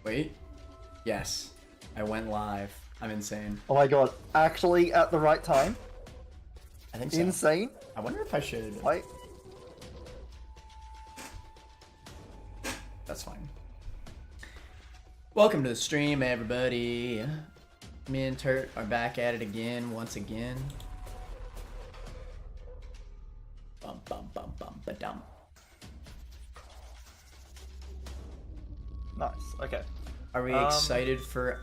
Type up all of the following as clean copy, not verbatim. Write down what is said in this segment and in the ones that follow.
Wait. Yes. I went live. I'm insane. Oh my god, actually at the right time? I think so. Insane? I wonder if I should. Wait. That's fine. Welcome to the stream, everybody. Me and Turt are back at it again, once again. Bum bum bum bum ba dum. Nice, okay. Are we excited for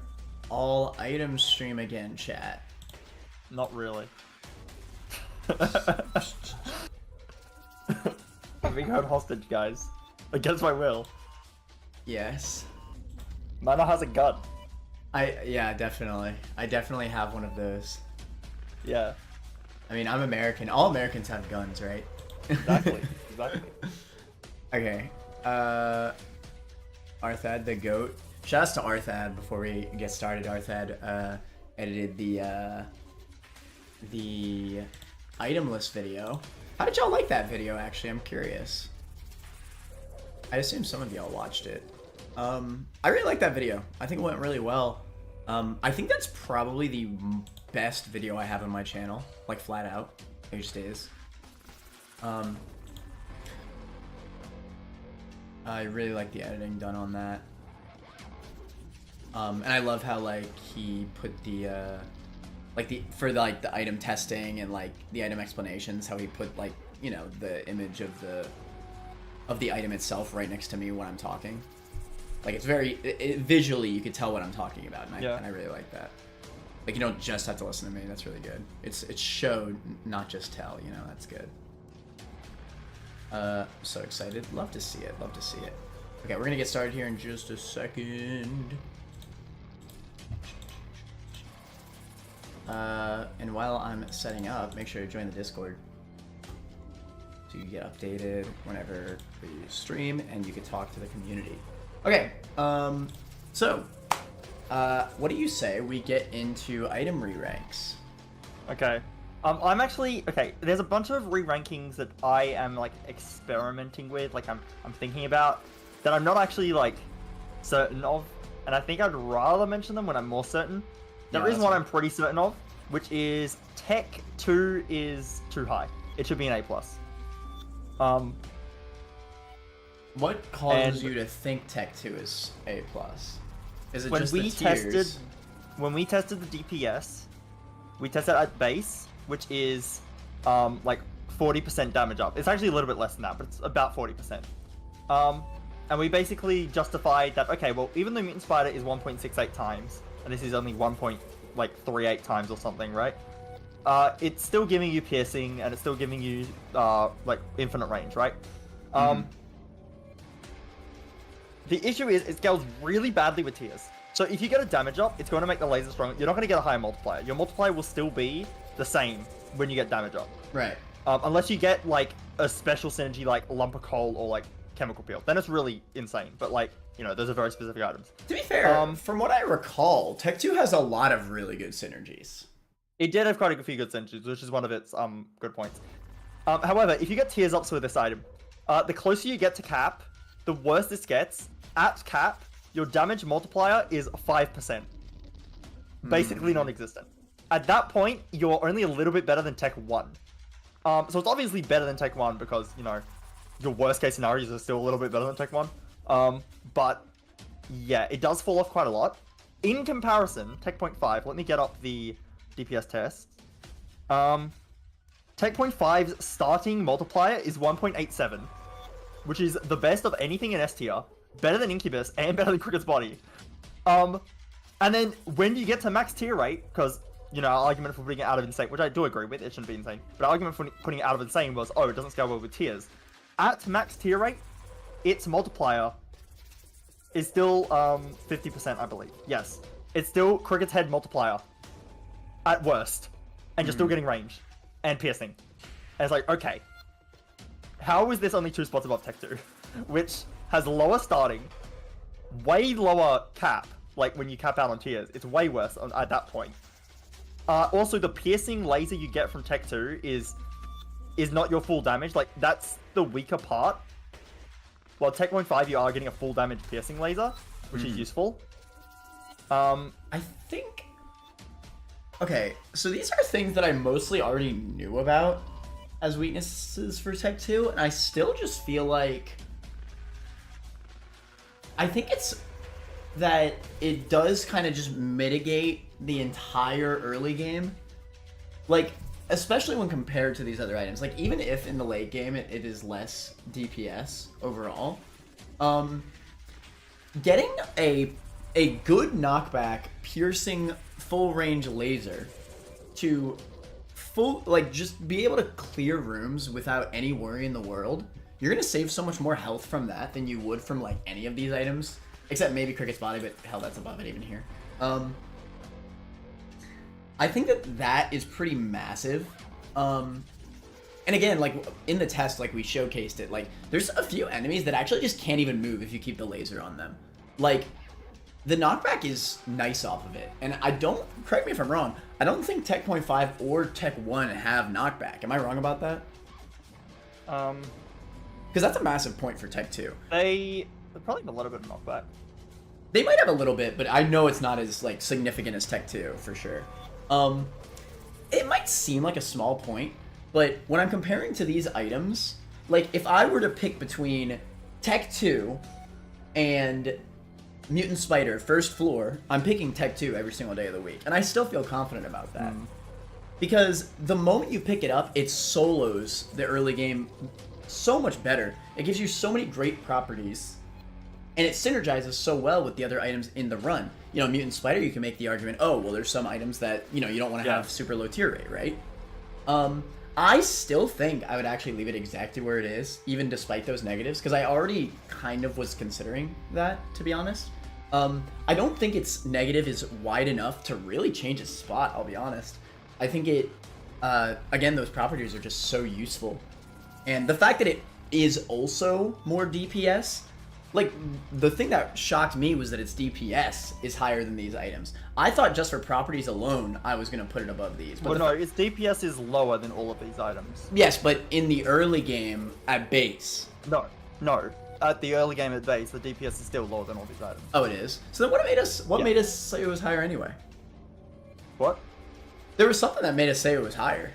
all items stream again, chat? Not really. I'm being held hostage, guys. Against my will. Yes. Mana has a gun. Yeah, definitely. I definitely have one of those. Yeah. I mean, I'm American. All Americans have guns, right? Exactly. Exactly. Okay. Arthad the goat. Shouts to Arthad before we get started. Arthad edited the item list video. How did y'all like that video? Actually, I'm curious. I assume some of y'all watched it. I really like that video. I think it went really well. I think that's probably the best video I have on my channel, like flat out. It just is. I really like the editing done on that. And I love how like he put the for the item testing and like the item explanations, how he put like, you know, the image of the item itself right next to me when I'm talking. Like it's very visually you could tell what I'm talking about, and I really like that. Like you don't just have to listen to me. That's really good. It's show, not just tell. You know, that's good. So excited. Love to see it. Love to see it. Okay, we're gonna get started here in just a second. And while I'm setting up, make sure to join the Discord so you get updated whenever we stream and you can talk to the community. Okay, so what do you say we get into item re-ranks? Okay. I'm actually okay. There's a bunch of re-rankings that I am like experimenting with, like I'm thinking about, that I'm not actually like certain of, and I think I'd rather mention them when I'm more certain. There is one I'm pretty certain of, which is Tech 2 is too high. It should be an A+. What causes you to think Tech 2 is A+? Is it just the tiers? When we tested the DPS, we tested at base, which is like 40% damage up. It's actually a little bit less than that, but it's about 40%. And we basically justified that, okay, well, even though Mutant Spider is 1.68 times, and this is only 1.38 times or something, right? It's still giving you piercing, and it's still giving you like infinite range, right? The issue is it scales really badly with tiers. So if you get a damage up, it's going to make the laser stronger. You're not going to get a higher multiplier. Your multiplier will still be the same when you get damage up. Right. Unless you get like a special synergy like lump of coal or like chemical peel. Then it's really insane. But like, you know, those are very specific items. To be fair, from what I recall, Tech 2 has a lot of really good synergies. It did have quite a few good synergies, which is one of its good points. However, if you get tiers ups with this item, the closer you get to cap, the worse this gets. At cap, your damage multiplier is 5%. Basically non-existent. At that point, you're only a little bit better than Tech 1. So it's obviously better than Tech 1 because, you know, your worst case scenarios are still a little bit better than Tech 1. But yeah, it does fall off quite a lot. In comparison, Tech 0.5, let me get up the DPS test. Tech 0.5's starting multiplier is 1.87, which is the best of anything in S tier. Better than Incubus and better than Cricket's body. And then when you get to max tier rate, because, you know, our argument for putting it out of insane, which I do agree with, it shouldn't be insane, but our argument for putting it out of insane was, oh, it doesn't scale well with tiers. At max tier rate, its multiplier is still 50%, I believe. Yes. It's still Cricket's head multiplier at worst. And you're still getting range and piercing. And it's like, okay, how is this only 2 spots above Tech 2? Which has lower starting, way lower cap, like when you cap out on tiers. It's way worse at that point. Also, the piercing laser you get from Tech 2 is not your full damage. Like, that's the weaker part. While Tech 1.5, you are getting a full damage piercing laser. which is useful. I think... Okay, so these are things that I mostly already knew about as weaknesses for Tech 2, and I still just feel like... I think it's that it does kind of just mitigate the entire early game. Like, especially when compared to these other items. Like, even if in the late game it is less DPS overall, getting a good knockback, piercing, full range laser to just be able to clear rooms without any worry in the world, you're gonna save so much more health from that than you would from like any of these items, except maybe Cricket's body, but hell, that's above it even here. I think that is pretty massive. And again, like in the test, like we showcased it, like there's a few enemies that actually just can't even move if you keep the laser on them. Like, the knockback is nice off of it. And I don't, correct me if I'm wrong, I don't think Tech 0.5 or Tech 1 have knockback. Am I wrong about that? Because that's a massive point for Tech 2. They probably have a little bit of knockback. They might have a little bit, but I know it's not as like significant as Tech 2 for sure. It might seem like a small point, but when I'm comparing to these items, like if I were to pick between Tech 2 and Mutant Spider first floor, I'm picking Tech 2 every single day of the week, and I still feel confident about that. Because the moment you pick it up, it solos the early game so much better. It gives you so many great properties, and it synergizes so well with the other items in the run. You know, Mutant Spider, you can make the argument, oh, well, there's some items that, you know, you don't want to have super low tier rate, right? I still think I would actually leave it exactly where it is, even despite those negatives, because I already kind of was considering that, to be honest. I don't think its negative is wide enough to really change its spot, I'll be honest. I think it, again, those properties are just so useful. And the fact that it is also more DPS, like, the thing that shocked me was that its DPS is higher than these items. I thought just for properties alone, I was going to put it above these. But well, no, its DPS is lower than all of these items. Yes, but in the early game, at base. No. At the early game at base, the DPS is still lower than all these items. Oh, it is? So then what made us say it was higher anyway? What? There was something that made us say it was higher.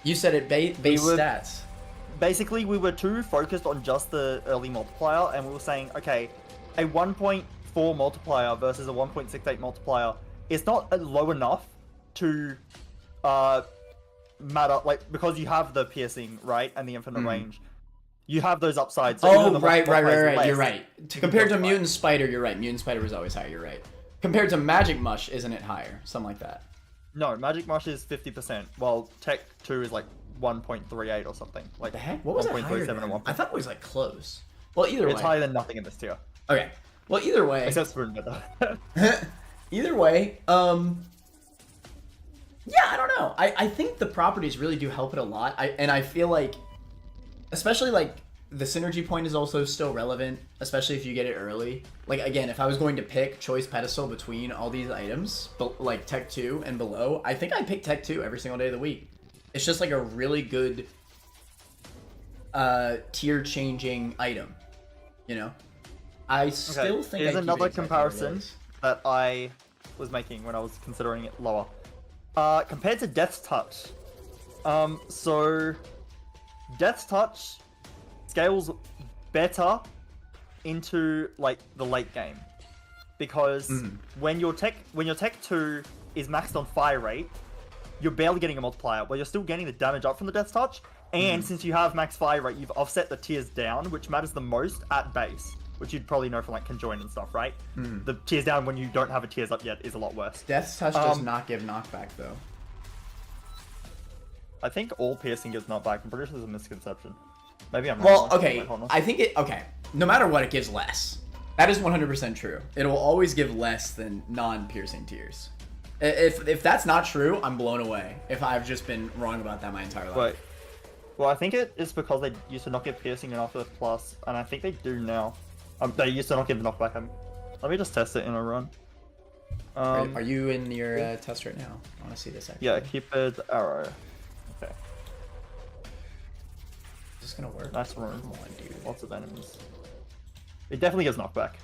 You said it base stats. Basically, we were too focused on just the early multiplier, and we were saying, okay, a 1.4 multiplier versus a 1.68 multiplier is not low enough to matter, like, because you have the piercing, right, and the infinite range. You have those upsides. So oh, right. You're right. Compared to Mutant Spider, you're right. Mutant Spider was always higher, you're right. Compared to Magic Mush, isn't it higher? Something like that. No, Magic Mush is 50%, while Tech 2 is like 1.38 or something. Like the heck? What was it higher than? I thought it was like close. Well, either way. It's higher than nothing in this tier. Okay. Well, either way. Except Spoon Better. Either way, yeah, I don't know. I think the properties really do help it a lot. And I feel like, especially like the synergy point is also still relevant, especially if you get it early. Like, again, if I was going to pick choice pedestal between all these items, but like Tech 2 and below, I think I'd pick Tech 2 every single day of the week. It's just like a really good tier changing item, you know? I still think here's another comparison that I was making when I was considering it lower. Compared to Death's Touch. So Death's Touch scales better into like the late game. Because when your Tech 2 is maxed on fire rate, you're barely getting a multiplier, but you're still getting the damage up from the Death Touch, and since you have max fire rate, you've offset the tiers down, which matters the most at base, which you'd probably know from like conjoin and stuff, right? The tiers down when you don't have a tiers up yet is a lot worse. Death's Touch does not give knockback, though. I think all piercing gives knockback. I'm pretty sure there's a misconception. Maybe I'm wrong. Well, okay, I think no matter what, it gives less. That is 100% true. It will always give less than non-piercing tiers. If that's not true, I'm blown away. If I've just been wrong about that my entire life. Wait. Well, I think it is because they used to not give piercing and after plus, and I think they do now. They used to not give knockback. Let me just test it in a run. Are you in your test right now? I want to see this actually. Yeah, keep it arrow. Okay. Is this gonna work? Nice run. Come on, dude. Lots of enemies. It definitely gives knockback.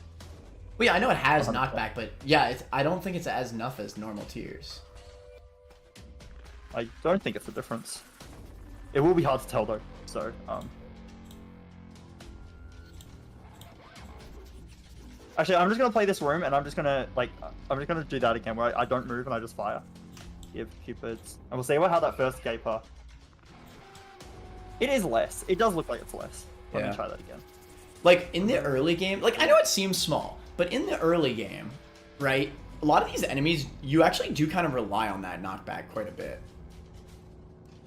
Well, yeah, I know it has 100%. knockback, but yeah, I don't think it's as enough as normal tiers. I don't think it's a difference. It will be hard to tell though. So actually, I'm just gonna play this room, and I'm just gonna do that again, where I don't move and I just fire. Give Cupids, and we'll see how that first gaper. It is less. It does look like it's less. Let me try that again. Like in the early game, like I know it seems small, but in the early game, right? A lot of these enemies, you actually do kind of rely on that knockback quite a bit.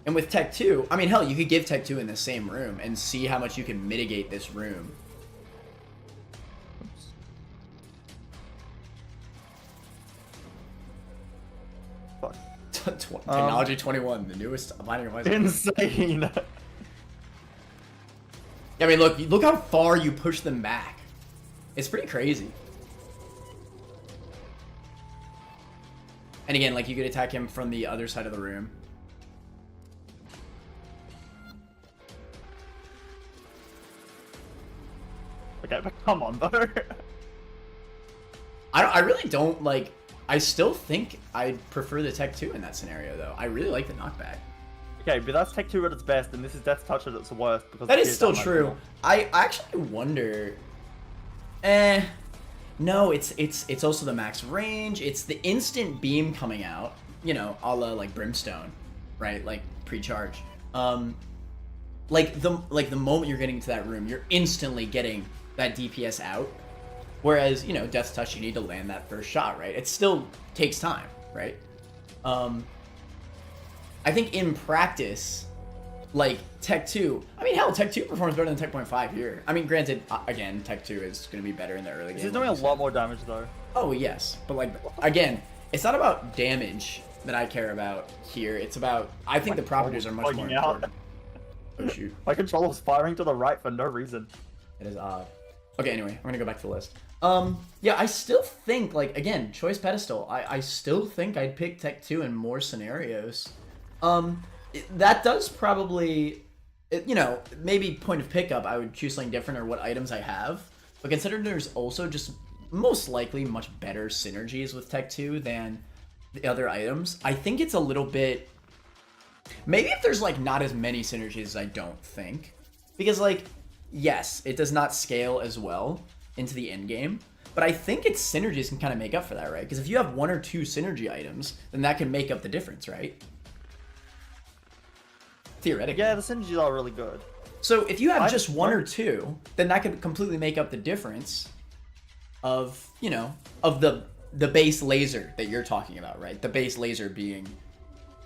And with Tech 2, I mean, hell, you could give Tech 2 in the same room and see how much you can mitigate this room. Fuck. Technology 21, the newest binding device. Insane. I mean, look how far you push them back. It's pretty crazy. And again, like you could attack him from the other side of the room. Okay, but come on though. I really don't like. I still think I'd prefer the Tech 2 in that scenario, though. I really like the knockback. Okay, but that's Tech 2 at its best, and this is Death Touch at its worst. Because That is still true. I actually wonder. No, it's also the max range. It's the instant beam coming out. You know, a la like Brimstone, right? Like pre-charge. Like the moment you're getting into that room, you're instantly getting that DPS out. Whereas, you know, Death Touch, you need to land that first shot, right? It still takes time, right? I think in practice, like Tech 2, I mean, hell, Tech 2 performs better than Tech 0.5 here. I mean, granted, again, Tech 2 is going to be better in the early game. He's doing a lot more damage though. Oh, yes. But like, again, it's not about damage that I care about here. It's about, I think the properties are much more important. Oh, shoot. My controller was firing to the right for no reason. It is odd. Okay, anyway, I'm gonna go back to the list. Yeah, I still think, like, again, choice pedestal. I still think I'd pick Tech 2 in more scenarios. That does probably, you know, maybe point of pickup, I would choose something different or what items I have. But considering there's also just most likely much better synergies with Tech 2 than the other items, I think it's a little bit, maybe if there's, like, not as many synergies, I don't think. Because, like, yes, it does not scale as well into the end game, but I think its synergies can kind of make up for that, right? Because if you have 1 or 2 synergy items, then that can make up the difference, right? Theoretically. Yeah, the synergies are really good. So if you have just 1 or 2, then that could completely make up the difference of, you know, of the base laser that you're talking about, right? The base laser being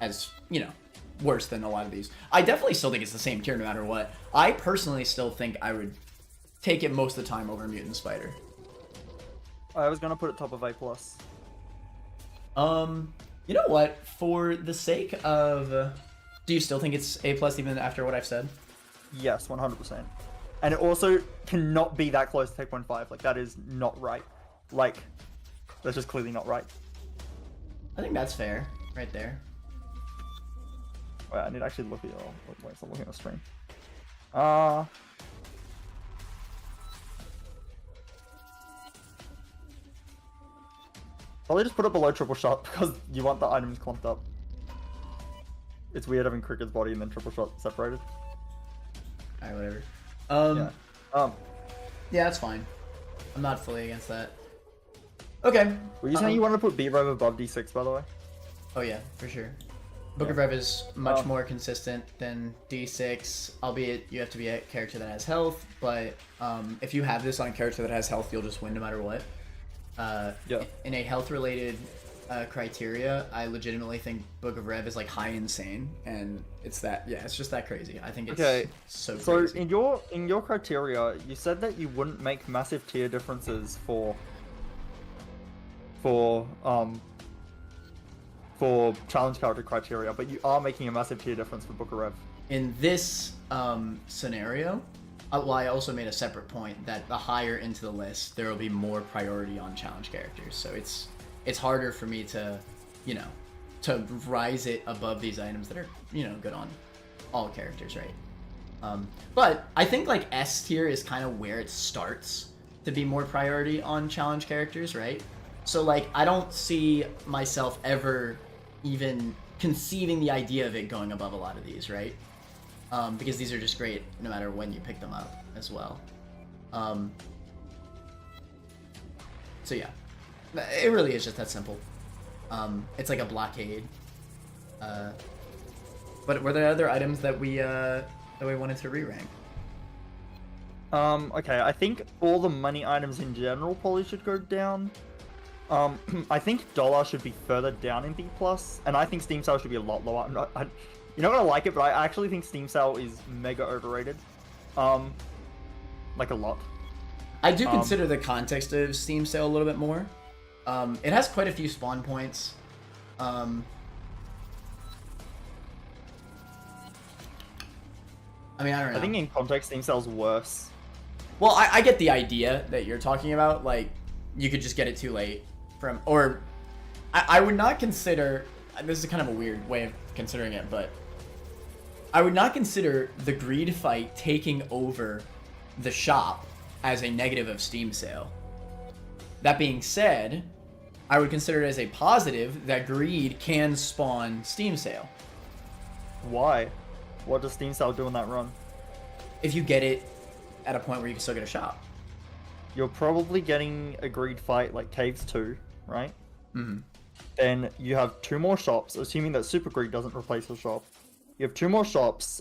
as, you know, worse than a lot of these. I definitely still think it's the same tier no matter what. I personally still think I would take it most of the time over Mutant Spider. I was gonna put it top of A+. You know what? For the sake of, do you still think it's A+ even after what I've said? Yes, 100%. And it also cannot be that close to Tech 1.5. Like, that is not right. Like, that's just clearly not right. I think that's fair, right there. Wait, I need to actually look at your... Wait, stop looking at the stream. Probably just put it below triple shot because you want the items clumped up. It's weird having Cricket's body and then triple shot separated. Alright, whatever. Yeah, that's fine. I'm not fully against that. Okay. Were you saying you wanted to put B-Rev above D6, by the way? Oh yeah, for sure. Book of Rev is much more consistent than D6, albeit you have to be a character that has health, but if you have this on a character that has health, you'll just win no matter what. Yeah. In a health-related criteria, I legitimately think Book of Rev is like high insane, and it's that, yeah, it's just that crazy. I think it's so crazy. So in your criteria, you said that you wouldn't make massive tier differences for challenge character criteria, but you are making a massive tier difference for Book of Rev. In this scenario, well, I also made a separate point that the higher into the list, there will be more priority on challenge characters. So it's harder for me to, you know, to rise it above these items that are, you know, good on all characters, right? But I think like S tier is kind of where it starts to be more priority on challenge characters, right? So like I don't see myself ever even conceiving the idea of it going above a lot of these, right? Because these are just great no matter when you pick them up as well. So yeah, it really is just that simple. It's like a blockade. But were there other items that we wanted to re-rank? Okay, I think all the money items in general probably should go down. I think dollar should be further down in B+, and I think Steam Sale should be a lot lower. You're not gonna like it, but I actually think Steam Sale is mega overrated. Like a lot. I do consider the context of Steam Sale a little bit more. It has quite a few spawn points. I mean, I don't know. I think in context, Steam Sale's worse. Well, I get the idea that you're talking about. Like, you could just get it too late from, or I would not consider, this is kind of a weird way of considering it, but I would not consider the greed fight taking over the shop as a negative of Steam Sale. That being said, I would consider it as a positive that greed can spawn Steam Sale. Why? What does Steam Sale do in that run? If you get it at a point where you can still get a shop. You're probably getting a greed fight like Caves 2, right? Mm-hmm. Then you have 2 more shops, assuming that Super Greed doesn't replace the shop. You have 2 more shops.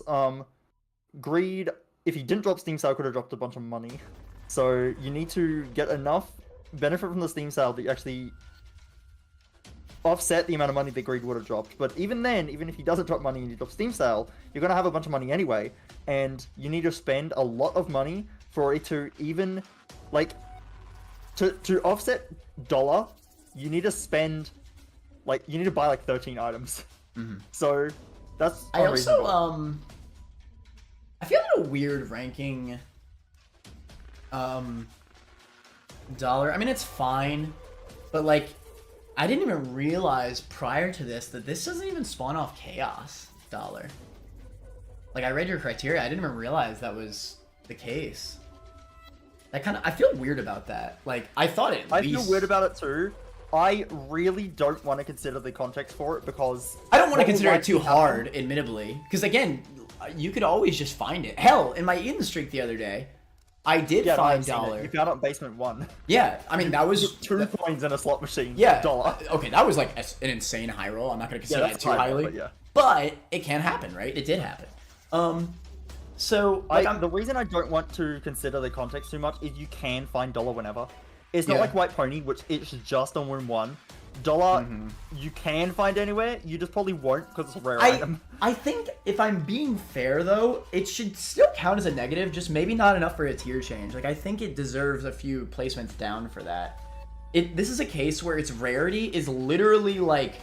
Greed, if he didn't drop Steam Sale, could have dropped a bunch of money. So you need to get enough benefit from the Steam Sale that you actually offset the amount of money that Greed would have dropped. But even then, even if he doesn't drop money and you drop Steam Sale, you're going to have a bunch of money anyway. And you need to spend a lot of money for it to even, like, to offset dollar, you need to spend, like, you need to buy like 13 items. Mm-hmm. So that's I also, unreasonable. I feel a little weird ranking, dollar. I mean, it's fine, but like, I didn't even realize prior to this that this doesn't even spawn off chaos dollar. Like, I read your criteria, I didn't even realize that was the case. That kind of, I feel weird about that. Like, I thought it. I feel weird about it too. I really don't want to consider the context for it because I don't want to consider it too hard, admittedly, because again, you could always just find it. Hell, in my Eden streak the other day, I did find dollar. You found it in basement 1. Yeah, I mean that was 2 coins in a slot machine. Yeah, dollar. Okay, that was like an insane high roll. I'm not gonna consider that too highly, but it can happen, right? It did happen. So like, the reason I don't want to consider the context too much is you can find dollar whenever. It's not like White Pony, which it's just on Wound 1. Dollar, you can find anywhere, you just probably won't because it's a rare item. I think if I'm being fair though, it should still count as a negative, just maybe not enough for a tier change. Like, I think it deserves a few placements down for that. This is a case where its rarity is literally like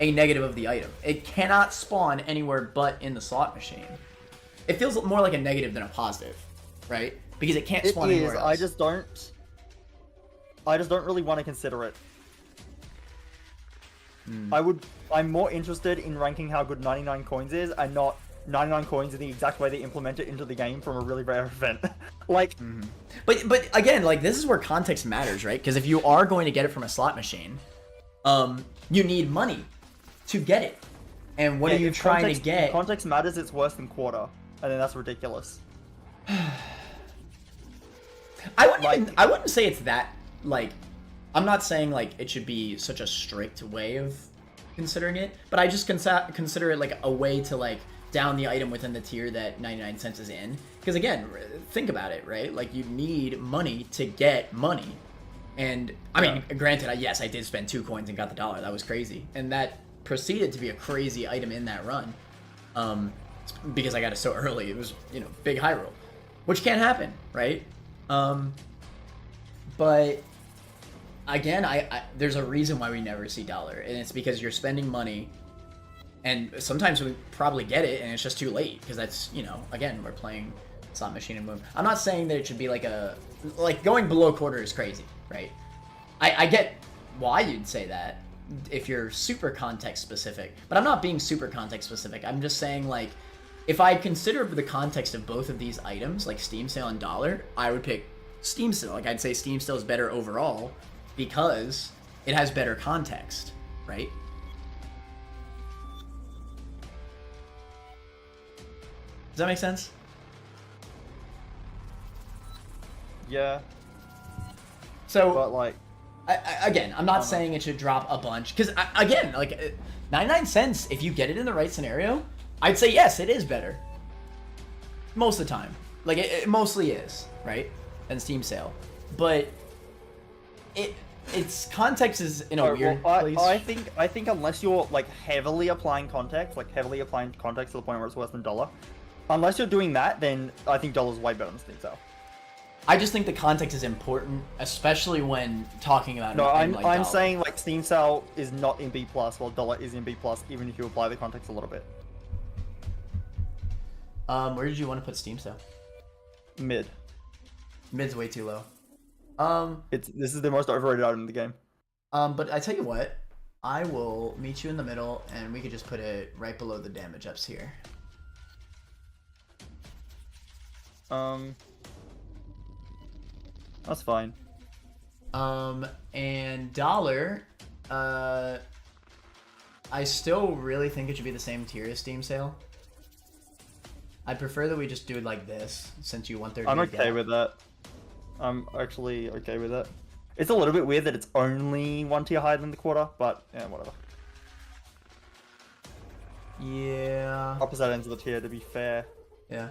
a negative of the item. It cannot spawn anywhere but in the slot machine. It feels more like a negative than a positive, right? Because it can't spawn anywhere else. I just don't really want to consider it. I'm more interested in ranking how good 99 coins is and not 99 coins in the exact way they implement it into the game from a really rare event. Like, but again, like, this is where context matters, right? Because if you are going to get it from a slot machine, you need money to get it. And what are you trying to get? Context matters, it's worse than quarter. And then that's ridiculous. I wouldn't say it's that, like, I'm not saying like it should be such a strict way of considering it, but I just consider it like a way to like down the item within the tier that 99 cents is in. Because again, think about it, right? Like, you need money to get money. And I mean, granted, yes, I did spend 2 coins and got the dollar. That was crazy. And that proceeded to be a crazy item in that run. Because I got it so early. It was, big high roll, which can happen, right? But again, there's a reason why we never see dollar, and it's because you're spending money, and sometimes we probably get it, and it's just too late, because that's, again, we're playing slot machine and move. I'm not saying that it should be like going below quarter is crazy, right? I get why you'd say that if you're super context specific, but I'm not being super context specific. I'm just saying, like, if I consider the context of both of these items, like Steam Sale and dollar, I would pick Steam still. Like, I'd say Steam still is better overall because it has better context, right? Does that make sense? Yeah. So, But like, again, I'm not saying it should drop a bunch because, again, like 99 cents, if you get it in the right scenario, I'd say yes, it is better. Most of the time, like it mostly is, right? Than Steam sale, but its context is in a weird place. I think unless you're like heavily applying context, to the point where it's worse than $1, unless you're doing that, then I think $1's way better than Steam sale. I just think the context is important, especially when talking about. No, I'm $1. saying like Steam sale is not in B+, while $1 is in B+, even if you apply the context a little bit. Where did you want to put Steam sale? Mid. Mid's way too low. This is the most overrated item in the game. But I tell you what, I will meet you in the middle, and we could just put it right below the damage ups here. That's fine. And dollar, I still really think it should be the same tier as Steam sale. I prefer that we just do it like this, since you want there to I'm be okay with that. I'm actually okay with that. It's a little bit weird that it's only 1 tier higher than the quarter, but yeah, whatever. Yeah. Opposite ends of the tier, to be fair. Yeah.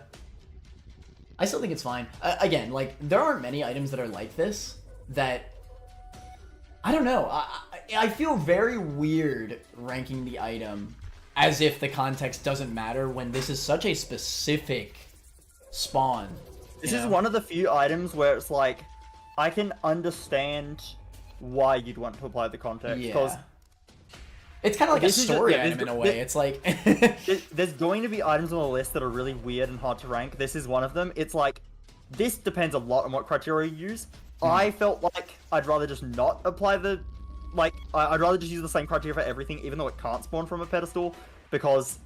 I still think it's fine. Again, like, there aren't many items that are like this that... I don't know. I feel very weird ranking the item as if the context doesn't matter when this is such a specific spawn. This is one of the few items where it's like, I can understand why you'd want to apply the context. Yeah. It's kind of like a story item in a way. It's like... there's going to be items on the list that are really weird and hard to rank. This is one of them. It's like, this depends a lot on what criteria you use. I felt like I'd rather just not apply the... Like, I'd rather just use the same criteria for everything, even though it can't spawn from a pedestal, because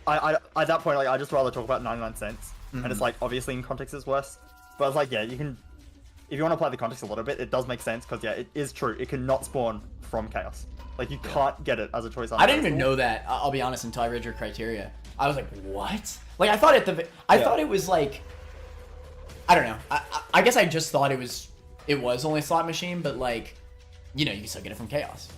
at that point, like, I'd just rather talk about 99 cents. And it's like, obviously in context it's worse. But it's like, yeah, you can... If you want to apply the context a little bit, it does make sense, because yeah, it is true. It cannot spawn from chaos. Like, you can't get it as a choice on I didn't even know that, I'll be honest, until I read your criteria. I was like, what? Like, I thought thought it was like... I don't know. I guess I just thought it was only a slot machine, but like, you know, you can still get it from chaos.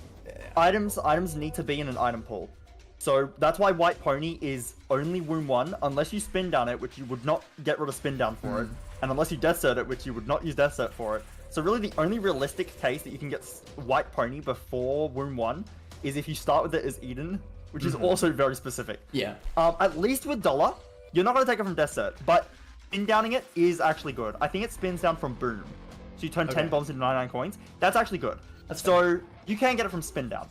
Items need to be in an item pool. So that's why White Pony is only Wound 1, unless you spin down it, which you would not get rid of spin down for it, and unless you Death Cert it, which you would not use Death Cert for it. So really the only realistic case that you can get White Pony before Wound 1 is if you start with it as Eden, which is also very specific. Yeah. At least with $1, you're not going to take it from Death Cert, but spin downing it is actually good. I think it spins down from Boom. So you turn 10 bombs into 99 coins. That's actually good. So you can get it from spin down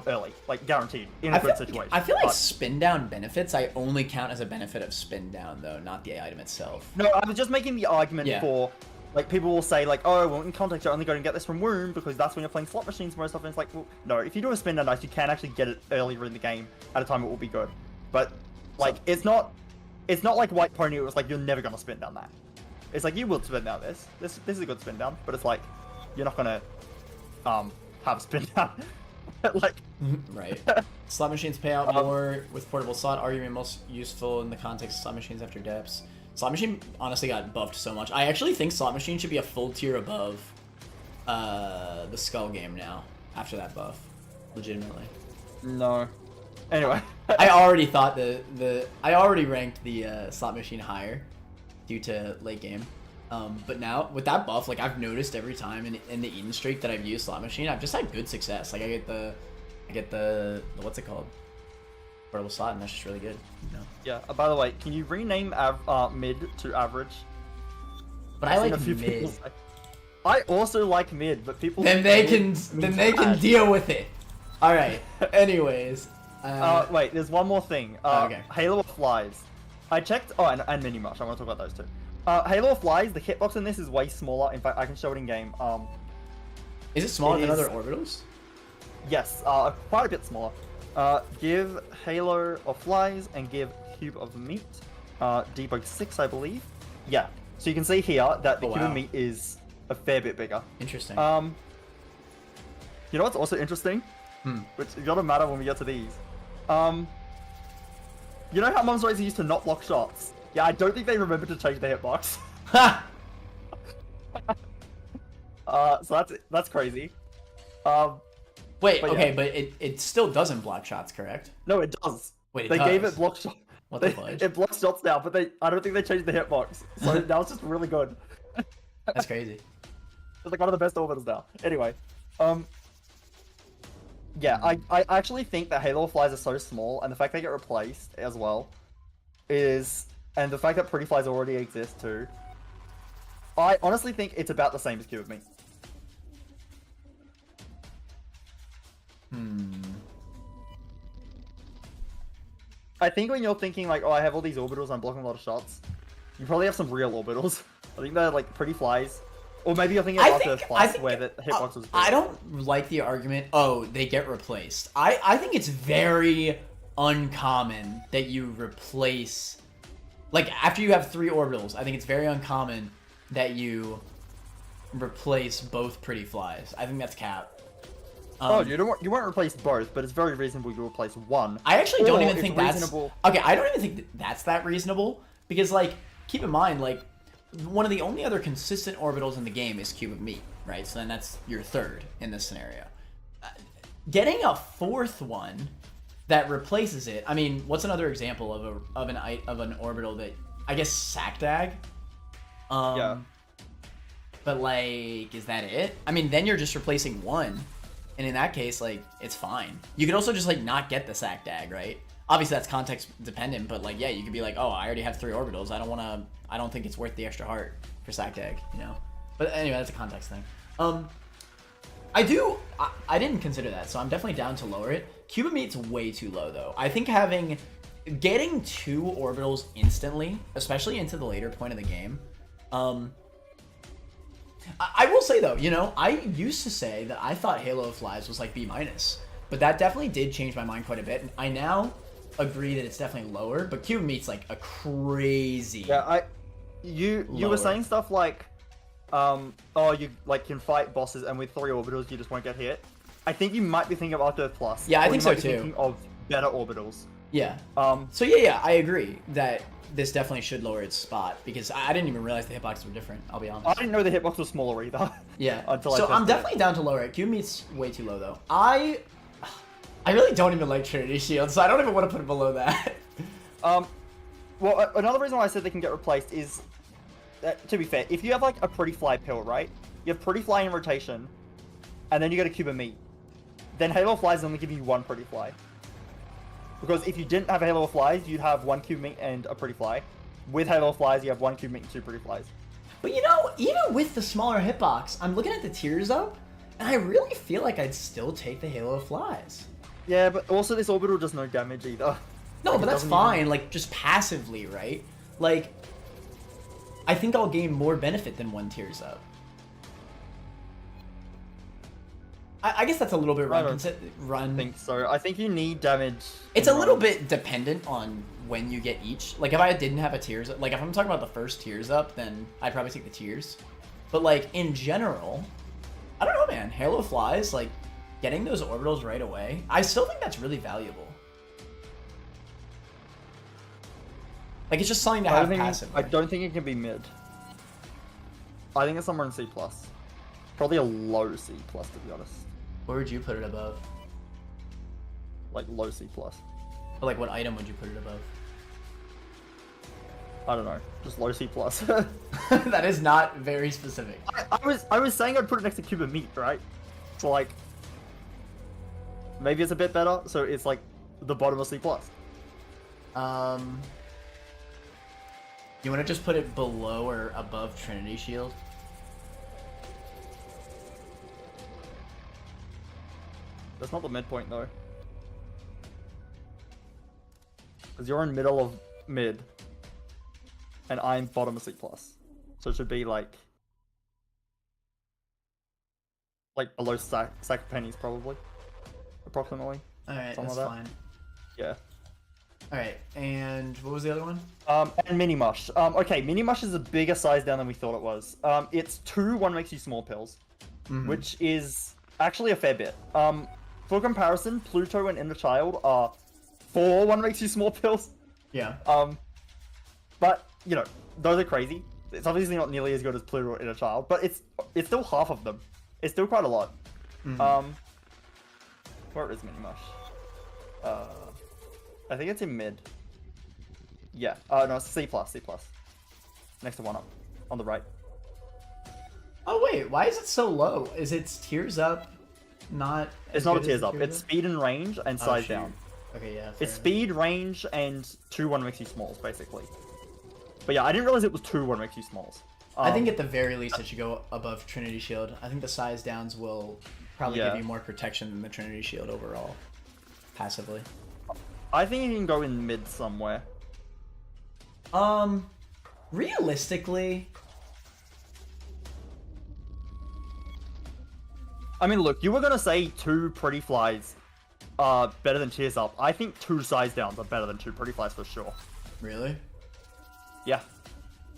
early, like guaranteed, in a good situation. I feel like spin down benefits, I only count as a benefit of spin down though, not the item itself. No, I was just making the argument for, like, people will say like, oh, well, in context you're only going to get this from Womb because that's when you're playing slot machines most often. It's like, well, no, if you do a spin down dice, you can actually get it earlier in the game at a time it will be good. But like, it's not like White Pony. It was like, you're never going to spin down that. It's like, you will spin down this. This is a good spin down, but it's like, you're not going to have a spin down. Like, right. Slot machines pay out more with portable slot. Argument most useful in the context of slot machines after depths. Slot machine honestly got buffed so much. I actually think slot machine should be a full tier above the skull game now after that buff. Legitimately. No. Anyway. I already thought I already ranked the slot machine higher due to late game. But now with that buff, like, I've noticed every time in the Eden streak that I've used slot machine, I've just had good success. Like, I get the what's it called? Portable slot, and that's just really good. You know? Yeah. By the way, can you rename mid to average? But I like mid. I also like mid, but people. Then they can deal with it. All right. Anyways. Wait. There's one more thing. Okay. Halo of Flies. I checked. Oh, and Mini Mush. I want to talk about those two. Halo of Flies. The hitbox in this is way smaller. In fact, I can show it in game. Is it smaller than other orbitals? Yes. Quite a bit smaller. Give Halo of Flies and give Cube of Meat. Debug 6, I believe. Yeah. So you can see here that the Oh, cube of wow. meat is a fair bit bigger. Interesting. You know what's also interesting? Which is gonna matter when we get to these. You know how Mom's Razor used to not block shots? Yeah, I don't think they remembered to change the hitbox. Ha! So that's crazy. Wait, but okay, yeah. but it still doesn't block shots, correct? No, it does. Wait, it they does? gave it block shots. What the fudge? It blocks shots now, but I don't think they changed the hitbox. So now it's just really good. That's crazy. It's like one of the best orbiters now. Anyway, yeah, I actually think that Halo Flies are so small, and the fact they get replaced as well and the fact that Pretty Flies already exist too. I honestly think it's about the same as Cube of Meat. I think when you're thinking like, oh, I have all these orbitals, I'm blocking a lot of shots, you probably have some real orbitals. I think they're like Pretty Flies. Or maybe you're thinking about the Flies where the hitbox was big. I don't like the argument, oh, they get replaced. I think it's very uncommon that you replace... Like, after you have 3 orbitals, I think it's very uncommon that you replace both Pretty Flies. I think that's cap. You won't replace both, but it's very reasonable you replace one. I actually don't even think that's... reasonable. Okay, I don't even think that's that reasonable. Because, like, keep in mind, like, one of the only other consistent orbitals in the game is Cube of Meat, right? So then that's your third in this scenario. Getting a 4th one that replaces it. I mean, what's another example of an orbital that, I guess, Sakdag? Yeah. But like, is that it? I mean, then you're just replacing one, and in that case, like, it's fine. You could also just like not get the Sakdag, right? Obviously, that's context dependent, but like, yeah, you could be like, oh, I already have 3 orbitals. I don't think it's worth the extra heart for Sakdag, you know. But anyway, that's a context thing. I didn't consider that, so I'm definitely down to lower it. Cube of Meat's way too low, though. I think getting 2 orbitals instantly, especially into the later point of the game, I will say, though, you know, I used to say that I thought Halo Flies was like B-, but that definitely did change my mind quite a bit, and I now agree that it's definitely lower, but Cube of Meat's like a crazy... Yeah, you were saying stuff like, oh, you like can fight bosses, and with 3 orbitals you just won't get hit. I think you might be thinking of Earth Plus. Yeah, I think so you might be too. Thinking of better orbitals. Yeah. So yeah, I agree that this definitely should lower its spot, because I didn't even realize the hitboxes were different, I'll be honest. I didn't know the hitbox was smaller either. Yeah. Until so I'm definitely down to lower it. Cube Meat's way too low, though. I really don't even like Trinity Shield, so I don't even want to put it below that. Well, another reason why I said they can get replaced is, to be fair, if you have like a Pretty Fly pill, right? You have Pretty Fly in rotation, and then you get a Cube of Meat. Then Halo Flies only give you 1 Pretty Fly. Because if you didn't have Halo Flies, you'd have 1 Cube Meat and a Pretty Fly. With Halo Flies, you have 1 Cube Meat and 2 Pretty Flies. But you know, even with the smaller hitbox, I'm looking at the tiers up, and I really feel like I'd still take the Halo Flies. Yeah, but also this orbital does no damage either. No, Like, but it that's doesn't fine, even- like, just passively, right? Like, I think I'll gain more benefit than 1 tiers up. I guess that's a little bit I think so. I think you need damage. It's a little bit dependent on when you get each. Like, if I didn't have a tiers up, like, if I'm talking about the first tiers up, then I'd probably take the tiers. But, like, in general, I don't know, man. Halo Flies, like, getting those orbitals right away, I still think that's really valuable. Like, it's just something to have passively. I don't think it can be mid. I think it's somewhere in C+. Probably a low C+, to be honest. Where would you put it above? Like, low C+. Or, like, what item would you put it above? I don't know. Just low C+. That is not very specific. I was saying I'd put it next to Cube of Meat, right? So, like... Maybe it's a bit better, so it's, like, the bottom of C+. You want to just put it below or above Trinity Shield? That's not the midpoint, though. Because you're in middle of mid. And I'm bottom of C+. So it should be, like below sack of pennies, probably. Approximately. Alright, Something that's like fine. Yeah. All right, and what was the other one? And Mini Mush. Okay, Mini Mush is a bigger size down than we thought it was. It's 2 one makes you small pills, which is actually a fair bit. For comparison, Pluto and Inner Child are 4 one makes you small pills. Yeah. But you know, those are crazy. It's obviously not nearly as good as Pluto or Inner Child, but it's still half of them. It's still quite a lot. Where is Mini Mush? I think it's in mid. Yeah. No, it's C+. Next to 1-up. On the right. Oh wait, why is it so low? Is it tears up? Not. It's not a tears up. It's speed and range and size down. Okay, yeah. It's speed, range, and 2 one makes you smalls, basically. But yeah, I didn't realize it was 2 one makes you smalls. I think at the very least it should go above Trinity Shield. I think the size downs will probably give you more protection than the Trinity Shield overall. Passively. I think you can go in mid somewhere. Realistically, I mean, look, you were gonna say 2 Pretty Flies are better than Tears Up. I think 2 size downs are better than 2 Pretty Flies for sure. really? Yeah.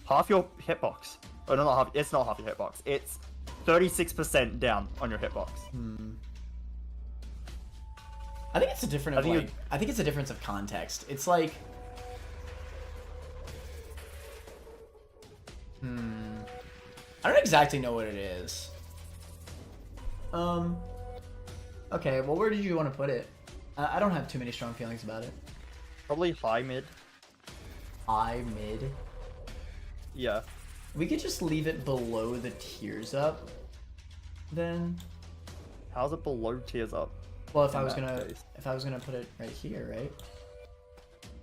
Half your hitbox. Oh, no, not half. It's not half your hitbox. It's 36% down on your hitbox. I think it's a different. I think it's a difference of context. It's like, I don't exactly know what it is. Okay. Well, where did you want to put it? I don't have too many strong feelings about it. Probably high mid. High mid. Yeah. We could just leave it below the Tears Up. Then. How's it below Tears Up? Well, if I was gonna put it right here, right?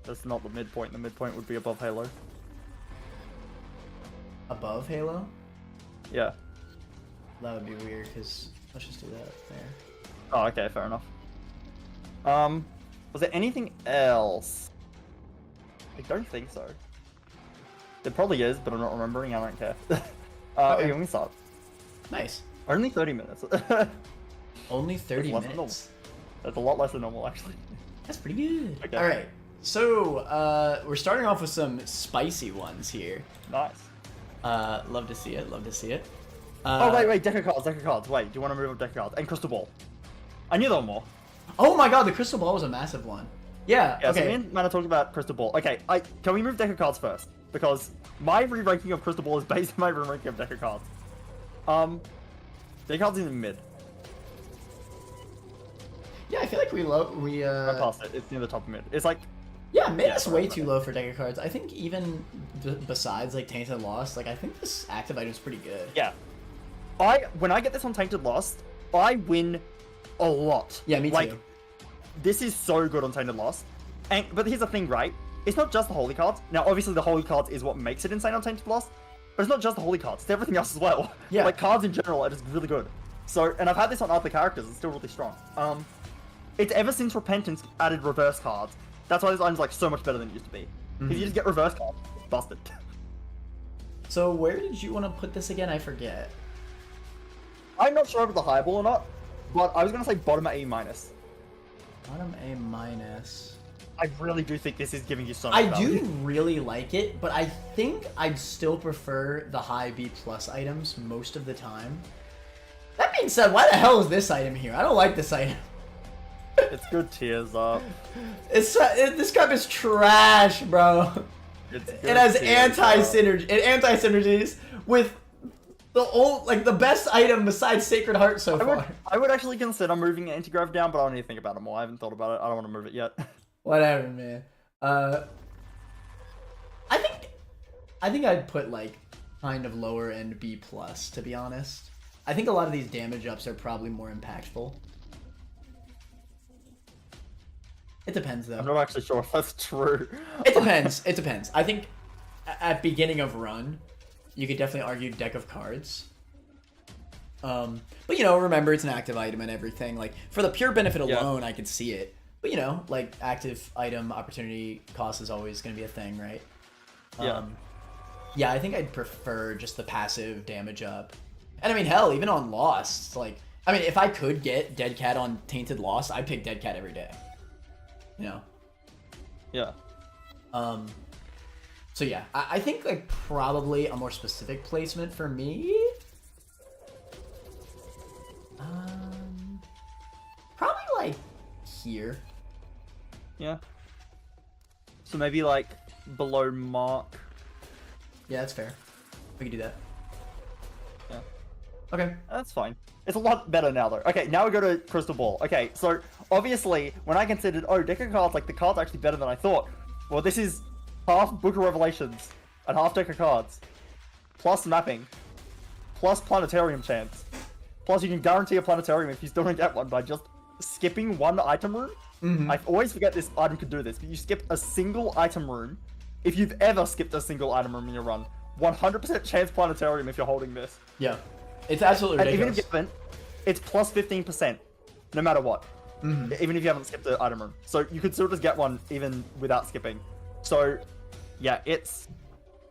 That's not the midpoint. The midpoint would be above Halo. Above Halo? Yeah. That would be weird, because let's just do that there. Oh, okay, fair enough. Was there anything else? I don't think so. There probably is, but I'm not remembering. I don't care. Okay, we can start. Nice. Only 30 minutes. Only 30 That's less than minutes. That's a lot less than normal, actually. That's pretty good. Okay. All right. So we're starting off with some spicy ones here. Nice. Love to see it. Love to see it. Oh wait, deck of cards. Wait, do you want to move up deck of cards and crystal ball? I knew there were more. Oh my god, the crystal ball was a massive one. Yeah. Yeah. Okay. So me and Mana talked about crystal ball. Okay, can we move deck of cards first? Because my re-ranking of crystal ball is based on my re-ranking of deck of cards. Deck of cards in the mid. Yeah, I feel like I passed it. It's near the top of mid. It's like. Yeah, mid is way too low for deck of cards. I think even besides like Tainted Lost, like I think this active item is pretty good. Yeah. When I get this on Tainted Lost, I win a lot. Yeah, me too. Like, this is so good on Tainted Lost. But here's the thing, right? It's not just the holy cards. Now, obviously, the holy cards is what makes it insane on Tainted Lost, but it's not just the holy cards. It's everything else as well. Yeah. Like, cards in general are just really good. So, and I've had this on other characters. It's still really strong. It's ever since Repentance added reverse cards. That's why this item's like so much better than it used to be. Because you just get reverse cards. It's busted. So where did you want to put this again? I forget. I'm not sure if it's a highball or not, but I was going to say bottom A minus. Bottom A minus. I really do think this is giving you so much I value. do really like it, but I think I'd still prefer the high B plus items most of the time. That being said, why the hell is this item here? I don't like this item. It's good Tears Up. This card is trash, bro. It has anti-synergies with the best item besides Sacred Heart so far. I would actually consider moving Anti-Grav down, but I don't need to think about it more. I haven't thought about it. I don't want to move it yet. Whatever, man. I think I'd put like kind of lower end B plus, to be honest. I think a lot of these damage ups are probably more impactful. It depends, though. I'm not actually sure if that's true. It depends. It depends. I think at beginning of run, you could definitely argue deck of cards. But you know, remember it's an active item and everything. Like for the pure benefit alone, I could see it. But you know, like active item opportunity cost is always going to be a thing, right? Yeah, I think I'd prefer just the passive damage up. And I mean, hell, even on Lost, like, I mean, if I could get Dead Cat on Tainted Lost, I'd pick Dead Cat every day. You know? Yeah. So yeah, I think like probably a more specific placement for me. Probably like here. Yeah. So maybe like below Mark. Yeah, that's fair. We can do that. Yeah. Okay. That's fine. It's a lot better now though. Okay, now we go to Crystal Ball. Okay, so obviously when I considered, oh, deck of cards, like the card's actually better than I thought. Well, this is half Book of Revelations and half deck of cards, plus mapping, plus planetarium chance. Plus you can guarantee a planetarium if you still don't get one by just skipping one item room. I always forget this item could do this, but you skip a single item room. If you've ever skipped a single item room in your run, 100% chance planetarium if you're holding this. Yeah. It's absolutely And ridiculous. even if you haven't, it's plus 15%, no matter what. Even if you haven't skipped the item room. So you could still just get one even without skipping. So, yeah, it's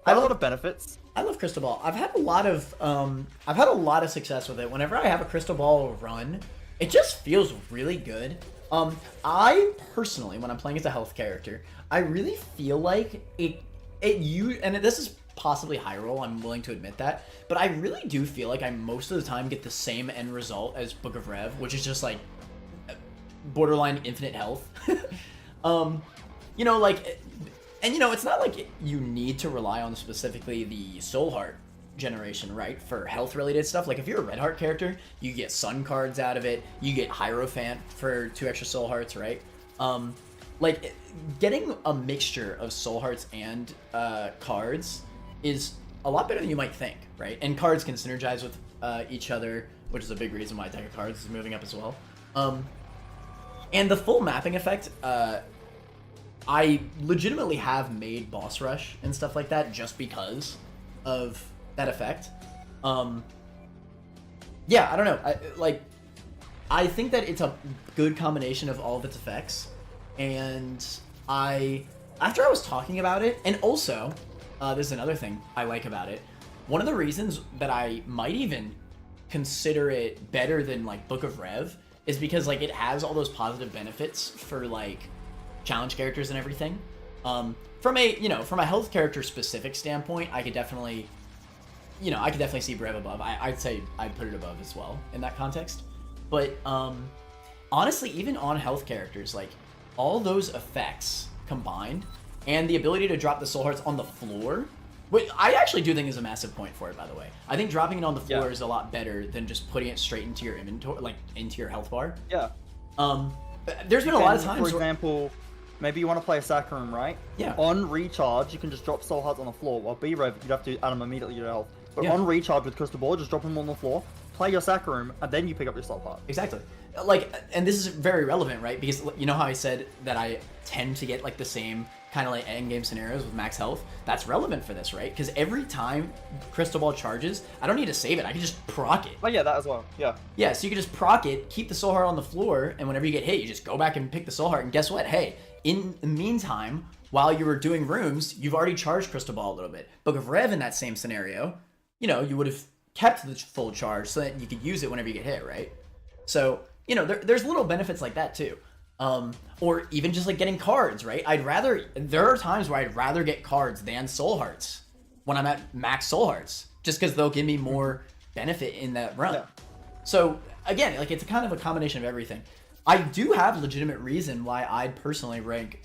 a lot of benefits. I love Crystal Ball. I've had a lot of success with it. Whenever I have a Crystal Ball run, it just feels really good. I personally, when I'm playing as a health character, I really feel like this is possibly high roll, I'm willing to admit that, but I really do feel like I most of the time get the same end result as Book of Rev, which is just like borderline infinite health. You know, like, and you know, it's not like you need to rely on specifically the Soul Heart generation, right, for health related stuff. Like if you're a Red Heart character, you get Sun cards out of it, you get Hierophant for 2 extra Soul Hearts, right? Like getting a mixture of Soul Hearts and cards is a lot better than you might think, right? And cards can synergize with each other, which is a big reason why deck of cards is moving up as well. And the full mapping effect, I legitimately have made Boss Rush and stuff like that just because of that effect. Yeah, I don't know. I think that it's a good combination of all of its effects, and after I was talking about it, and also, this is another thing I like about it. One of the reasons that I might even consider it better than like Book of Rev is because like it has all those positive benefits for like challenge characters and everything. From a health character specific standpoint, I could definitely see Brev above. I'd say I'd put it above as well in that context. But honestly, even on health characters, like all those effects combined and the ability to drop the Soul Hearts on the floor, which I actually do think is a massive point for it, by the way. I think dropping it on the floor is a lot better than just putting it straight into your inventory, like into your health bar. Yeah. There's been a lot of times, for example, maybe you want to play a sack room, right? Yeah. On recharge, you can just drop Soul Hearts on the floor. While B-Rev, you'd have to add them immediately to your health. But on recharge with Crystal Ball, just drop them on the floor, play your sack room, and then you pick up your Soul Heart. Exactly. Like, and this is very relevant, right? Because you know how I said that I tend to get like the same kind of like endgame scenarios with max health? That's relevant for this, right? Because every time Crystal Ball charges, I don't need to save it. I can just proc it. Oh yeah, that as well. Yeah. Yeah, so you can just proc it, keep the Soul Heart on the floor, and whenever you get hit, you just go back and pick the Soul Heart, and guess what? Hey, in the meantime, while you were doing rooms, you've already charged Crystal Ball a little bit. Book of Rev in that same scenario, you know, you would have kept the full charge so that you could use it whenever you get hit, right? So, you know, there's little benefits like that too. Or even just like getting cards, right? There are times where I'd rather get cards than Soul Hearts when I'm at max Soul Hearts, just because they'll give me more benefit in that run. Yeah. So again, like it's kind of a combination of everything. I do have legitimate reason why I'd personally rank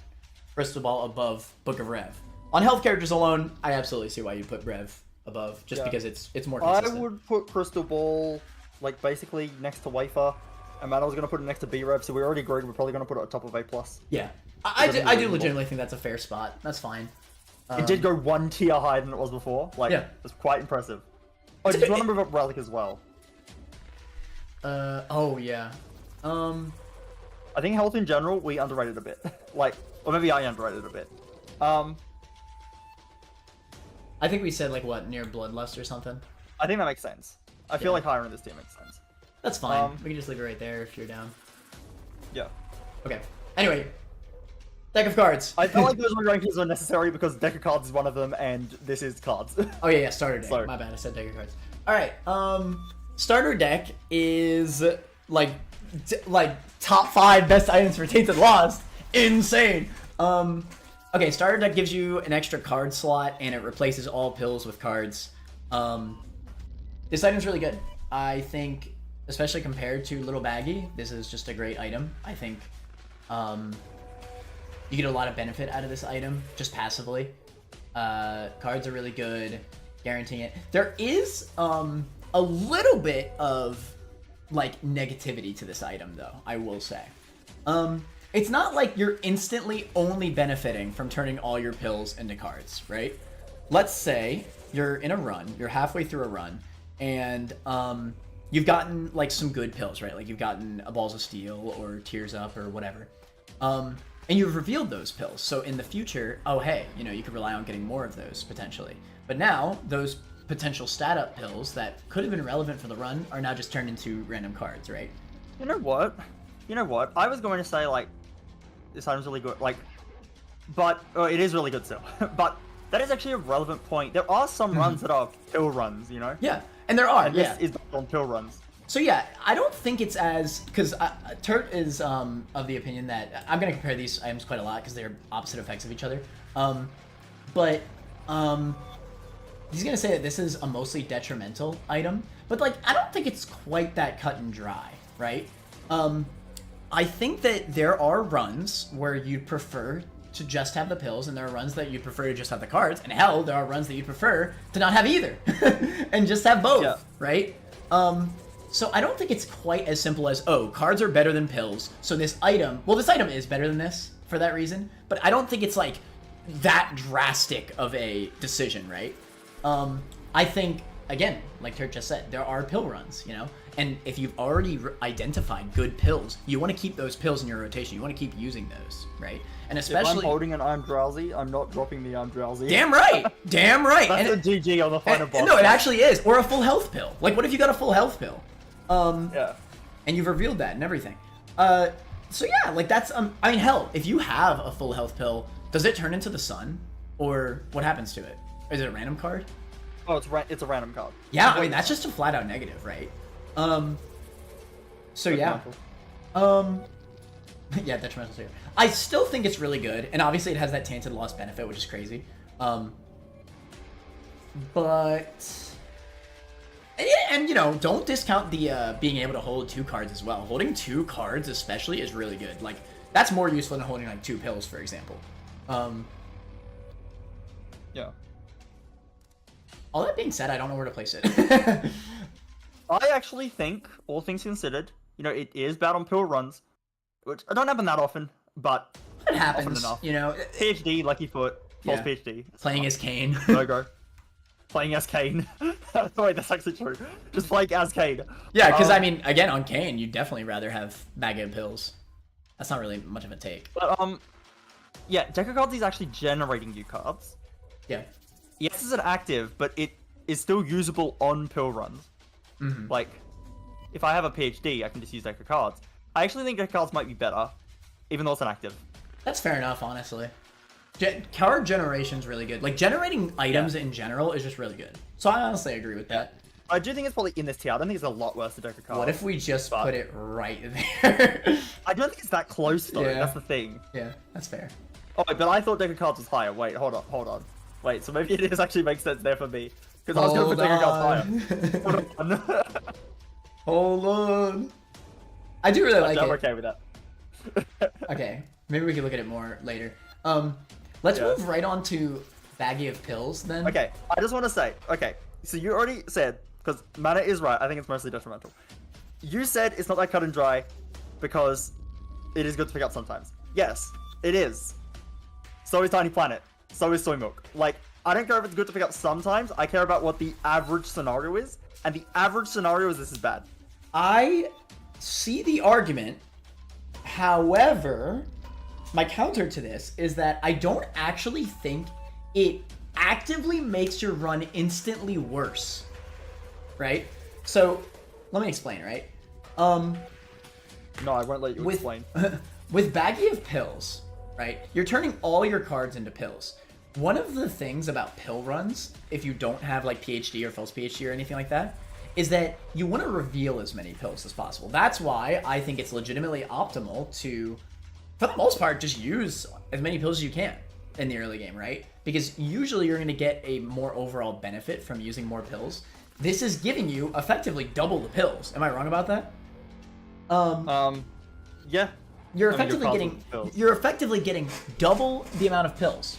Crystal Ball above Book of Rev. On health characters alone, I absolutely see why you put Rev above, just because it's more consistent. I would put Crystal Ball like basically next to Wafer. And Matt, I was going to put it next to B-Rev, so we already agreed we're probably going to put it on top of A+. Yeah. I do legitimately think that's a fair spot. That's fine. It did go one tier higher than it was before. Like, it's quite impressive. Oh, do you want to move up Relic as well? Oh, yeah. I think health in general, we underrated a bit. Like, or maybe I underrated a bit. I think we said, like, what, near Bloodlust or something? I think that makes sense. I feel like higher in this tier makes sense. That's fine. We can just leave it right there if you're down. Yeah. Okay. Anyway, deck of cards. I feel like those rankings are necessary because deck of cards is one of them, and this is cards. Oh yeah, starter deck. My bad. I said deck of cards. All right. Starter deck is like top 5 best items for Tainted Lost. Insane. Okay, starter deck gives you an extra card slot, and it replaces all pills with cards. This item's really good. I think, especially compared to Little Baggy, this is just a great item. I think you get a lot of benefit out of this item, just passively. Cards are really good, guaranteeing it. There is a little bit of, like, negativity to this item, though, I will say. It's not like you're instantly only benefiting from turning all your pills into cards, right? Let's say you're in a run, you're halfway through a run, and you've gotten, like, some good pills, right? Like, you've gotten a Balls of Steel or Tears Up or whatever. And you've revealed those pills. So in the future, oh, hey, you know, you could rely on getting more of those, potentially. But now, those potential stat up pills that could have been relevant for the run are now just turned into random cards, right? You know what? I was going to say, like, this item's really good, like, but it is really good still. But that is actually a relevant point. There are some runs that are pill runs, you know? Yeah, and there are, and this is on pill runs. So yeah, I don't think it's as, because Turt is of the opinion that, I'm going to compare these items quite a lot because they're opposite effects of each other. But he's going to say that this is a mostly detrimental item, but, like, I don't think it's quite that cut and dry, right? I think that there are runs where you'd prefer to just have the pills, and there are runs that you'd prefer to just have the cards, and hell, there are runs that you'd prefer to not have either, and just have both, right? So I don't think it's quite as simple as, oh, cards are better than pills, so this item, well, this item is better than this for that reason, but I don't think it's, like, that drastic of a decision, right? I think, again, like Turt just said, there are pill runs, you know? And if you've already identified good pills, you want to keep those pills in your rotation. You want to keep using those, right? And especially... If I'm holding an I'm drowsy, I'm not dropping the I'm drowsy. Damn right! Damn right! That's a GG on the final boss. No, it actually is. Or a full health pill. Like, what if you got a full health pill? Yeah. And you've revealed that and everything. So yeah, like, that's... I mean, hell, if you have a full health pill, does it turn into the sun? Or what happens to it? Is it a random card? Oh, it's a random card. Yeah, I mean, that's just a flat-out negative, right? So yeah. Yeah, detrimental too. I still think it's really good, and obviously it has that tainted loss benefit, which is crazy. But... And, you know, don't discount the being able to hold 2 cards as well. Holding 2 cards especially is really good. Like, that's more useful than holding, like, 2 pills, for example. Yeah. All that being said, I don't know where to place it. I actually think, all things considered, you know, it is bad on pill runs, which I don't happen that often, but it happens, often enough. You know. PhD, Lucky Foot, false PhD. Playing as Kane. No go. Playing as Kane. Wait, that's actually true. Just playing as Kane. Yeah, because, I mean, again, on Kane, you'd definitely rather have bag of pills. That's not really much of a take. But, yeah, deck of cards is actually generating new cards. Yeah. Yes, it's an active, but it is still usable on pill runs. Mm-hmm. Like, if I have a PhD, I can just use deck of cards. I actually think deck of cards might be better, even though it's an active. That's fair enough, honestly. Card generation's really good. Like, generating items in general is just really good. So I honestly agree with that. I do think it's probably in this tier. I don't think it's a lot worse than deck of cards. What if we just put it right there? I don't think it's that close, though. Yeah. That's the thing. Yeah, that's fair. Oh, wait, but I thought deck of cards was higher. Wait, hold on. Wait, so maybe it does actually make sense there for me. Because I was going to put deck of cards higher. Hold on. Hold on. I do really like it. I'm okay with that. Okay, maybe we can look at it more later. Let's move right on to baggie of pills then. Okay, I just want to say, so you already said, because Mana is right, I think it's mostly detrimental. You said it's not that cut and dry because it is good to pick up sometimes. Yes, it is. So is Tiny Planet. So is Soy Milk. Like, I don't care if it's good to pick up sometimes, I care about what the average scenario is, and the average scenario is this is bad. I see the argument, however, my counter to this is that I don't actually think it actively makes your run instantly worse, right? So, let me explain, right? No, I won't let you explain. With baggie of pills, right, you're turning all your cards into pills. One of the things about pill runs, if you don't have like PhD or false PhD or anything like that, is that you want to reveal as many pills as possible. That's why I think it's legitimately optimal to, for the most part, just use as many pills as you can. in the early game, right? Because usually you're going to get a more overall benefit from using more pills. This is giving you effectively double the pills. Am I wrong about that? Yeah. You're effectively getting double the amount of pills.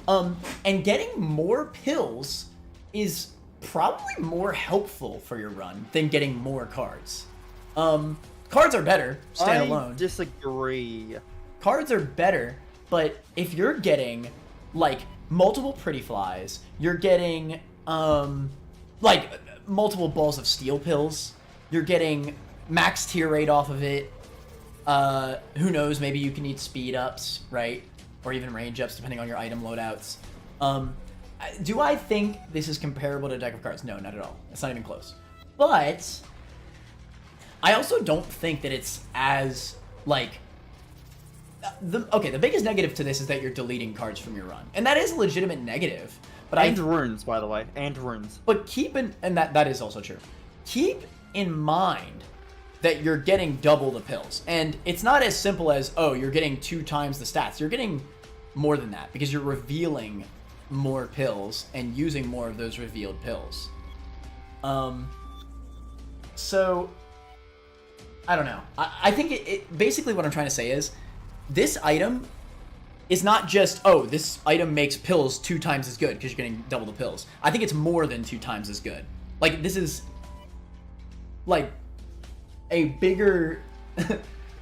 And getting more pills is probably more helpful for your run than getting more cards. Cards are better standalone. I disagree. Cards are better, but if you're getting like multiple pretty flies, you're getting like multiple balls of steel pills, you're getting max tier rate off of it. Who knows, maybe you can need speed ups, right? Or even range ups depending on your item loadouts. Do I think this is comparable to a deck of cards? No, not at all. It's not even close. But I also don't think that it's as like the biggest negative to this is that you're deleting cards from your run. And that is a legitimate negative. But runes, by the way. And runes. But that is also true. Keep in mind that you're getting double the pills. And it's not as simple as, oh, you're getting 2 times the stats. You're getting more than that because you're revealing more pills and using more of those revealed pills. So I don't know. I think it basically what I'm trying to say is this item is not just, oh, this item makes pills 2 times as good because you're getting double the pills. I think it's more than 2 times as good. Like, this is like a bigger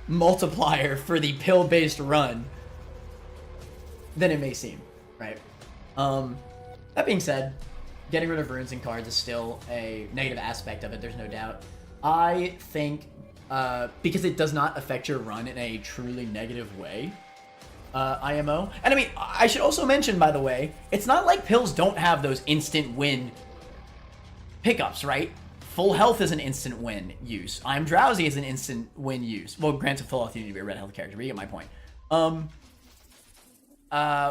multiplier for the pill-based run than it may seem, right? That being said, getting rid of runes and cards is still a negative aspect of it, there's no doubt. I think because it does not affect your run in a truly negative way, IMO. And I mean, I should also mention, by the way, it's not like pills don't have those instant win pickups, right? Full health is an instant win use. I'm drowsy is an instant win use. Well, granted, full health you need to be a red health character, but you get my point.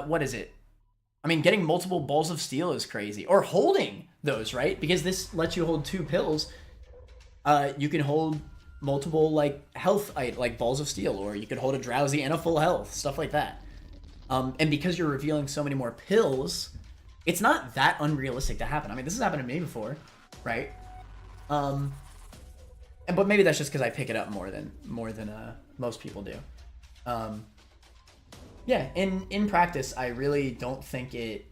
What is it? I mean, getting multiple balls of steel is crazy. Or holding those, right? Because this lets you hold 2 pills. You can hold multiple like health like balls of steel, or you could hold a drowsy and a full health, stuff like that. And because you're revealing so many more pills, it's not that unrealistic to happen. I mean, this has happened to me before, right? But maybe that's just because I pick it up more than most people do. Yeah, in practice, I really don't think it.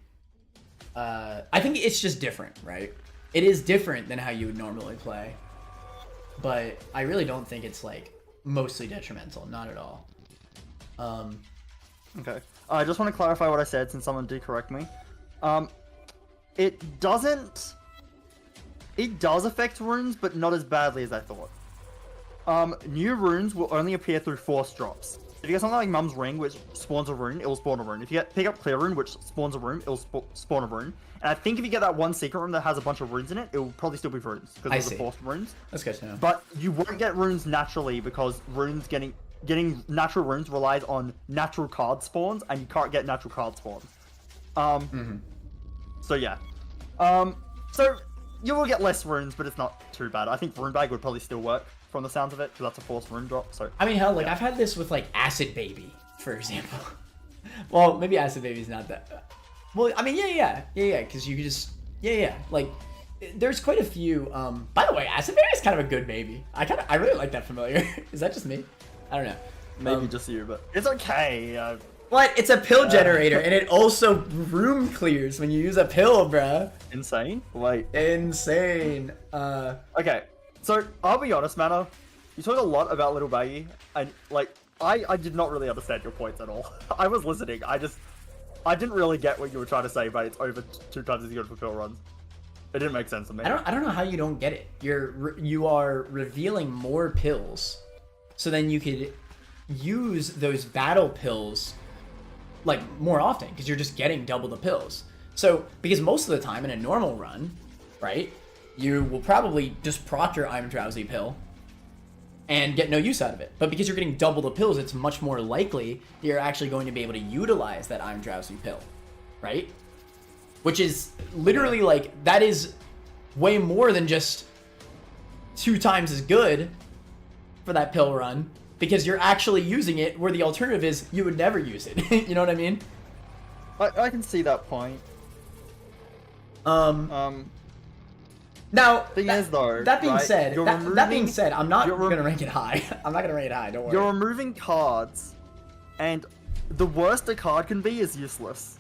I think it's just different, right? It is different than how you would normally play. But I really don't think it's like mostly detrimental, not at all. Okay. I just want to clarify what I said since someone did correct me. It does affect runes, but not as badly as I thought. New runes will only appear through force drops. If you get something like Mum's Ring, which spawns a rune, it will spawn a rune. If you pick up Clear Rune, which spawns a rune, it will spawn a rune. And I think if you get that one secret rune that has a bunch of runes in it, it will probably still be runes because of the forced runes. That's good to know. But you won't get runes naturally because runes getting natural runes relies on natural card spawns, and you can't get natural card spawns. So yeah. So you will get less runes, but it's not too bad. I think Rune Bag would probably still work from the sounds of it, because that's a forced rune drop. So I mean, hell, like, yeah. I've had this with like Acid Baby, for example. Well, maybe Acid Baby's not that. Well, I mean, yeah, because you could just, like, there's quite a few. By the way, Acid Baby is kind of a good baby. I really like that familiar. Is that just me? I don't know. Maybe just you, but it's okay. What? It's a pill generator, and it also room clears when you use a pill, bruh. Insane? Wait. Insane. Okay. So, I'll be honest, Manor. You talk a lot about Little Baggy, and, like, I did not really understand your points at all. I was listening, I didn't really get what you were trying to say, but it's over 2 times as good for pill runs. It didn't make sense to me. I don't know how you don't get it. You are revealing more pills, so then you could use those battle pills, like, more often, because you're just getting double the pills. So, because most of the time in a normal run, right, you will probably just proc your I'm Drowsy pill and get no use out of it. But because you're getting double the pills, it's much more likely you're actually going to be able to utilize that I'm Drowsy pill, right? Which is literally, like, that is way more than just 2 times as good for that pill run, because you're actually using it where the alternative is you would never use it. You know what I mean? I can see that point. Now, Thing is though, that being right, said, you're that being removing- said, I'm not you're gonna rank it high. I'm not gonna rank it high. Don't worry. You're removing cards, and the worst a card can be is useless.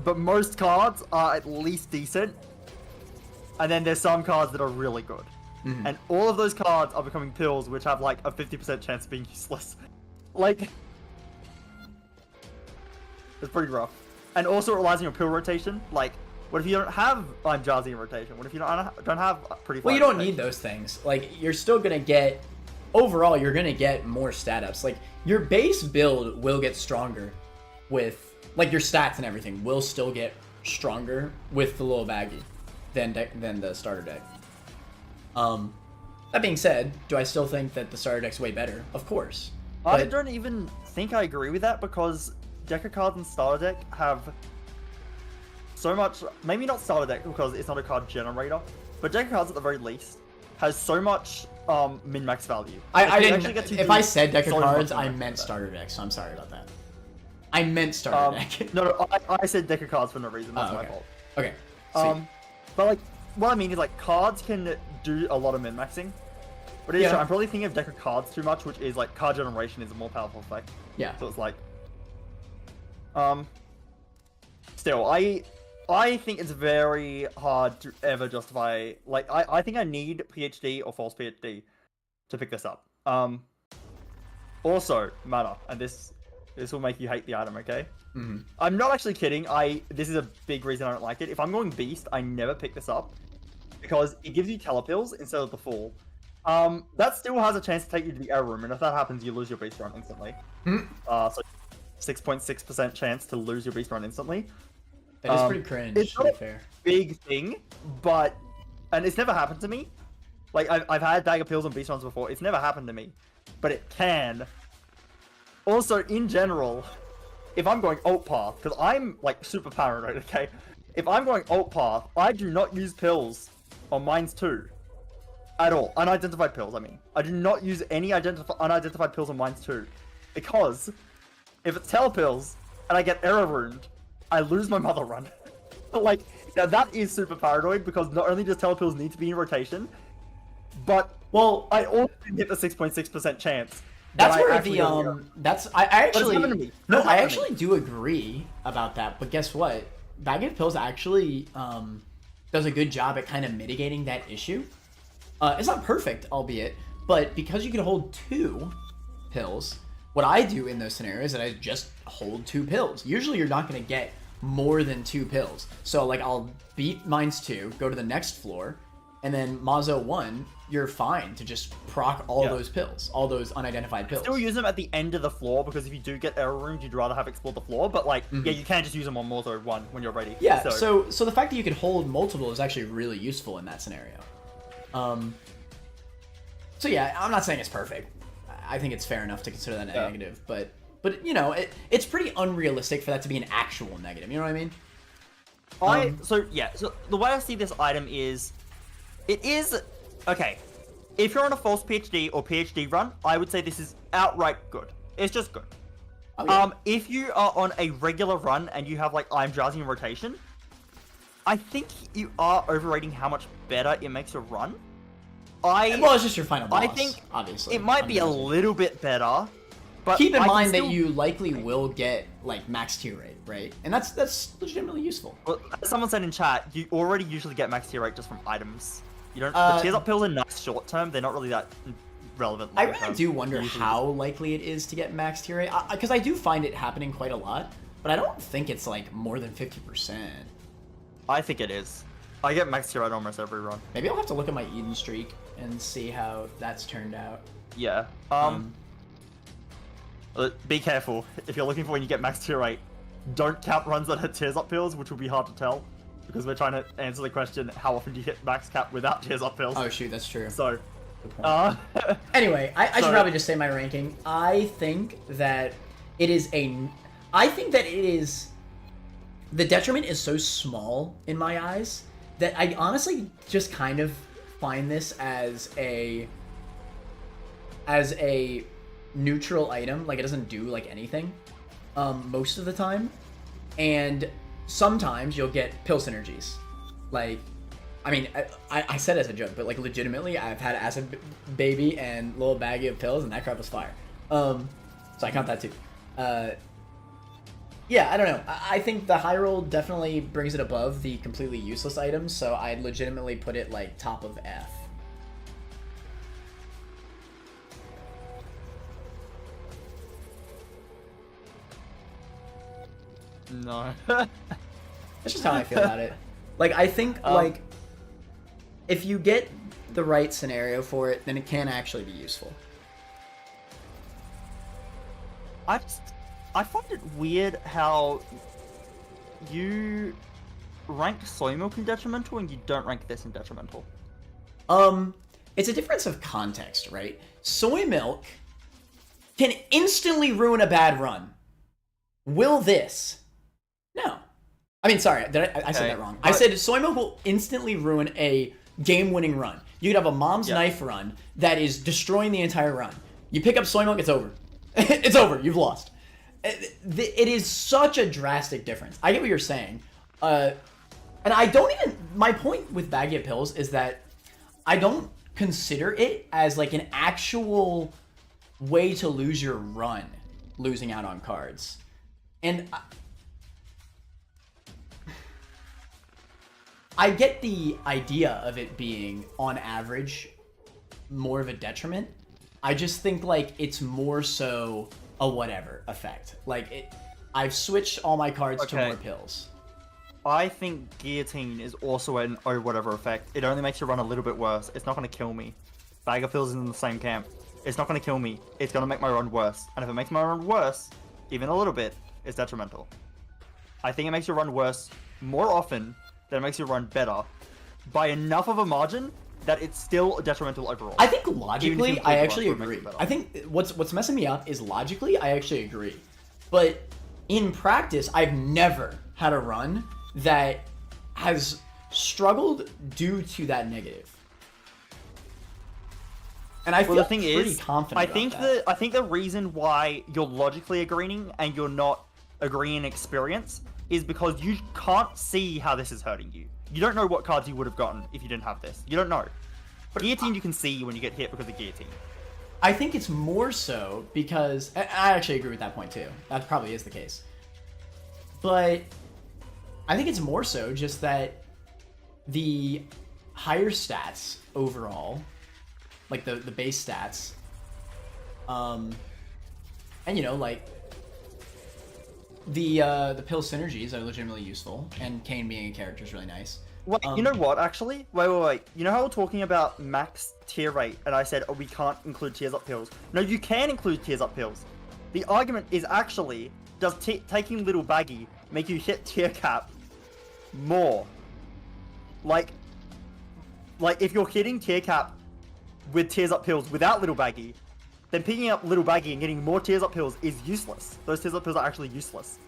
But most cards are at least decent, and then there's some cards that are really good. Mhm. And all of those cards are becoming pills, which have like a 50% chance of being useless. Like, it's pretty rough. And also it relies on your pill rotation. Like, what if you don't have I'm Jazzy in rotation? What if you don't have pretty? Well, you don't need those things. Like, you're still gonna get, overall, you're gonna get more stat ups. Like, your base build will get stronger with, like, your stats and everything will still get stronger with the little baggy than the starter deck. That being said, do I still think that the starter deck's way better? Of course. I But don't even think I agree with that because deck of cards and starter deck have so much. Maybe not starter deck because it's not a card generator, but deck of cards at the very least has so much min-max value. I Like, you didn't. actually get to If do I said deck of so much cards, I min-max meant with that. starter deck. So I'm sorry about that. I meant starter deck. No, I said deck of cards for no reason. That's my okay. fault. Okay. Sweet. But like, what I mean is like cards can do a lot of min-maxing. But it is Yeah. true, I'm probably thinking of deck of cards too much, which is like card generation is a more powerful effect. Yeah. So it's like, still, I think it's very hard to ever justify. Like, I think I need PhD or false PhD to pick this up. Also, mana, and this will make you hate the item, okay? Mm-hmm. I'm not actually kidding. This is a big reason I don't like it. If I'm going beast, I never pick this up because it gives you telepills instead of the fall. That still has a chance to take you to the error room, and if that happens, you lose your beast run instantly. So 6.6% chance to lose your beast run instantly. That is pretty cringe, it's to not be a fair. big thing, and it's never happened to me. Like I've had dagger pills on beast runs before. It's never happened to me, but it can. Also, in general, if I'm going alt path, because I'm like super paranoid, okay? If I'm going alt path, I do not use pills on mines too. At all. Unidentified pills, I mean. I do not use any unidentified pills on mines too. Because if it's telepills and I get error ruined, I lose my mother run. Like, now that is super paranoid because not only does telepills need to be in rotation, but, well, I also get the 6.6% chance. That's that I where actually don't the get. that's I actually happened to me. no, It's I happened to actually do agree about that. But guess what? Bag of pills actually does a good job at kind of mitigating that issue. It's not perfect, albeit, but because you can hold 2 pills, what I do in those scenarios is that I just hold 2 pills. Usually you're not going to get more than 2 pills. So like I'll beat mines 2, go to the next floor, and then Mazo 1, you're fine to just proc all those pills, all those unidentified pills. Still use them at the end of the floor because if you do get error rooms, you'd rather have explored the floor. But like, yeah, you can just use them on Mazo 1 when you're ready. Yeah, so the fact that you can hold multiple is actually really useful in that scenario. So yeah, I'm not saying it's perfect. I think it's fair enough to consider that a negative, but you know, it's pretty unrealistic for that to be an actual negative. You know what I mean? So the way I see this item is, it is okay. If you're on a false PhD or PhD run, I would say this is outright good. It's just good. Oh, yeah. If you are on a regular run and you have like I'm Jazzy in rotation, I think you are overrating how much better it makes a run. Well, it's just your final boss. I think obviously it might be a little bit better, but keep in I can mind that still- you likely will get like max tier rate, right? And that's legitimately useful. Well, as someone said in chat, you already usually get max tier rate just from items. You don't. The tears up pills are nice short term. They're not really that relevant. I long really term. do wonder Usually how likely it is to get max tier rate, because I do find it happening quite a lot, but I don't think it's like more than 50%. I think it is. I get max tier rate almost every run. Maybe I'll have to look at my Eden streak and see how that's turned out. Yeah. Be careful if you're looking for when you get max tier rate. Don't count runs that had tears up pills, which will be hard to tell, because we're trying to answer the question: how often do you hit max cap without tears up pills? Oh shoot, that's true. So, anyway, I should probably just say my ranking. I think that it is the detriment is so small in my eyes that I honestly just kind of find this as a neutral item. Like, it doesn't do like anything most of the time. and sometimes you'll get pill synergies. Like, I mean, I said as a joke, but like legitimately, I've had acid baby and little baggie of pills, and that crap was fire. So I count that too. Yeah, I don't know. I think the high roll definitely brings it above the completely useless items, so I'd legitimately put it like top of F. No. That's just how I feel about it. Like, I think, like, if you get the right scenario for it, then it can actually be useful. I find it weird how you rank soy milk in detrimental and you don't rank this in detrimental. It's a difference of context, right? Soy milk can instantly ruin a bad run. Will this? No. I mean, sorry, I said that wrong. I said soy milk will instantly ruin a game-winning run. You could have a mom's knife run that is destroying the entire run. You pick up soy milk, it's over. It's over. You've lost. It is such a drastic difference. I get what you're saying. And I don't even... My point with baggy of pills is that I don't consider it as like an actual way to lose your run, losing out on cards. And I get the idea of it being, on average, more of a detriment. I just think, like, it's more so a whatever effect. Like, I've switched all my cards to more pills. I think guillotine is also an oh whatever effect. It only makes you run a little bit worse. It's not going to kill me. Bag of pills is in the same camp. It's not going to kill me. It's going to make my run worse. And if it makes my run worse, even a little bit, it's detrimental. I think it makes you run worse more often than it makes you run better by enough of a margin that it's still detrimental overall. I think logically, I actually agree. I think what's messing me up is logically, I actually agree. But in practice, I've never had a run that has struggled due to that negative. And I feel pretty confident about that. I think the reason why you're logically agreeing and you're not agreeing in experience is because you can't see how this is hurting you. You don't know what cards you would have gotten if you didn't have this. You don't know. But guillotine you can see when you get hit because of guillotine. I think it's more so because... I actually agree with that point too. That probably is the case. But I think it's more so just that the higher stats overall, like the base stats, and you know, like the pill synergies are legitimately useful, and Kane being a character is really nice. Wait, you know what, actually? Wait. You know how we're talking about max tier rate, and I said, oh, we can't include tiers up pills. No, you can include tiers up pills. The argument is actually, does taking little baggy make you hit tier cap more? Like if you're hitting tier cap with tears up pills without little baggy, then picking up little baggy and getting more tears up pills is useless. Those tears up pills are actually useless.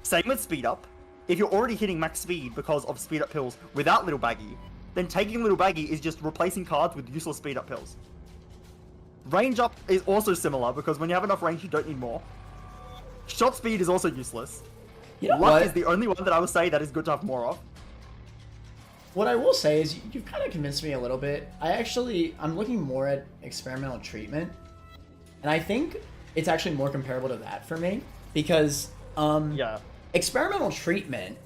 Same with speed up. If you're already hitting max speed because of speed up pills without little baggy, then taking little baggy is just replacing cards with useless speed up pills. Range up is also similar because when you have enough range you don't need more. Shot speed is also useless. You know Luck what? is the only one that I would say that is good to have more of. What I will say is you've kind of convinced me a little bit. I'm looking more at experimental treatment, and I think it's actually more comparable to that for me because experimental treatment,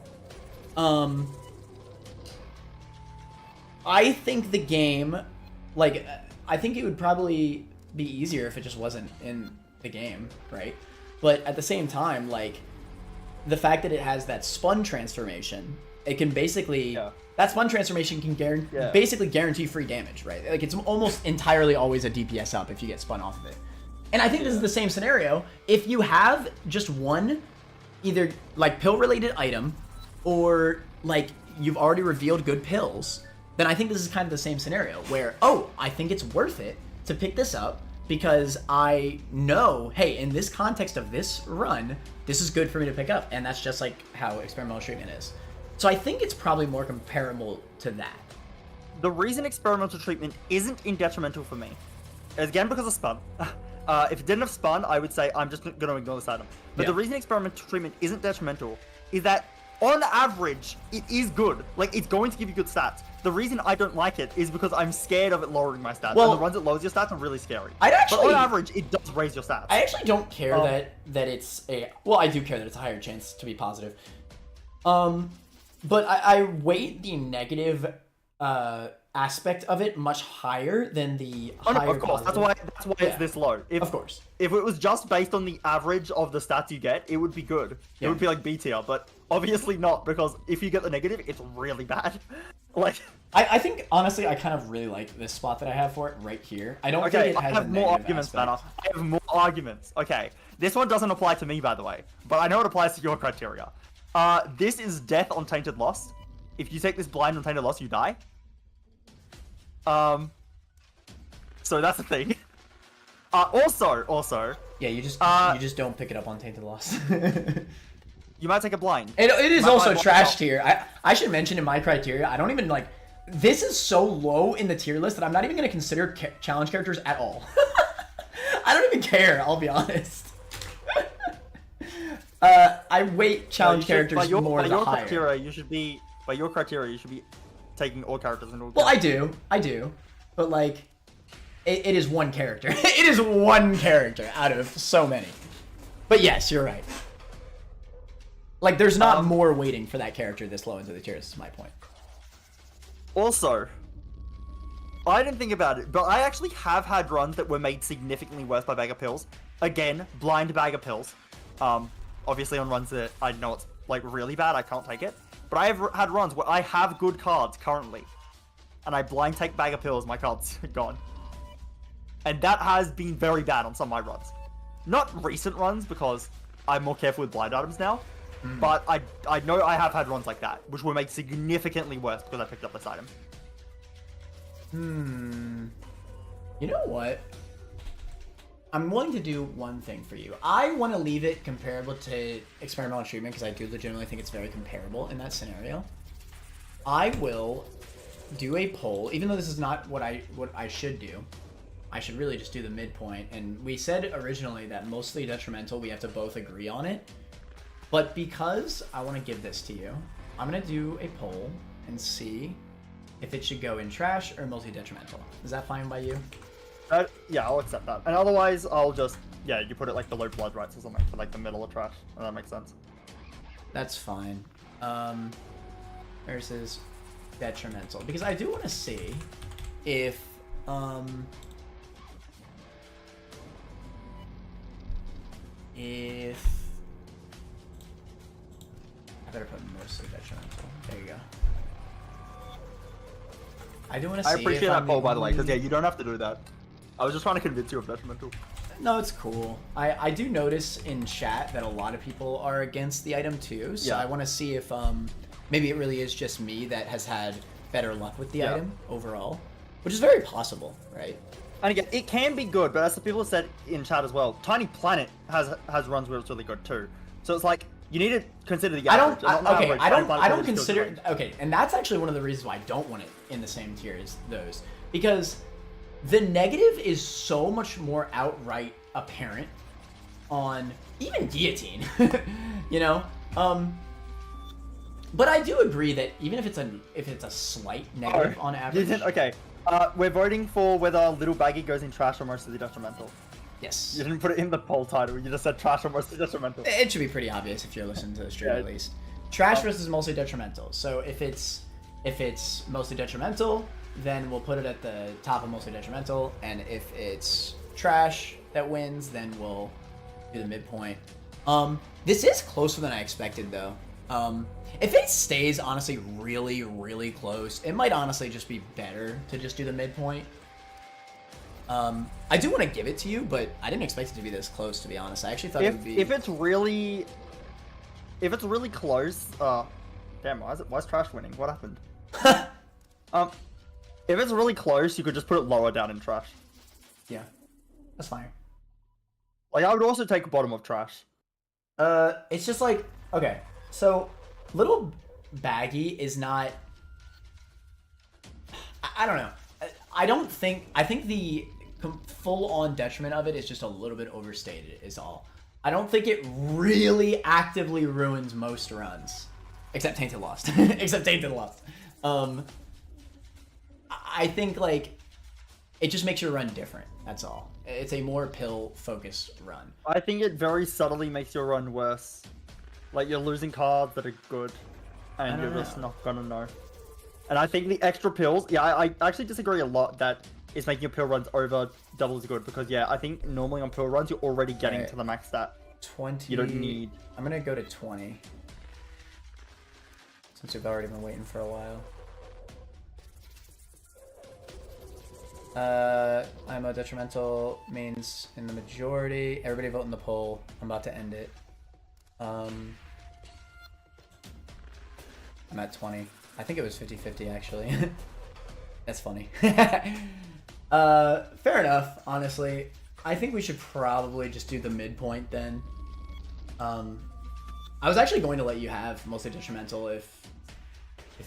I think the game, like, I think it would probably be easier if it just wasn't in the game, right? But at the same time, like, the fact that it has that spun transformation, it can basically... That spun transformation can basically guarantee free damage, right? Like, it's almost entirely always a DPS up if you get spun off of it. And I think this is the same scenario. If you have just one, either, like, pill-related item, or, like, you've already revealed good pills, then I think this is kind of the same scenario, where, oh, I think it's worth it to pick this up, because I know, hey, in this context of this run, this is good for me to pick up, and that's just, like, how experimental treatment is. So I think it's probably more comparable to that. The reason experimental treatment isn't in detrimental for me is again because of spun. If it didn't have spun, I would say I'm just going to ignore this item. But the reason experimental treatment isn't detrimental is that on average, it is good. Like, it's going to give you good stats. The reason I don't like it is because I'm scared of it lowering my stats. Well, and the runs it lowers your stats are really scary. I'd actually, but on average, it does raise your stats. I actually don't care that it's a... Well, I do care that it's a higher chance to be positive. But I weight the negative aspect of it much higher than the higher of course, positive. that's why it's this low. Of course. If it was just based on the average of the stats you get, it would be good. Yeah. It would be like B tier, but obviously not, because if you get the negative, it's really bad. Like, I think, honestly, I kind of really like this spot that I have for it right here. I don't think it has I have a more negative arguments, aspect. Banner. I have more arguments. Okay, this one doesn't apply to me, by the way, but I know it applies to your criteria. This is death on Tainted Lost. If you take this blind on Tainted Lost, you die. So that's the thing. Also. Yeah, you just don't pick it up on Tainted Lost. You might take a blind. It is also trash tier. I should mention in my criteria, I don't even like... This is so low in the tier list that I'm not even going to consider challenge characters at all. I don't even care, I'll be honest. I weight challenge characters more the higher. By your criteria, you should be taking all characters into account. Well, I do. But, like, it is one character. It is one character out of so many. But yes, you're right. Like, there's not more weighting for that character this low into the tier, is my point. Also, I didn't think about it, but I actually have had runs that were made significantly worse by Bag of Pills. Again, blind Bag of Pills. Obviously on runs that I know it's, like, really bad, I can't take it. But I have had runs where I have good cards currently, and I blind take Bag of Pills, my card's gone. And that has been very bad on some of my runs. Not recent runs, because I'm more careful with blind items now, but I know I have had runs like that, which were made significantly worse because I picked up this item. You know what? I'm willing to do one thing for you. I want to leave it comparable to experimental treatment because I do legitimately think it's very comparable in that scenario. I will do a poll, even though this is not what I should do. I should really just do the midpoint. And we said originally that mostly detrimental, we have to both agree on it. But because I want to give this to you, I'm going to do a poll and see if it should go in trash or multi-detrimental. Is that fine by you? Yeah, I'll accept that. And otherwise, I'll just, yeah, you put it like below blood rights or something for like the middle of trash. That makes sense. That's fine. Versus detrimental. Because I do want to see if, I better put mostly detrimental. There you go. I do want to see. I appreciate that poll, by the way, because yeah, you don't have to do that. I was just trying to convince you of detrimental. No, it's cool. I do notice in chat that a lot of people are against the item too, so yeah. I want to see if maybe it really is just me that has had better luck with the item overall, which is very possible, right? And again, it can be good, but as the people have said in chat as well, Tiny Planet has runs where it's really good too. So it's like you need to consider the average. I don't consider. Okay, and that's actually one of the reasons why I don't want it in the same tier as those, because the negative is so much more outright apparent on even Guillotine, you know. But I do agree that even if it's a slight negative on average. Okay, we're voting for whether Little Baggy goes in trash or mostly detrimental. Yes. You didn't put it in the poll title. You just said trash or mostly detrimental. It should be pretty obvious if you're listening to the stream at least. Trash versus mostly detrimental. So if it's mostly detrimental, then we'll put it at the top of mostly detrimental, and if it's trash that wins, then we'll do the midpoint. This is closer than I expected though. If it stays honestly really, really close, it might honestly just be better to just do the midpoint. I do want to give it to you, but I didn't expect it to be this close, to be honest. I actually thought it would be... If it's really close... damn, why is trash winning? What happened? If it's really close, you could just put it lower down in trash. Yeah, that's fine. Like, I would also take bottom of trash. It's just like... Okay, so... Little Baggy is not... I don't know. I think the full-on detriment of it is just a little bit overstated, is all. I don't think it really actively ruins most runs. Except Tainted Lost. Except Tainted Lost. I think, like, it just makes your run different. That's all. It's a more pill-focused run. I think it very subtly makes your run worse. Like, you're losing cards that are good, and you're just not gonna know. And I think the extra pills, yeah, I actually disagree a lot that it's making your pill runs over double as good, because, yeah, I think normally on pill runs, you're already getting to the max stat. 20... You don't need... I'm gonna go to 20. Since we've already been waiting for a while. I'm a detrimental means in the majority. Everybody vote in the poll. I'm about to end it. I'm at 20. I think it was 50-50 actually. That's funny. Fair enough, honestly. I think we should probably just do the midpoint then. I was actually going to let you have mostly detrimental if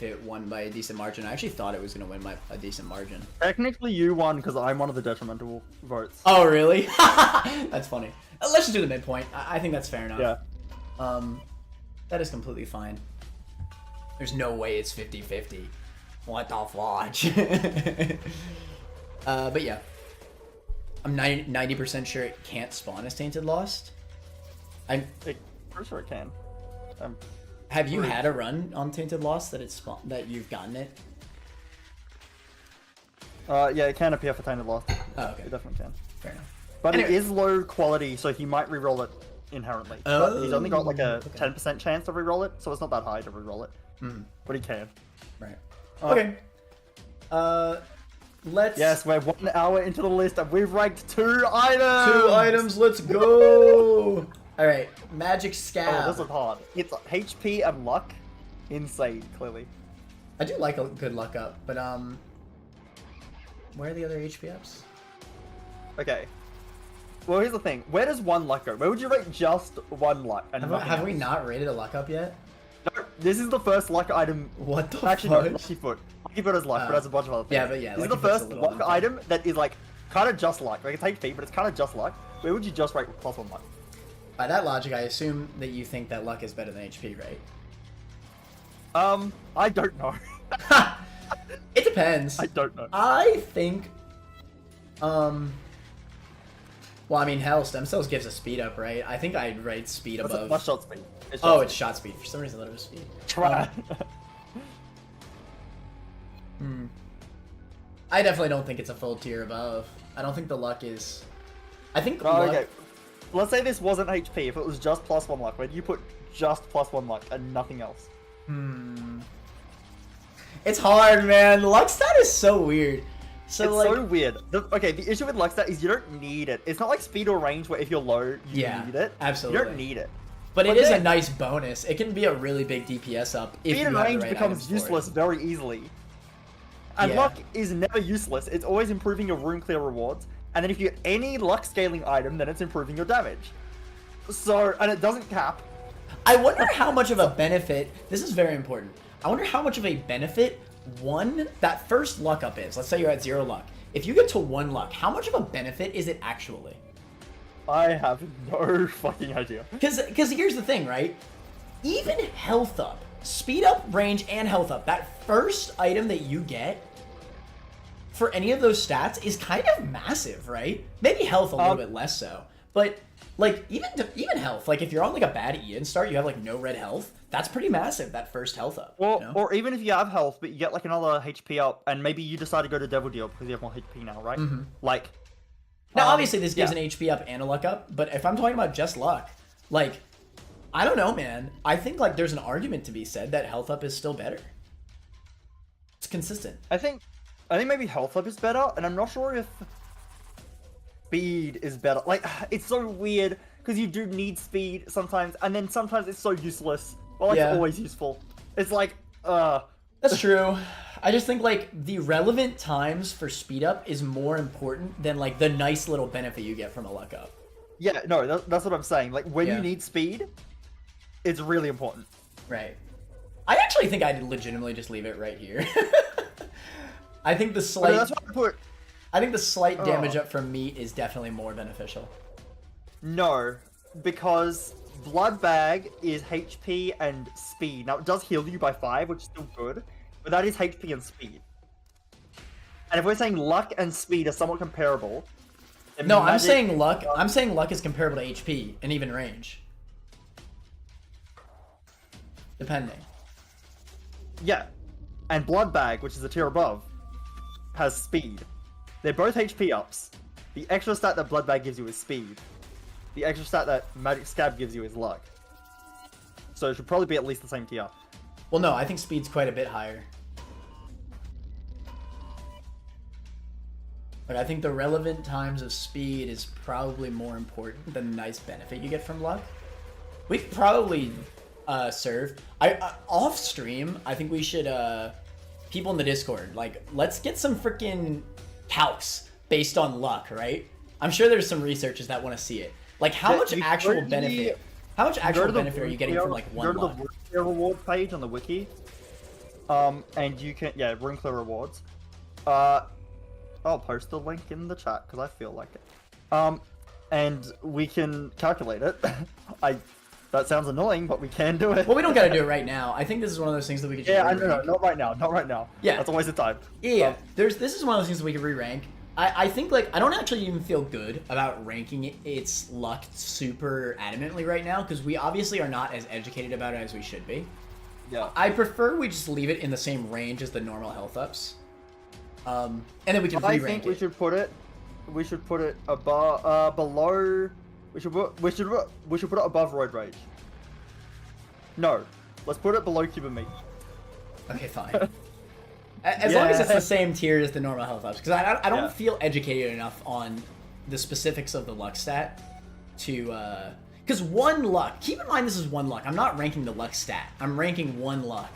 it won by a decent margin. I actually thought it was going to win by a decent margin. Technically, you won because I'm one of the detrimental votes. Oh, really? That's funny. Let's just do the midpoint. I think that's fair enough. Yeah. That is completely fine. There's no way it's 50-50. What the fudge? But yeah. I'm 90% sure it can't spawn as Tainted Lost. I'm pretty sure it can. Have you had a run on Tainted Lost that you've gotten it? Yeah, it can appear for Tainted Lost. Oh, okay. It definitely can. Fair enough. But anyway. It is low quality, so he might reroll it inherently. Oh, but he's only got like a 10% chance to reroll it, so it's not that high to reroll it. But he can. Right. Okay. Let's... Yes, we're 1 hour into the list and we've ranked 2 items! 2 items, let's go! Alright, Magic Scab. Oh, this is hard. It's HP and luck. Insane, clearly. I do like a good luck up, but where are the other HP ups? Okay. Well, here's the thing. Where does 1 luck go? Where would you rate just 1 luck? And have we not rated a luck up yet? No, this is the first luck item. What the Actually, fuck? no, Lucky Foot. Lucky Foot is luck, but has a bunch of other things. Yeah, but yeah. This is the first luck item that is like kind of just luck. Like, it's HP, but it's kind of just luck. Where would you just rate plus 1 luck? By that logic, I assume that you think that luck is better than HP, right? I don't know. It depends. I don't know. I think, well, I mean, hell, Stem Cells gives a speed up, right? I think I'd rate speed above. That's shot speed. It's shot speed. For some reason, I thought it was speed. Try. I definitely don't think it's a full tier above. I don't think the luck is... I think luck... Okay. Let's say this wasn't HP. If it was just plus 1 luck, where do you put just plus 1 luck and nothing else? It's hard, man. Luck stat is so weird. So, it's like... so weird. The issue with luck stat is you don't need it. It's not like speed or range where if you're low, you need it. Absolutely. You don't need it. But it is a nice bonus. It can be a really big DPS up if speed you and have the range right becomes items for useless it. very easily. And luck is never useless. It's always improving your room clear rewards. And then if you get any luck scaling item, then it's improving your damage. So, and it doesn't cap. I wonder how much of a benefit, this is very important, I wonder how much of a benefit that first luck up is. Let's say you're at 0 luck. If you get to 1 luck, how much of a benefit is it actually? I have no fucking idea. Because here's the thing, right? Even health up, speed up, range, and health up, that first item that you get for any of those stats is kind of massive, right? Maybe health a little bit less so. But, like, even health, like, if you're on, like, a bad Ian start, you have, like, no red health, that's pretty massive, that first health up. Or, you know? or even if you have health, but you get, like, another HP up, and maybe you decide to go to Devil Deal because you have more HP now, right? Like... Now, obviously, this gives an HP up and a luck up, but if I'm talking about just luck, like, I don't know, man. I think, like, there's an argument to be said that health up is still better. It's consistent. I think maybe health up is better, and I'm not sure if speed is better. Like, it's so weird, because you do need speed sometimes, and then sometimes it's so useless. Well, like, it's always useful. It's like, That's true. I just think, like, the relevant times for speed up is more important than, like, the nice little benefit you get from a luck up. Yeah, no, that's what I'm saying. Like, when you need speed, it's really important. Right. I actually think I'd legitimately just leave it right here. I think the slight... that's what I put... I think the slight damage up from meat is definitely more beneficial. No. because Blood Bag is HP and speed. Now it does heal you by 5, which is still good, but that is HP and speed. And if we're saying luck and speed are somewhat comparable, then No, I'm magic- saying luck. I'm saying luck is comparable to HP and even range. Depending. Yeah, and Blood Bag, which is a tier above, has speed. They're both HP ups. The extra stat that Blood Bag gives you is speed. The extra stat that Magic Scab gives you is luck. So it should probably be at least the same tier. Well, no, I think speed's quite a bit higher. But I think the relevant times of speed is probably more important than the nice benefit you get from luck. We could probably serve. Off stream, I think we should people in the Discord, like, let's get some freaking calcs based on luck, right? I'm sure there's some researchers that want to see it. Like, how much actual benefit? How much actual benefit are you getting from like one luck? Go to the reward page on the wiki, and you can Rune Clear rewards. I'll post the link in the chat because I feel like it. And we can calculate it. That sounds annoying, but we can do it. Well, we don't gotta do it right now. I think this is one of those things that we could just no, not right now. Not right now. Yeah. That's a waste of time. Yeah, this is one of those things that we could re-rank. I think, like, I don't actually even feel good about ranking its luck super adamantly right now, because we obviously are not as educated about it as we should be. Yeah. I prefer we just leave it in the same range as the normal health ups. And then we can re-rank it. I think we should put it above, below. We should put it above Road Rage. No, let's put it below Cube of Meat. Okay, fine. As long as it's the same tier as the normal health ups, because I don't feel educated enough on the specifics of the luck stat to, because one luck, keep in mind this is one luck, I'm not ranking the luck stat, I'm ranking one luck,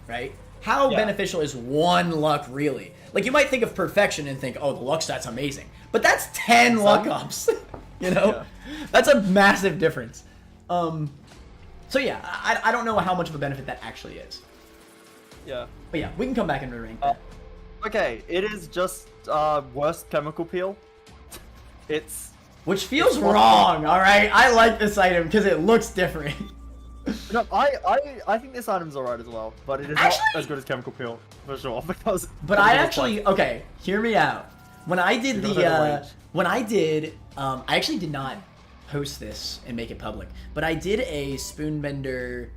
right? How beneficial is one luck really? Like, you might think of perfection and think, oh, the luck stat's amazing, but that's 10 luck ups, you know? That's a massive difference. So yeah, I don't know how much of a benefit that actually is. Yeah. But yeah, we can come back and re-rank that. Okay, it is just worst chemical peel. Which feels wrong, alright? I like this item because it looks different. No, I think this item's alright as well, but it is not as good as chemical peel, for sure, because... But I actually, okay, hear me out. When I did I actually did not post this and make it public, but I did a Spoonbender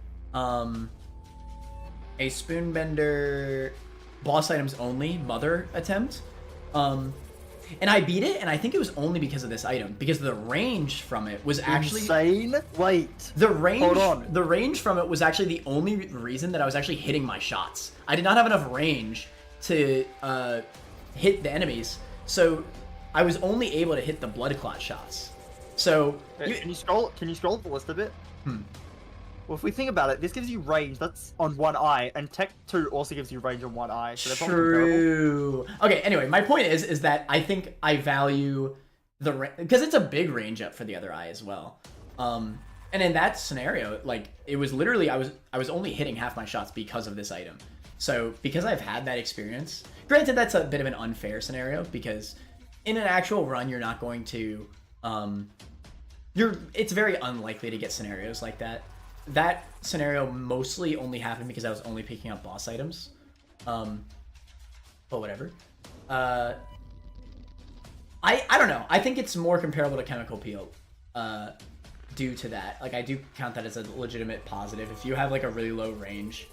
boss items only mother attempt, and I beat it, and I think it was only because of this item, because the range from it was actually insane. Wait, the range. Hold on. The range from it was actually the only reason that I was actually hitting my shots. I did not have enough range to hit the enemies, so I was only able to hit the blood clot shots. So can you scroll up the list a bit? Well, if we think about it, this gives you range that's on one eye, and Tech 2 also gives you range on one eye. So they're probably true. Okay, anyway, my point is that I think I value the because it's a big range up for the other eye as well. And in that scenario, like, it was literally I was only hitting half my shots because of this item. So because I've had that experience, granted that's a bit of an unfair scenario because in an actual run you're not going to it's very unlikely to get scenarios like that. That scenario mostly only happened because I was only picking up boss items. But whatever. I don't know. I think it's more comparable to Chemical Peel due to that. Like, I do count that as a legitimate positive. If you have like a really low range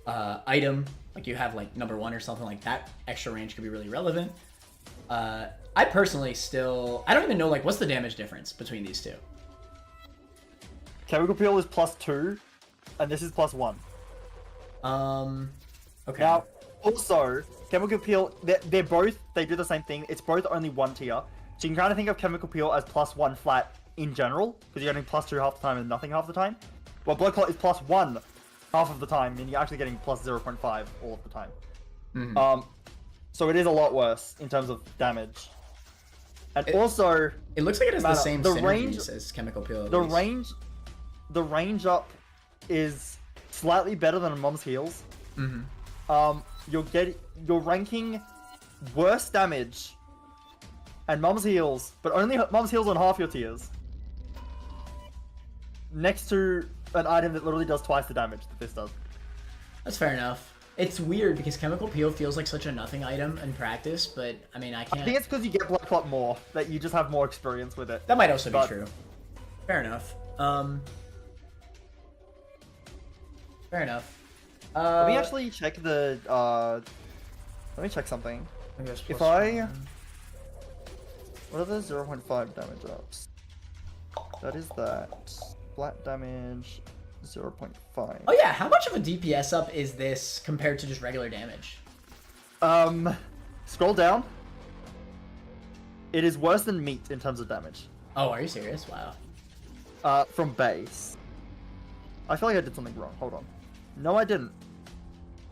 item, like you have like number 1 or something like that, extra range could be really relevant. I personally I don't even know, like, what's the damage difference between these two? Chemical Peel is +2, and this is +1. Okay. Now, also, Chemical Peel, they do the same thing. It's both only one tier. So you can kind of think of Chemical Peel as +1 flat in general, because you're getting +2 half the time and nothing half the time. Well, Blood Clot is +1 half of the time, and you're actually getting +0.5 all of the time. So it is a lot worse in terms of damage. And also, it looks like it has the same the synergies range as Chemical Peel. The range up is slightly better than Mom's Heals. You're ranking worse damage and Mom's Heals, but only Mom's Heals on half your tiers. next to an item that literally does twice the damage that this does. That's fair enough. It's weird because Chemical Peel feels like such a nothing item in practice, but I mean, I can't. I think it's because you get Blood Clot more, that you just have more experience with it. That might also be true. Fair enough. Fair enough. Let me actually check the. Let me check something. If what are the 0.5 damage ups? That is that. Flat damage, 0.5. Oh yeah, how much of a DPS up is this compared to just regular damage? Scroll down. It is worse than meat in terms of damage. Oh, are you serious? Wow. From base. I feel like I did something wrong. Hold on. No, I didn't.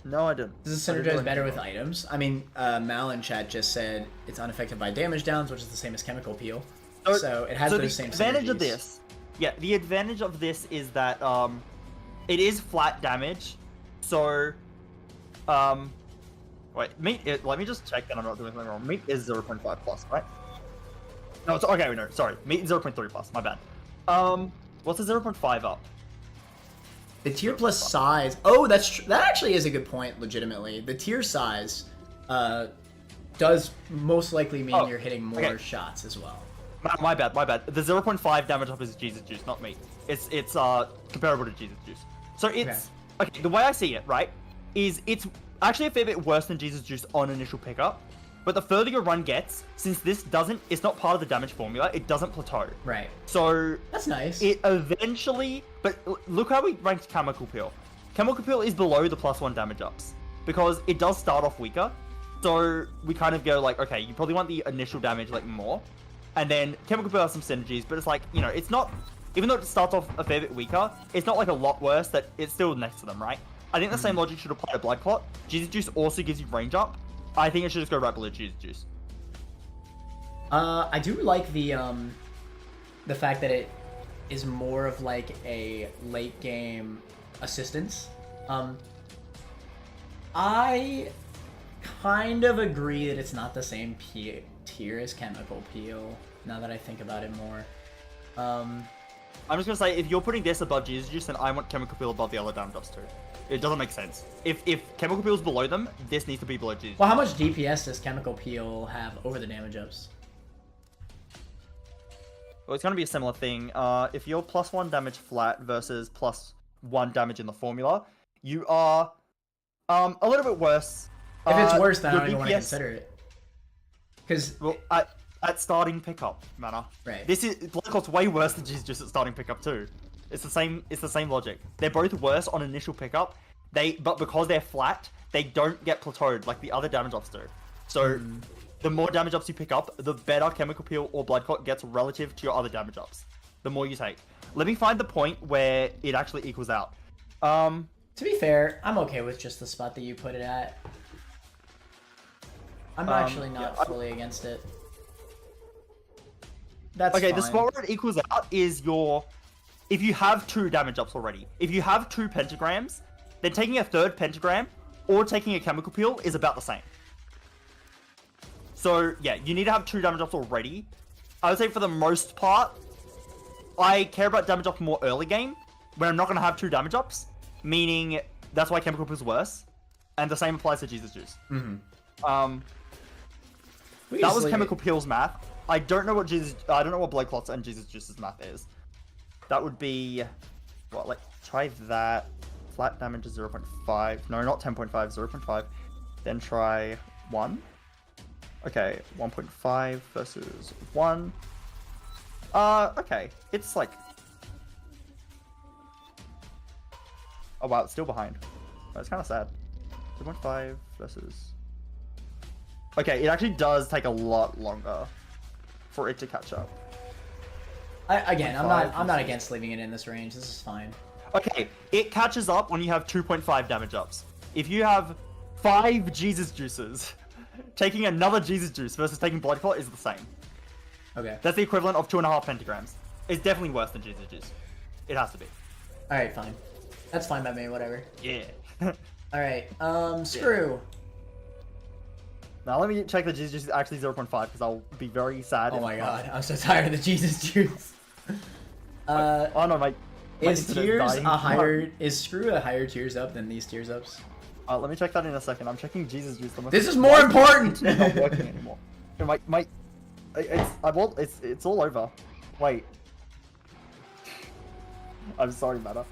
No, I didn't. Does it synergize better with items? I mean, Mal in chat just said it's unaffected by damage downs, which is the same as Chemical Peel. So it has those same synergies. The advantage of this, the advantage of this is that it is flat damage. So, wait, meat. Let me just check that I'm not doing anything wrong. Meat is 0.5 plus, right? No, it's okay. No, sorry. Meat is 0.3 plus. My bad. What's the 0.5 up? The tier plus size. Oh, that actually is a good point. Legitimately, the tier size does most likely mean you're hitting more shots as well. My bad. The 0.5 damage up is Jesus Juice, not me. It's comparable to Jesus Juice. So it's okay. The way I see it, right, is it's actually a fair bit worse than Jesus Juice on initial pickup. But the further your run gets, since it's not part of the damage formula, it doesn't plateau. Right. So that's nice. It eventually, but look how we ranked Chemical Peel. Chemical Peel is below the +1 damage ups because it does start off weaker. So we kind of go like, okay, you probably want the initial damage like more, and then Chemical Peel has some synergies, but it's like, you know, it's not, even though it starts off a fair bit weaker, it's not like a lot worse that it's still next to them, right? I think the same logic should apply to Blood Clot. Jesus Juice also gives you range up. I think it should just go right below Jesus Juice. I do like the fact that it is more of like a late game assistance. I kind of agree that it's not the same tier as Chemical Peel, now that I think about it more. I'm just gonna say, if you're putting this above Jesus Juice, then I want Chemical Peel above the other damage ups too. It doesn't make sense. If Chemical Peel's below them, this needs to be below Jesus. Well, how much DPS does Chemical Peel have over the damage ups? Well, it's gonna be a similar thing. If you're +1 damage flat versus +1 damage in the formula, you are a little bit worse. If it's worse, then I don't even want to consider it. Because at starting pickup, mana. Right. This is Blood Clot's way worse than Jesus Juice at starting pickup too. It's the same logic. They're both worse on initial pickup. But because they're flat, they don't get plateaued like the other damage ups do. So the more damage ups you pick up, the better Chemical Peel or Blood Clot gets relative to your other damage ups. The more you take. Let me find the point where it actually equals out. To be fair, I'm okay with just the spot that you put it at. I'm actually not fully against it. That's okay. fine. The spot where it equals out is if you have 2 damage ups already. If you have 2 pentagrams, then taking a 3rd pentagram or taking a Chemical Peel is about the same. So yeah, you need to have 2 damage ups already. I would say for the most part, I care about damage up more early game, when I'm not going to have 2 damage ups, meaning that's why Chemical Peel is worse, and the same applies to Jesus Juice. That was Chemical Peel's math. I don't know what Blood Clot's and Jesus Juice's math is. That would be, what, like, try that. Flat damage is 0.5. No, not 10.5, 0.5. Then try 1. Okay, 1.5 versus 1. Okay. It's like... Oh wow, it's still behind. That's kind of sad. 2.5 versus... Okay, it actually does take a lot longer for it to catch up. Again, I'm not against leaving it in this range. This is fine. Okay, it catches up when you have 2.5 damage ups. If you have 5 Jesus Juices, taking another Jesus Juice versus taking Blood Clot is the same. Okay. That's the equivalent of 2.5 pentagrams. It's definitely worse than Jesus Juice. It has to be. Alright, fine. That's fine by me, whatever. Yeah. Alright, screw. Now let me check the Jesus Juice is actually 0.5 because I'll be very sad. Oh my god, I'm so tired of the Jesus Juice. Oh no, mate. My Is internet's tiers dying. a higher? Is Screw a higher tiers up than these tiers ups? Let me check that in a second. I'm checking Jesus Juice. This is more important. It's not working anymore. It's all over. Wait. I'm sorry, Matter.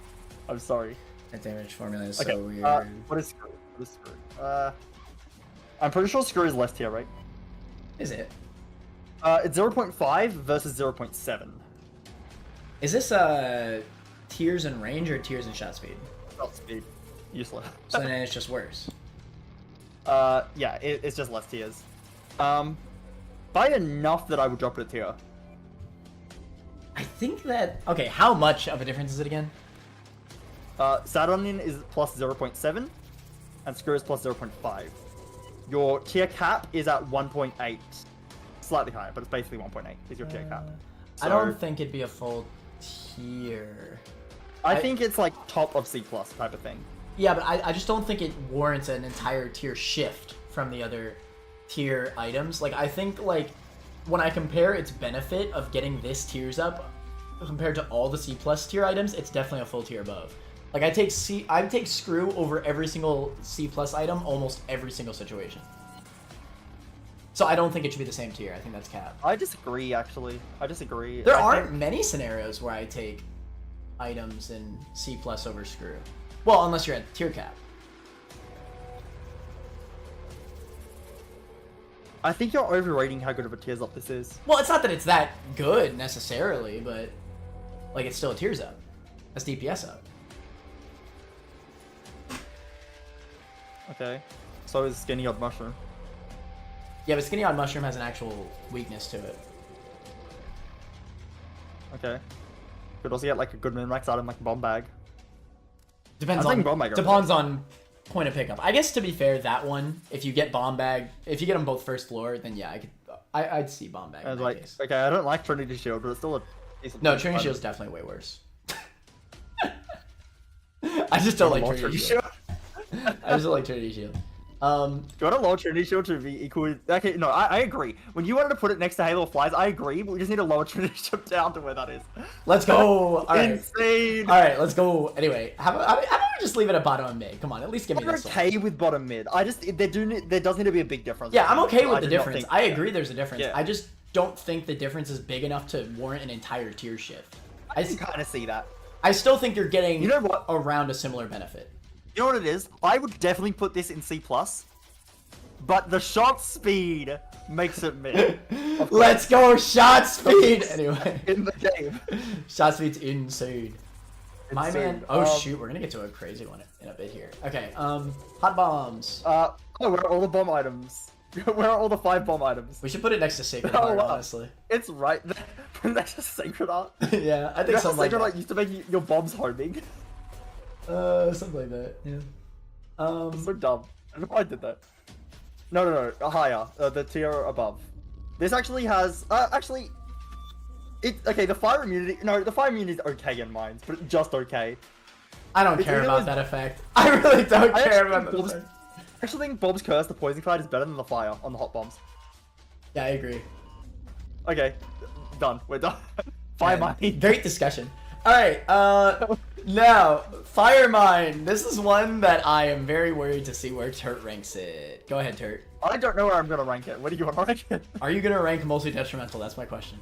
I'm sorry. That damage formula is Okay. so weird. What is Screw? What is Screw? I'm pretty sure Screw is less tier, right? Is it? It's 0.5 versus 0.7. Is this tiers in range or tiers in shot speed? Shot speed. Useless. So then it's just worse. Yeah, it's just less tiers. By enough that I would drop it a tier. I think that... Okay, how much of a difference is it again? Saturnin is plus 0.7, and Screw is plus 0.5. Your tier cap is at 1.8. Slightly higher, but it's basically 1.8 is your tier cap. I don't think it'd be a full tier. I think it's like top of C+ type of thing. Yeah, but I just don't think it warrants an entire tier shift from the other tier items. Like, I think, like, when I compare its benefit of getting this tiers up compared to all the C+ tier items, it's definitely a full tier above. Like, I'd take Screw over every single C+ item, almost every single situation. So I don't think it should be the same tier. I think that's cap. I disagree, actually. I disagree. There aren't many scenarios where I take items in C+ over Screw. Well, unless you're at tier cap. I think you're overrating how good of a tiers up this is. Well, it's not that it's that good necessarily, but like it's still a tiers up. That's DPS up. Okay. So is Skinny Odd Mushroom. Yeah, but Skinny Odd Mushroom has an actual weakness to it. Okay. Could also get like a good min-max item like Bomb Bag. Depends on point of pickup. I guess to be fair, that one, if you get Bomb Bag, if you get them both first floor, then yeah, I'd see Bomb Bag. I was in that like, case. okay, I don't like Trinity Shield, but it's still a decent. No, Trinity Shield's definitely way worse. I just don't like Trinity Shield. I just don't like Trinity Shield. Do you want a lower Trinity Shield to be equal with... Okay, no, I agree. When you wanted to put it next to Halo of Flies, I agree, but we just need a lower Trinity Shield down to where that is. Let's go! Alright. Insane! Alright, let's go. Anyway, how about we just leave it at bottom and mid? Come on, at least give me I'm this okay one. with bottom mid. There does need to be a big difference. Yeah, I'm okay with I the did not difference. think- I agree there's a difference. Yeah. I just don't think the difference is big enough to warrant an entire tier shift. I can kind of see that. I still think you're getting You know what? around a similar benefit. You know what it is? I would definitely put this in C+, but the shot speed makes it mid. Let's go, shot speed! Anyway. In the game. Shot speed's insane. My Insane. man. Oh shoot, we're gonna get to a crazy one in a bit here. Okay, hot bombs. Oh, where are all the bomb items? Where are all the 5 bomb items? We should put it next to Sacred Oh, Heart, wow. honestly. It's right there. Next to Sacred Art. Yeah, I think You know how something like Sacred that. Art used to make your bombs homing? Something like that. Yeah. So dumb. I don't know why I did that. No, higher. The tier above. This actually has, okay, the fire immunity, no, the fire immunity is okay in mines, but just okay. I don't It's care either about with- that effect. I really don't I care actually about think that. Bob's- I actually think Bob's Curse, the poison cloud, is better than the fire on the hot bombs. Yeah, I agree. Okay, done. We're done. Fire Man, mine. Great discussion. Alright, now, Fire Mine. This is one that I am very worried to see where Turt ranks it. Go ahead, Turt. I don't know where I'm gonna rank it. Where do you want to rank it? Are you gonna rank mostly detrimental? That's my question.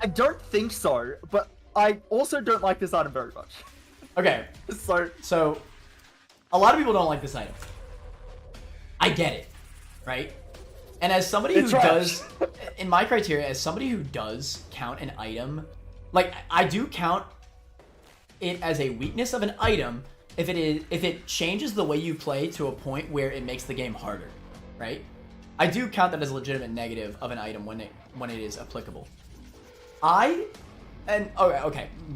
I don't think so, but I also don't like this item very much. Okay, So, a lot of people don't like this item. I get it, right? And as somebody who It's trash. does, in my criteria, as somebody who does count an item, like I do count it as a weakness of an item if it changes the way you play to a point where it makes the game harder, right? I do count that as a legitimate negative of an item when it is applicable. Okay,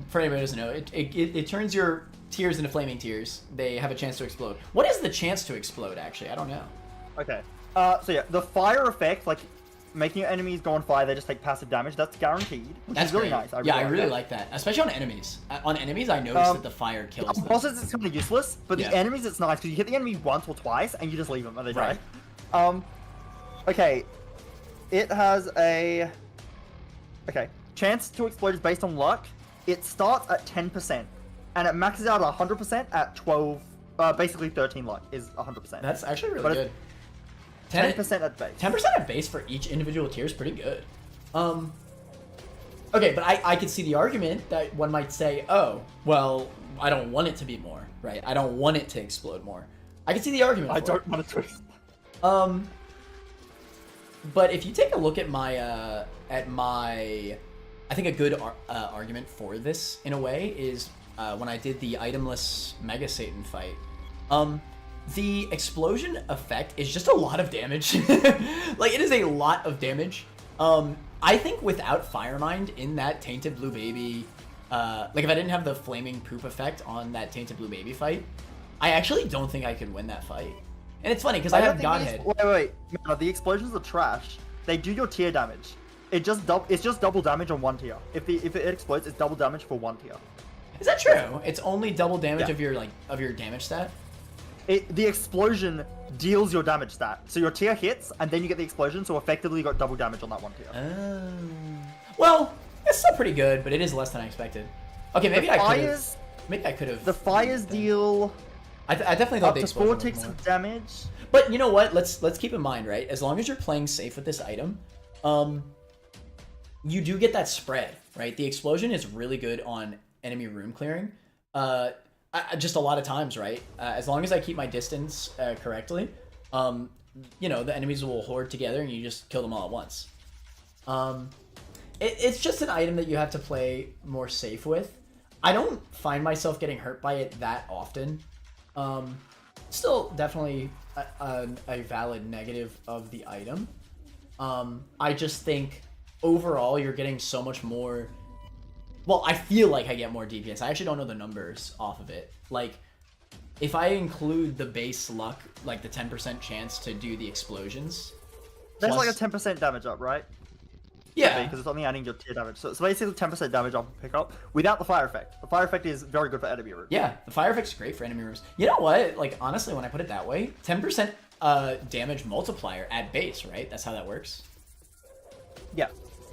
for anybody who doesn't know, it turns your tears into flaming tears. They have a chance to explode. What is the chance to explode, actually? I don't know. okay. So yeah, the fire effect, like making your enemies go on fire, they just take passive damage. That's guaranteed, which That's is really great. nice. I really like that, especially on enemies. On enemies, I noticed that the fire kills them. Bosses, it's kind of useless, but Yeah. the enemies, it's nice because you hit the enemy once or twice and you just leave them and they die. Right. Okay. It has chance to explode is based on luck. It starts at 10%. and it maxes out 100% at 12, basically 13 luck is 100%. That's actually really good. 10% at base. 10% at base for each individual tier is pretty good. Okay, but I could see the argument that one might say, oh, well, I don't want it to be more, right? I don't want it to explode more. I can see the argument. I don't want to twist. But if you take a look at my, I think a good argument for this in a way is when I did the itemless Mega Satan fight. The explosion effect is just a lot of damage. Like, it is a lot of damage. I think without Firemind in that Tainted Blue Baby, like if I didn't have the flaming poop effect on that Tainted Blue Baby fight, I actually don't think I could win that fight. And it's funny because I have Godhead. Wait. No, the explosions are trash. They do your tier damage. It's just double damage on one tier. If it explodes, it's double damage for one tier. Is that true? It's only double damage of your damage stat? The explosion deals your damage stat. So your tier hits, and then you get the explosion, so effectively you got double damage on that one tier. Oh. Well, it's still pretty good, but it is less than I expected. Okay, maybe I could have. The fires deal. I definitely thought up to 4 ticks of damage. But you know what? Let's keep in mind, right? As long as you're playing safe with this item, you do get that spread, right? The explosion is really good on enemy room clearing. Just a lot of times, right? As long as I keep my distance correctly, you know, the enemies will horde together and you just kill them all at once. It's just an item that you have to play more safe with. I don't find myself getting hurt by it that often. Still definitely a valid negative of the item. I just think overall you're getting so much more. Well, I feel like I get more DPS. I actually don't know the numbers off of it. Like, if I include the base luck, like the 10% chance to do the explosions. There's like a 10% damage up, right? Yeah. Because it's only adding your tier damage. So it's basically 10% damage off pick up without the fire effect. The fire effect is very good for enemy rooms. Yeah, the fire effect's great for enemy rooms. You know what? Like, honestly, when I put it that way, 10% damage multiplier at base, right? That's how that works. Yeah.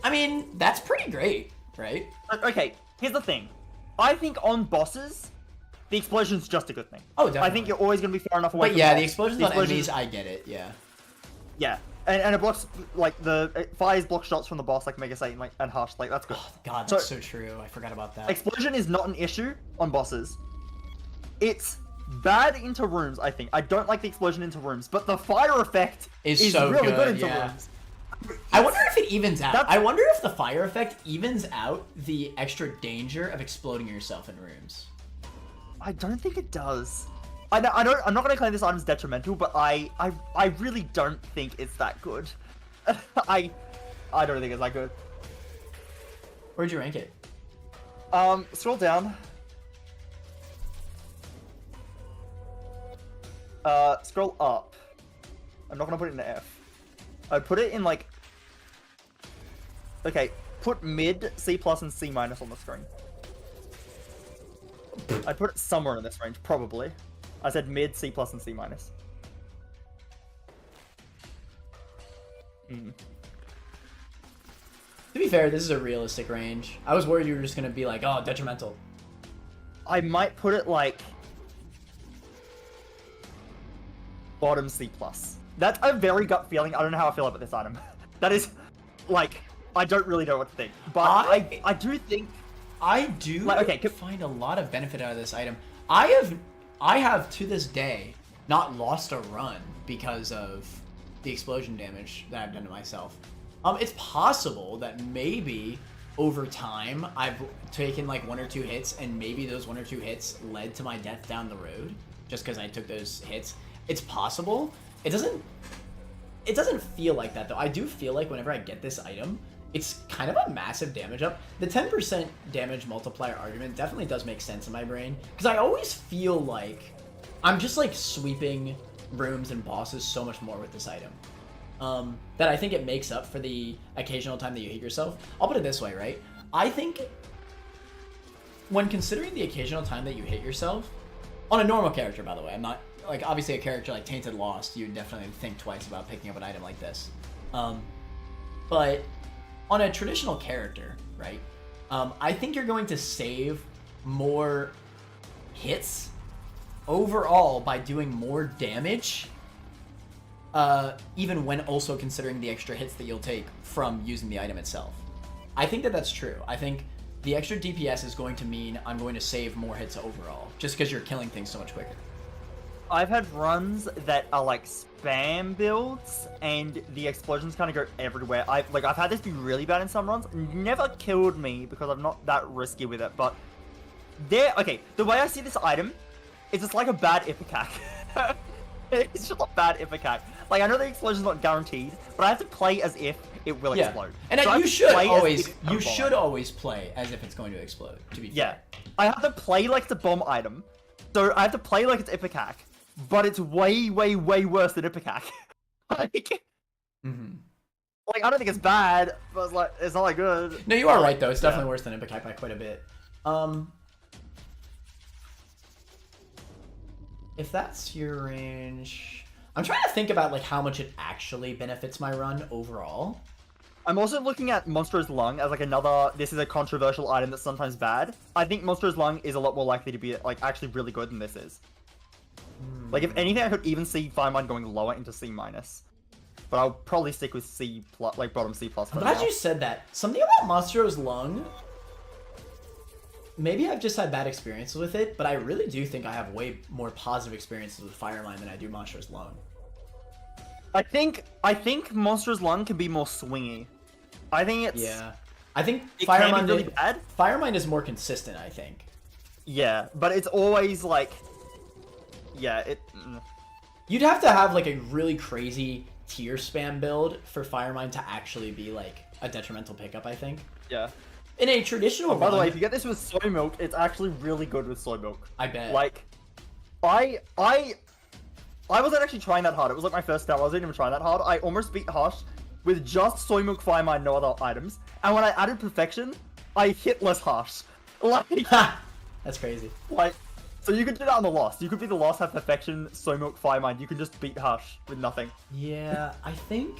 I mean, that's pretty great, right? Okay, here's the thing. I think on bosses, the explosion's just a good thing. Oh, definitely. I think you're always going to be far enough away from the explosions on enemies, I get it, yeah. Yeah. And it blocks, like, it fires block shots from the boss, like Mega Satan, like, and Hush, like, that's good. Oh, God, that's so true. I forgot about that. Explosion is not an issue on bosses. It's bad into rooms, I think. I don't like the explosion into rooms, but the fire effect is so really good into rooms. I wonder if it evens out. I wonder if the fire effect evens out the extra danger of exploding yourself in rooms. I don't think it does. I'm not going to claim this item's detrimental, but I really don't think it's that good. I don't think it's that good. Where'd you rank it? Scroll down. Scroll up. I'm not going to put it in the F. I put it in, like... Okay, put mid, C+, and C- on the screen. I put it somewhere in this range, probably. I said mid, C+, and C-. To be fair, this is a realistic range. I was worried you were just going to be like, oh, detrimental. I might put it, like... bottom C+. That's a very gut feeling. I don't know how I feel about this item. That is, like, I don't really know what to think. But I do think... I do find a lot of benefit out of this item. I have to this day not lost a run because of the explosion damage that I've done to myself. It's possible that maybe over time I've taken like 1 or 2 hits and maybe those 1 or 2 hits led to my death down the road just because I took those hits. It's possible. It doesn't feel like that though. I do feel like whenever I get this item, it's kind of a massive damage up. The 10% damage multiplier argument definitely does make sense in my brain because I always feel like I'm just like sweeping rooms and bosses so much more with this item. That I think it makes up for the occasional time that you hit yourself. I'll put it this way, right? I think when considering the occasional time that you hit yourself, on a normal character, by the way, I'm not, like, obviously a character like Tainted Lost, you would definitely think twice about picking up an item like this. But on a traditional character, right, I think you're going to save more hits overall by doing more damage, even when also considering the extra hits that you'll take from using the item itself. I think that that's true. I think the extra DPS is going to mean I'm going to save more hits overall, just because you're killing things so much quicker. I've had runs that are like spam builds, and the explosions kind of go everywhere. I've had this be really bad in some runs. Never killed me because I'm not that risky with it, but okay. The way I see this item is it's like a bad ipecac. It's just a bad ipecac. Like, I know the explosion's not guaranteed, but I have to play as if it will explode. And so you should always play as if it's going to explode, to be fair. I have to play like it's a bomb item, so I have to play like it's ipecac, but it's way, way, way worse than ipecac. like, like, I don't think it's bad, but it's like, it's not like good. No, you are right though. It's definitely worse than ipecac by quite a bit. If that's your range, I'm trying to think about like how much it actually benefits my run overall. I'm also looking at Monstro's Lung as like another, this is a controversial item that's sometimes bad. I think Monstro's Lung is a lot more likely to be like actually really good than this is. Like, if anything, I could even see Firemine going lower into C-. But I'll probably stick with C+, like bottom C+. I'm glad you said that. Something about Monstro's Lung, maybe I've just had bad experiences with it, but I really do think I have way more positive experiences with Firemine than I do Monstro's Lung. I think Monstro's Lung can be more swingy. I think it's... Yeah. I think Firemine really bad. Firemine is more consistent, I think. Yeah, but it's always like... Yeah, You'd have to have like a really crazy tier spam build for Firemine to actually be like a detrimental pickup, I think. Yeah. In a traditional by the way, if you get this with soy milk, it's actually really good with soy milk. I bet. Like, I wasn't actually trying that hard. It was like my first step. I wasn't even trying that hard. I almost beat Hush with just soy milk, Firemine, no other items. And when I added Perfection, I hit less Hush. Like, that's crazy. Like, so you could do that on the Lost. You could be the Lost, have Perfection, soy milk, Firemine. You could just beat Hush with nothing. Yeah, I think...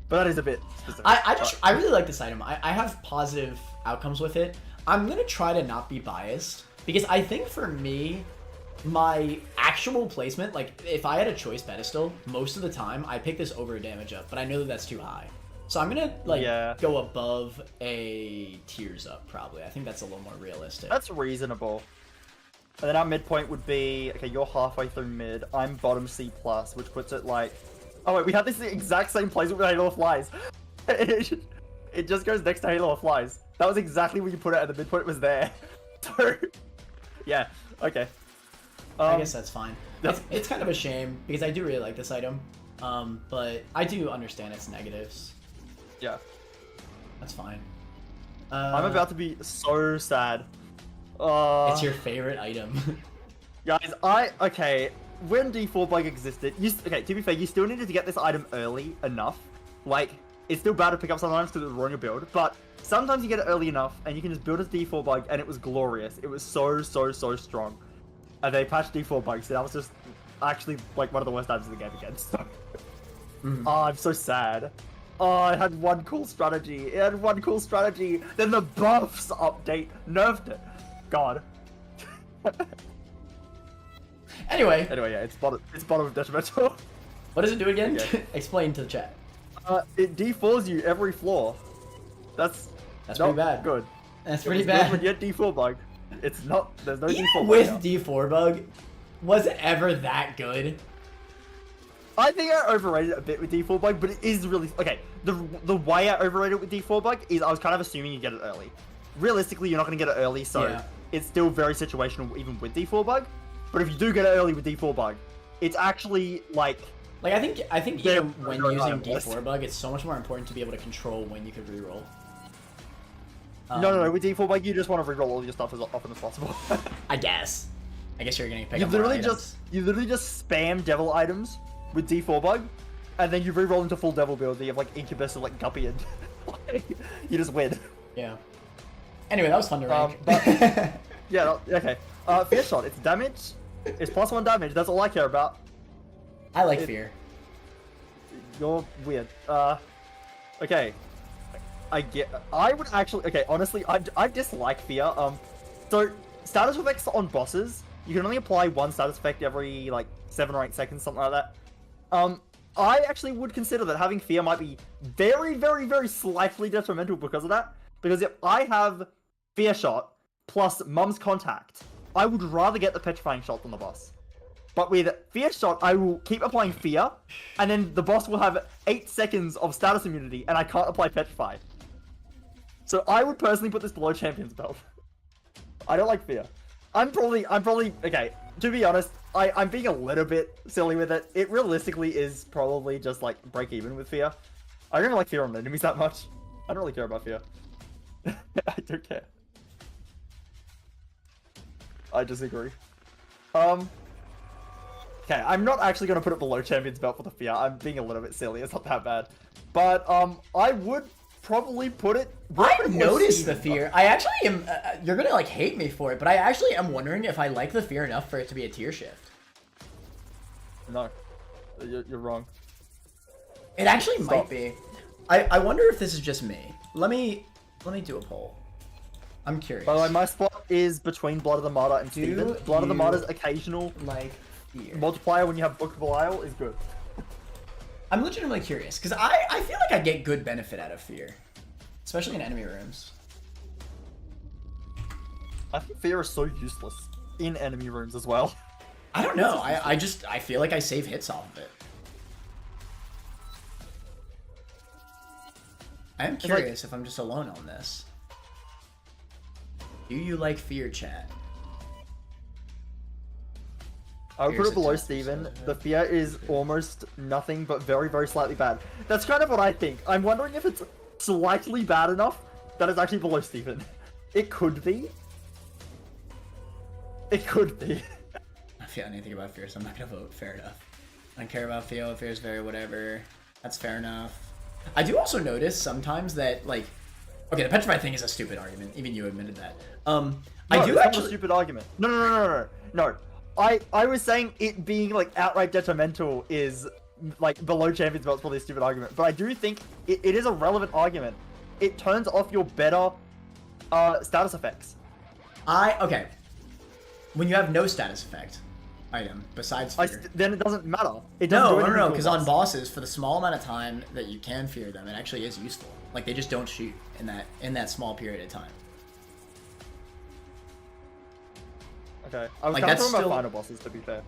But that is a bit specific. I really like this item. I have positive outcomes with it. I'm going to try to not be biased, because I think for me, my actual placement, like, if I had a choice pedestal, most of the time, I pick this over a damage up, but I know that that's too high. So I'm going to, like, go above a tears up, probably. I think that's a little more realistic. That's reasonable. And then our midpoint would be, okay, you're halfway through mid, I'm bottom C+, which puts it, like... Oh wait, we have this exact same placement with Halo of Flies. It just goes next to Halo of Flies. That was exactly where you put it, and the midpoint was there. So, yeah, okay. I guess that's fine. It's kind of a shame, because I do really like this item. But I do understand its negatives. Yeah. That's fine. I'm about to be so sad. It's your favorite item. Guys, okay. When D4 bug existed, okay, to be fair, you still needed to get this item early enough. Like, it's still bad to pick up sometimes because it was ruining your build, but sometimes you get it early enough and you can just build as D4 bug, and it was glorious. It was so, so, so strong. And they patched D4 bugs, so that was just actually like one of the worst items in the game again. So, oh, I'm so sad. Oh, it had one cool strategy. It had one cool strategy. Then the buffs update nerfed it. God. Anyway, yeah, it's bottom of detrimental. What does it do again? Okay. Explain to the chat. It D4s you every floor. That's pretty bad. Good. That's pretty bad. When you get D4 bug, it's not. There's no Even D4 bug. With D4 bug, was it ever that good? I think I overrated it a bit with D4 bug, but it is really okay. The way I overrated it with D4 bug is I was kind of assuming you get it early. Realistically, you're not going to get it early, so it's still very situational even with D4 bug. But if you do get it early with D4 bug, it's actually like I think even when using D4 bug, it's so much more important to be able to control when you can reroll. No. With D4 bug, you just want to reroll all your stuff as often as possible. I guess you're getting pick up you literally just spam devil items with D4 bug, and then you reroll into full devil build. You have like Incubus and like Guppy, and you just win. Yeah. Anyway, that was fun to rank. Yeah. Okay. Fear shot. It's damage. It's +1 damage. That's all I care about. I like fear. You're weird. Okay. I would actually. Okay, honestly, I dislike fear. So status effects on bosses You can only apply one status effect every like 7 or 8 seconds, something like that. I actually would consider that having fear might be very, very, very slightly detrimental because of that. Because if I have fear shot plus mum's contact, I would rather get the petrifying shot than the boss. But with fear shot, I will keep applying fear, and then the boss will have 8 seconds of status immunity, and I can't apply petrify. So I would personally put this below champion's belt. I don't like fear. I'm probably okay. To be honest, I'm being a little bit silly with it. It realistically is probably just like break even with fear. I don't even like fear on enemies that much. I don't really care about fear. I don't care. I disagree. Okay, I'm not actually gonna put it below champion's belt for the fear. I'm being a little bit silly. It's not that bad. But I would probably put it. I noticed the fear. I actually am. You're gonna like hate me for it, but I actually am wondering if I like the fear enough for it to be a tier shift. No, you're wrong. It actually might be. I wonder if this is just me. Let me do a poll. I'm curious. By the way, my spot is between Blood of the Martyr and Steven. Blood of the Martyr's occasional like fear multiplier when you have Book of Belial is good. I'm legitimately curious, because I feel like I get good benefit out of fear. Especially in enemy rooms. I think fear is so useless in enemy rooms as well. I don't know, I feel like I save hits off of it. I am curious if I'm just alone on this. Do you like fear, chat? I would put it below Steven. The fear is almost nothing but very, very slightly bad. That's kind of what I think. I'm wondering if it's slightly bad enough that it's actually below Steven. It could be. It could be. I don't feel anything about fear, so I'm not gonna vote. Fair enough. I don't care about fear. Fear is very whatever. That's fair enough. I do also notice sometimes that, like, okay, the petrified thing is a stupid argument. Even you admitted that. I do it's actually. Not a stupid argument. No. I was saying it being like outright detrimental is like below champion's belt is probably a stupid argument, but I do think it is a relevant argument. It turns off your better status effects. Okay. When you have no status effect item besides fear, then it doesn't matter. It doesn't no, because on bosses, for the small amount of time that you can fear them, it actually is useful. Like, they just don't shoot in that small period of time. Okay, I was like, kind of that's talking still... about final bosses, to be fair.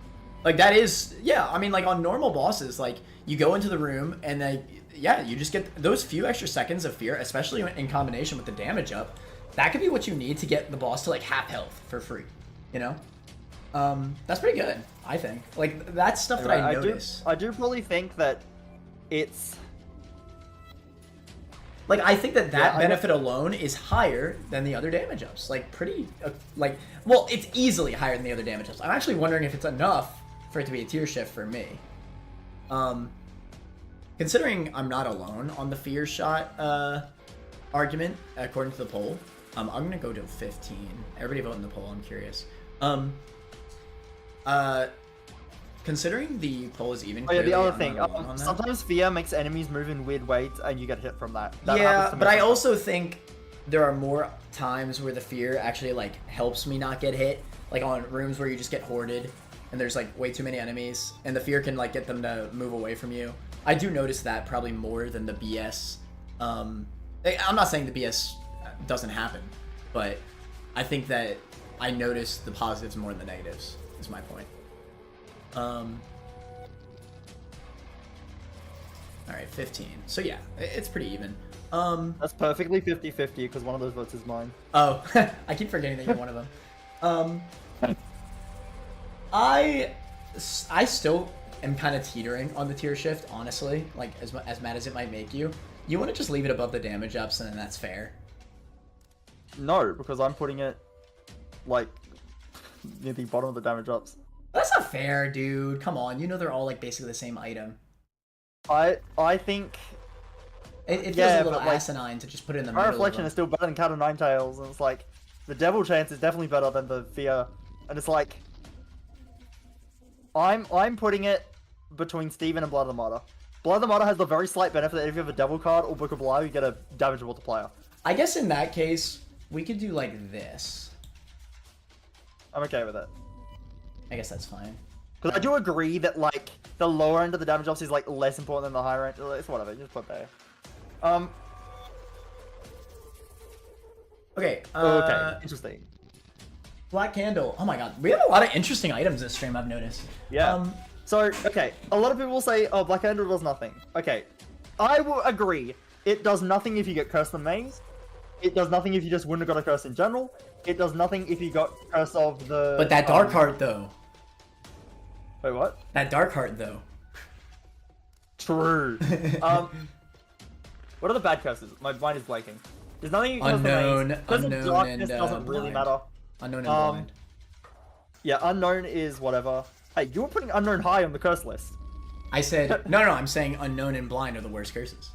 Like, that is, yeah, I mean, like, on normal bosses, like, you go into the room, and then, yeah, you just get those few extra seconds of fear, especially in combination with the damage up. That could be what you need to get the boss to, like, half health for free, you know? That's pretty good, I think. Like, that's stuff that I notice. I do probably think that it's... Like, I think that benefit alone is higher than the other damage ups. Like, pretty, well, it's easily higher than the other damage ups. I'm actually wondering if it's enough for it to be a tier shift for me. Considering I'm not alone on the fear shot argument, according to the poll, I'm going to go to 15. Everybody vote in the poll, I'm curious. Considering the poll is even. Oh yeah, the other thing. Sometimes fear makes enemies move in weird ways, and you get hit from that. Yeah, but I also think there are more times where the fear actually like helps me not get hit. Like on rooms where you just get hoarded, and there's like way too many enemies, and the fear can like get them to move away from you. I do notice that probably more than the BS. I'm not saying the BS doesn't happen, but I think that I notice the positives more than the negatives. Is my point. Alright, 15. So yeah, it's pretty even. That's perfectly 50-50 because one of those votes is mine. Oh, I keep forgetting that you're one of them. I still am kind of teetering on the tier shift, honestly. Like, as mad as it might make you. You want to just leave it above the damage ups and then that's fair? No, because I'm putting it, like, near the bottom of the damage ups. That's not fair, dude. Come on, you know they're all like basically the same item. I think it feels a little asinine to just put it in the middle. Our reflection is still better than Cat of Nine Tails, and it's like the Devil Chance is definitely better than the Fear, and it's like I'm putting it between Steven and Blood of the Martyr. Blood of the Martyr has the very slight benefit that if you have a Devil card or Book of Belial, you get a damage multiplier. I guess in that case, we could do like this. I'm okay with it. I guess that's fine. Because I do agree that like the lower end of the damage obviously is like less important than the higher end. It's whatever, just put there. Okay. Okay. Interesting. Black Candle. Oh my god, we have a lot of interesting items this stream. I've noticed. Yeah. So okay, a lot of people will say, "Oh, Black Candle does nothing." Okay, I will agree. It does nothing if you get Curse the Maze. It does nothing if you just wouldn't have got a curse in general. It does nothing if you got Curse of the... But that Dark Heart, though. Wait, what? That Dark Heart, though. True. What are the bad curses? My mind is blanking. There's nothing you can Unknown, Unknown darkness and, doesn't really blind. matter. Unknown and blind. Yeah, Unknown is whatever. Hey, you were putting Unknown high on the curse list. I said... No, I'm saying Unknown and blind are the worst curses.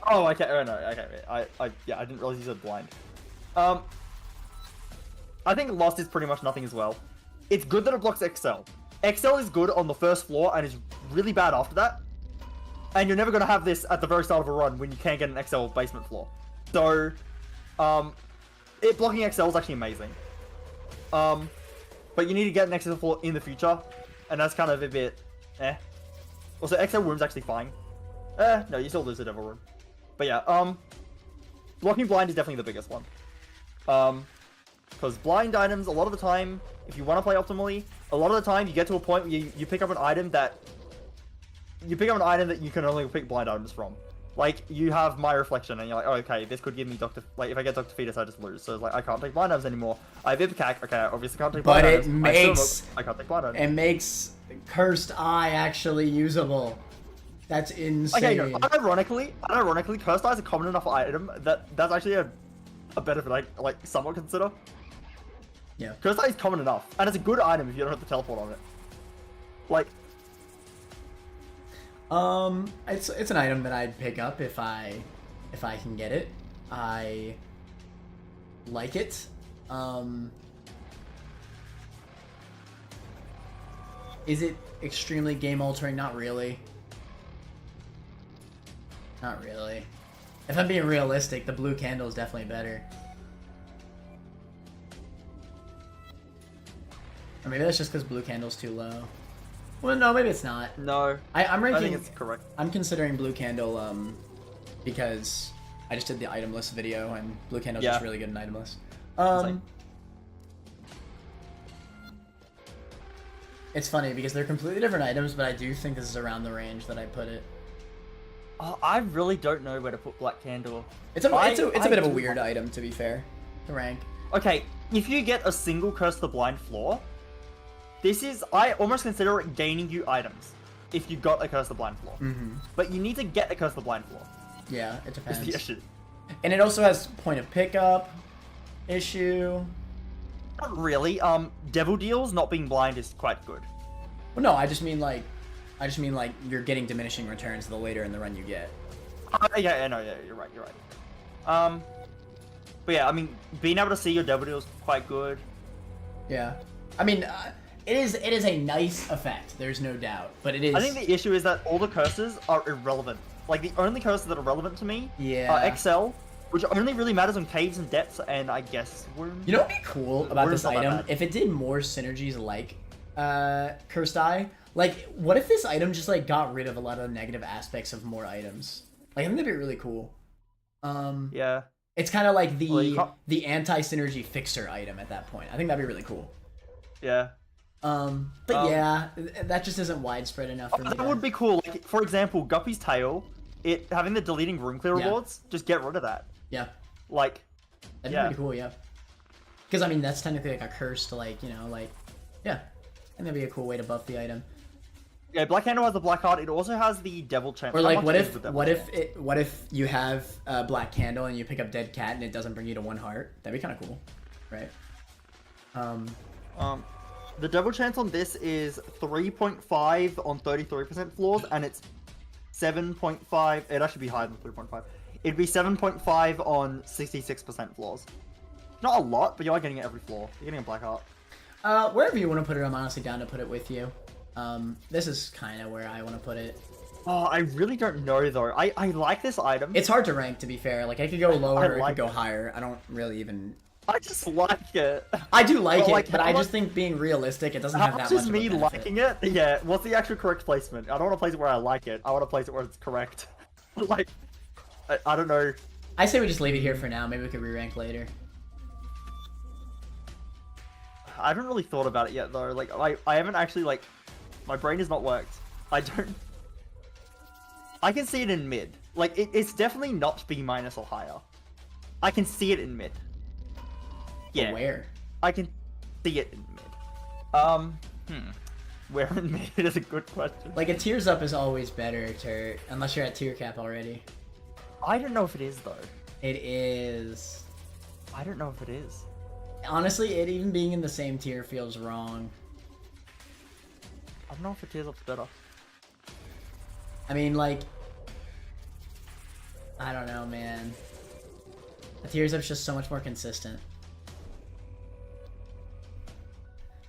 Oh, okay. Oh, no. Okay. I didn't realize you said blind. I think Lost is pretty much nothing as well. It's good that it blocks XL. XL is good on the first floor and is really bad after that. And you're never going to have this at the very start of a run when you can't get an XL basement floor. So, it blocking XL is actually amazing. But you need to get an XL floor in the future. And that's kind of a bit, Also, XL room's actually fine. No, you still lose the Devil Room. But yeah, blocking blind is definitely the biggest one. Because blind items, a lot of the time, if you want to play optimally, a lot of the time you get to a point where you pick up an item that... You pick up an item that you can only pick blind items from. Like, you have My Reflection, and you're like, oh, okay, this could give me Dr... Like, if I get Dr. Fetus, I just lose. So it's like, I can't take blind items anymore. I have Ipecac, okay, I obviously can't take blind items. I can't take blind items. It makes Cursed Eye actually usable. That's insane. Okay, no, unironically, Cursed Eye is a common enough item that's actually a benefit I like somewhat consider. Yeah. Cursed Eye is common enough, and it's a good item if you don't have to teleport on it. Like, it's an item that I'd pick up if I can get it. I like it. Is it extremely game altering? Not really. Not really. If I'm being realistic, the blue candle is definitely better. Or maybe that's just because blue candle's too low. Well, no, maybe it's not. no. I'm ranking... I think it's correct. I'm considering blue candle, because I just did the item list video, and blue candle's just really good in item list. It's funny because they're completely different items, but I do think this is around the range that I put it. I really don't know where to put Black Candle. It's a bit of a weird item, to be fair, to rank. Okay, if you get a single Curse the Blind floor, I almost consider it gaining you items if you got a Curse the Blind floor. But you need to get a Curse the Blind floor. Yeah, it depends. It's the issue. And it also has point of pickup issue. Not really. Devil Deals not being blind is quite good. Well, no, I just mean like you're getting diminishing returns the later in the run you get. Yeah, you're right. But yeah, I mean, being able to see your Devil Deals is quite good. Yeah, I mean, it is a nice effect. There's no doubt, but it is. I think the issue is that all the curses are irrelevant. Like the only curses that are relevant to me are XL, which only really matters on caves and depths, and I guess wounds. You know what'd be cool about this item? If it did more synergies like Cursed Eye. Like, what if this item just like got rid of a lot of the negative aspects of more items? Like, I think that'd be really cool. Yeah. It's kind of like the anti-synergy fixer item at that point. I think that'd be really cool. Yeah. But yeah, that just isn't widespread enough for me. That would be cool. Like, for example, Guppy's Tail, it having the deleting room clear rewards, just get rid of that. Yeah. Like, that'd be pretty cool, yeah. Because, I mean, that's technically like a curse to, like, you know, like, yeah. And that'd be a cool way to buff the item. Yeah, Black Candle has the Black Heart. It also has the Devil Champ. Or like, what if you have Black Candle and you pick up Dead Cat and it doesn't bring you to 1 heart? That'd be kind of cool, right? The Devil Chance on this is 3.5 on 33% floors, and it's 7.5. It'd actually be higher than 3.5. It'd be 7.5 on 66% floors. Not a lot, but you are getting it every floor. You're getting a Black Heart. Wherever you want to put it, I'm honestly down to put it with you. This is kind of where I want to put it. Oh, I really don't know though. I like this item. It's hard to rank, to be fair. Like, I could go lower, or I could go higher. I don't really even I just like it. I do like Well, it, like, but how I much- just think being realistic, it doesn't How have that much much is of me a benefit. liking it? Yeah, what's the actual correct placement? I don't want to place it where I like it. I want to place it where it's correct. Like, I don't know. I say we just leave it here for now. Maybe we could re-rank later. I haven't really thought about it yet, though. Like, I haven't actually, like... My brain has not worked. I don't... I can see it in mid. Like, it's definitely not B- or higher. I can see it in mid. Yeah. But where? I can see it in mid. Where in mid is a good question. Like, a tiers up is always better, Turt, unless you're at tier cap already. I don't know if it is, though. It is. I don't know if it is. Honestly, it even being in the same tier feels wrong. I don't know if a tiers up's better. I mean, like... I don't know, man. A tiers up's just so much more consistent.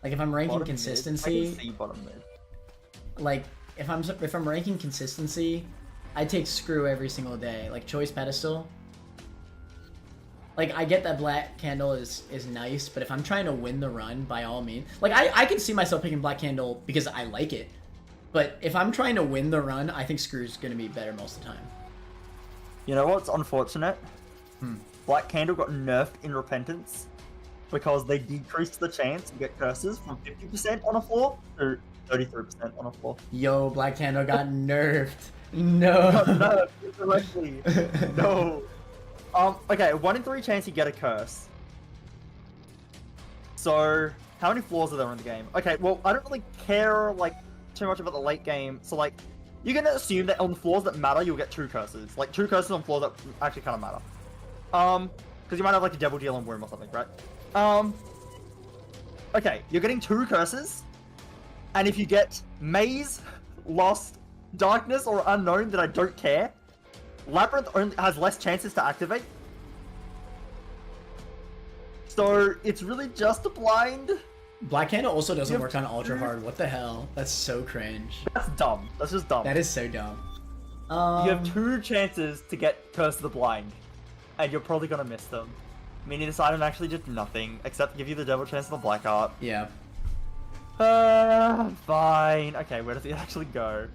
Like, if I'm ranking Bottom consistency... Mid? I can see bottom mid. Like, if I'm ranking consistency, I take screw every single day. Like, choice pedestal. Like, I get that black candle is nice, but if I'm trying to win the run, by all means, like, I can see myself picking black candle because I like it. But if I'm trying to win the run, I think screw's gonna be better most of the time. You know what's unfortunate? Black Candle got nerfed in Repentance because they decreased the chance to get curses from 50% on a floor to 33% on a floor. Yo, black candle got nerfed. No. Got nerfed directly. No. Okay, 1 in 3 chance you get a curse. So, how many floors are there in the game? Okay, well, I don't really care, like, too much about the late game. So, like, you're gonna assume that on the floors that matter, you'll get 2 curses. Like, 2 curses on floors that actually kind of matter. Because you might have, like, a Devil Deal and Womb or something, right? Okay, you're getting 2 curses. And if you get Maze, Lost, Darkness, or Unknown, then I don't care. Labyrinth only has less chances to activate. So, it's really just a blind. Black candle also doesn't work on ultra hard. What the hell? That's so cringe. That's dumb. That's just dumb. That is so dumb. You have 2 chances to get Curse of the Blind. And you're probably gonna miss them. Meaning this item actually did nothing, except give you the double chance of the Black Art. Yeah. Fine. Okay, where does it actually go?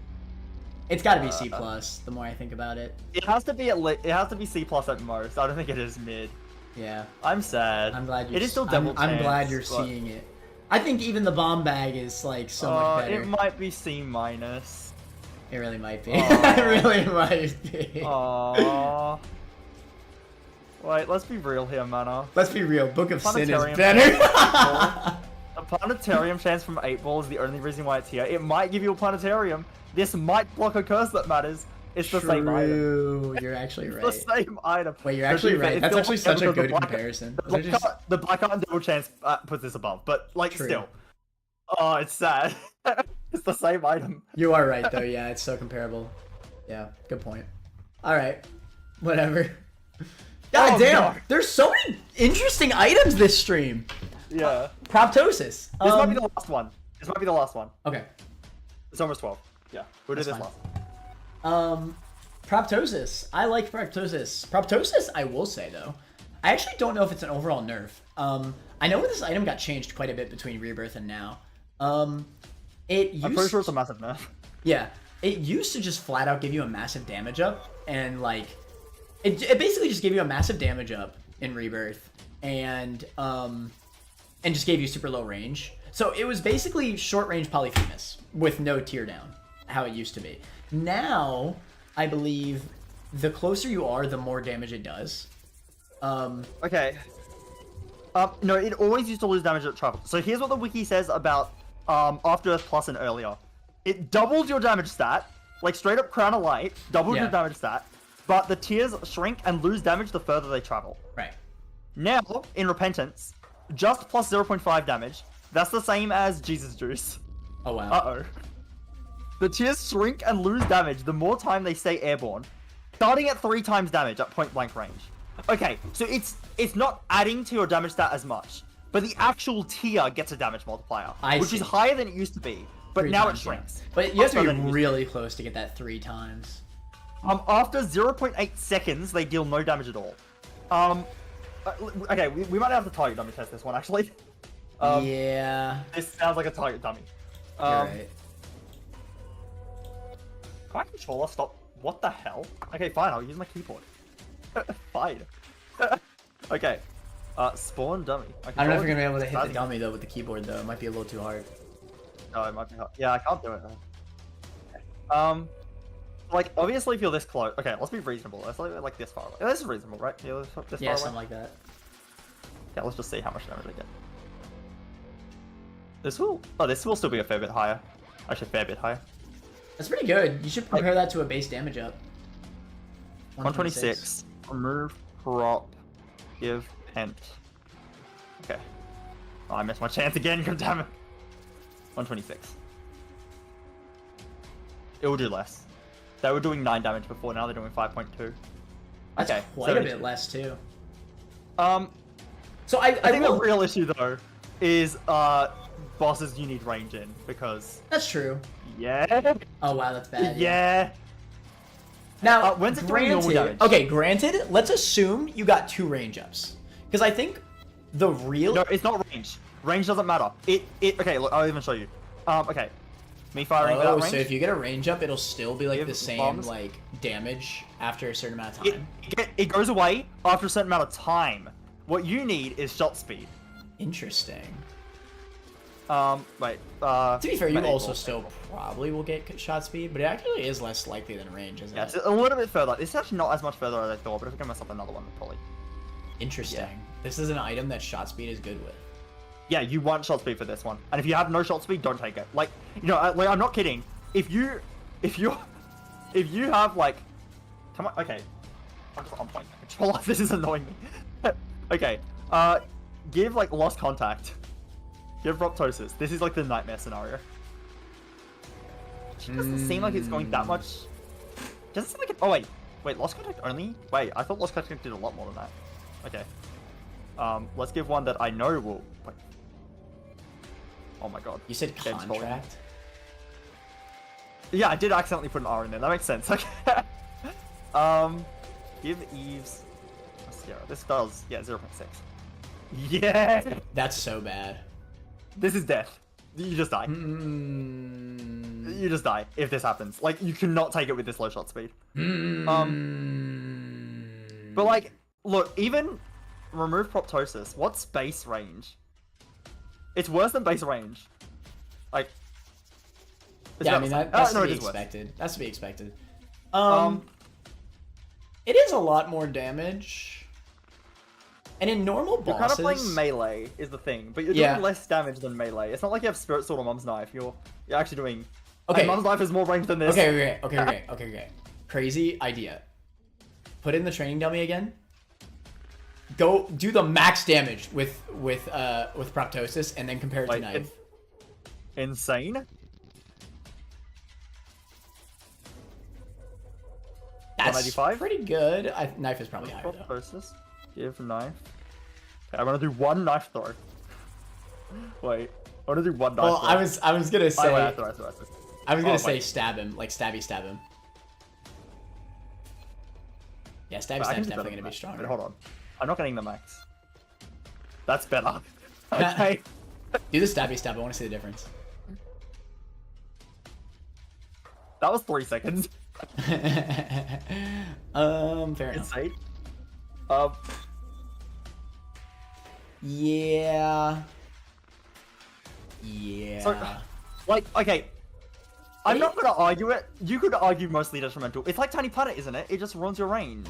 It's gotta be C+, the more I think about it. It has to be it has to be C+ at most. I don't think it is mid. Yeah. I'm sad. I'm glad you're It is still double I'm chance, glad you're but- seeing it. I think even the bomb bag is like so much better. It might be C-. It really might be. Aw. It really might be. Aww. Wait, let's be real here, Mana. Let's be real. Book of Sin is Planetarium. better. A planetarium chance from 8 ball is the only reason why it's here. It might give you a planetarium. This might block a curse that matters. It's the same item. True. You're actually right. It's the same item. Wait, you're actually right. That's actually such a good black, comparison. The black art and double chance puts this above, but like True. still. Oh, it's sad. It's the same item. You are right, though. Yeah, it's so comparable. Yeah, good point. All right, whatever. God Oh, damn, no. there's so many interesting items this stream. Yeah. Proptosis. This might be the last one. This might be the last one. Okay. It's almost 12. Yeah, we'll do That's this fine. last. Proptosis. I like Proptosis. Proptosis, I will say though, I actually don't know if it's an overall nerf. I know this item got changed quite a bit between Rebirth and now. I'm pretty sure it's a massive nerf. Yeah, it used to just flat out give you a massive damage up, and like, it basically just gave you a massive damage up in Rebirth, and just gave you super low range. So it was basically short range Polyphemus with no tear down, how it used to be. Now, I believe the closer you are, the more damage it does. Okay. No, it always used to lose damage at travel. So here's what the wiki says about After Earth Plus and earlier. It doubles your damage stat, like straight up Crown of Light, doubles Yeah. your damage stat, but the tiers shrink and lose damage the further they travel. Right. Now, in Repentance, just plus 0.5 damage. That's the same as Jesus Juice. Oh wow. Uh-oh. The tiers shrink and lose damage the more time they stay airborne, starting at 3 times damage at point blank range. Okay, so it's not adding to your damage stat as much, but the actual tier gets a damage multiplier, which see. is higher than it used to be, but 3 now times, it shrinks. yeah. But you have to Faster than it be used really close to get that 3 times. After 0.8 seconds, they deal no damage at all. Okay, we might have to target dummy test this one actually. Yeah. This sounds like a target dummy. You're right. Can my controller stop? What the hell? Okay, fine. I'll use my keyboard. Fine. Okay. Spawn dummy. I don't know if you're gonna be able to hit the dummy though with the keyboard though. It might be a little too hard. No, it might be hard. Yeah, I can't do it. Okay. Like obviously if you're this close. Okay, let's be reasonable. Let's like this far away. This is reasonable, right? Yeah, this far away. Something like that. Okay, let's just see how much damage I get. This will still be a fair bit higher. Actually, a fair bit higher. That's pretty good. You should compare that to a base damage up. 126. Remove prop. Give pent. Okay. Oh, I missed my chance again. God damn it. 126. It will do less. They were doing 9 damage before. Now they're doing 5.2. That's okay, quite a bit less too. So I think the real issue though is bosses you need range in because. That's true. Yeah. Oh wow, that's bad. Yeah. Now, when's it doing normal damage? Okay, granted, let's assume you got 2 range ups. Because I think the real... No, it's not range. Range doesn't matter. Okay, look, I'll even show you. Okay. Me firing without range. So if you get a range up, it'll still be like the same, bombs. like, damage after a certain amount of time. It goes away after a certain amount of time. What you need is shot speed. Interesting. Wait, to be fair, you also still probably will get shot speed, but it actually is less likely than range, isn't it? It's a little bit further. It's actually not as much further as I thought, but if I give myself another one, probably. Interesting. Yeah. This is an item that shot speed is good with. Yeah, you want shot speed for this one, and if you have no shot speed, don't take it. Like, you know, like I'm not kidding. If you have like, come on, okay, I'm just unplugging the controller. This is annoying me. Okay, give like lost contact. Give proptosis. This is like the nightmare scenario. It doesn't seem like it's going that much. Doesn't seem like it. Oh wait, lost contact only. Wait, I thought lost contact did a lot more than that. Okay. Let's give one that I know will. Wait. Oh my god. You said contract? Yeah, I did accidentally put an R in there. That makes sense. Okay. Give Eve's. Yeah, this does 0.6. Yeah. That's so bad. This is death. You just die. You just die if this happens. Like you cannot take it with this low shot speed. But like, look, even remove proptosis. What's base range? It's worse than base range. Like. Yeah, I mean that's to be expected. That's to be expected. It is a lot more damage. And in normal bosses... You're kind of playing melee, is the thing. But you're doing less damage than melee. It's not like you have Spirit Sword or Mum's Knife. You're actually doing... Okay. Mum's Knife is more range than this. Okay. Crazy idea. Put in the training dummy again. Go do the max damage with proptosis and then compare it to knife. Insane? That's pretty good. Knife is probably higher though. Proptosis. Give knife. Okay, I'm gonna do one knife throw. Wait, I wanna do one knife throw. I was gonna say. I was gonna say wait. Stab him, like stab him. Yeah, stab's definitely gonna be stronger. But hold on, I'm not getting the max. That's better. Okay. Do the stab. I want to see the difference. That was 3 seconds. Fair enough. Insane. Yeah. So, like, okay. I'm not gonna argue it. You could argue mostly detrimental. It's like Tiny Planet, isn't it? It just ruins your range.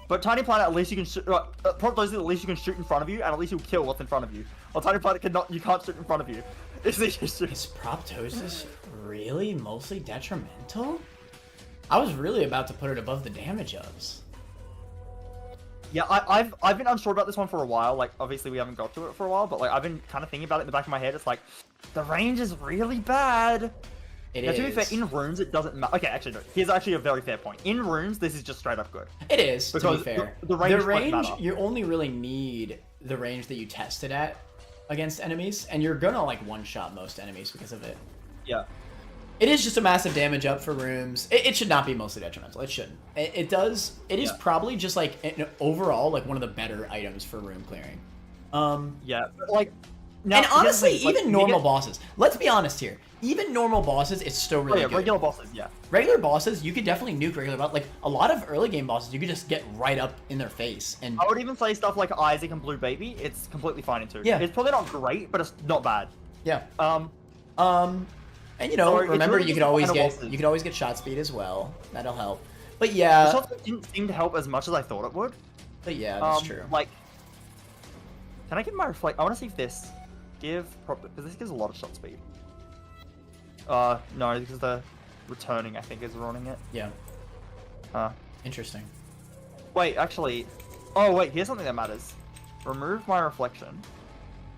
But Tiny Planet, at least you can shoot. Proptosis, at least you can shoot in front of you, and at least you'll kill what's in front of you. Well, Tiny Planet cannot. You can't shoot in front of you. It's the issue. Is proptosis really mostly detrimental? I was really about to put it above the damage ups. Yeah, I've been unsure about this one for a while. Like, obviously we haven't got to it for a while, but like I've been kind of thinking about it in the back of my head. It's like, the range is really bad. It now, is. To be fair, in runes it doesn't matter. Okay, actually no. Here's actually a very fair point. In runes, this is just straight up good. It is, because to be fair. The range you only really need the range that you tested at against enemies, and you're gonna like one-shot most enemies because of it. Yeah. It is just a massive damage up for rooms. It should not be mostly detrimental. It shouldn't. It does. It is probably just like overall like one of the better items for room clearing. Yeah, but like. Now, and honestly, like, even normal bosses. Let's be honest here. Even normal bosses, it's still really good. Regular bosses, yeah. Regular bosses, you could definitely nuke regular bosses. Like a lot of early game bosses, you could just get right up in their face. And I would even say stuff like Isaac and Blue Baby. It's completely fine into. Yeah. It's probably not great, but it's not bad. Yeah. And you know, remember really you could always get shot speed as well. That'll help. But The yeah. shot speed didn't seem to help as much as I thought it would. But yeah, that's true. Like, can I give my reflect? I want to see if this because this gives a lot of shot speed. No, because the returning I think is running it. Yeah. Interesting. Wait, actually, oh wait, here's something that matters. Remove my reflection.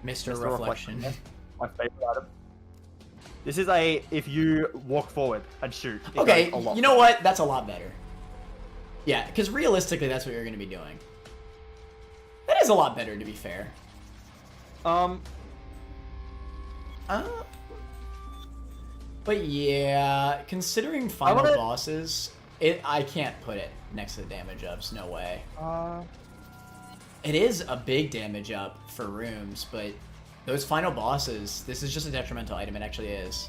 Mr. Reflection. My favorite item. This is if you walk forward and shoot. Okay, you know what? That's a lot better. Yeah, because realistically, that's what you're going to be doing. That is a lot better, to be fair. But yeah, considering final bosses, I can't put it next to the damage ups. No way. It is a big damage up for rooms, but those final bosses, this is just a detrimental item. It actually is.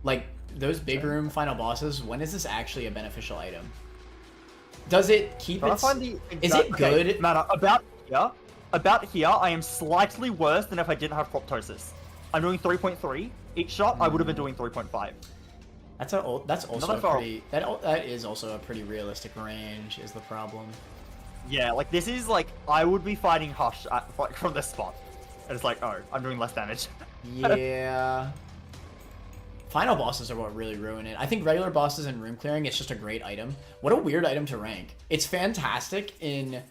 Like, those big room final bosses, when is this actually a beneficial item? Does it keep its... Is it good? Okay, Matt, about here, I am slightly worse than if I didn't have proptosis. I'm doing 3.3. Each shot, I would have been doing 3.5. That's also a pretty... That is also a pretty realistic range, is the problem. Yeah, like, this is, like, I would be fighting Hush from this spot. And it's like, oh, I'm doing less damage. Yeah. Final bosses are what really ruin it. I think regular bosses and room clearing, it's just a great item. What a weird item to rank. It's fantastic in...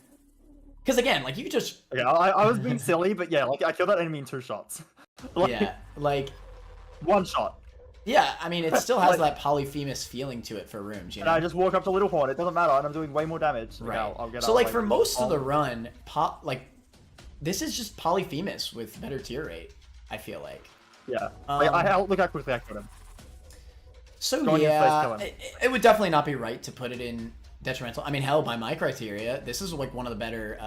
Because again, like, you could just... Yeah, I was being silly, but yeah, like, I killed that enemy in 2 shots. Like, yeah, like... 1 shot. Yeah, I mean, it still has that Polyphemus feeling to it for rooms, you know? And I just walk up to Little Horn, it doesn't matter, and I'm doing way more damage. Right. I'll get so, like, for most of the run, this is just Polyphemus with better tier rate, I feel like. Yeah. Look how quickly I killed him. So, yeah, it would definitely not be right to put it in detrimental. I mean, hell, by my criteria, this is, like, one of the better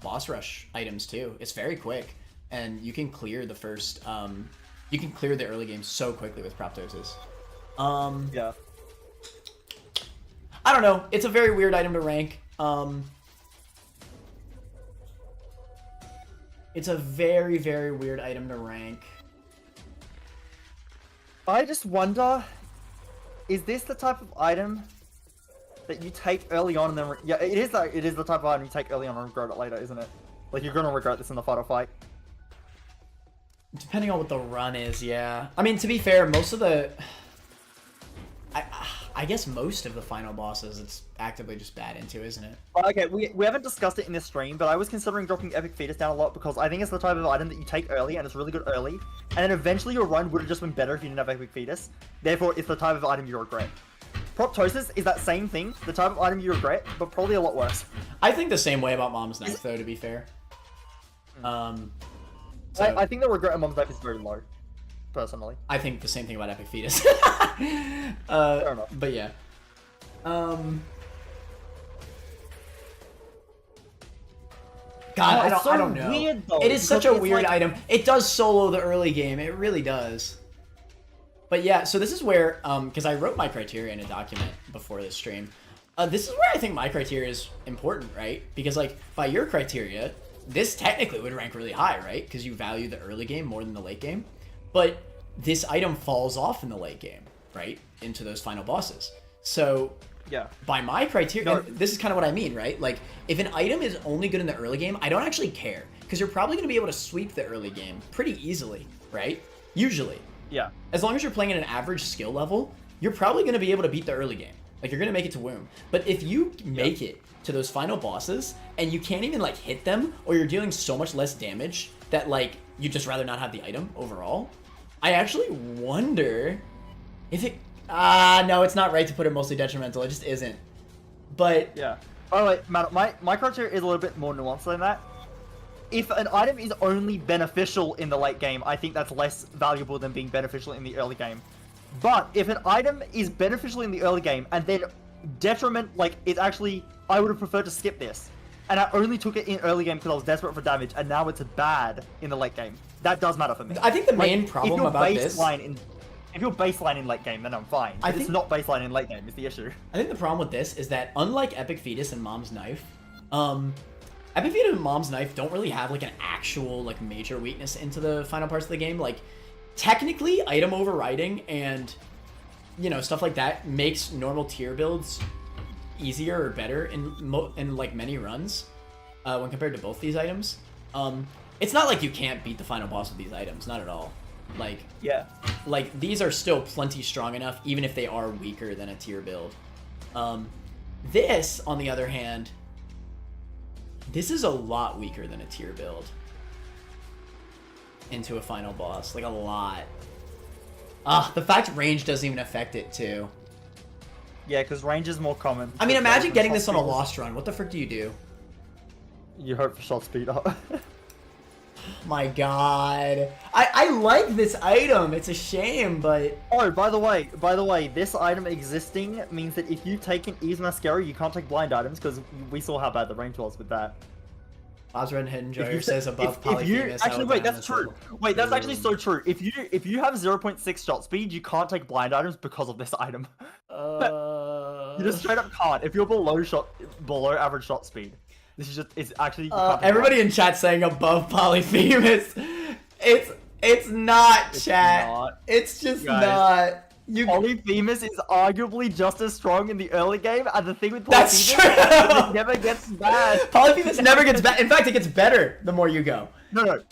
boss rush items, too. It's very quick, and you can clear the first... you can clear the early game so quickly with proptosis. Yeah. I don't know. It's a very weird item to rank. It's a very, very weird item to rank. I just wonder, is this the type of item that you take early on and then... Yeah, it is the type of item you take early on and regret it later, isn't it? Like, you're gonna regret this in the final fight. Depending on what the run is, yeah. I mean, to be fair, most of the... I guess most of the final bosses, it's actively just bad into, isn't it? Okay, we haven't discussed it in this stream, but I was considering dropping Epic Fetus down a lot because I think it's the type of item that you take early and it's really good early, and then eventually your run would have just been better if you didn't have Epic Fetus. Therefore, it's the type of item you regret. Proptosis is that same thing, the type of item you regret, but probably a lot worse. I think the same way about Mom's Knife, though, to be fair. So, I think the regret of Mom's Knife is very low, personally. I think the same thing about Epic Fetus. Fair enough. But yeah. God, I don't know. Weird, though, it is such a weird like... item. It does solo the early game. It really does. But yeah, so this is where, because I wrote my criteria in a document before this stream. This is where I think my criteria is important, right? Because, like, by your criteria, this technically would rank really high, right? Because you value the early game more than the late game. But this item falls off in the late game, right? Into those final bosses. So, yeah, by my criteria, this is kind of what I mean, right? Like, if an item is only good in the early game, I don't actually care. Because you're probably going to be able to sweep the early game pretty easily, right? Usually. Yeah. As long as you're playing at an average skill level, you're probably going to be able to beat the early game. Like, you're going to make it to Womb. But if you make it to those final bosses, and you can't even, like, hit them, or you're dealing so much less damage that, like, you'd just rather not have the item overall, I actually wonder if it... no, it's not right to put it mostly detrimental. It just isn't. But... Yeah. Oh, wait, Matt, my criteria is a little bit more nuanced than that. If an item is only beneficial in the late game, I think that's less valuable than being beneficial in the early game. But if an item is beneficial in the early game and then detriment, like it's actually, I would have preferred to skip this, and I only took it in early game because I was desperate for damage, and now it's bad in the late game. That does matter for me. I think the main problem about this. If you're baseline in late game, then I'm fine. But it's not baseline in late game is the issue. I think the problem with this is that unlike Epic Fetus and Mom's Knife, Epic Fetus and Mom's Knife don't really have like an actual like major weakness into the final parts of the game. Like technically, item overriding and stuff like that makes normal tier builds easier or better in like many runs when compared to both these items. It's not like you can't beat the final boss with these items, not at all. Like, yeah, like these are still plenty strong enough, even if they are weaker than a tier build. This, on the other hand, this is a lot weaker than a tier build into a final boss, like a lot. The fact range doesn't even affect it too. Yeah, because range is more common. I mean, imagine getting this on a lost run. What the frick do you do? You hope for shot speed up. My god. I like this item. It's a shame, but... Oh, by the way, this item existing means that if you take an Ease Mascara, you can't take blind items, because we saw how bad the range was with that. Ozren Hidden says above Polyphemus. Actually, wait, that's true. Wait, that's actually so true. If you have 0.6 shot speed, you can't take blind items because of this item. You just straight up can't. If you're below average shot speed. This is just, it's actually... everybody in chat saying above Polyphemus. It's not, chat. Not. It's just not. Polyphemus is arguably just as strong in the early game, and the thing with Polyphemus is it never gets bad. Polyphemus never gets bad. In fact, it gets better the more you go. No.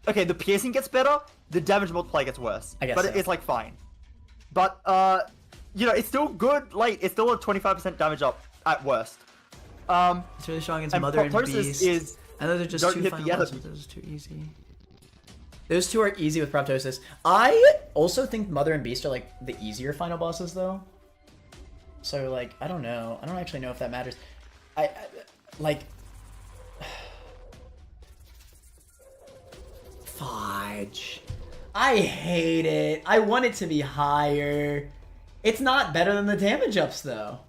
Okay, the piercing gets better, the damage multiplier gets worse. I guess but so. It's like fine. But, it's still good. Like, it's still a 25% damage up at worst. It's really strong against Mother and Beast. I know they're just don't two hit final the bosses, but those are too easy. Those two are easy with Proptosis. I also think Mother and Beast are like the easier final bosses though. So like, I don't know. I don't actually know if that matters. I like... Fudge. I hate it. I want it to be higher. It's not better than the damage ups though.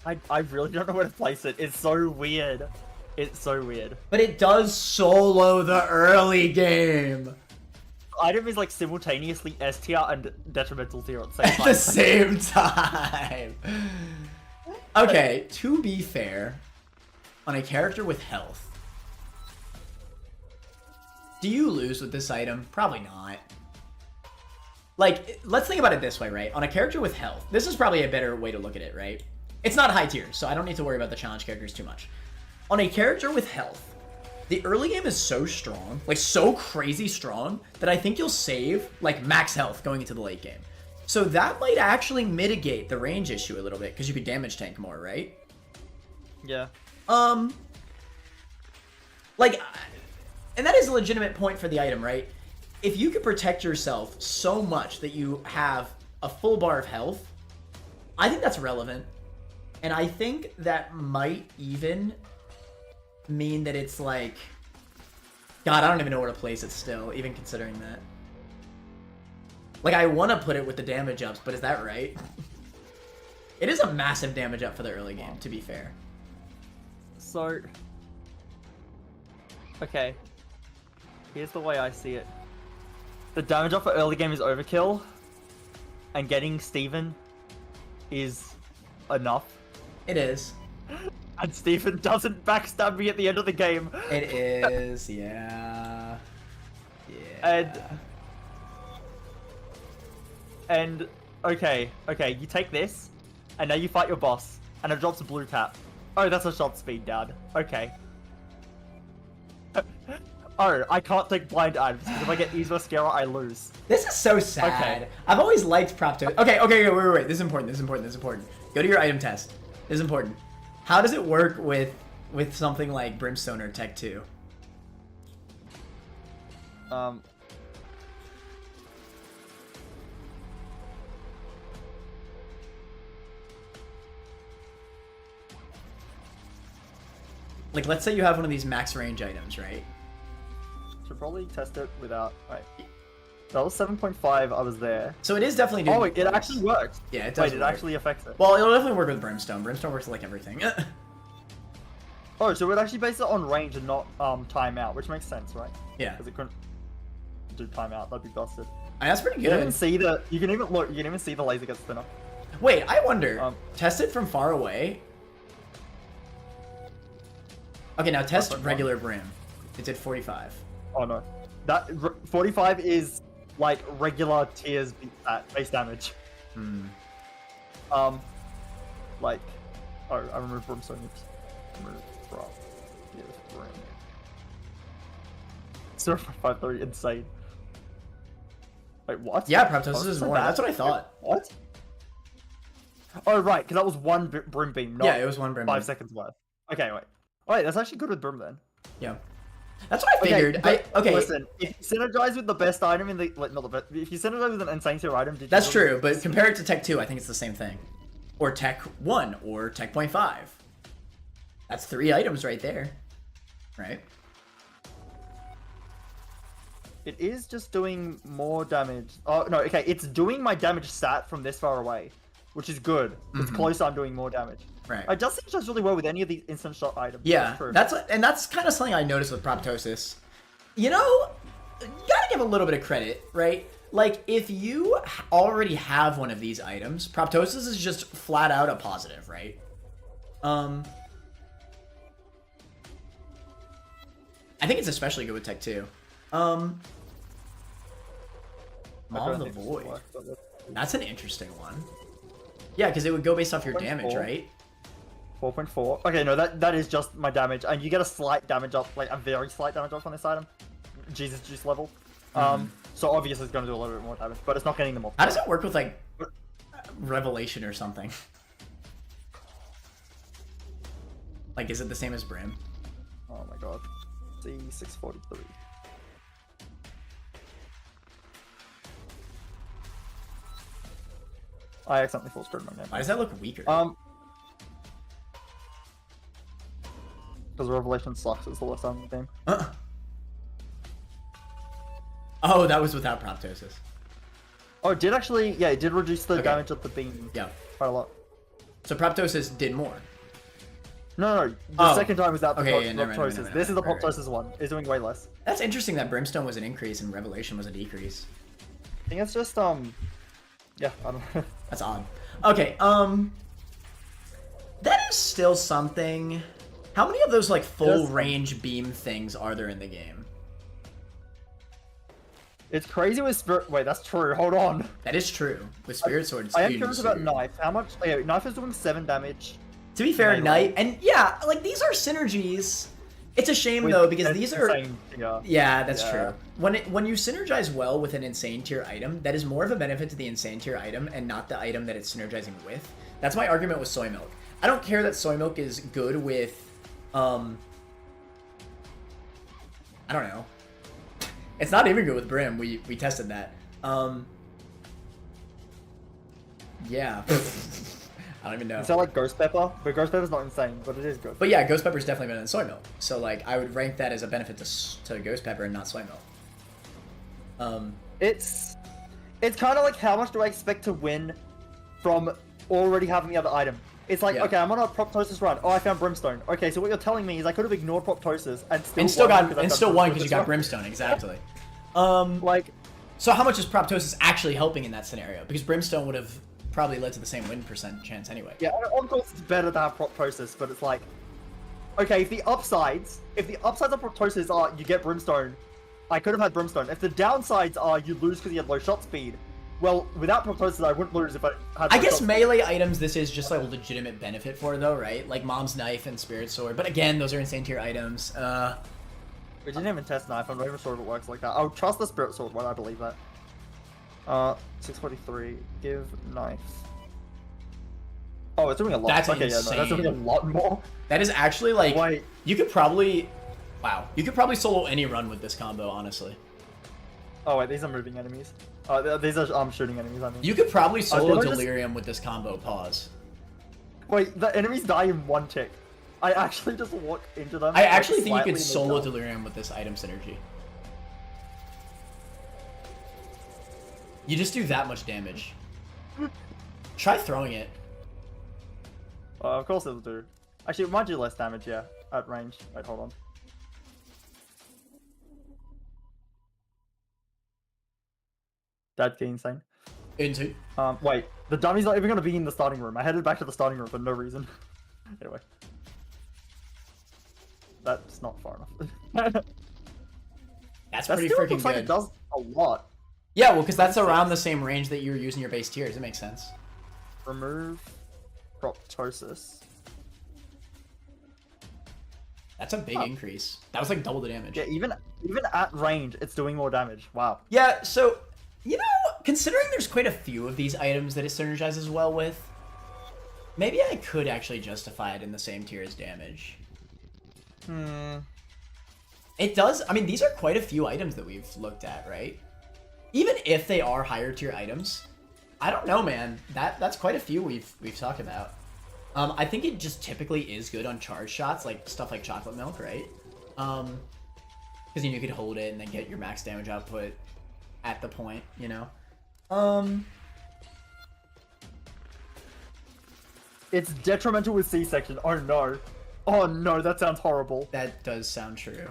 I really don't know where to place it. It's so weird. It's so weird. But it does solo the early game. Item is like simultaneously S tier and detrimental tier at the same time. Okay, to be fair, on a character with health, do you lose with this item? Probably not. Like, let's think about it this way, right? On a character with health, this is probably a better way to look at it, right? It's not high tier, so I don't need to worry about the challenge characters too much. On a character with health, the early game is so strong, like so crazy strong, that I think you'll save like max health going into the late game. So that might actually mitigate the range issue a little bit, because you could damage tank more, right? Yeah. Like, and that is a legitimate point for the item, right? If you could protect yourself so much that you have a full bar of health, I think that's relevant. And I think that might even mean that it's like... God, I don't even know where to place it still, even considering that. Like, I want to put it with the damage ups, but is that right? It is a massive damage up for the early game, to be fair. So... Okay. Here's the way I see it. The damage up for early game is overkill, and getting Steven is enough. It is. And Steven doesn't backstab me at the end of the game. It is, yeah. Yeah. And okay, you take this, and now you fight your boss, and it drops a blue cap. Oh, that's a shot speed down. Okay. Oh, I can't take blind items, because if I get Ease Mascara, I lose. This is so sad. Okay. I've always liked Propto. Okay, wait. This is important. Go to your item test. This is important. How does it work with something like Brimstone or Tech 2? Like, let's say you have one of these max range items, right? Should probably test it without... Right. That was 7.5. I was there. So it is definitely doing. Oh, wait, it actually works. Yeah, it does. Wait, it work. actually affects it. Well, it'll definitely work with Brimstone. Brimstone works with, like, everything. Oh, so it actually based it on range and not timeout, which makes sense, right? Yeah. Because it couldn't do timeout. That'd be busted. That's pretty You can even good. see the. You can even look. You can even see the laser gets thinner. Wait, I wonder. Test it from far away. Okay, now test regular Brim. It's at 45. Oh no, that 45 is like regular tiers base damage. Hmm. Like, oh, I removed Brimstone. Remove Brim. Yes, Brim. 0.53, insane. Wait, what? Yeah, Proptosis is so more. bad. That's what I thought. What? Oh right, because that was one Brim beam, not Yeah, it was one Brim. 5 seconds worth. Okay, wait. Oh, wait, that's actually good with Brim then. Yeah. That's what I figured. Okay. Listen, if you synergize with the best item in the not the best, if you synergize with an insane tier item, That's true, but compare it to Tech 2, I think it's the same thing. Or Tech 1, or Tech 0.5. That's 3 items right there. Right? It is just doing more damage. Oh no, okay, it's doing my damage stat from this far away, which is good. It's close. I'm doing more damage. Right. It does synergize really well with any of these instant shot items. Yeah, that's that's kind of something I noticed with Proptosis. You know, you gotta give a little bit of credit, right? Like, if you already have one of these items, Proptosis is just flat out a positive, right? I think it's especially good with Tech 2. Maw of the Void. That's an interesting one. Yeah, because it would go based off your damage, right? 4.4. Okay, no, that is just my damage, and you get a slight damage up, like a very slight damage up on this item. Jesus juice level. So obviously it's going to do a little bit more damage, but it's not getting them all. How does it work with like Revelation or something? Like, is it the same as Brim? Oh my god. C643. I accidentally full screwed my name. Why does that look weaker? Because Revelation sucks. It's the worst item in the game. Oh, that was without Proptosis. Oh, it did actually. Yeah, it did reduce the damage of the beam. Yeah. Quite a lot. So Proptosis did more. No. The second time was that never mind, This is the Proptosis one. It's doing way less. That's interesting that Brimstone was an increase and Revelation was a decrease. I think it's just yeah, I don't know. That's odd. Okay, that is still something. How many of those like full range beam things are there in the game? It's crazy with Spirit. Wait, that's true. Hold on. That is true. With Spirit Swords, I am curious about Knife. How much? Okay, Knife is doing 7 damage. To be fair, Knight, and yeah, like these are synergies. It's a shame though because these are. Yeah, that's true. When you synergize well with an insane tier item, that is more of a benefit to the insane tier item and not the item that it's synergizing with. That's my argument with Soy Milk. I don't care that Soy Milk is good with, I don't know. It's not even good with Brim. We tested that. Yeah. I don't even know. Is that like Ghost Pepper? But Ghost Pepper's not insane, but it is good. But yeah, Ghost Pepper's definitely better than Soy Milk. So like, I would rank that as a benefit to Ghost Pepper and not Soy Milk. It's kind of like how much do I expect to win from already having the other item? It's like, okay, I'm on a Proptosis run. Oh, I found Brimstone. Okay, so what you're telling me is I could have ignored Proptosis and still won because you got Brimstone, exactly. Like, so how much is Proptosis actually helping in that scenario? Because Brimstone would have probably led to the same win % chance anyway. Yeah, of course it's better to have Proptosis, but it's like, okay, if the upsides of Proptosis are you get Brimstone, I could have had Brimstone. If the downsides are you lose because you had low shot speed, well, without Proptosis I wouldn't lose if I had. I guess melee items this is just like a legitimate benefit for though, right? Like Mom's Knife and Spirit Sword, but again, those are insane tier items. We didn't even test Knife. I'm not even sure if it works like that. I would trust the Spirit Sword one. I believe that. 643. Give Knife. Oh, it's doing a lot. That's okay, insane. Yeah, no, that's doing a lot more. That is actually like. Wait. You could probably. Wow. You could probably solo any run with this combo, honestly. Oh wait, these are moving enemies. These are shooting enemies. I mean. You could probably solo Delirium with this combo. Pause. Wait, the enemies die in one tick. I actually just walk into them. I actually think you could solo Delirium with this item synergy. You just do that much damage. Try throwing it. Of course it'll do. Actually, it might do less damage, yeah, at range. Wait, hold on. That'd be insane. Into. Wait, the dummy's not even gonna be in the starting room. I headed back to the starting room for no reason. Anyway. That's not far enough. That's That pretty still freaking looks like good. it does a lot. Yeah, well, because that's around the same range that you were using your base tiers. It makes sense. Remove proptosis. That's a big increase. That was like double the damage. Yeah, even at range, it's doing more damage. Wow. Yeah, so, you know, considering there's quite a few of these items that it synergizes well with, maybe I could actually justify it in the same tier as damage. It does, I mean, these are quite a few items that we've looked at, right? Even if they are higher tier items, I don't know, man. That's quite a few we've talked about. I think it just typically is good on charge shots, like stuff like chocolate milk, right? Because you could hold it and then get your max damage output at the point, you know? It's detrimental with C-section. Oh no. Oh no, that sounds horrible. That does sound true.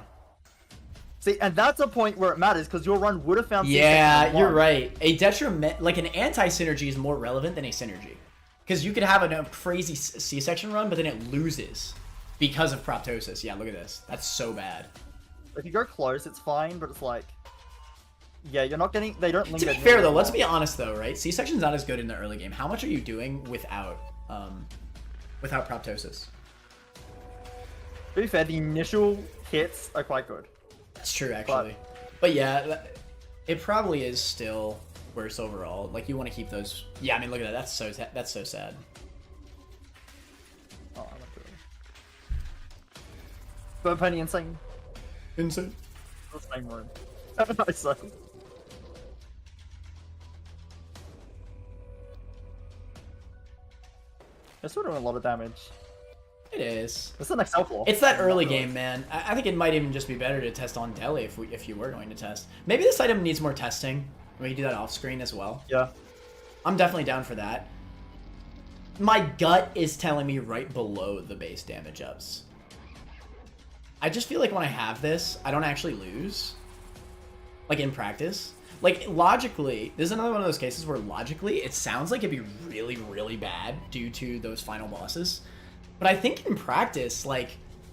See, and that's a point where it matters, because your run would have found C-section Yeah, in you're one. right. A detriment, like an anti-synergy is more relevant than a synergy. Because you could have a crazy C-section run, but then it loses because of proptosis. Yeah, look at this. That's so bad. If you go close, it's fine, but it's like... Yeah, you're not getting... They don't link To be it fair, near though, as let's long. be honest, though, right? C-section's not as good in the early game. How much are you doing without proptosis? To be fair, the initial hits are quite good. That's true, actually. But yeah, it probably is still worse overall. Like, you want to keep those... Yeah, I mean, look at that. That's so sad. Oh, I like it. But Penny insane. Insane. The same room. Nice, so. It's still doing a lot of damage. It is. It's the next floor. It's that early game, man. I think it might even just be better to test on Deli if you were going to test. Maybe this item needs more testing. We can do that off screen as well. Yeah. I'm definitely down for that. My gut is telling me right below the base damage ups. I just feel like when I have this, I don't actually lose. Like in practice. Like logically, this is another one of those cases where logically it sounds like it'd be really, really bad due to those final bosses. But I think in practice, like,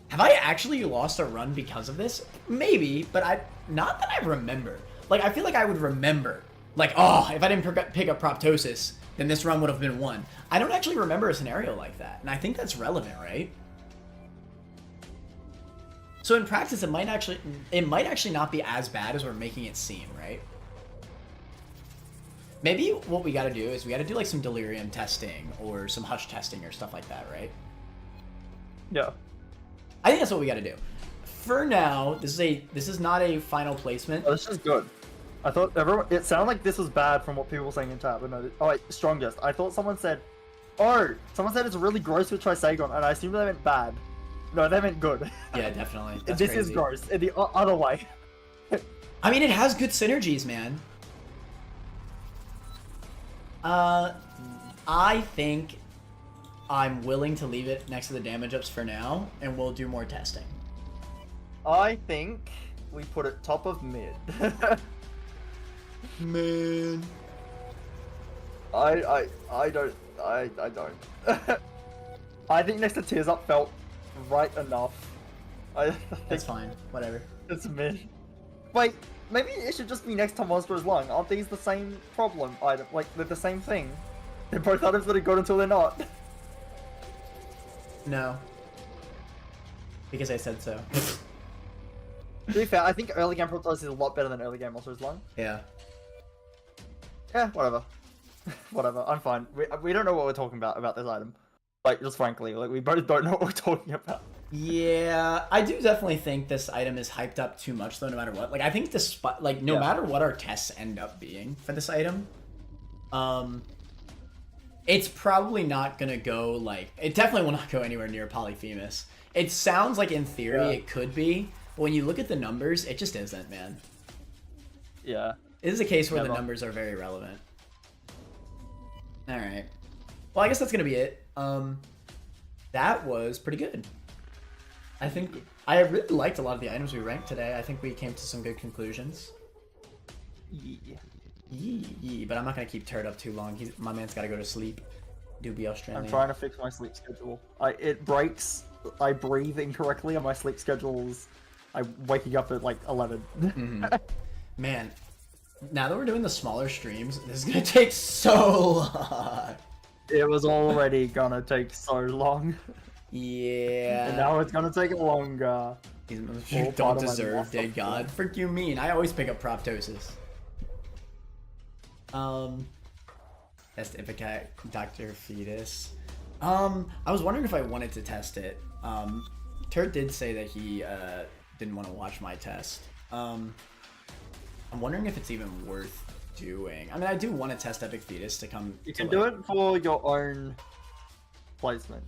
have I actually lost a run because of this? Maybe, but not that I remember. Like, I feel like I would remember. Like, oh, if I didn't pick up proptosis, then this run would have been won. I don't actually remember a scenario like that, and I think that's relevant, right? So in practice, it might actually not be as bad as we're making it seem, right? Maybe what we gotta do is we gotta do like some delirium testing or some hush testing or stuff like that, right? Yeah. I think that's what we gotta do. For now, this is not a final placement. Oh, this is good. I thought it sounded like this was bad from what people were saying in chat, but no. Oh wait, strongest. I thought someone said it's really gross with Trisagon, and I assumed they meant bad. No, they meant good. Yeah, definitely. That's this crazy. is gross. In the other way. I mean, it has good synergies, man. I think I'm willing to leave it next to the damage ups for now, and we'll do more testing. I think we put it top of mid. Man. I don't. I think next to Tears Up felt right enough. I think That's fine. Whatever. it's mid. Wait, maybe it should just be next to Monster's Lung. Aren't these the same problem item? Like, they're the same thing. They're both items that are good until they're not. No. Because I said so. To be fair, I think early game Protoss is a lot better than early game Monster's Lung. Yeah. Yeah, whatever. Whatever, I'm fine. We don't know what we're talking about this item. Like, just frankly, like, we both don't know what we're talking about. Yeah, I do definitely think this item is hyped up too much, though, no matter what. Like, I think despite, like, no matter what our tests end up being for this item, it's probably not gonna go, like, it definitely will not go anywhere near Polyphemus. It sounds like, in theory, it could be, but when you look at the numbers, it just isn't, man. Yeah. This is a case where the Never. numbers are very relevant. Alright. Well, I guess that's gonna be it. That was pretty good. I think I really liked a lot of the items we ranked today. I think we came to some good conclusions. Yeah. Yee, but I'm not gonna keep Turt up too long. My man's gotta go to sleep. Do be Australian. I'm trying to fix my sleep schedule. It breaks. I breathe incorrectly on my sleep schedules. I'm waking up at like 11. Man, now that we're doing the smaller streams, this is gonna take so long. It was already gonna take so long. Yeah. And now it's gonna take longer. These Full motherfuckers part don't of my deserve, muscle dead god. Frick you mean? I always pick up proptosis. Test Ipecac, Dr. Fetus. I was wondering if I wanted to test it. Turt did say that he didn't want to watch my test. I'm wondering if it's even worth doing. I mean, I do want to test Epic Fetus to come. You can do it for your own placement.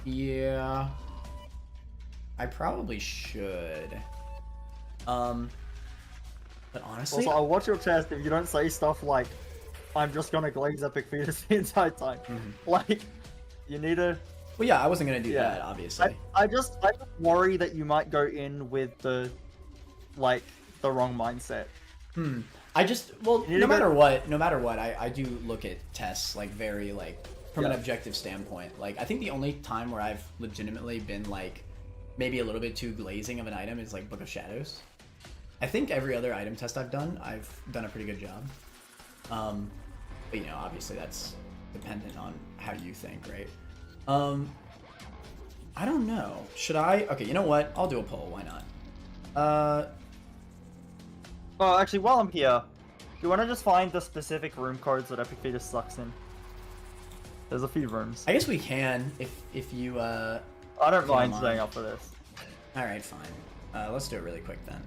Yeah. I probably should. But honestly, Also, I'll watch your test if you don't say stuff like, I'm just gonna glaze Epic Fetus the entire time. Like, you need to... well, yeah, I wasn't gonna do Yeah. that, obviously. I just worry that you might go in with the wrong mindset. I just, well, You need no to go- matter what, I do look at tests, like, very, like, from an Yeah. objective standpoint. Like, I think the only time where I've legitimately been, like, maybe a little bit too glazing of an item is, like, Book of Shadows. I think every other item test I've done a pretty good job. But, you know, obviously that's dependent on how you think, right? I don't know. Should I? Okay, you know what? I'll do a poll. Why not? Oh, actually, while I'm here, do you want to just find the specific room codes that Epic Fetus sucks in? There's a few rooms. I guess we can if you I don't mind mind. staying up for this. All right, fine. Let's do it really quick then.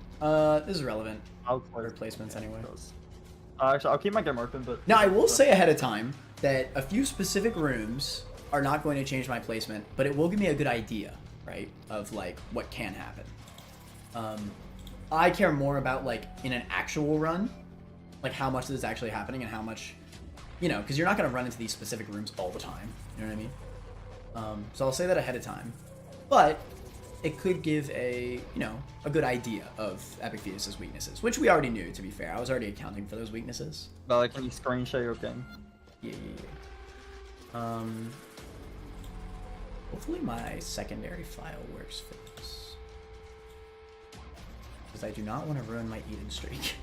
This is relevant. I'll close Replacements anyway. Actually, I'll keep my game open, but... Now, I will say ahead of time that a few specific rooms are not going to change my placement, but it will give me a good idea, right, of, like, what can happen. I care more about, like, in an actual run, like, how much this is actually happening and how much, you know, because you're not going to run into these specific rooms all the time, you know what I mean? So I'll say that ahead of time. But it could give a, you know, a good idea of Epic Fetus's weaknesses, which we already knew, to be fair. I was already accounting for those weaknesses. But, like, can you screen share your game? Yeah. Hopefully my secondary file works for this. Because I do not want to ruin my eating streak.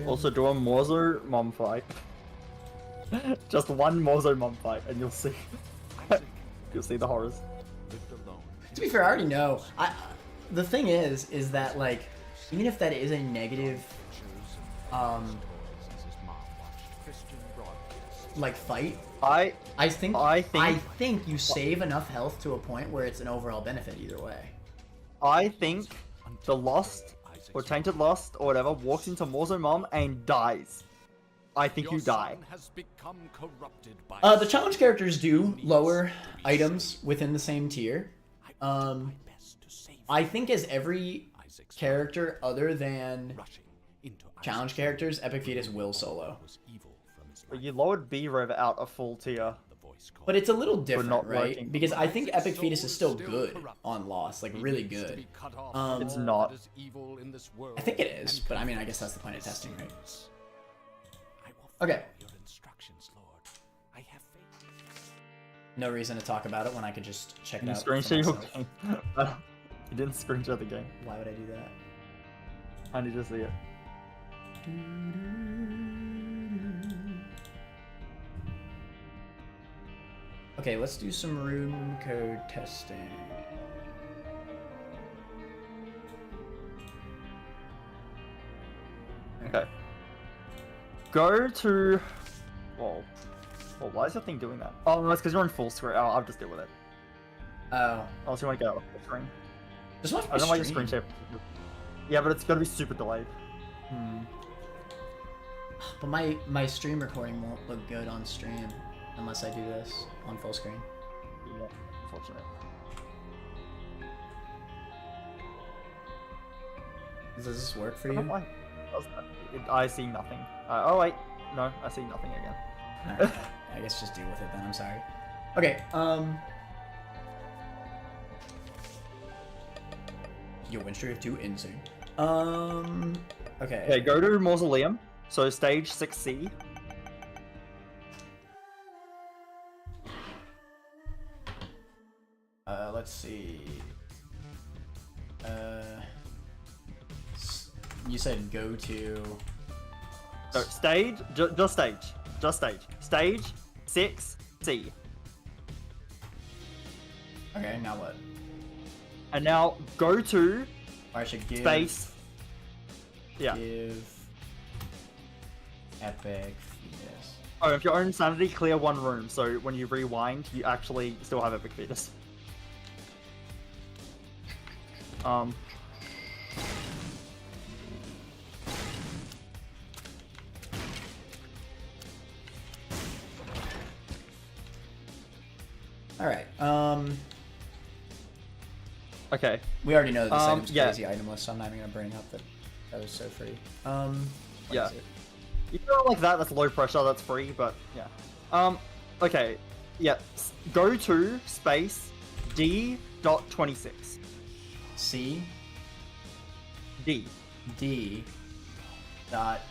Also, do a Morzo mom fight. Just one Morzo mom fight, and you'll see. You'll see the horrors. To be fair, I already know. The thing is that, like, even if that is a negative, like, fight, I think you save enough health to a point where it's an overall benefit either way. I think the Lost, or Tainted Lost, or whatever, walks into Morzo Mom and dies. I think you die. The challenge characters do lower items within the same tier. I think as every character other than challenge characters, Epic Fetus will solo. But you lowered B-Rev out a full tier. But it's a little different, not right? working. Because I think Epic Fetus is still good on Lost, like really good. It's not. I think it is, but I mean, I guess that's the point of testing, right? Okay. No reason to talk about it when I could just check it You out. screen for share your myself. game. You didn't screen share the game. Why would I do that? I need to see it. Okay, let's do some room code testing. Okay. Go to... Well... Well, why is your thing doing that? Oh, no, it's because you're in full screen. I'll just deal with it. Oh. Unless you want to get out of full screen. Just watch my I don't know why your stream. screen share. Yeah, but it's gonna be super delayed. But my stream recording won't look good on stream unless I do this on full screen. Yeah, unfortunate. Does this work for I don't you? know why it does that. I see nothing. Oh wait, no, I see nothing again. Alright, I guess just deal with it then, I'm sorry. Okay, Yo, win streak of 2 insane. Okay. Okay, go to Mausoleum. So stage 6C. Let's see. You said go to... So stage, just stage. Just stage. Stage 6C. Okay, now what? And now go to Or I should give... space. Yeah. Give... Epic Fetus. Oh, if your own sanity, clear one room. So when you rewind, you actually still have Epic Fetus. Alright, Okay. we already know that this item's yeah. crazy item list, so I'm not even gonna bring up that that was so free. What Yeah. is it? You know, like that's low pressure, that's free, but yeah. Okay. Yeah. Go to space D.26. C D. D dot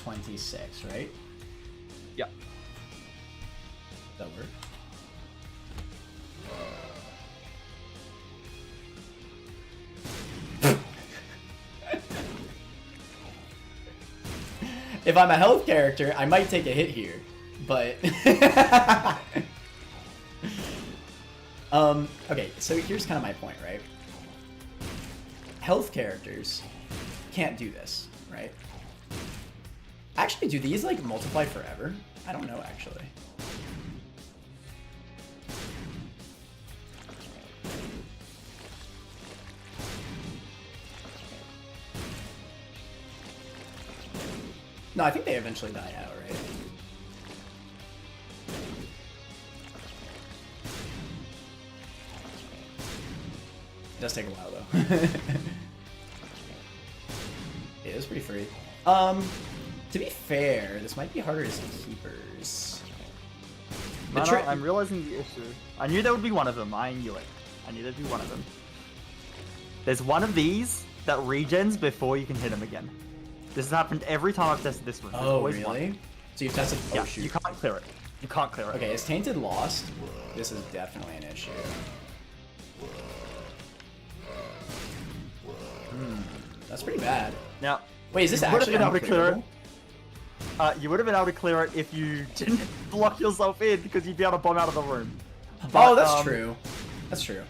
26, right? Yeah. That work? If I'm a health character, I might take a hit here, but okay, so here's kind of my point, right? Health characters can't do this, right? Actually, do these like multiply forever? I don't know, actually. No, I think they eventually die out, right? It does take a while, though. It is pretty free. To be fair, this might be harder as keepers. No, I'm realizing the issue. I knew there would be one of them. I knew it. I knew there'd be one of them. There's one of these that regens before you can hit him again. This has happened every time I've tested this room. There's Oh, always really? one. So you've tested... Yeah, Oh, shoot. you can't clear it. You can't clear it. Okay, is Tainted lost? This is definitely an issue. That's pretty bad. Now, Wait, is this you would have actually been able to clear unclearable? it. You would have been able to clear it if you didn't block yourself in, because you'd be able to bomb out of the room. Oh, that's true. That's true.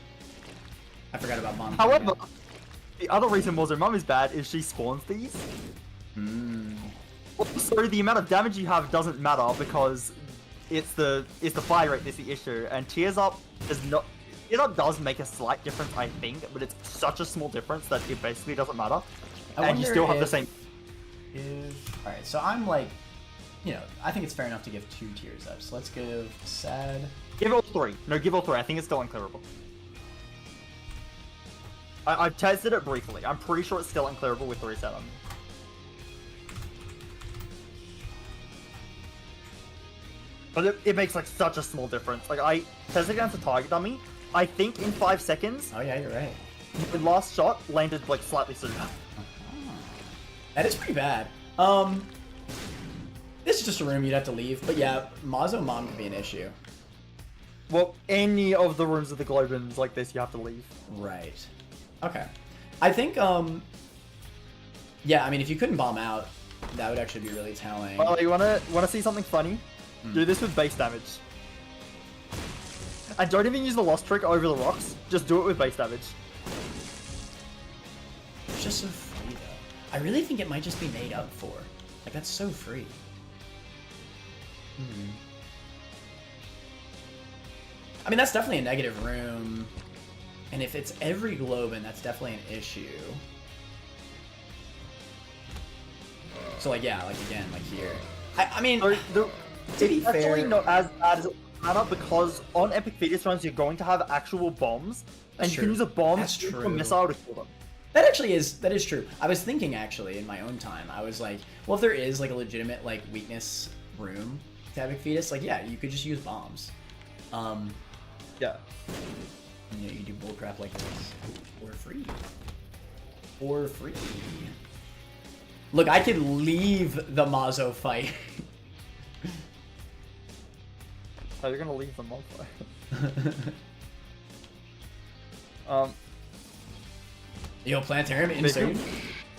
I forgot about Mom. However, the other reason Mom is bad is she spawns these. So the amount of damage you have doesn't matter because it's the fire rate that's the issue, and Tears Up does not. Tears Up does make a slight difference, I think, but it's such a small difference that it basically doesn't matter, and you still have the same. All right, so I'm like, you know, I think it's fair enough to give 2 Tears Up. So let's give Sad. Give all 3. No, give all 3. I think it's still unclearable. I've tested it briefly. I'm pretty sure it's still unclearable with 3 set on. But it makes like such a small difference. Like I tested against a target dummy. I think in 5 seconds, Oh yeah, you're right. the last shot landed like slightly sooner. That is pretty bad. This is just a room you'd have to leave, but yeah, Mazo Mom could be an issue. Well, any of the rooms of the Globins like this, you have to leave. Right. Okay. I think, yeah, I mean, if you couldn't bomb out, that would actually be really telling. Well, you wanna see something funny? Do this with base damage. And don't even use the lost trick over the rocks. Just do it with base damage. It's just so free, though. I really think it might just be made up for. Like, that's so free. I mean, that's definitely a negative room. And if it's every Globin, that's definitely an issue. So, like, yeah, like, again, like here. I mean, to be fair... actually not as bad as it matter because on Epic Fetus runs, you're going to have actual bombs. And you can use a bomb or a missile to kill them. That actually is, that is true. I was thinking, actually, in my own time, I was like, well, if there is, like, a legitimate, like, weakness room to Epic Fetus, like, yeah, you could just use bombs. Yeah. You know, you do bullcrap like this. Or free. Or free. Look, I could leave the Mazo fight. Oh, you're gonna leave the Mazo fight. Yo, Planetarium, insane.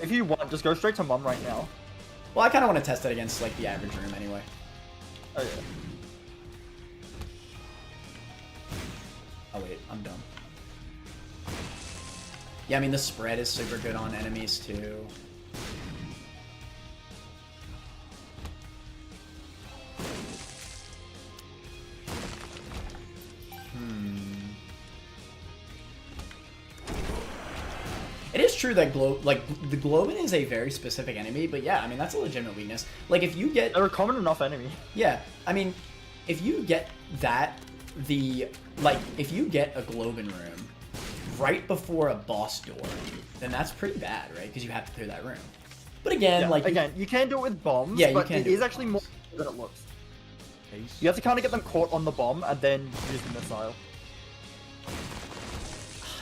If you want, just go straight to Mum right now. Well, I kind of want to test it against, like, the average room anyway. Oh, yeah. Oh, wait, I'm dumb. Yeah, I mean, the spread is super good on enemies, too. It is true that the Globin is a very specific enemy, but yeah, I mean, that's a legitimate weakness. Like, if you get... They're a common enough enemy. Yeah, I mean, if you get that, if you get a Globin room right before a boss door, then that's pretty bad, right? Because you have to clear that room. But again, yeah, again, you can do it with bombs, yeah, but it is actually more than it looks. You have to kind of get them caught on the bomb and then use the missile.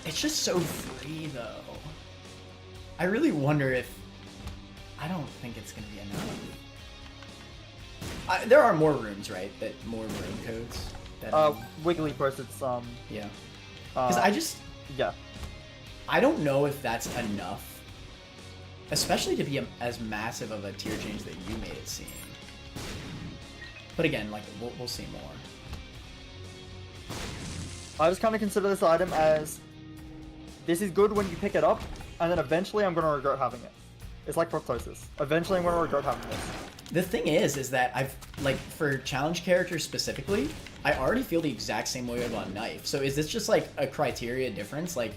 It's just so free, though. I really wonder if... I don't think it's going to be enough. There are more rooms, right? More room codes. That, Wiggly posted some. Yeah. Because I just... Yeah. I don't know if that's enough. Especially to be as massive of a tier change that you made it seem. But again, like, we'll see more. I just kind of consider this item as... This is good when you pick it up, and then eventually I'm going to regret having it. It's like proptosis. Eventually I'm going to regret having this. The thing is that I've, like, for challenge characters specifically, I already feel the exact same way about Knife. So is this just, like, a criteria difference? Like,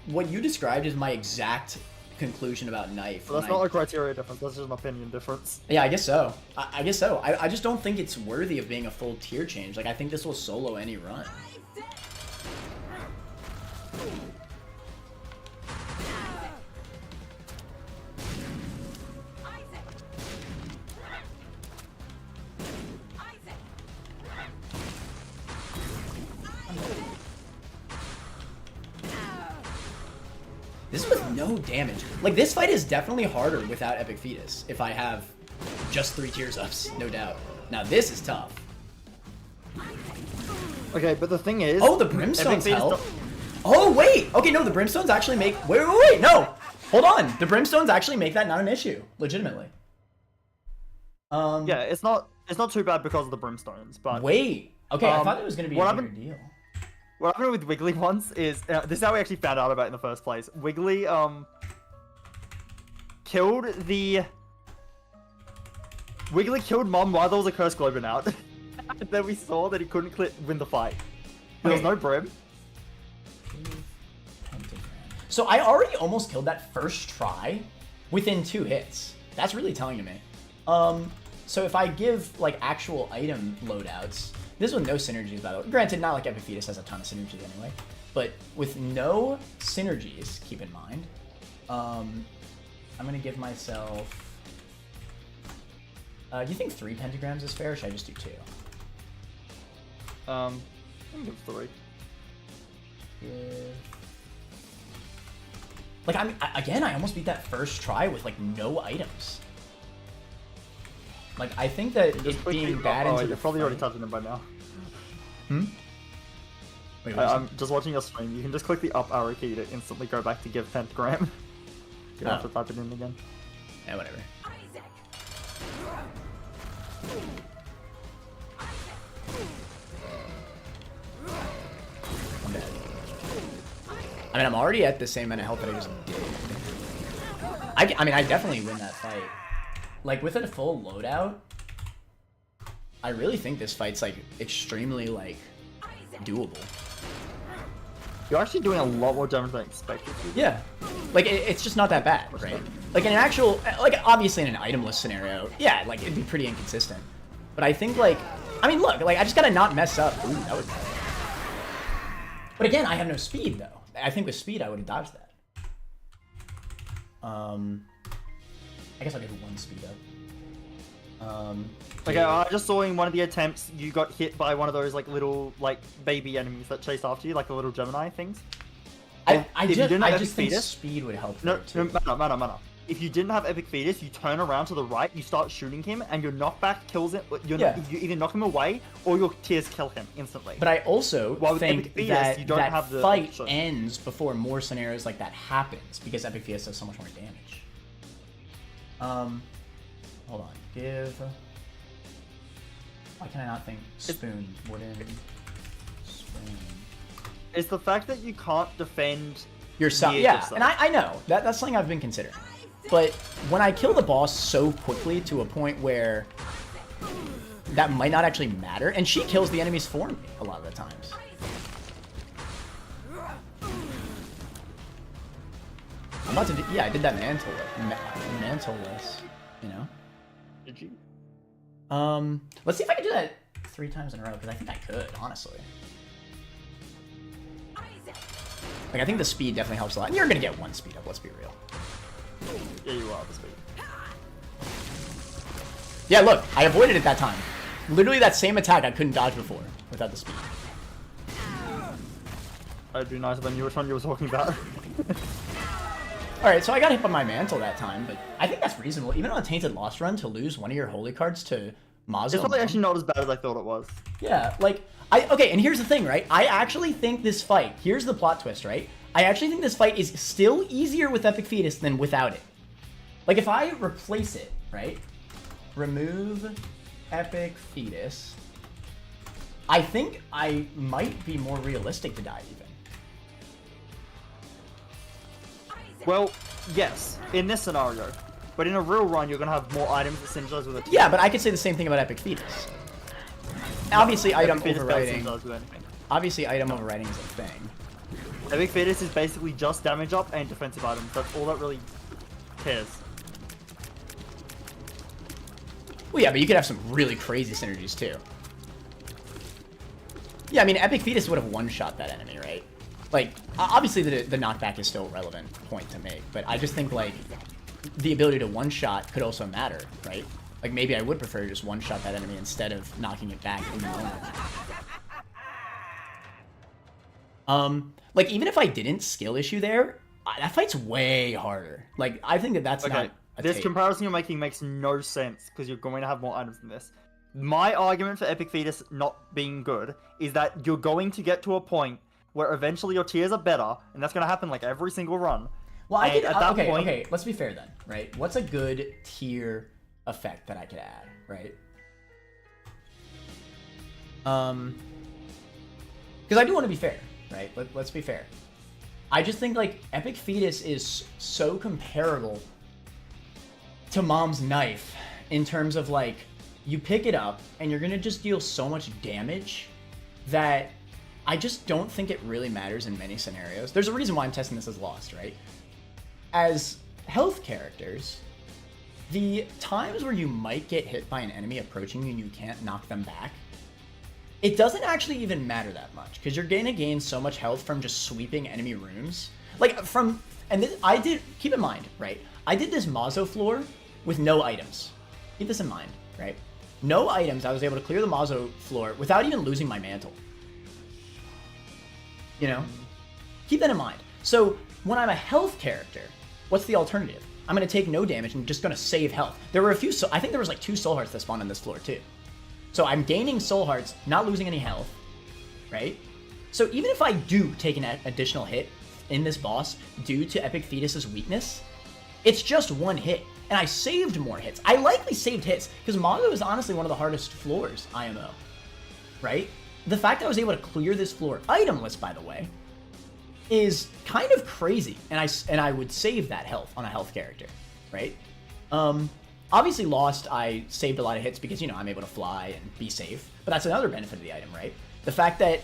what you described is my exact conclusion about Knife. But that's not a criteria difference, that's just an opinion difference. Yeah, I guess so. I guess so. I just don't think it's worthy of being a full tier change. Like, I think this will solo any run. This with no damage. Like, this fight is definitely harder without Epic Fetus, if I have just 3 tiers ups, no doubt. Now, this is tough. Okay, but the thing is... Oh, the Brimstones help? Oh, wait! Okay, no, the Brimstones actually make... Wait, no! Hold on! The Brimstones actually make that not an issue, legitimately. Yeah, it's not too bad because of the Brimstones, but... Wait! Okay, I thought it was going to be a bigger deal. What happened with Wiggly once is, this is how we actually found out about it in the first place. Wiggly, killed Mom while there was a Curse Globin out. And then we saw that he couldn't win the fight. There was no Brim. So I already almost killed that first try within 2 hits. That's really telling to me. So if I give, like, actual item loadouts... This with no synergies, by the way. Granted, not like Epic Fetus has a ton of synergies anyway. But with no synergies, keep in mind, I'm going to give myself... do you think 3 pentagrams is fair, or should I just do 2? I think it's 3. Yeah. Like, again, I almost beat that first try with, like, no items. Like, I think that it being bad into you're probably already touching them by now. Wait, I'm just watching your stream. You can just click the up arrow key to instantly go back to give pentagram. You don't have to type it in again. Yeah, whatever. I'm dead. I mean, I'm already at the same amount of health that I just did. I mean, I definitely win that fight. Like, with a full loadout, I really think this fight's, like, extremely, like, doable. You're actually doing a lot more damage than I expected. Yeah, like it's just not that bad, right? Like in an actual, like obviously in an itemless scenario, yeah, like it'd be pretty inconsistent. But I think like, I mean, look, like I just gotta not mess up. Ooh, that was bad. But again, I have no speed though. I think with speed I would have dodged that. I guess I'll give it 1 speed up. Okay, I just saw in one of the attempts you got hit by one of those like little like baby enemies that chase after you, like the little Gemini things. I just think fetus, speed would help. no, matter. If you didn't have epic fetus, you turn around to the right, you start shooting him, and your knockback kills him. You either knock him away or your tears kill him instantly. But I also think fetus, that you don't that have the fight option. ends before more scenarios like that happens because epic fetus does so much more damage. Hold on. Why can I not think spoon? Wooden spoon. It's the fact that you can't defend Yourself, yeah, and I know that's something I've been considering. But when I kill the boss so quickly to a point where that might not actually matter, and she kills the enemies for me a lot of the times. I'm about to do, yeah, I did that mantle-less, you know? Did you? Let's see if I can do that 3 times in a row, because I think I could, honestly. Like, I think the speed definitely helps a lot. And you're gonna get 1 speed up, let's be real. Yeah, you are the speed. Yeah, look, I avoided it that time. Literally that same attack I couldn't dodge before without the speed. That'd be nice if I knew which one you were talking about. Alright, so I got hit by my mantle that time, but I think that's reasonable. Even on a Tainted Lost run, to lose one of your holy cards to Mazo. It's probably actually not as bad as I thought it was. Yeah, like, okay, and here's the thing, right? I actually think this fight, here's the plot twist, right? I actually think this fight is still easier with Epic Fetus than without it. Like, if I replace it, right? Remove Epic Fetus, I think I might be more realistic to die even. Well, yes, in this scenario. But in a real run, you're gonna have more items that synergize with it. Yeah, but I could say the same thing about Epic Fetus. Obviously, item overriding. Obviously, item overriding is a thing. Epic Fetus is basically just damage up and defensive items. That's all that really cares. Well, yeah, but you could have some really crazy synergies too. Yeah, I mean, Epic Fetus would have one-shot that enemy, right? Like, obviously the knockback is still a relevant point to make, but I just think, like, the ability to one-shot could also matter, right? Like, maybe I would prefer to just one-shot that enemy instead of knocking it back in the moment. Like, even if I didn't skill issue there, that fight's way harder. Like, I think that's not a This take. comparison you're making makes no sense, because you're going to have more items than this. My argument for Epic Fetus not being good is that you're going to get to a point where eventually your tiers are better, and that's going to happen like every single run. Well, I could, at that point, okay, let's be fair then, right? What's a good tier effect that I could add, right? Because I do want to be fair, right? Let's be fair. I just think, like, Epic Fetus is so comparable to Mom's Knife in terms of, like, you pick it up and you're going to just deal so much damage that I just don't think it really matters in many scenarios. There's a reason why I'm testing this as Lost, right? As health characters, the times where you might get hit by an enemy approaching you and you can't knock them back, it doesn't actually even matter that much, because you're going to gain so much health from just sweeping enemy rooms. Like, keep in mind, right? I did this Mazo floor with no items. Keep this in mind, right? No items, I was able to clear the Mazo floor without even losing my mantle. You know? Keep that in mind. So, when I'm a health character, what's the alternative? I'm going to take no damage and just going to save health. There were a few, I think there was like 2 soul hearts that spawned on this floor too. So I'm gaining soul hearts, not losing any health, right? So even if I do take an additional hit in this boss due to Epic Fetus's weakness, it's just 1 hit, and I saved more hits. I likely saved hits, because Mazo is honestly one of the hardest floors, IMO, right? The fact that I was able to clear this floor, itemless by the way, is kind of crazy, and I would save that health on a health character, right? Obviously Lost, I saved a lot of hits because, you know, I'm able to fly and be safe, but that's another benefit of the item, right? The fact that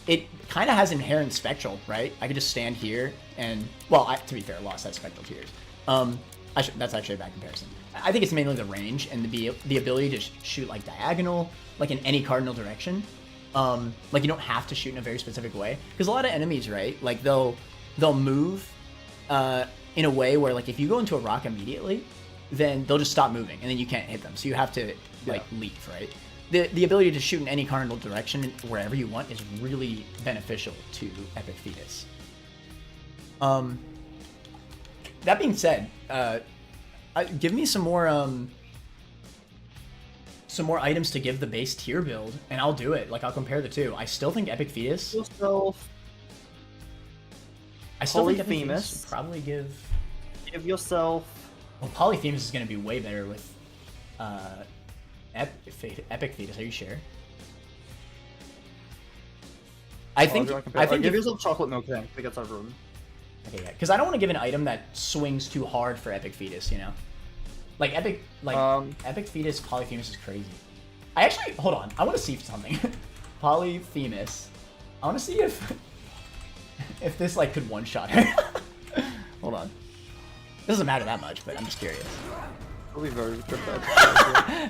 it kind of has inherent spectral, right? I could just stand here and, well, to be fair, Lost has spectral tiers. That's actually a bad comparison. I think it's mainly the range and the ability to shoot like diagonal, like in any cardinal direction. Like you don't have to shoot in a very specific way, because a lot of enemies, right? Like they'll move in a way where like if you go into a rock immediately, then they'll just stop moving and then you can't hit them. So you have to like leave, right? The ability to shoot in any cardinal direction wherever you want is really beneficial to Epic Fetus. That being said, give me some more items to give the base tier build, and I'll do it. Like I'll compare the two. I still think Epic Fetus. I still think Epic Fetus should probably give yourself. Well, Polyphemus is going to be way better with Epic Fetus. Are you sure? I think give yourself chocolate milk then. I think it's over. Okay, yeah, because I don't want to give an item that swings too hard for Epic Fetus, you know? Like Epic Fetus Polyphemus is crazy. I actually hold on. I want to see something. Polyphemus. I want to see if this like could one shot her. Hold on. It doesn't matter that much, but I'm just curious. It'll be very good.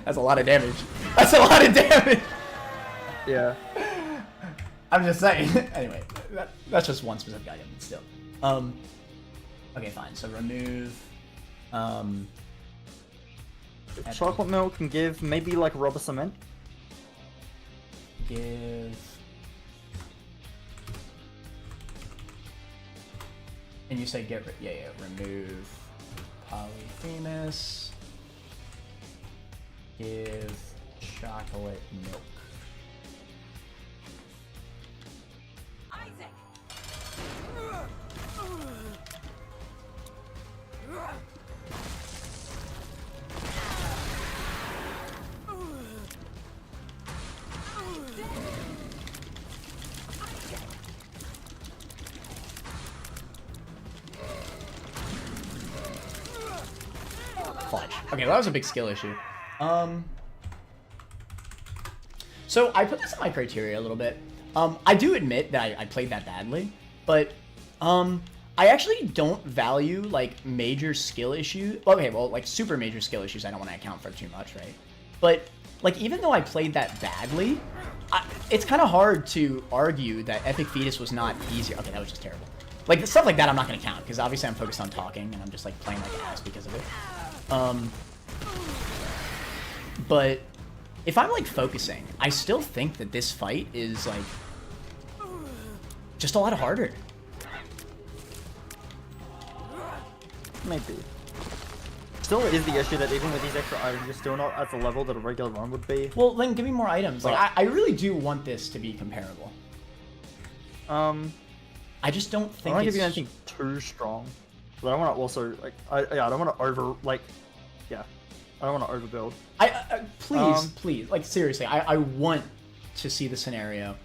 That's a lot of damage. That's a lot of damage. Yeah. I'm just saying. Anyway, that's just one specific item, but still. Okay, fine. So remove. Chocolate milk can give maybe like rubber cement. Give. And you say get rid. Yeah. Remove Polyphemus. Give chocolate milk. Fudge. Okay, well, that was a big skill issue. So I put this in my criteria a little bit. I do admit that I played that badly, but I actually don't value like major skill issues. Okay, well, like super major skill issues I don't want to account for too much, right? But like even though I played that badly, it's kind of hard to argue that Epic Fetus was not easier. Okay, that was just terrible. Like stuff like that I'm not going to count because obviously I'm focused on talking and I'm just like playing like ass because of it. But if I'm like focusing, I still think that this fight is like just a lot harder. Maybe. Still is the issue that even with these extra items, you're still not at the level that a regular run would be. Well, then give me more items. Like I really do want this to be comparable. I just don't think I don't give you anything too strong. But I don't want to also like I don't want to I don't want to overbuild. Please, like seriously, I want to see the scenario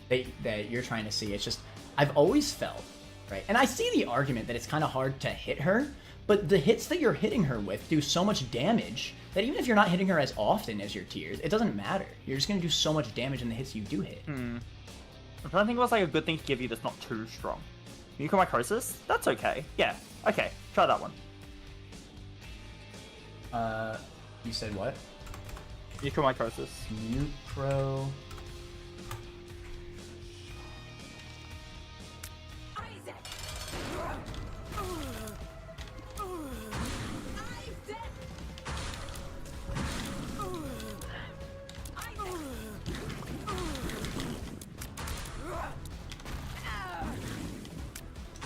that you're trying to see. It's just I've always felt, right? And I see the argument that it's kind of hard to hit her, but the hits that you're hitting her with do so much damage that even if you're not hitting her as often as your tiers, it doesn't matter. You're just going to do so much damage in the hits you do hit. I'm trying to think what's like a good thing to give you that's not too strong. Mucormycosis? That's okay. Yeah, okay. Try that one. You said what? Mucormycosis. Mucro.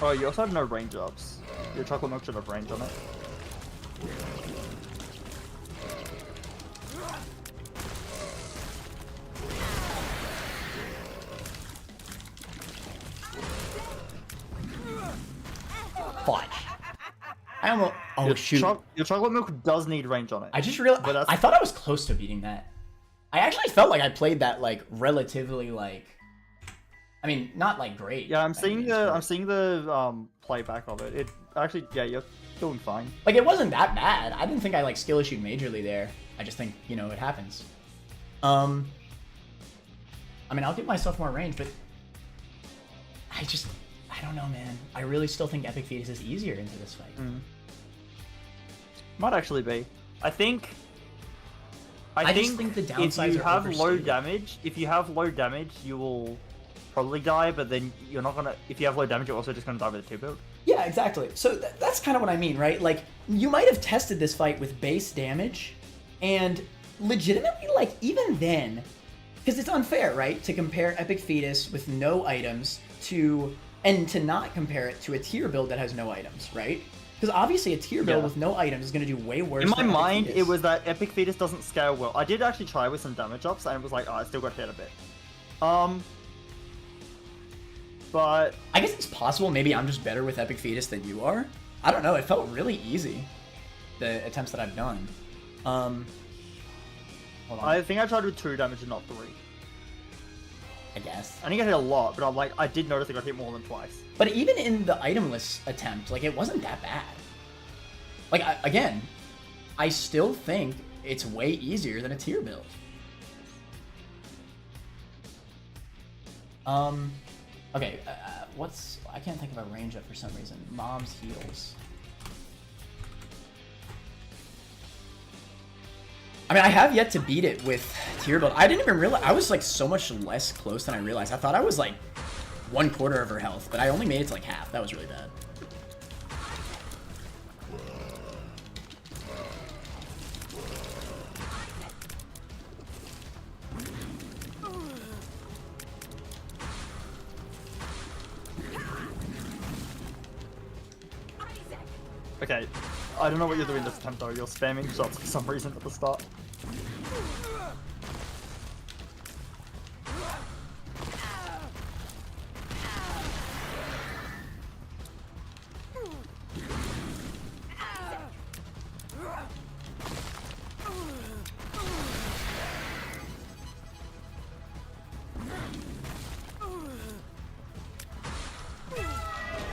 Oh, you also have no range ups. Your chocolate milk should have range on it. Fudge. I almost. Oh shoot! Your chocolate milk does need range on it. I just realized. I thought I was close to beating that. I actually felt like I played that like relatively like. I mean, not like great. Yeah, I'm seeing the playback of it. It actually, yeah, you're doing fine. Like it wasn't that bad. I didn't think I like skill issued majorly there. I just think it happens. I mean, I'll give myself more range, but I don't know, man. I really still think Epic Fetus is easier into this fight. Might actually be. I think just think the downsides if you are have low overstated. damage, you will probably die, but then you're not gonna. If you have low damage, you're also just gonna die with a 2 build. Yeah, exactly. So that's kind of what I mean, right? Like, you might have tested this fight with base damage, and legitimately, like, even then, because it's unfair, right, to compare Epic Fetus with no items and to not compare it to a tier build that has no items, right? Because obviously a tier build with no items is going to do way worse. In my than Epic mind, Fetus. it was that Epic Fetus doesn't scale well. I did actually try with some damage ups, and it was like, oh, I still got hit a bit. But I guess it's possible maybe I'm just better with Epic Fetus than you are. I don't know. It felt really easy, the attempts that I've done. Hold on. I think I tried with 2 damage and not 3. I guess. I didn't get hit a lot, but I did notice I got hit more than twice. But even in the itemless attempt, like, it wasn't that bad. Like, again, I still think it's way easier than a tier build. Okay, I can't think of a range up for some reason. Mom's heals. I mean, I have yet to beat it with tier build. I didn't even realize, I was like so much less close than I realized. I thought I was like 1/4 of her health, but I only made it to like half. That was really bad. Okay, I don't know what you're doing this attempt though. You're spamming shots for some reason at the start.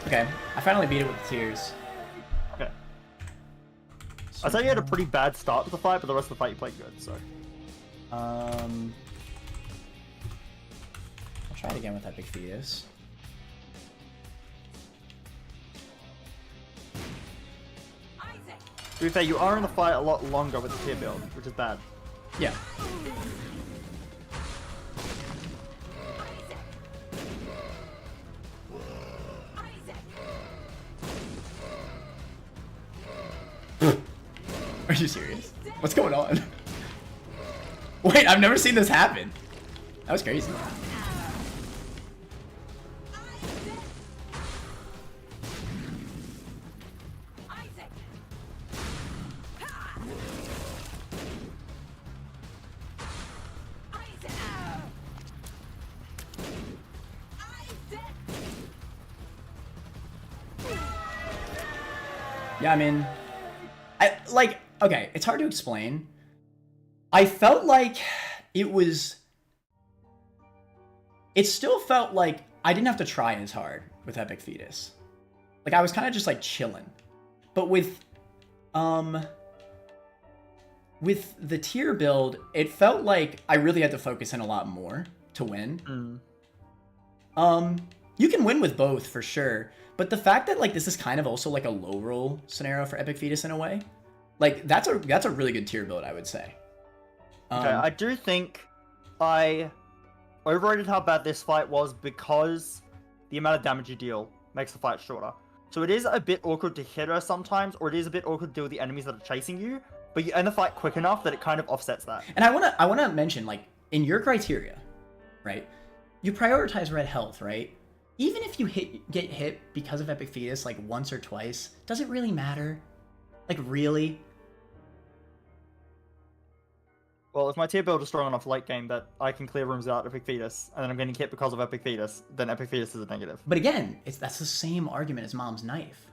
Okay, I finally beat it with the tears. Okay. I thought you had a pretty bad start to the fight, but the rest of the fight you played good, so. I'll try it again with Epic Fetus. To be fair, you are in the fight a lot longer with the tier build, which is bad. Yeah. Are you serious? What's going on? Wait, I've never seen this happen. That was crazy. Yeah, I mean, okay, it's hard to explain. I felt like it still felt like I didn't have to try as hard with Epic Fetus. Like, I was kind of just like chilling. But with the tier build, it felt like I really had to focus in a lot more to win. You can win with both for sure, but the fact that like this is kind of also like a low roll scenario for Epic Fetus in a way, like that's a really good tier build, I would say. Okay, I do think I overrated how bad this fight was because the amount of damage you deal makes the fight shorter. So it is a bit awkward to hit her sometimes, or it is a bit awkward to deal with the enemies that are chasing you, but you end the fight quick enough that it kind of offsets that. And I wanna mention, like, in your criteria, right? You prioritize red health, right? Even if you get hit because of Epic Fetus like once or twice, does it really matter? Like, really? Well, if my tier build is strong enough late game that I can clear rooms without Epic Fetus, and then I'm getting hit because of Epic Fetus, then Epic Fetus is a negative. But again, that's the same argument as Mom's Knife.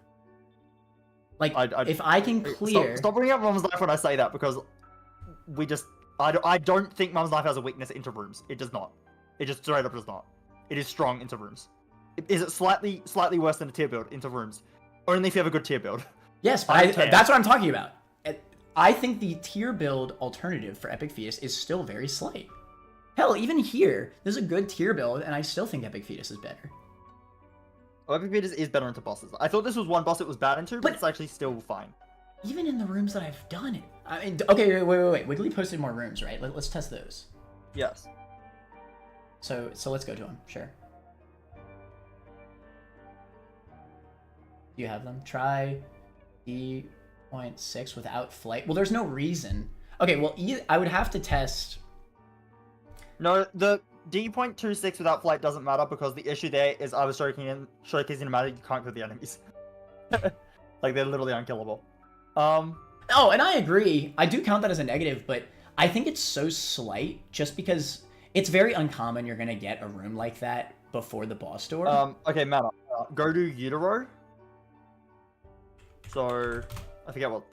Like, if I can Stop, clear... stop bringing up Mom's Knife when I say that, because I don't think Mom's Knife has a weakness into rooms. It does not. It just straight up does not. It is strong into rooms. Is it slightly worse than a tier build into rooms? Only if you have a good tier build. Yes, but that's what I'm talking about. I think the tier build alternative for Epic Fetus is still very slight. Hell, even here, there's a good tier build, and I still think Epic Fetus is better. OP is better into bosses. I thought this was one boss it was bad into, but it's actually still fine. Even in the rooms that I've done it. I mean, okay, wait. Wiggly posted more rooms, right? Let's test those. Yes. So let's go to them. Sure. You have them. Try E.6 without flight. Well, there's no reason. Okay, well, I would have to test. No, the D.26 without flight doesn't matter because the issue there is I was showcasing a matter you can't kill the enemies. Like, they're literally unkillable. Oh, and I agree. I do count that as a negative, but I think it's so slight just because it's very uncommon you're gonna get a room like that before the boss door. Okay, Matt, go to Utero. So, I forget what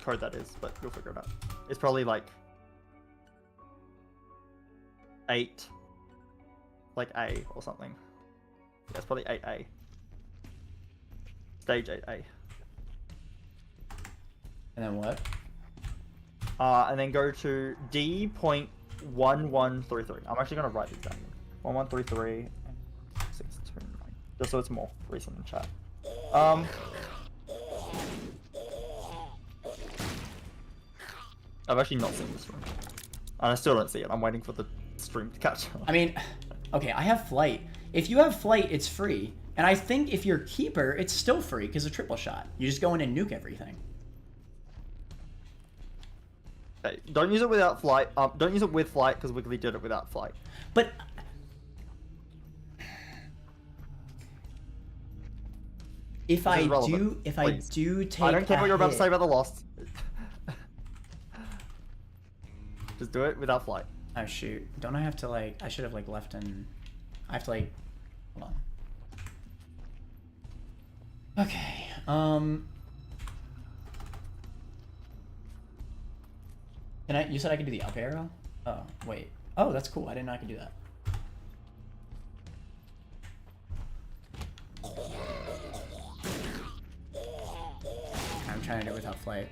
code that is, but you'll figure it out. It's probably like 8, like A or something. Yeah, it's probably 8A. Stage 8A. And then what? And then go to D.1133. I'm actually gonna write these down. 1133 and 629. Just so it's more recent in chat. I've actually not seen this room. And I still don't see it. I'm waiting for the stream to catch up. I mean, okay, I have flight. If you have flight, it's free. And I think if you're keeper, it's still free because of triple shot. You just go in and nuke everything. Okay, don't use it without flight. Don't use it with flight because Wiggly did it without flight. But if I do take, I don't care what you're about to say about the Lost. Just do it without flight. Oh shoot! Don't I have to like? I should have like left and I have to like. Hold on. Okay. Can I? You said I could do the up arrow. Oh wait. Oh, that's cool. I didn't know I could do that. I'm trying to do it without flight.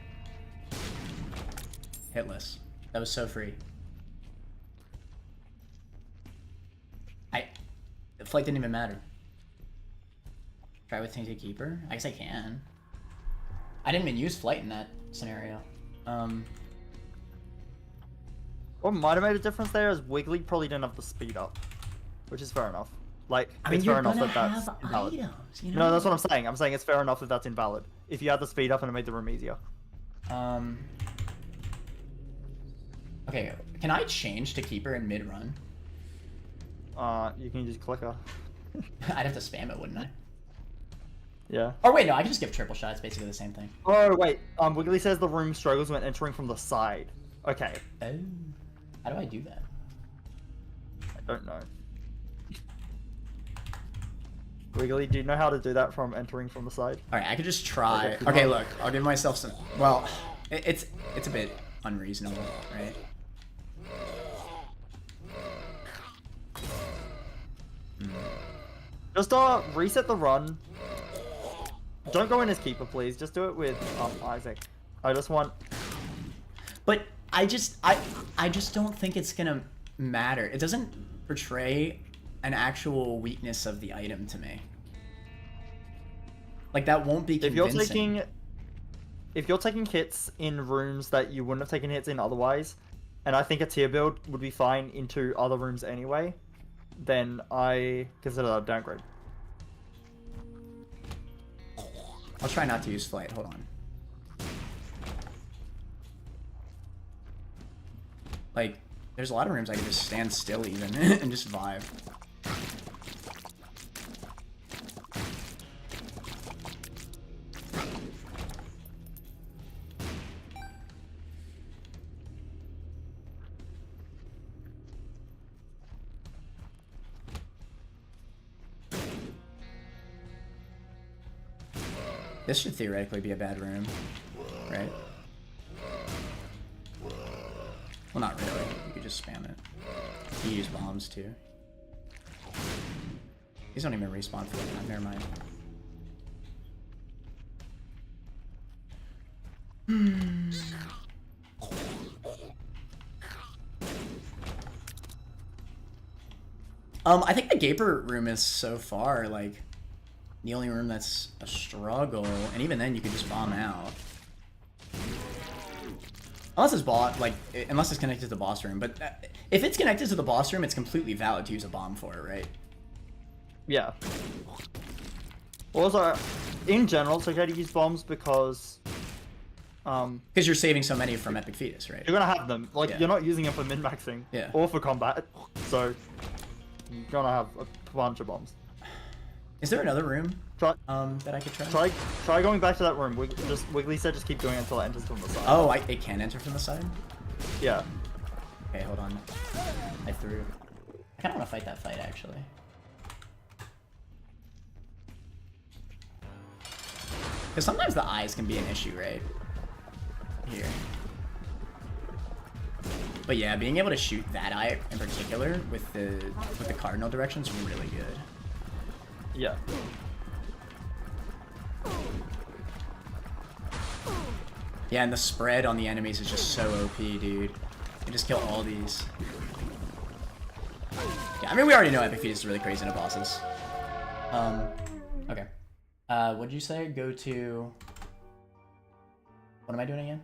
Hitless. That was so free. Flight didn't even matter. Try with Tainted Keeper? I guess I can. I didn't even use flight in that scenario. What might have made a difference there is Wiggly probably didn't have the speed up, which is fair enough. Like, I mean, it's fair enough that that's invalid. Items, you know? No, that's what I'm saying. I'm saying it's fair enough that that's invalid. If you had the speed up and it made the room easier. Okay, can I change to Keeper in mid-run? You can just click her. I'd have to spam it, wouldn't I? Yeah. Or wait, no, I can just give triple shot. It's basically the same thing. Oh, wait. Wiggly says the room struggles when entering from the side. Okay. Oh. How do I do that? I don't know. Wiggly, do you know how to do that from entering from the side? Alright, I could just try. Okay, look. I'll give myself some... Well, it's a bit unreasonable, right? Just reset the run. Don't go in as keeper, please. Just do it with Isaac. I just want. But I just don't think it's gonna matter. It doesn't portray an actual weakness of the item to me. Like that won't be convincing. If you're taking hits in rooms that you wouldn't have taken hits in otherwise, and I think a tier build would be fine into other rooms anyway, then I consider that a downgrade. I'll try not to use flight. Hold on. Like, there's a lot of rooms I can just stand still even and just vibe. This should theoretically be a bad room, right? Well, not really. You could just spam it. You use bombs too. These don't even respawn for that. Never mind. I think the Gaper room is so far like the only room that's a struggle, and even then you could just bomb out. Unless it's unless it's connected to the boss room. But if it's connected to the boss room, it's completely valid to use a bomb for it, right? Yeah. Also, in general, it's okay to use bombs because you're saving so many from Epic Fetus, right? you're gonna have them. Like, Yeah. you're not using them for min-maxing or for combat, so you're gonna have a bunch of bombs. Is there another room Try, that I could try? try going back to that room. Wiggly said just keep going until it enters from the side. Oh, it can enter from the side? Yeah. Okay, hold on. I kind of want to fight that fight, actually. Because sometimes the eyes can be an issue, right? Here. But yeah, being able to shoot that eye in particular with the cardinal direction is really good. Yeah. Yeah, and the spread on the enemies is just so OP, dude. You just kill all these. Yeah, I mean, we already know Epic Fetus is really crazy into bosses. Okay. What'd you say? Go to... What am I doing again?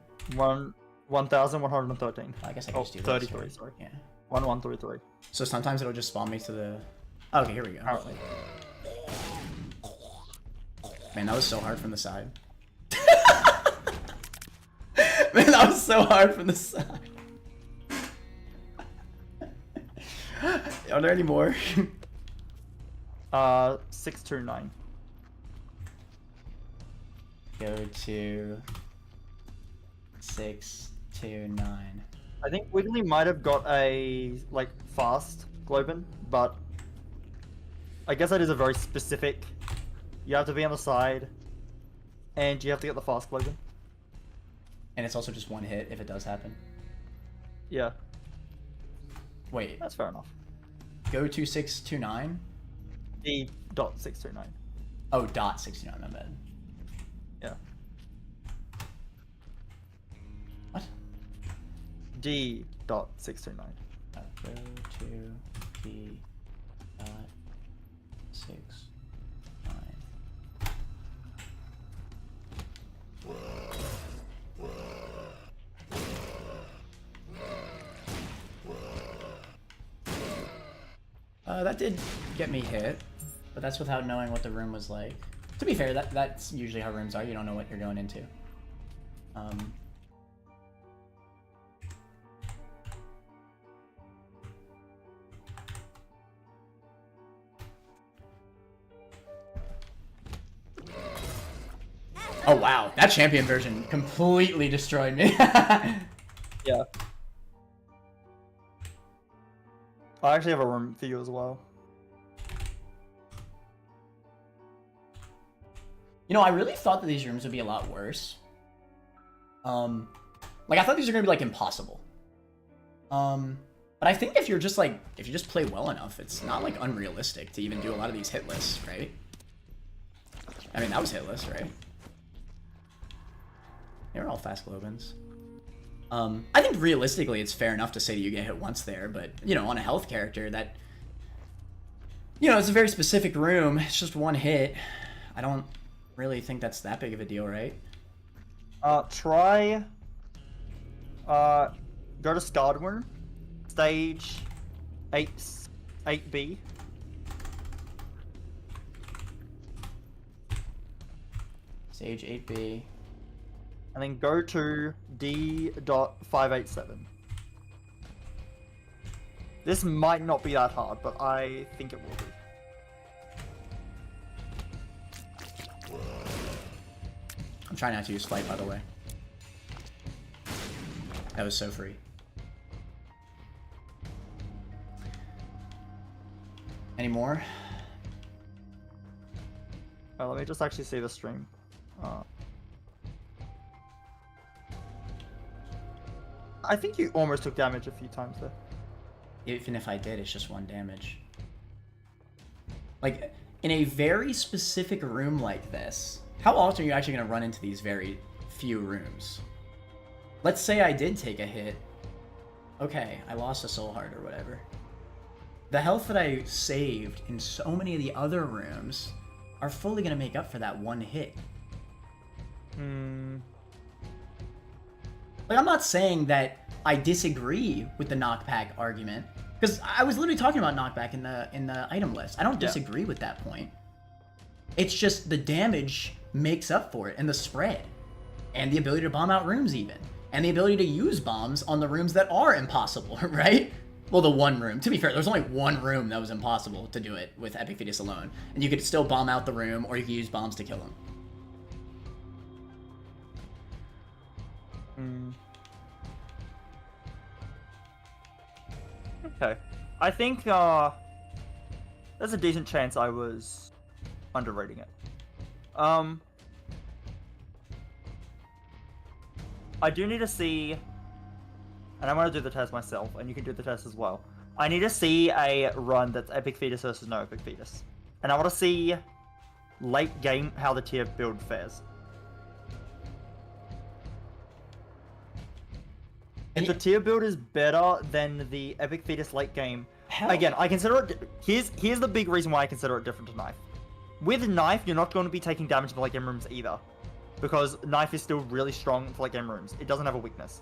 1,113. I guess I can just do 33, this. sorry. Yeah. 1133. So sometimes it'll just spawn me to the... Oh, okay, here we go. Apparently. Man, that was so hard from the side. Man, that was so hard from the side. Are there any more? 629. Go to 629. I think Wiggly might have got a fast Globin, but I guess that is a very specific. You have to be on the side, and you have to get the fast Globin. And it's also just one hit if it does happen. Yeah, Wait, that's fair enough. go to 629? D.629. Oh, dot 69, my bad. Yeah. What? D.629. Oh, go to D dot 69. That did get me hit, but that's without knowing what the room was like. To be fair, that's usually how rooms are. You don't know what you're going into. Oh wow, that champion version completely destroyed me. Yeah. I actually have a room for you as well. You know, I really thought that these rooms would be a lot worse. Like I thought these were gonna be like impossible. But I think if you just play well enough, it's not like unrealistic to even do a lot of these hit lists, right? I mean, that was hitless, right? They were all fast Globins. I think realistically it's fair enough to say that you get hit once there, but, you know, on a health character that... You know, it's a very specific room. It's just one hit. I don't really think that's that big of a deal, right? Try... go to Scarred Room. Stage 8B. Stage 8B. And then go to D.587. This might not be that hard, but I think it will be. I'm trying not to use Flight, by the way. That was so free. Any more? Let me just actually see the stream. I think you almost took damage a few times there. Even if I did, it's just one damage. Like, in a very specific room like this, how often are you actually going to run into these very few rooms? Let's say I did take a hit. Okay, I lost a soul heart or whatever. The health that I saved in so many of the other rooms are fully going to make up for that one hit. Like, I'm not saying that I disagree with the knockback argument, because I was literally talking about knockback in the item list. I don't disagree with that point. It's just the damage makes up for it, and the spread, and the ability to bomb out rooms even, and the ability to use bombs on the rooms that are impossible, right? Well, the one room. To be fair, there's only one room that was impossible to do it with Epic Fetus alone, and you could still bomb out the room, or you could use bombs to kill him. Okay. I think there's a decent chance I was underrating it. I do need to see, and I'm going to do the test myself, and you can do the test as well. I need to see a run that's Epic Fetus versus no Epic Fetus. And I want to see late game how the tier build fares. If the tier build is better than the Epic Fetus late game, again, I consider it. Here's the big reason why I consider it different to Knife. With Knife, you're not going to be taking damage in the late game rooms either, because Knife is still really strong for late game rooms. It doesn't have a weakness.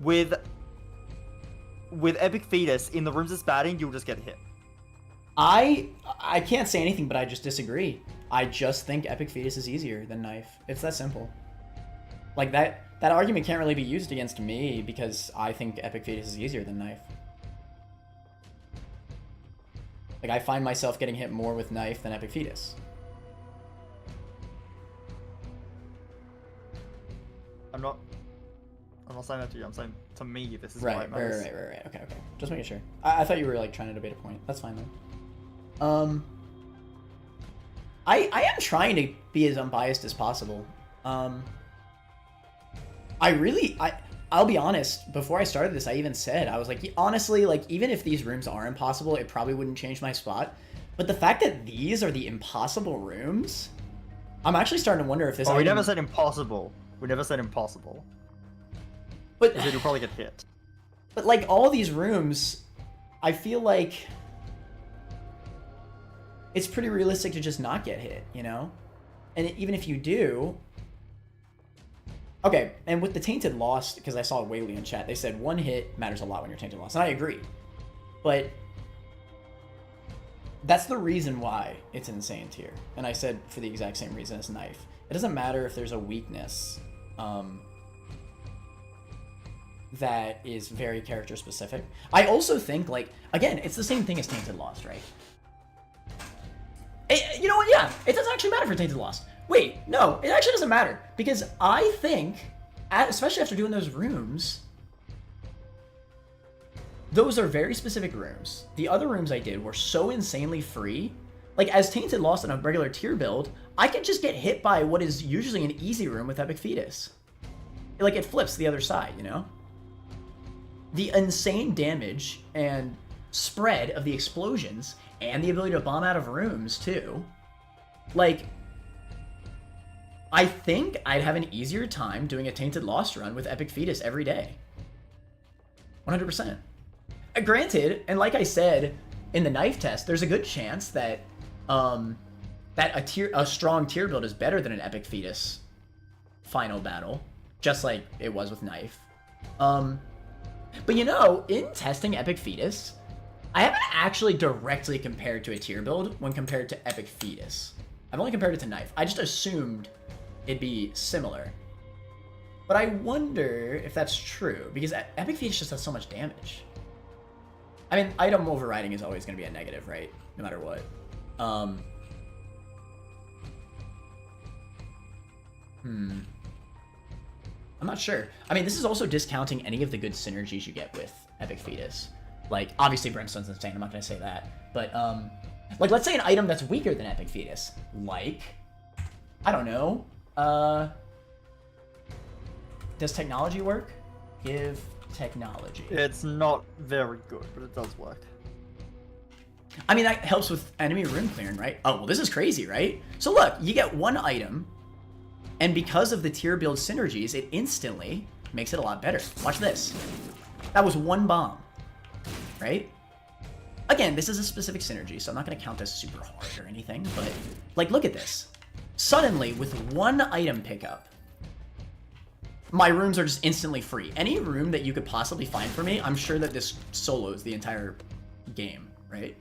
With Epic Fetus, in the rooms it's batting, you'll just get hit. I can't say anything, but I just disagree. I just think Epic Fetus is easier than Knife. It's that simple. Like, that argument can't really be used against me, because I think Epic Fetus is easier than Knife. Like, I find myself getting hit more with Knife than Epic Fetus. I'm not saying that to you. I'm saying to me, this is right. Okay. Just making sure. I thought you were like trying to debate a point. That's fine then. I am trying to be as unbiased as possible. I'll be honest, before I started this, I even said, I was like, honestly, like, even if these rooms are impossible, it probably wouldn't change my spot. But the fact that these are the impossible rooms, I'm actually starting to wonder if this... Oh, we never said impossible. We never said impossible. But... Because you'll probably get hit. But, like, all these rooms, I feel like... it's pretty realistic to just not get hit, you know? And even if you do... Okay, and with the Tainted Lost, because I saw Whaley in chat, they said one hit matters a lot when you're Tainted Lost, and I agree. But that's the reason why it's insane tier. And I said for the exact same reason as Knife. It doesn't matter if there's a weakness that is very character specific. I also think, like, again, it's the same thing as Tainted Lost, right? You know what? Yeah, it doesn't actually matter for Tainted Lost. Wait, no, it actually doesn't matter, because I think, especially after doing those rooms, those are very specific rooms. The other rooms I did were so insanely free. Like, as Tainted Lost in a regular tier build, I could just get hit by what is usually an easy room with Epic Fetus. Like, it flips the other side, you know? The insane damage and spread of the explosions, and the ability to bomb out of rooms, too. Like... I think I'd have an easier time doing a Tainted Lost run with Epic Fetus every day. 100%. Granted, and like I said in the Knife test, there's a good chance that a strong tier build is better than an Epic Fetus final battle, just like it was with Knife. But you know, in testing Epic Fetus, I haven't actually directly compared to a tier build when compared to Epic Fetus. I've only compared it to Knife. I just assumed it'd be similar. But I wonder if that's true, because Epic Fetus just does so much damage. I mean, item overriding is always going to be a negative, right? No matter what. I'm not sure. I mean, this is also discounting any of the good synergies you get with Epic Fetus. Like, obviously Brimstone's insane, I'm not going to say that. But, like, let's say an item that's weaker than Epic Fetus. Like, I don't know. Does technology work? Give technology. It's not very good, but it does work. I mean, that helps with enemy room clearing, right? Oh, well, this is crazy, right? So look, you get one item, and because of the tier build synergies, it instantly makes it a lot better. Watch this. That was one bomb, right? again, this is a specific synergy, so I'm not going to count this super hard or anything, but, like, look at this. Suddenly, with one item pickup, my rooms are just instantly free. Any room that you could possibly find for me, I'm sure that this solos the entire game, right?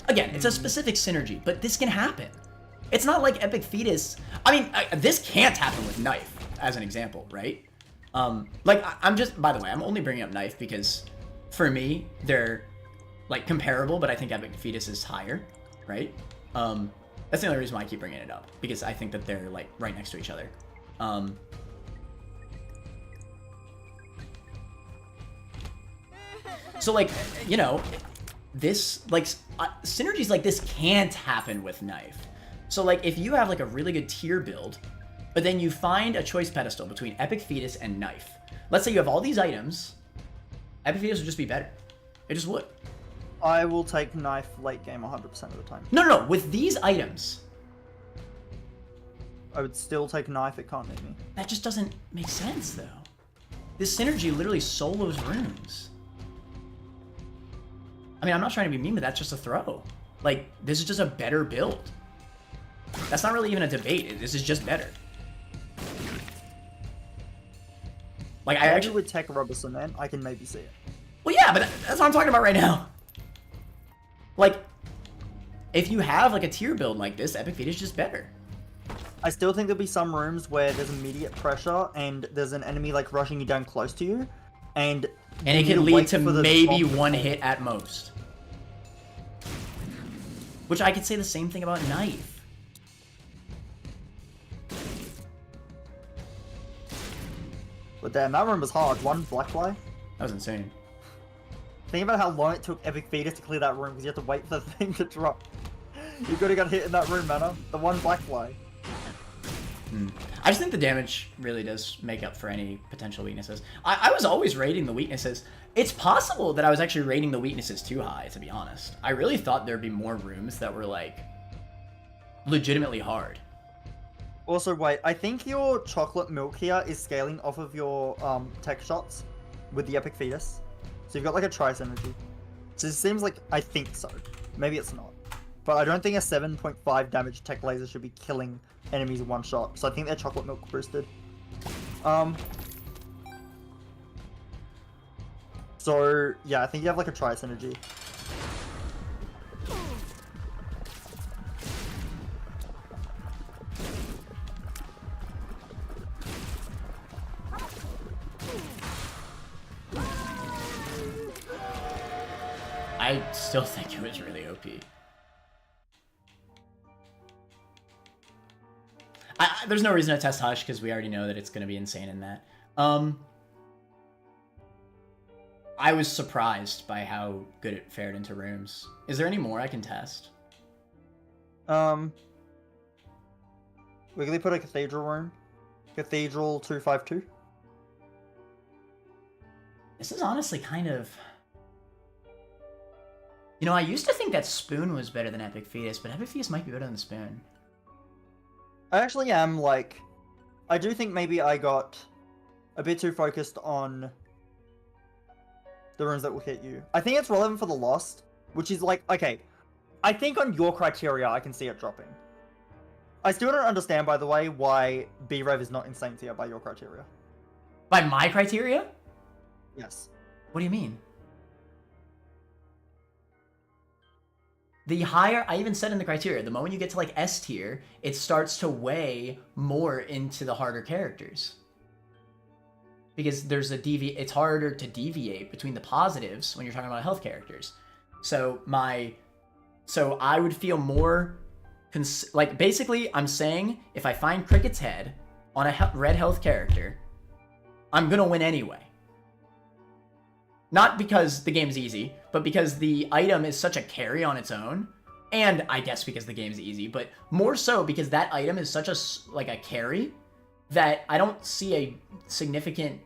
Again, it's a specific synergy, but this can happen. It's not like Epic Fetus. I mean, this can't happen with Knife, as an example, right? Like, I'm just, by the way, I'm only bringing up Knife because, for me, they're, like, comparable, but I think Epic Fetus is higher, right? That's the only reason why I keep bringing it up, because I think that they're, like, right next to each other. So, like, you know, this, like, synergies like this can't happen with Knife. So, like, if you have, like, a really good tier build, but then you find a choice pedestal between Epic Fetus and Knife. Let's say you have all these items, Epic Fetus would just be better. It just would. I will take Knife late game 100% of the time. No, with these items. I would still take Knife, it can't hit me. That just doesn't make sense, though. This synergy literally solos runes. I mean, I'm not trying to be mean, but that's just a throw. Like, this is just a better build. That's not really even a debate. This is just better. Like, I actually would take Robertson, man. I can maybe see it. Well, yeah, but that's what I'm talking about right now. Like, if you have, like, a tier build like this, Epic Fetus is just better. I still think there'll be some rooms where there's immediate pressure and there's an enemy, like, rushing you down close to you. And it can lead to maybe one hit at most. Which I could say the same thing about Knife. But damn, that room was hard. One black fly. That was insane. Think about how long it took Epic Fetus to clear that room because you have to wait for the thing to drop. You could have got hit in that room, Manna. The one black fly. I just think the damage really does make up for any potential weaknesses. I was always rating the weaknesses. It's possible that I was actually rating the weaknesses too high, to be honest. I really thought there'd be more rooms that were, like, legitimately hard. Also, wait, I think your chocolate milk here is scaling off of your tech shots with the Epic Fetus. So you've got, like, a tri synergy. So it seems like, I think so. Maybe it's not. But I don't think a 7.5 damage tech laser should be killing enemies in one shot. So I think they're chocolate milk boosted. So, yeah, I think you have, like, a tri synergy. I still think it was really OP. There's no reason to test Hush because we already know that it's going to be insane in that. I was surprised by how good it fared into rooms. Is there any more I can test? Wiggly put a cathedral room. Cathedral 252. This is honestly kind of... You know, I used to think that Spoon was better than Epic Fetus, but Epic Fetus might be better than Spoon. I actually am, like... I do think maybe I got a bit too focused on the rooms that will hit you. I think it's relevant for the Lost, which is like, okay, I think on your criteria, I can see it dropping. I still don't understand, by the way, why B-Rev is not insane tier by your criteria. By my criteria? Yes. What do you mean? The higher, I even said in the criteria, the moment you get to like S tier, it starts to weigh more into the harder characters. Because there's a it's harder to deviate between the positives when you're talking about health characters. So I would feel more, like basically I'm saying if I find Cricket's head on a red health character, I'm gonna win anyway. Not because the game's easy, but because the item is such a carry on its own. And I guess because the game's easy, but more so because that item is such a carry that I don't see a significant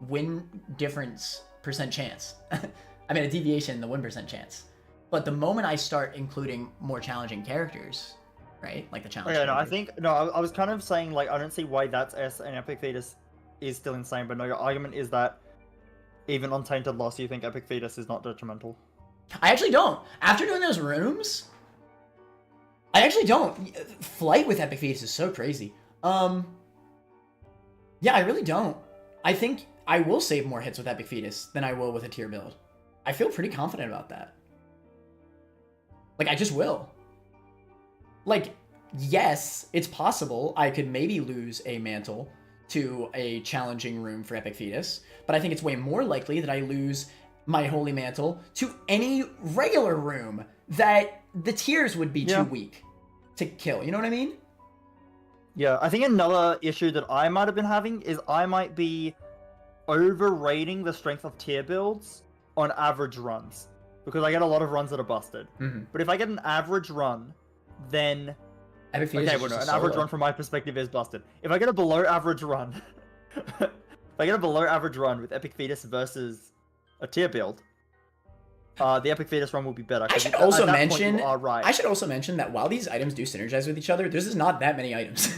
win difference percent chance. I mean, a deviation in the win percent chance. But the moment I start including more challenging characters, right? Like the challenge. Okay, no, I was kind of saying, like, I don't see why that's S and Epic Fetus is still insane, but no, your argument is that even untainted loss, you think Epic Fetus is not detrimental? I actually don't. After doing those rooms, I actually don't. Flight with Epic Fetus is so crazy. Yeah, I really don't. I think I will save more hits with Epic Fetus than I will with a tier build. I feel pretty confident about that. Like, I just will. Like, yes, it's possible I could maybe lose a mantle to a challenging room for Epic Fetus, but I think it's way more likely that I lose my Holy Mantle to any regular room that the tiers would be too weak to kill. You know what I mean? Yeah, I think another issue that I might have been having is I might be overrating the strength of tier builds on average runs, because I get a lot of runs that are busted. But if I get an average run, then Epic Fetus an average run from my perspective is busted. If I get a below average run, if I get a below average run with Epic Fetus versus a tier build, the Epic Fetus run will be better. I should also mention, right. I should also mention that while these items do synergize with each other, there's just not that many items.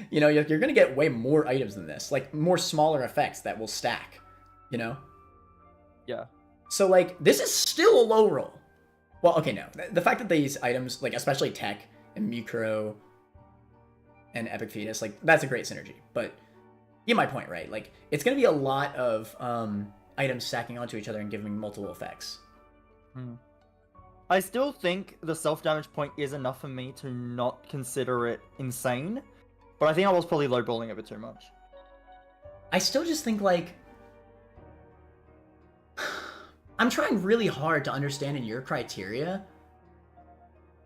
You know, you're going to get way more items than this, like more smaller effects that will stack, you know? Yeah. So, like, this is still a low roll. Well, okay, no. The fact that these items, like, especially Tech and Micro and Epic Fetus, like, that's a great synergy. But you get my point, right? Like, it's going to be a lot of items stacking onto each other and giving multiple effects. I still think the self-damage point is enough for me to not consider it insane, but I think I was probably lowballing it a bit too much. I still just think, like, I'm trying really hard to understand in your criteria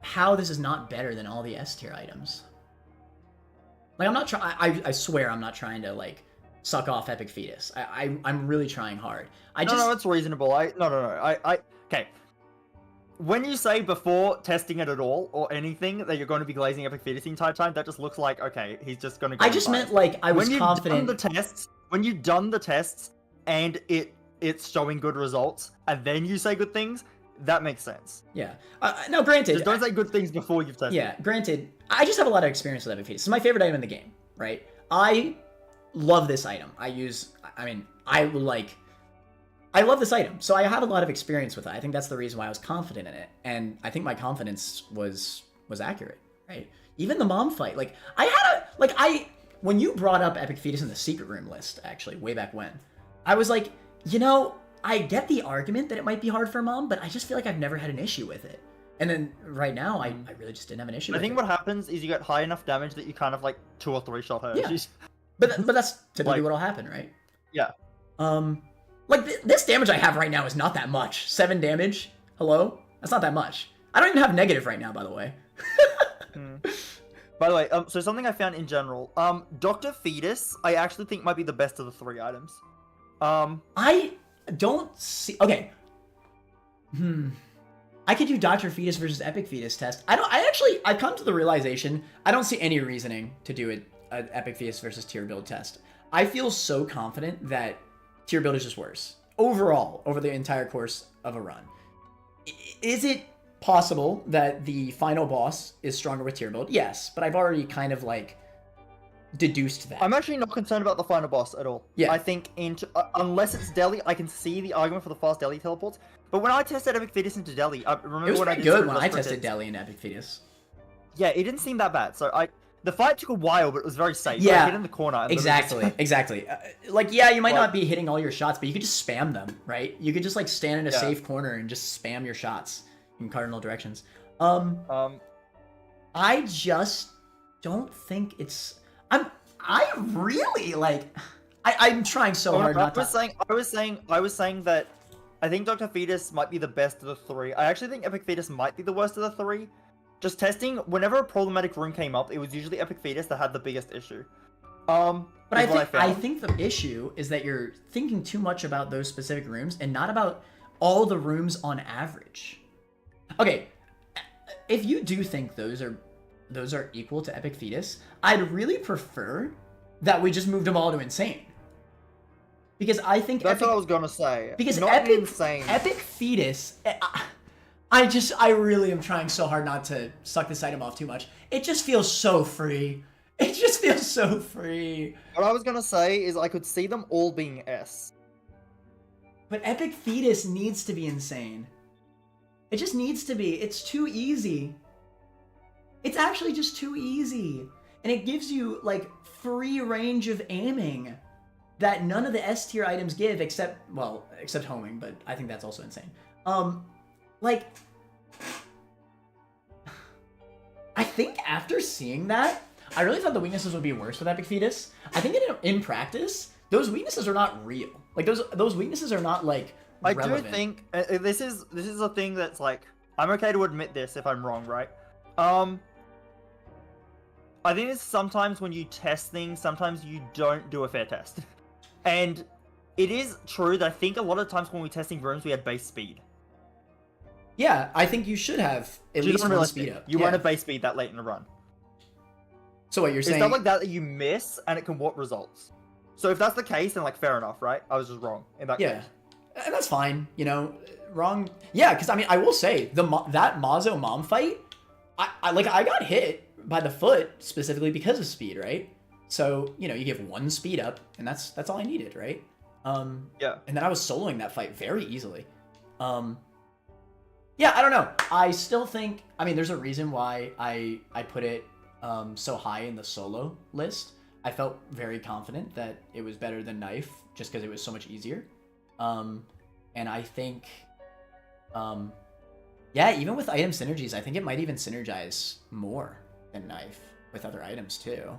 how this is not better than all the S tier items. Like, I'm not trying, I swear I'm not trying to, like, suck off Epic Fetus. I'm really trying hard. No, it's reasonable. Okay. When you say before testing it at all, or anything, that you're going to be glazing Epic Fetus the entire time, that just looks like, okay, he's just going to go. I just meant, like, I was confident. When you've done the tests, and it's showing good results, and then you say good things, that makes sense. Yeah. No, granted. Just don't say good things before you've tested. Yeah, granted. I just have a lot of experience with Epic Fetus. It's my favorite item in the game, right? I love this item. I love this item, so I have a lot of experience with it. I think that's the reason why I was confident in it, and I think my confidence was accurate, right? Even the mom fight, like, when you brought up Epic Fetus in the secret room list, actually, way back when, I was like, you know, I get the argument that it might be hard for mom, but I just feel like I've never had an issue with it. And then right now, I really just didn't have an issue with it. I think what happens is you get high enough damage that you kind of, like, 2 or 3 shot her. Yeah. But that's typically what'll happen, right? Yeah. Like, this damage I have right now is not that much. 7 damage? Hello? That's not that much. I don't even have negative right now, by the way. By the way, so something I found in general, Dr. Fetus, I actually think might be the best of the 3 items. I don't see... Okay. I could do Dr. Fetus versus Epic Fetus test. I've come to the realization, I don't see any reasoning to do an Epic Fetus versus tier build test. I feel so confident that tier build is just worse. Overall, over the entire course of a run. Is it possible that the final boss is stronger with tier build? Yes, but I've already kind of, like, deduced that. I'm actually not concerned about the final boss at all. Yeah. I think, unless it's Delhi, I can see the argument for the fast Delhi teleports. But when I tested Epic Fetus into Delhi, I remember it was when pretty good when I tested Delhi and Epic Fetus. Yeah, it didn't seem that bad. So the fight took a while, but it was very safe. Yeah, I hit in the corner. And exactly. Like, yeah, you might not be hitting all your shots, but you could just spam them, right? You could just, like, stand in a safe corner and just spam your shots in cardinal directions. I just don't think it's... I really, like... I'm trying so hard not to... I was saying that I think Dr. Fetus might be the best of the 3. I actually think Epic Fetus might be the worst of the 3. Just testing, whenever a problematic room came up, it was usually Epic Fetus that had the biggest issue. But I think the issue is that you're thinking too much about those specific rooms and not about all the rooms on average. Okay, if you do think those are equal to Epic Fetus, I'd really prefer that we just moved them all to Insane. Because I think that's what I was gonna say. Because not Insane. Epic Fetus, I really am trying so hard not to suck this item off too much. It just feels so free. It just feels so free. What I was gonna say is I could see them all being S. But Epic Fetus needs to be insane. It just needs to be. It's too easy. It's actually just too easy. And it gives you, like, free range of aiming that none of the S tier items give except homing, but I think that's also insane. Like, I think after seeing that, I really thought the weaknesses would be worse with Epic Fetus. I think in practice, those weaknesses are not real. Like, those weaknesses are not, like, relevant. I do think this is a thing that's like, I'm okay to admit this if I'm wrong, right? I think it's sometimes when you test things, sometimes you don't do a fair test. And it is true that I think a lot of times when we were testing rooms, we had base speed. Yeah, I think you should have at least one speed up. You won't have base speed that late in the run. So what you're saying? It's stuff like that you miss, and it can warp results. So if that's the case, then like fair enough, right? I was just wrong in that case. And that's fine, you know, wrong. Yeah, because I mean, I will say that Mazo mom fight, I got hit by the foot specifically because of speed, right? So you know, you give one speed up, and that's all I needed, right? Yeah. And then I was soloing that fight very easily. Yeah, I don't know. I still think, I mean, there's a reason why I put it so high in the solo list. I felt very confident that it was better than Knife just because it was so much easier. And I think, yeah, even with item synergies, I think it might even synergize more than Knife with other items too.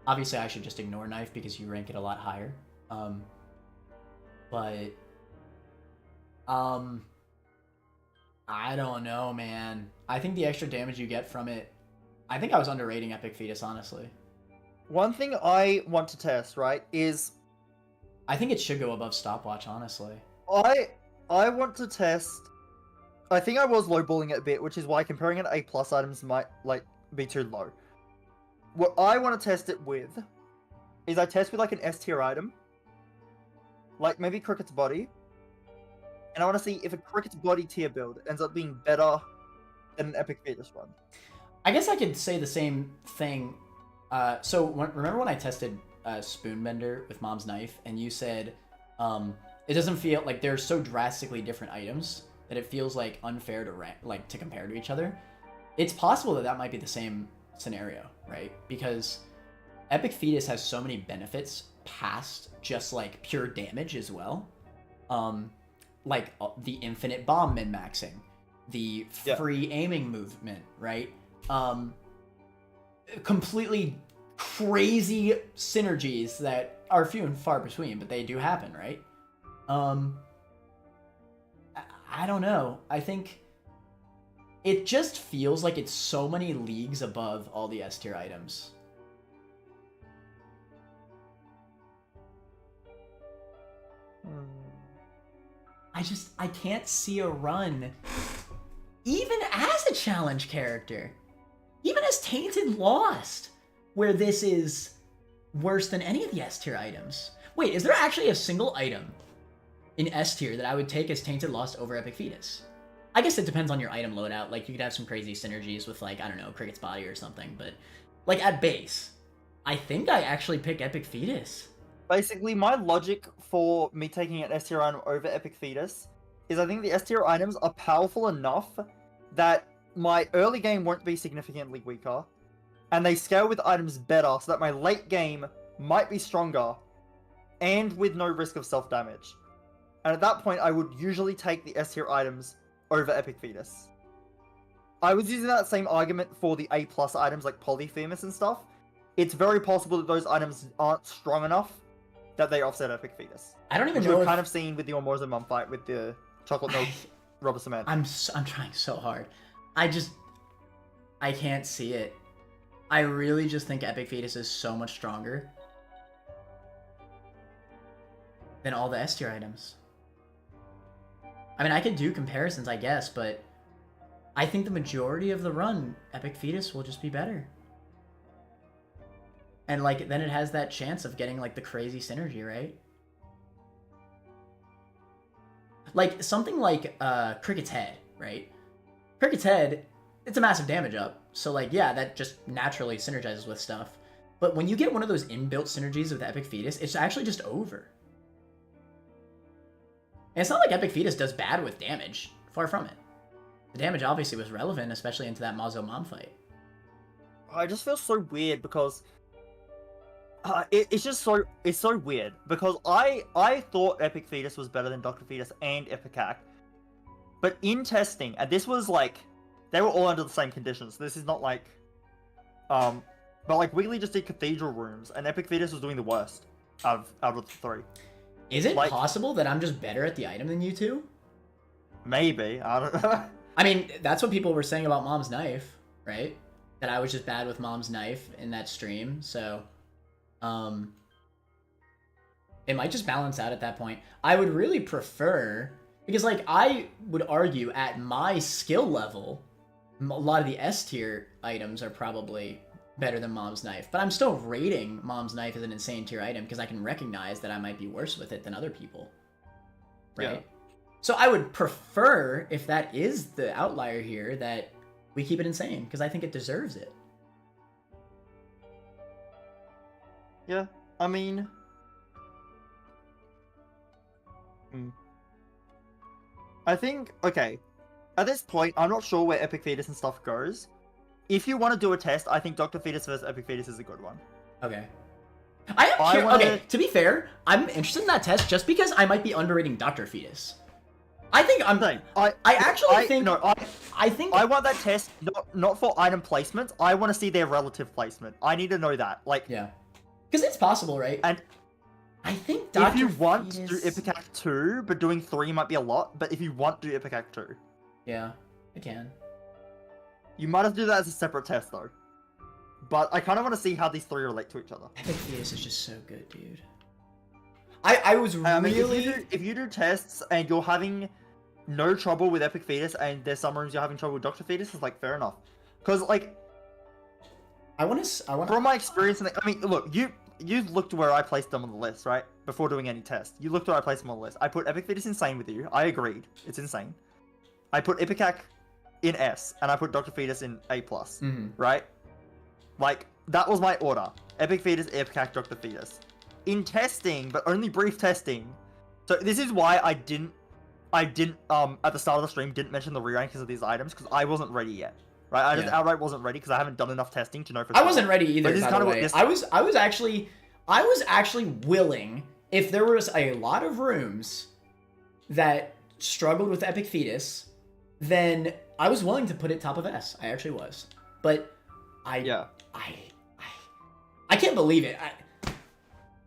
Obviously, I should just ignore Knife because you rank it a lot higher. But I don't know, man. I think the extra damage you get from it, I think I was underrating Epic Fetus, honestly. One thing I want to test, right, is I think it should go above Stopwatch, honestly. I want to test. I think I was lowballing it a bit, which is why comparing it to A+ items might like be too low. What I want to test it with is I test with like an S tier item, like maybe Cricket's Body, and I want to see if a Cricket's Body tier build ends up being better than an Epic Fetus run. I guess I could say the same thing. Remember when I tested Spoonbender with Mom's Knife, and you said it doesn't feel like they're so drastically different items that it feels like unfair to compare to each other. It's possible that might be the same scenario, right? Because Epic Fetus has so many benefits past just like pure damage as well. Like the infinite bomb min-maxing, the free aiming movement, right? Completely crazy synergies that are few and far between, but they do happen, right? I don't know. I think it just feels like it's so many leagues above all the S tier items. I can't see a run, even as a challenge character, even as Tainted Lost, where this is worse than any of the S tier items. Wait, is there actually a single item in S tier that I would take as Tainted Lost over Epic Fetus? I guess it depends on your item loadout. Like, you could have some crazy synergies with, like, I don't know, Cricket's Body or something. But, like, at base, I think I actually pick Epic Fetus. Basically, my logic for me taking an S tier item over Epic Fetus is I think the S tier items are powerful enough that my early game won't be significantly weaker, and they scale with items better so that my late game might be stronger, and with no risk of self-damage. And at that point, I would usually take the S tier items over Epic Fetus. I was using that same argument for the A+ items like Polyphemus and stuff. It's very possible that those items aren't strong enough that they offset Epic Fetus. I don't even know. know. We've kind of seen with the Ormoza Mum fight with the chocolate milk rubber cement. I'm trying so hard. I can't see it. I really just think Epic Fetus is so much stronger than all the S tier items. I mean, I could do comparisons, I guess, but I think the majority of the run, Epic Fetus will just be better. And, like, then it has that chance of getting, like, the crazy synergy, right? Like, something like Cricket's Head, right? Cricket's Head, it's a massive damage up. So, like, yeah, that just naturally synergizes with stuff. But when you get one of those inbuilt synergies with Epic Fetus, it's actually just over. And it's not like Epic Fetus does bad with damage. Far from it. The damage obviously was relevant, especially into that Mazo Mom fight. I just feel so weird because it's so weird because I thought Epic Fetus was better than Dr. Fetus and Epicac, but in testing, and this was like they were all under the same conditions. This is not like but like Wiggly just did Cathedral Rooms, and Epic Fetus was doing the worst out of the three. Is it possible that I'm just better at the item than you two? Maybe, I don't know. I mean, that's what people were saying about Mom's Knife, right? That I was just bad with Mom's Knife in that stream, so it might just balance out at that point. I would really prefer, because like I would argue at my skill level, a lot of the S tier items are probably better than Mom's Knife, but I'm still rating Mom's Knife as an insane tier item because I can recognize that I might be worse with it than other people, right? Yeah. So I would prefer, if that is the outlier here, that we keep it insane because I think it deserves it. Yeah, I mean, I think, okay, at this point, I'm not sure where Epic Fetus and stuff goes. If you want to do a test, I think Dr. Fetus versus Epic Fetus is a good one. Okay. Okay, to be fair, I'm interested in that test just because I might be underrating Dr. Fetus. I think I'm... I think... I want that test not for item placements. I want to see their relative placement. I need to know that. Like... Yeah. Because it's possible, right? And I think Dr. If you want Fetus... to do Ipecac 2, but doing 3 might be a lot, but if you want to do Ipecac 2... Yeah, I can. You might have to do that as a separate test, though. But I kind of want to see how these 3 relate to each other. Epic Fetus is just so good, dude. I was really... I mean, if you do tests and you're having no trouble with Epic Fetus and there's some rooms you're having trouble with Dr. Fetus, it's like, fair enough. Because, like... I want to... From my experience, I mean, look, you looked where I placed them on the list, right? Before doing any test. You looked where I placed them on the list. I put Epic Fetus insane with you. I agreed. It's insane. I put Ipecac in S, and I put Dr. Fetus in A+, right? Like, that was my order. Epic Fetus, Ipecac, Dr. Fetus. In testing, but only brief testing. So this is why I didn't, at the start of the stream, didn't mention the re-rankings of these items, because I wasn't ready yet. Right? I just outright wasn't ready, because I haven't done enough testing to know for sure. I wasn't ready either, by the way. I was actually willing, if there was a lot of rooms that struggled with Epic Fetus, then I was willing to put it top of S. I actually was. But I can't believe it.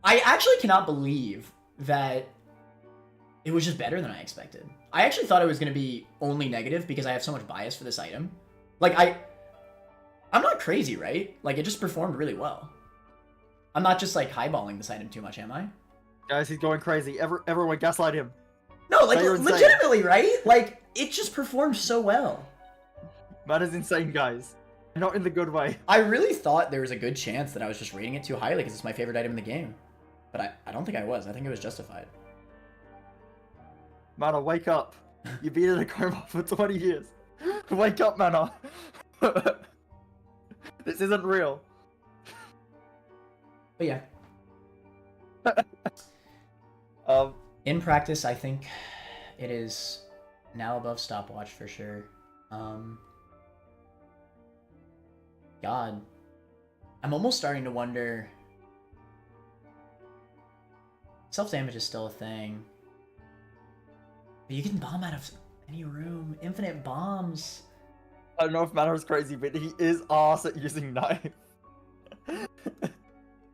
I actually cannot believe that it was just better than I expected. I actually thought it was going to be only negative because I have so much bias for this item. Like, I'm not crazy, right? Like, it just performed really well. I'm not just, like, highballing this item too much, am I? Guys, he's going crazy. Everyone gaslight him. No, like, legitimately, right? Like, it just performed so well. That is insane, guys. Not in the good way. I really thought there was a good chance that I was just rating it too highly because it's my favorite item in the game. But I don't think I was. I think it was justified. Mana, wake up. You've been in a coma for 20 years. Wake up, Mana. This isn't real. But yeah. In practice, I think it is now above stopwatch for sure. God. I'm almost starting to wonder... Self-damage is still a thing. But you can bomb out of any room. Infinite bombs. I don't know if Mana is crazy, but he is ass at using knife.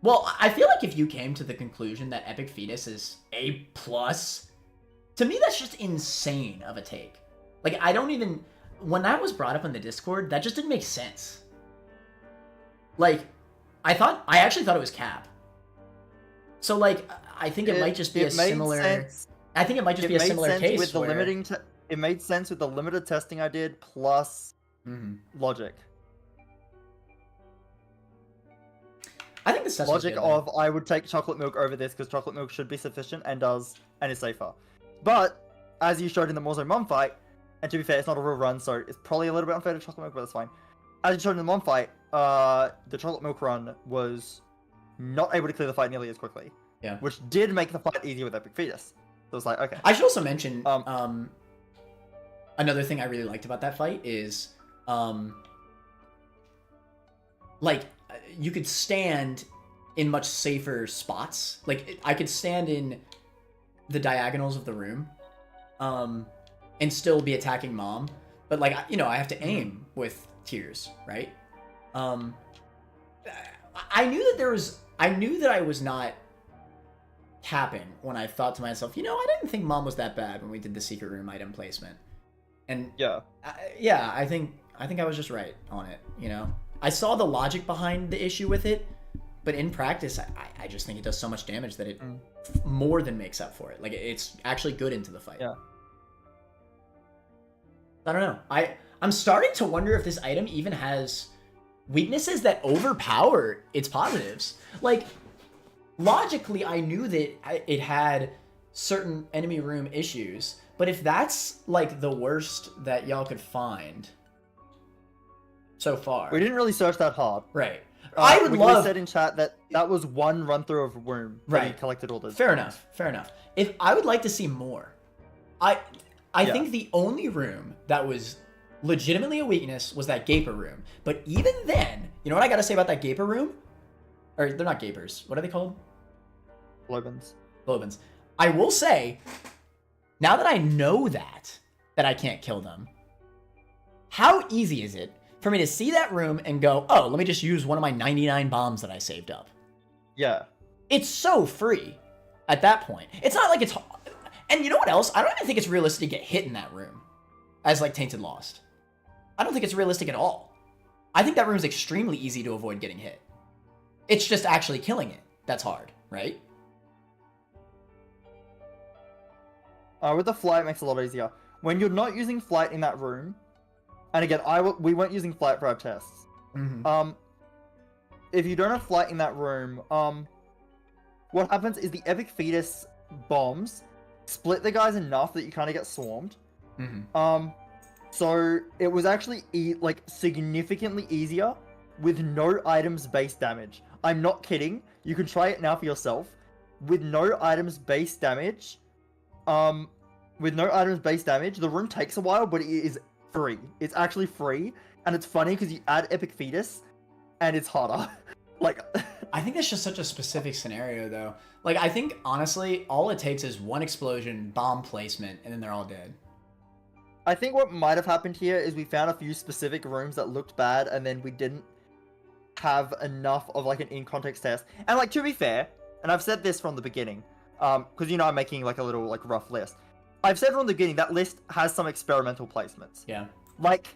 Well, I feel like if you came to the conclusion that Epic Fetus is A+, to me that's just insane of a take. Like, I don't even... When that was brought up in the Discord, that just didn't make sense. Like, I actually thought it was Cap. So, like, I think it might just be a similar... Sense. I think it might just be a similar case with the where... it made sense with the limited testing I did, plus logic. I think the logic of I would take chocolate milk over this because chocolate milk should be sufficient and is safer. But as you showed in the Morzo Mom fight, and to be fair, it's not a real run, so it's probably a little bit unfair to chocolate milk, but that's fine. As you showed in the Mom fight, the chocolate milk run was not able to clear the fight nearly as quickly. Yeah. Which did make the fight easier with Epic Fetus. So it's like, okay. I should also mention Um, another thing I really liked about that fight is like you could stand in much safer spots. Like I could stand in the diagonals of the room and still be attacking Mom, but like I have to aim with tears, right? I knew that I was not capping when I thought to myself, I didn't think Mom was that bad when we did the secret room item placement. And yeah. I think I was just right on it, I saw the logic behind the issue with it, but in practice, I just think it does so much damage that it more than makes up for it. Like, it's actually good into the fight. Yeah. I don't know. I'm starting to wonder if this item even has weaknesses that overpower its positives. Like, logically, I knew that it had certain enemy room issues, but if that's, like, the worst that y'all could find so far... We didn't really search that hard. Right. I would love... said in chat that was one run-through of room that he collected all those. Fair enough. If I would like to see more. I think the only room that was legitimately a weakness was that gaper room. But even then, you know what I gotta say about that gaper room? Or, they're not gapers. What are they called? Globins. I will say, now that I know that I can't kill them, how easy is it for me to see that room and go, oh, let me just use one of my 99 bombs that I saved up? Yeah. It's so free at that point. It's not like it's... And you know what else? I don't even think it's realistic to get hit in that room as, like, Tainted Lost. I don't think it's realistic at all. I think that room is extremely easy to avoid getting hit. It's just actually killing it that's hard, right? With the flight, it makes it a lot easier. When you're not using flight in that room, and again, we weren't using flight for our tests. Mm-hmm. If you don't have flight in that room, what happens is the Epic Fetus bombs split the guys enough that you kind of get swarmed. Mm-hmm. So it was actually significantly easier with no items base damage. I'm not kidding. You can try it now for yourself. With no items base damage, the room takes a while, but it is free. It's actually free, and it's funny because you add Epic Fetus, and it's harder. I think that's just such a specific scenario, though. Like, I think, honestly, all it takes is one explosion, bomb placement, and then they're all dead. I think what might have happened here is we found a few specific rooms that looked bad, and then we didn't have enough of, like, an in-context test. And, like, to be fair, and I've said this from the beginning, because, I'm making, like, a little, like, rough list. I've said from the beginning that list has some experimental placements. Yeah. Like,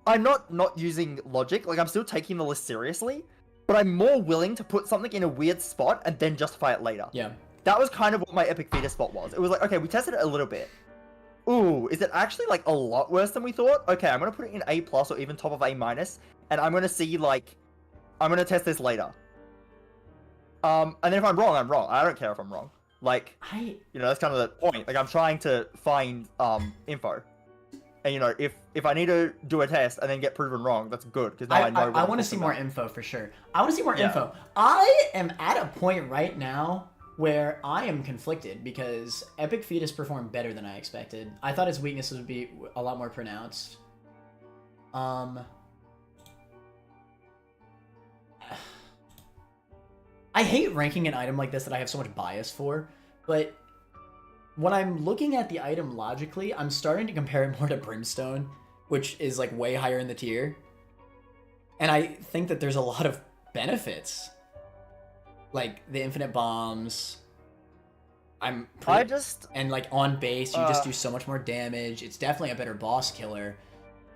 I'm not using logic. Like, I'm still taking the list seriously, but I'm more willing to put something in a weird spot and then justify it later. Yeah. That was kind of what my Epic Fetus spot was. It was like, okay, we tested it a little bit. Ooh, is it actually, like, a lot worse than we thought? Okay, I'm gonna put it in A+ or even top of A-, and I'm gonna see, like, I'm gonna test this later. And then if I'm wrong, I'm wrong. I don't care if I'm wrong. Like, that's kind of the point. Like, I'm trying to find info. And, if I need to do a test and then get proven wrong, that's good, because now I know. I want to see more info, for sure. I want to see more info. I am at a point right now where I am conflicted, because Epic Fetus performed better than I expected. I thought its weaknesses would be a lot more pronounced. I hate ranking an item like this that I have so much bias for, but when I'm looking at the item logically, I'm starting to compare it more to Brimstone, which is, like, way higher in the tier. And I think that there's a lot of benefits. Like, the infinite bombs. And, like, on base, you just do so much more damage. It's definitely a better boss killer.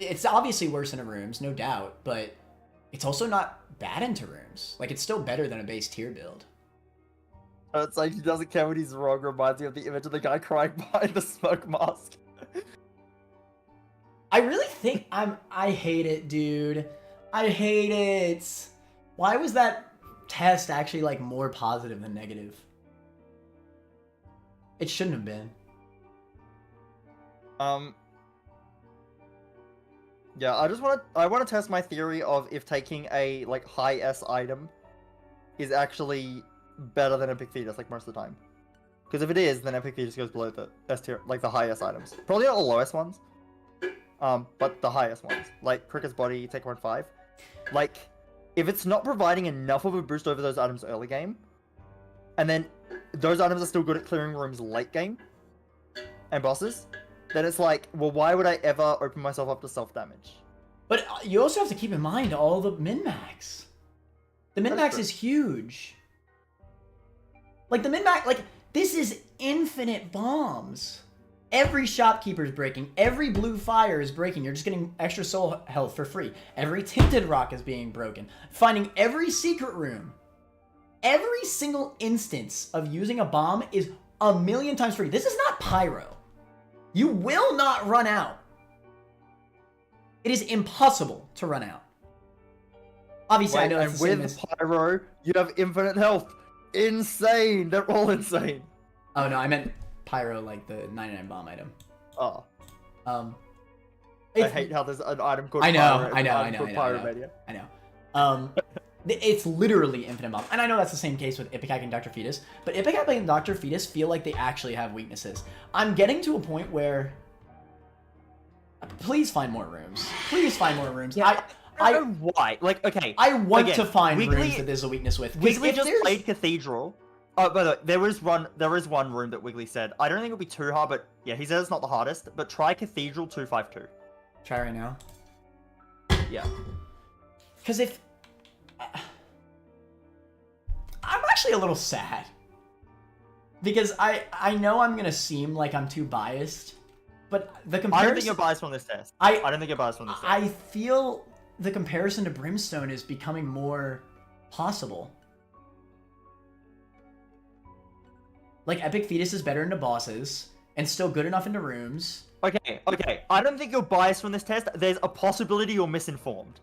It's obviously worse in rooms, no doubt, but it's also not bad into rooms. Like, it's still better than a base tier build. It's like, he doesn't care when he's wrong, reminds me of the image of the guy crying behind the smoke mask. I really think I hate it, dude. I hate it. Why was that test actually, like, more positive than negative? It shouldn't have been. Yeah, I want to test my theory of if taking a, like, high S item is actually better than Epic Fetus, like, most of the time. Because if it is, then Epic Fetus goes below the S tier, like the highest items. Probably not the lowest ones. But the highest ones. Like Cricket's Body, Take 1-5. Like, if it's not providing enough of a boost over those items early game, and then those items are still good at clearing rooms late game, and bosses, then it's like, well, why would I ever open myself up to self-damage? But you also have to keep in mind all the min-max. The min-max is huge. Like, the min-max, like, this is infinite bombs. Every shopkeeper is breaking. Every blue fire is breaking. You're just getting extra soul health for free. Every tinted rock is being broken. Finding every secret room. Every single instance of using a bomb is a million times free. This is not pyro. You will not run out. It is impossible to run out. Obviously, I know it's the same as... pyro, you have infinite health. Insane. They're all insane. Oh, no, I meant pyro, like the 99 bomb item. Oh. I hate how there's an item called I know. It's literally infinite bomb. And I know that's the same case with Ipecac and Dr. Fetus, but Ipecac and Dr. Fetus feel like they actually have weaknesses. I'm getting to a point where... Please find more rooms. Please find more rooms. Yeah, I don't know why. Like, okay. I want to find rooms that there's a weakness with. Wiggly just played Cathedral. Oh, by the way, there is one room that Wiggly said. I don't think it'll be too hard, but yeah, he says it's not the hardest. But try Cathedral 252. Try right now. Yeah. Because if... I'm actually a little sad. Because I know I'm going to seem like I'm too biased, but the comparison... I don't think you're biased from this test. I don't think you're biased from this test. I feel the comparison to Brimstone is becoming more possible. Like, Epic Fetus is better into bosses, and still good enough into rooms. Okay. I don't think you're biased from this test. There's a possibility you're misinformed.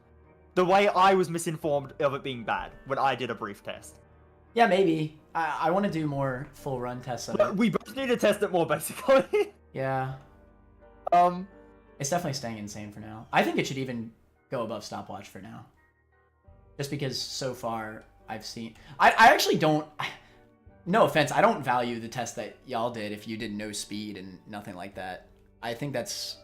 The way I was misinformed of it being bad when I did a brief test. Yeah, maybe. I want to do more full run tests of it. We both need to test it more, basically. Yeah. It's definitely staying insane for now. I think it should even go above stopwatch for now. Just because so far I've seen... I actually don't... No offense, I don't value the test that y'all did if you did no speed and nothing like that. I think that's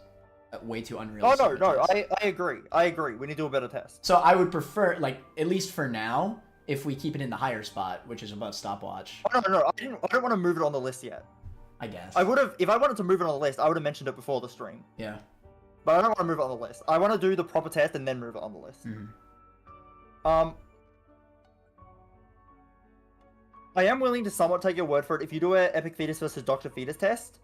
way too unrealistic. Oh, no, I agree. I agree. We need to do a better test. So I would prefer, like, at least for now, if we keep it in the higher spot, which is above stopwatch. Oh, no, I don't want to move it on the list yet. I guess. I would have, if I wanted to move it on the list, I would have mentioned it before the stream. Yeah. But I don't want to move it on the list. I want to do the proper test and then move it on the list. Mm-hmm. I am willing to somewhat take your word for it. If you do a Epic Fetus versus Dr. Fetus test,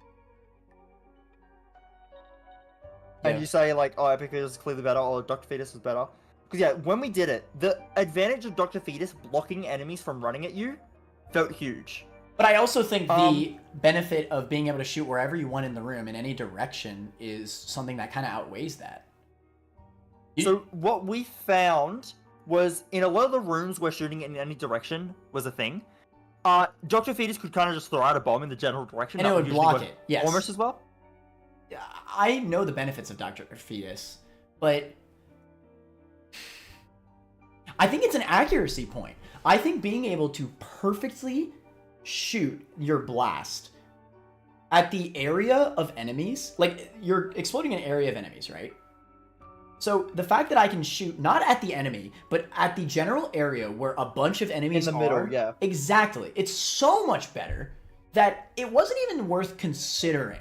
and you say, like, oh, Epic Fetus is clearly better, or Dr. Fetus is better. Because, yeah, when we did it, the advantage of Dr. Fetus blocking enemies from running at you felt huge. But I also think the benefit of being able to shoot wherever you want in the room in any direction is something that kind of outweighs that. So what we found was in a lot of the rooms where shooting in any direction was a thing, Dr. Fetus could kind of just throw out a bomb in the general direction. And it would block it, yes. Almost as well. I know the benefits of Dr. Fetus, but I think it's an accuracy point. I think being able to perfectly shoot your blast at the area of enemies, like you're exploding an area of enemies, right? So the fact that I can shoot not at the enemy, but at the general area where a bunch of enemies in the middle, yeah. Exactly. It's so much better that it wasn't even worth considering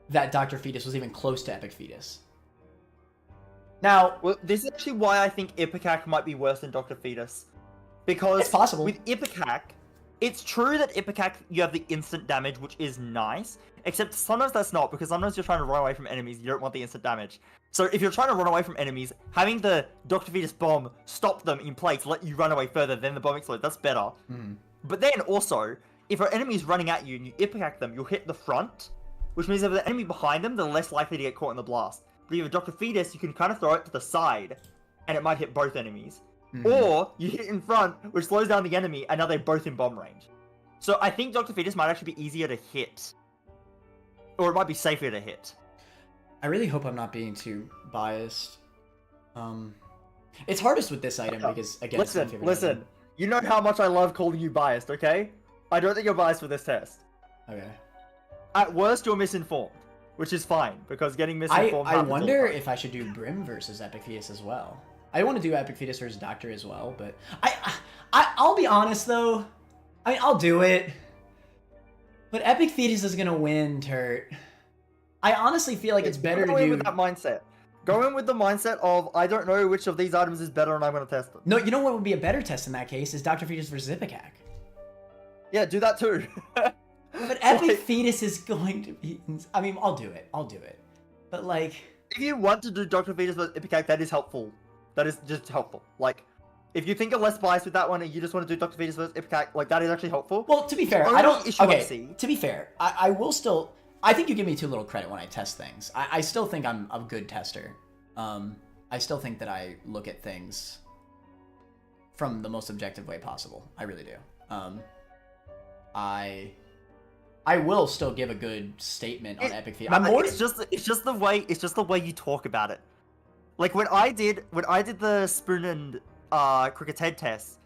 that Dr. Fetus was even close to Epic Fetus. Now, well, this is actually why I think Ipecac might be worse than Dr. Fetus. Because it's possible. With Ipecac, it's true that Ipecac, you have the instant damage, which is nice. Except sometimes that's not, because sometimes you're trying to run away from enemies, you don't want the instant damage. So if you're trying to run away from enemies, having the Dr. Fetus bomb stop them in place, let you run away further, then the bomb explodes, that's better. But then also, if an enemy is running at you and you Ipecac them, you'll hit the front, which means if there's an enemy behind them, they're less likely to get caught in the blast. But if you have Dr. Fetus, you can kind of throw it to the side, and it might hit both enemies. Or you hit in front, which slows down the enemy, and now they're both in bomb range. So I think Dr. Fetus might actually be easier to hit. Or it might be safer to hit. I really hope I'm not being too biased. It's hardest with this item because, again, it's my favorite listen. item. You know how much I love calling you biased, okay? I don't think you're biased for this test. Okay. At worst, you're misinformed, which is fine because getting misinformed. I happens all the wonder time. if I should do Brim versus Epic Fetus as well. I want to do Epic Fetus versus Doctor as well, but I'll be honest though. I mean, I'll do it. But Epic Fetus is gonna win, Turt. I honestly feel like it's better to Go in do. with that mindset. Go in with the mindset of I don't know which of these items is better, and I'm gonna test them. No, you know what would be a better test in that case is Dr. Fetus versus Ipecac. Yeah, do that too. But Epic Fetus is going to be. I mean, I'll do it. I'll do it. But like, if you want to do Dr. Fetus versus Ipecac, that is helpful. That is just helpful. Like, if you think you're less biased with that one and you just want to do Dr. Fetus versus Ipecac, like that is actually helpful. well, to be fair, only I don't. issue I Okay, see- to be fair, I will still. I think you give me too little credit when I test things. I still think I'm a good tester. I still think that I look at things from the most objective way possible. I really do. I will still give a good statement on Epic Fetus. It's just the way you talk about it. Like when I did the spoon and cricket's head test,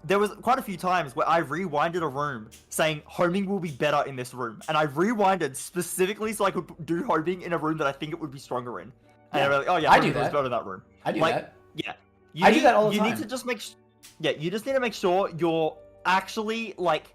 there was quite a few times where I rewinded a room saying homing will be better in this room, and I rewinded specifically so I could do homing in a room that I think it would be stronger in. And I'm like, oh yeah, I do homing was that. better in that room. I do like, that. Yeah, I do that all the You time. need to just you just need to make sure you're actually like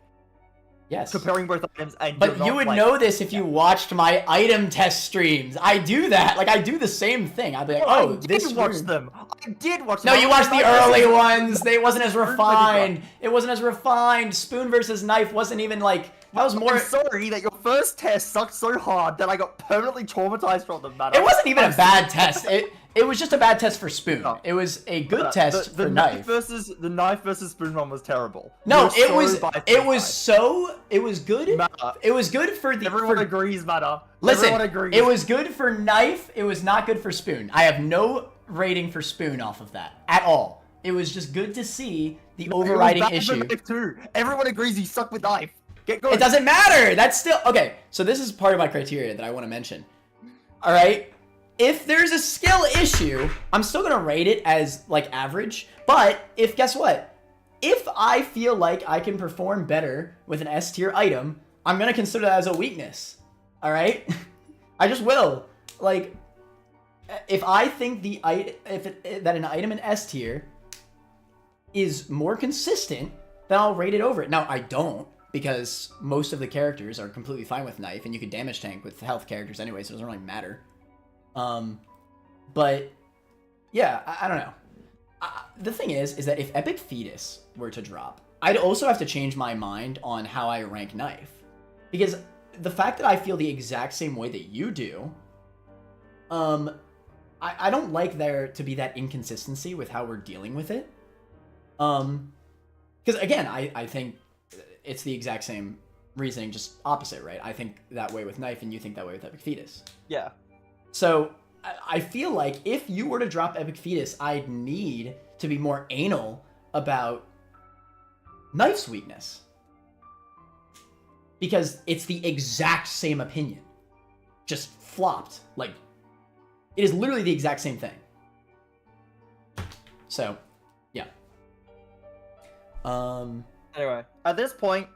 Yes. comparing both items, and But you're you not, would like, know this if you watched my item test streams. I do that. Like, I do the same thing. I'd be like, I oh, did this watch room- them. I did watch them. No, you watched the I- early ones. They wasn't as Spoon refined. It wasn't as refined. Spoon versus knife wasn't even like that was more. I'm sorry that your first test sucked so hard that I got permanently traumatized from them, man. It wasn't even a bad test. It was just a bad test for spoon. No. It was a good test the for knife. The knife versus spoon one was terrible. No, You were it so was good. Matter. It was good for the. Everyone for- agrees, matter. Listen, Everyone agrees. it was good for knife. It was not good for spoon. I have no rating for spoon off of that at all. It was just good to see the It was overriding bad for issue. knife too. Everyone agrees you suck with knife. Get going. It doesn't matter. That's still okay. So this is part of my criteria that I want to mention. All right. If there's a skill issue, I'm still gonna rate it as like average. But guess what? If I feel like I can perform better with an S tier item, I'm gonna consider that as a weakness. All right. I just will. Like, if I think that an item in S tier is more consistent, then I'll rate it over it. Now I don't, because most of the characters are completely fine with knife, and you can damage tank with health characters anyway, so it doesn't really matter. But yeah, I don't know. The thing is that if Epic Fetus were to drop, I'd also have to change my mind on how I rank knife, because the fact that I feel the exact same way that you do, I don't like there to be that inconsistency with how we're dealing with it. Because again, I think it's the exact same reasoning, just opposite, right? I think that way with knife, and you think that way with Epic Fetus. Yeah. So I feel like if you were to drop Epic Fetus, I'd need to be more anal about knife's weakness, because it's the exact same opinion, just flopped. Like, it is literally the exact same thing. So, yeah. Anyway, at this point,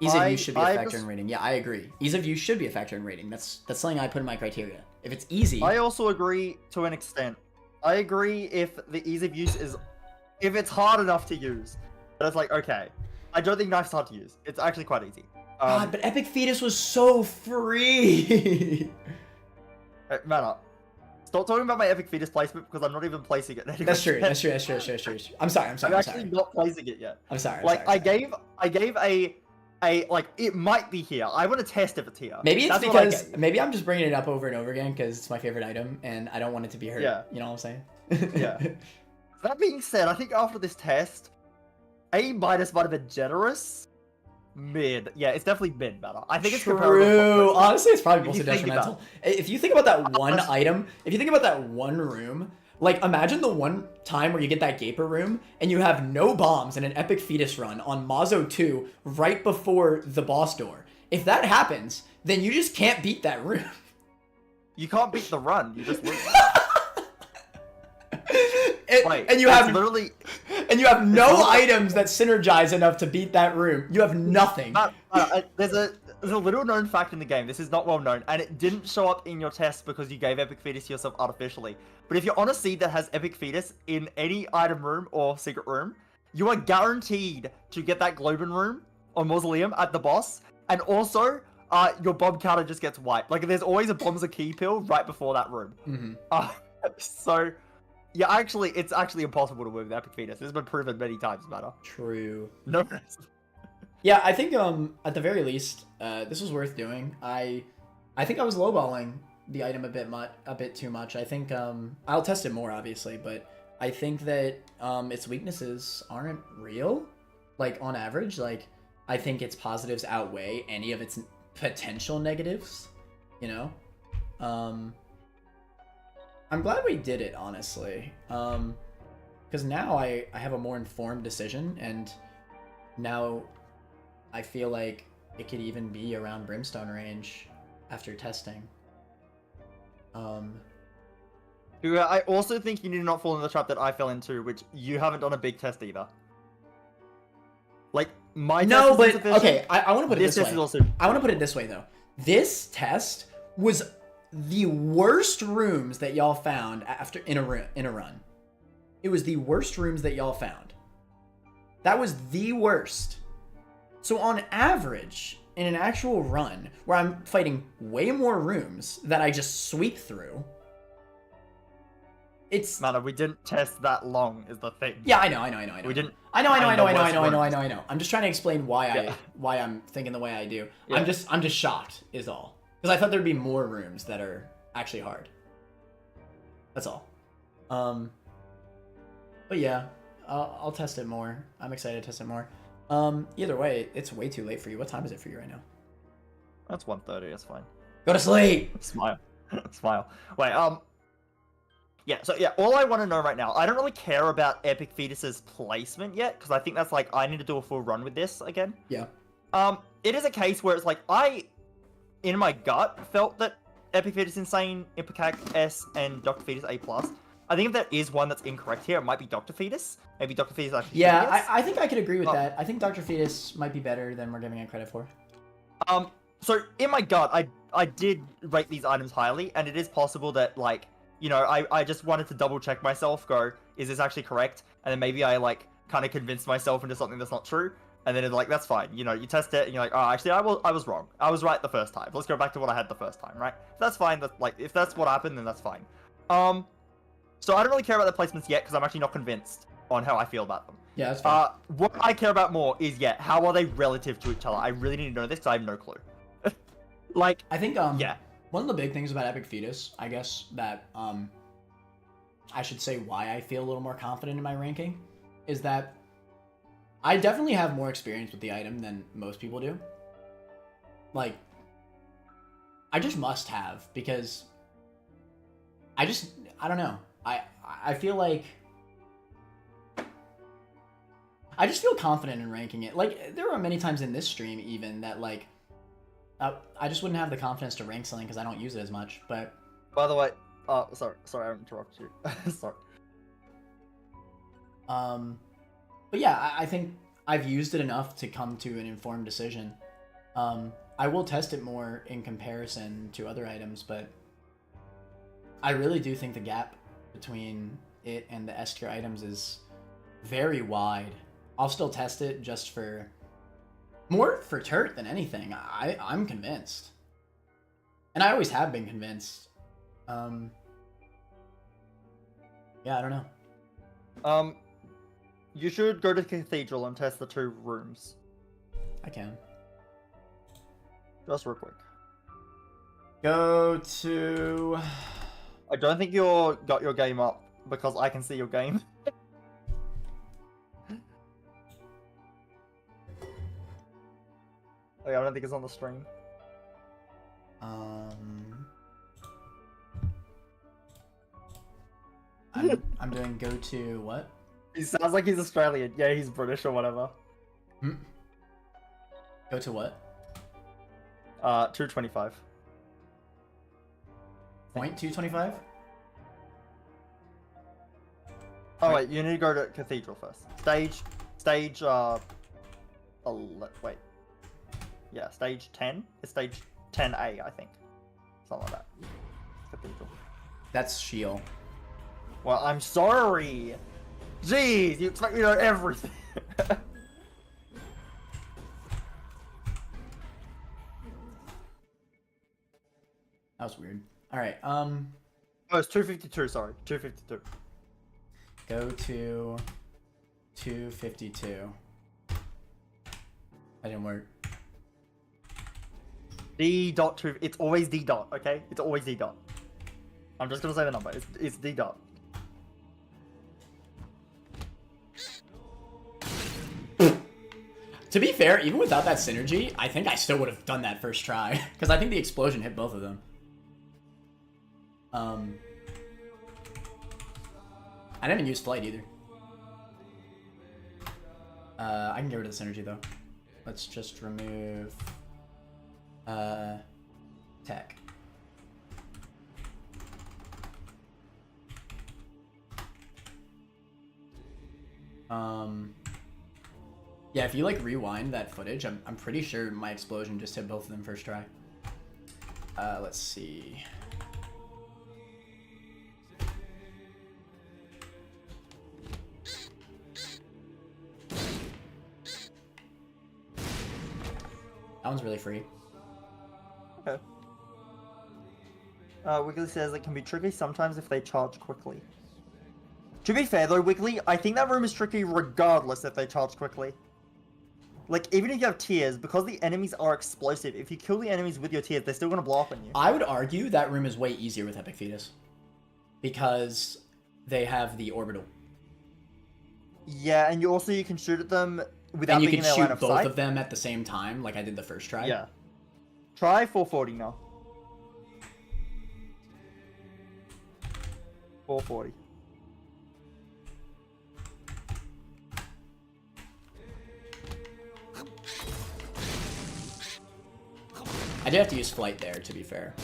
Ease of use should be a factor in rating. Yeah, I agree. Ease of use should be a factor in rating. That's something I put in my criteria. If it's easy, I also agree to an extent. I agree if the ease of use is, if it's hard enough to use. But it's like, okay, I don't think knife's hard to use. It's actually quite easy. God, but Epic Fetus was so free. Man up. Stop talking about my Epic Fetus placement because I'm not even placing it. That's true. That's true. I'm sorry. I'm actually not placing it yet. I'm sorry. Like, I gave a like, it might be here. I want to test if it's here. Maybe it's That's what I because gave. maybe I'm just bringing it up over and over again because it's my favorite item and I don't want it to be hurt. Yeah. You know what I'm saying? Yeah. That being said, I think after this test, A- might have been generous. Mid. Yeah, it's definitely mid better. I think it's comparable. True. Honestly, it's probably If mostly you think detrimental. If you think about that one item, if you think about that one room, like imagine the one time where you get that Gaper room and you have no bombs and an Epic Fetus run on Mazo 2 right before the boss door. If that happens, then you just can't beat that room. You can't beat the run. You just lose. And you have literally And you have no items that synergize enough to beat that room. You have nothing. There's a little known fact in the game. This is not well known, and it didn't show up in your test because you gave Epic Fetus to yourself artificially. But if you're on a seed that has Epic Fetus in any item room or secret room, you are guaranteed to get that Globen room or Mausoleum at the boss, and also your bomb counter just gets wiped. Like there's always a bombs a key pill right before that room. So yeah, it's actually impossible to win with Epic Fetus. This has been proven many times, matter. True. No. Yeah, I think at the very least, this was worth doing. I think I was lowballing the item a bit too much. I think I'll test it more, obviously, but I think that its weaknesses aren't real. Like on average, like I think its positives outweigh any of its potential negatives. You know, I'm glad we did it, honestly, because now I have a more informed decision, and now I feel like it could even be around Brimstone range after testing. I also think you need to not fall in the trap that I fell into, which you haven't done a big test either. Like, my test no, is but insufficient. okay, I want to put it this way. Is also... I want to put it this way, though. This test was the worst rooms that y'all found after in a run. It was the worst rooms that y'all found. That was the worst. So on average, in an actual run, where I'm fighting way more rooms that I just sweep through, it's... Man, we didn't test that long, is the thing. Yeah, I know. We didn't... I know. I'm just trying to explain why I'm thinking the way I do. Yeah. I'm just shocked, is all. Because I thought there'd be more rooms that are actually hard. That's all. But yeah, I'll test it more. I'm excited to test it more. Either way, it's way too late for you. What time is it for you right now? That's 1:30. That's fine. Go to sleep. Smile. Smile. Wait. Yeah. So yeah, all I want to know right now, I don't really care about Epic Fetus's placement yet, because I think that's like I need to do a full run with this again. Yeah. It is a case where it's like in my gut, felt that Epic Fetus Insane, Ipecac S, and Dr. Fetus A+. I think if there is one that's incorrect here, it might be Dr. Fetus. Maybe Dr. Fetus actually. Yeah, I think I could agree with that. I think Dr. Fetus might be better than we're giving it credit for. So in my gut, I did rate these items highly, and it is possible that, like, you know, I just wanted to double check myself, go, is this actually correct? And then maybe I, like, kind of convinced myself into something that's not true. And then it's like, that's fine. You know, you test it, and you're like, oh, actually, I was wrong. I was right the first time. Let's go back to what I had the first time, right? That's fine. That's, like, if that's what happened, then that's fine. So I don't really care about the placements yet, because I'm actually not convinced on how I feel about them. Yeah, that's fine. What I care about more is, how are they relative to each other? I really need to know this, because I have no clue. Like, I think, one of the big things about Epic Fetus, I guess, that, I should say why I feel a little more confident in my ranking, is that I definitely have more experience with the item than most people do. Like, I just must have, because I don't know. I feel like I just feel confident in ranking it. Like, there were many times in this stream even that, like, I just wouldn't have the confidence to rank something because I don't use it as much, but... By the way, sorry, I interrupted you. Sorry. But yeah, I think I've used it enough to come to an informed decision. I will test it more in comparison to other items, but I really do think the gap between it and the S tier items is very wide. I'll still test it just for... more for Turt than anything. I'm convinced. And I always have been convinced. Yeah, I don't know. You should go to the Cathedral and test the 2 rooms. I can. Just real quick. Go to... I don't think you got your game up, because I can see your game. I don't think it's on the stream. I'm doing go to what? He sounds like he's Australian. Yeah, he's British or whatever. Go to what? 225. Point 225? Oh wait, you need to go to Cathedral first. Stage, wait. Yeah, stage 10? It's stage 10A, I think. Something like that. Cathedral. That's Shield. Well, I'm sorry! Jeez, you expect me to know everything! That was weird. Alright, Oh, it's 252, sorry. 252. go to 252. That didn't work. D dot 2, it's always D dot, okay? It's always D dot. I'm just gonna say the number, it's D dot. To be fair, even without that synergy, I think I still would have done that first try. Because I think the explosion hit both of them. I didn't even use flight either. I can get rid of the synergy though. Let's just remove tech. Yeah, if you like rewind that footage, I'm pretty sure my explosion just hit both of them first try. Let's see. That one's really free. Okay. Wiggly says it can be tricky sometimes if they charge quickly. To be fair though, Wiggly, I think that room is tricky regardless if they charge quickly. Like, even if you have tears, because the enemies are explosive, if you kill the enemies with your tears, they're still gonna blow up on you. I would argue that room is way easier with Epic Fetus. Because they have the orbital. Yeah, and you can shoot at them without and you being can in their line shoot of both sight. of them at the same time, like I did the first try. Yeah. Try 440 now. 440. I did have to use flight there, to be fair.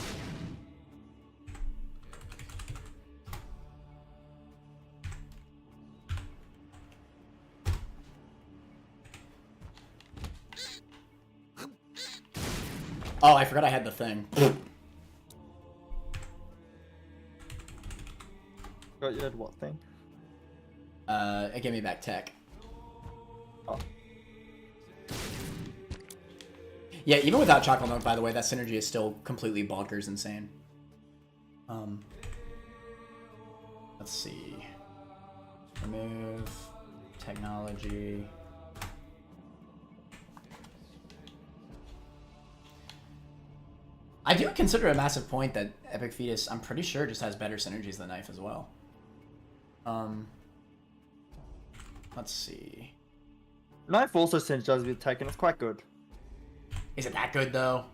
Oh, I forgot I had the thing. Got you had what thing? It gave me back tech. Oh. Yeah, even without chocolate milk, by the way, that synergy is still completely bonkers insane. Let's see. Remove technology. I do consider it a massive point that Epic Fetus, I'm pretty sure, just has better synergies than Knife as well. Let's see. Knife also synergizes with tech, and it's quite good. Is it that good, though?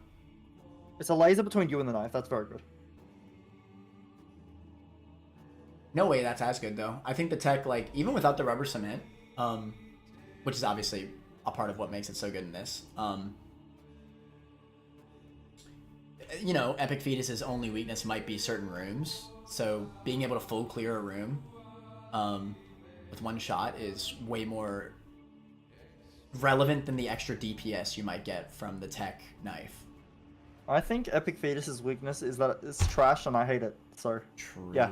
It's a laser between you and the knife. That's very good. No way that's as good, though. I think the tech, like, even without the rubber cement, which is obviously a part of what makes it so good in this, you know, Epic Fetus's only weakness might be certain rooms, so being able to full clear a room with one shot is way more relevant than the extra DPS you might get from the tech knife. I think Epic Fetus's weakness is that it's trash and I hate it, so... True. Yeah.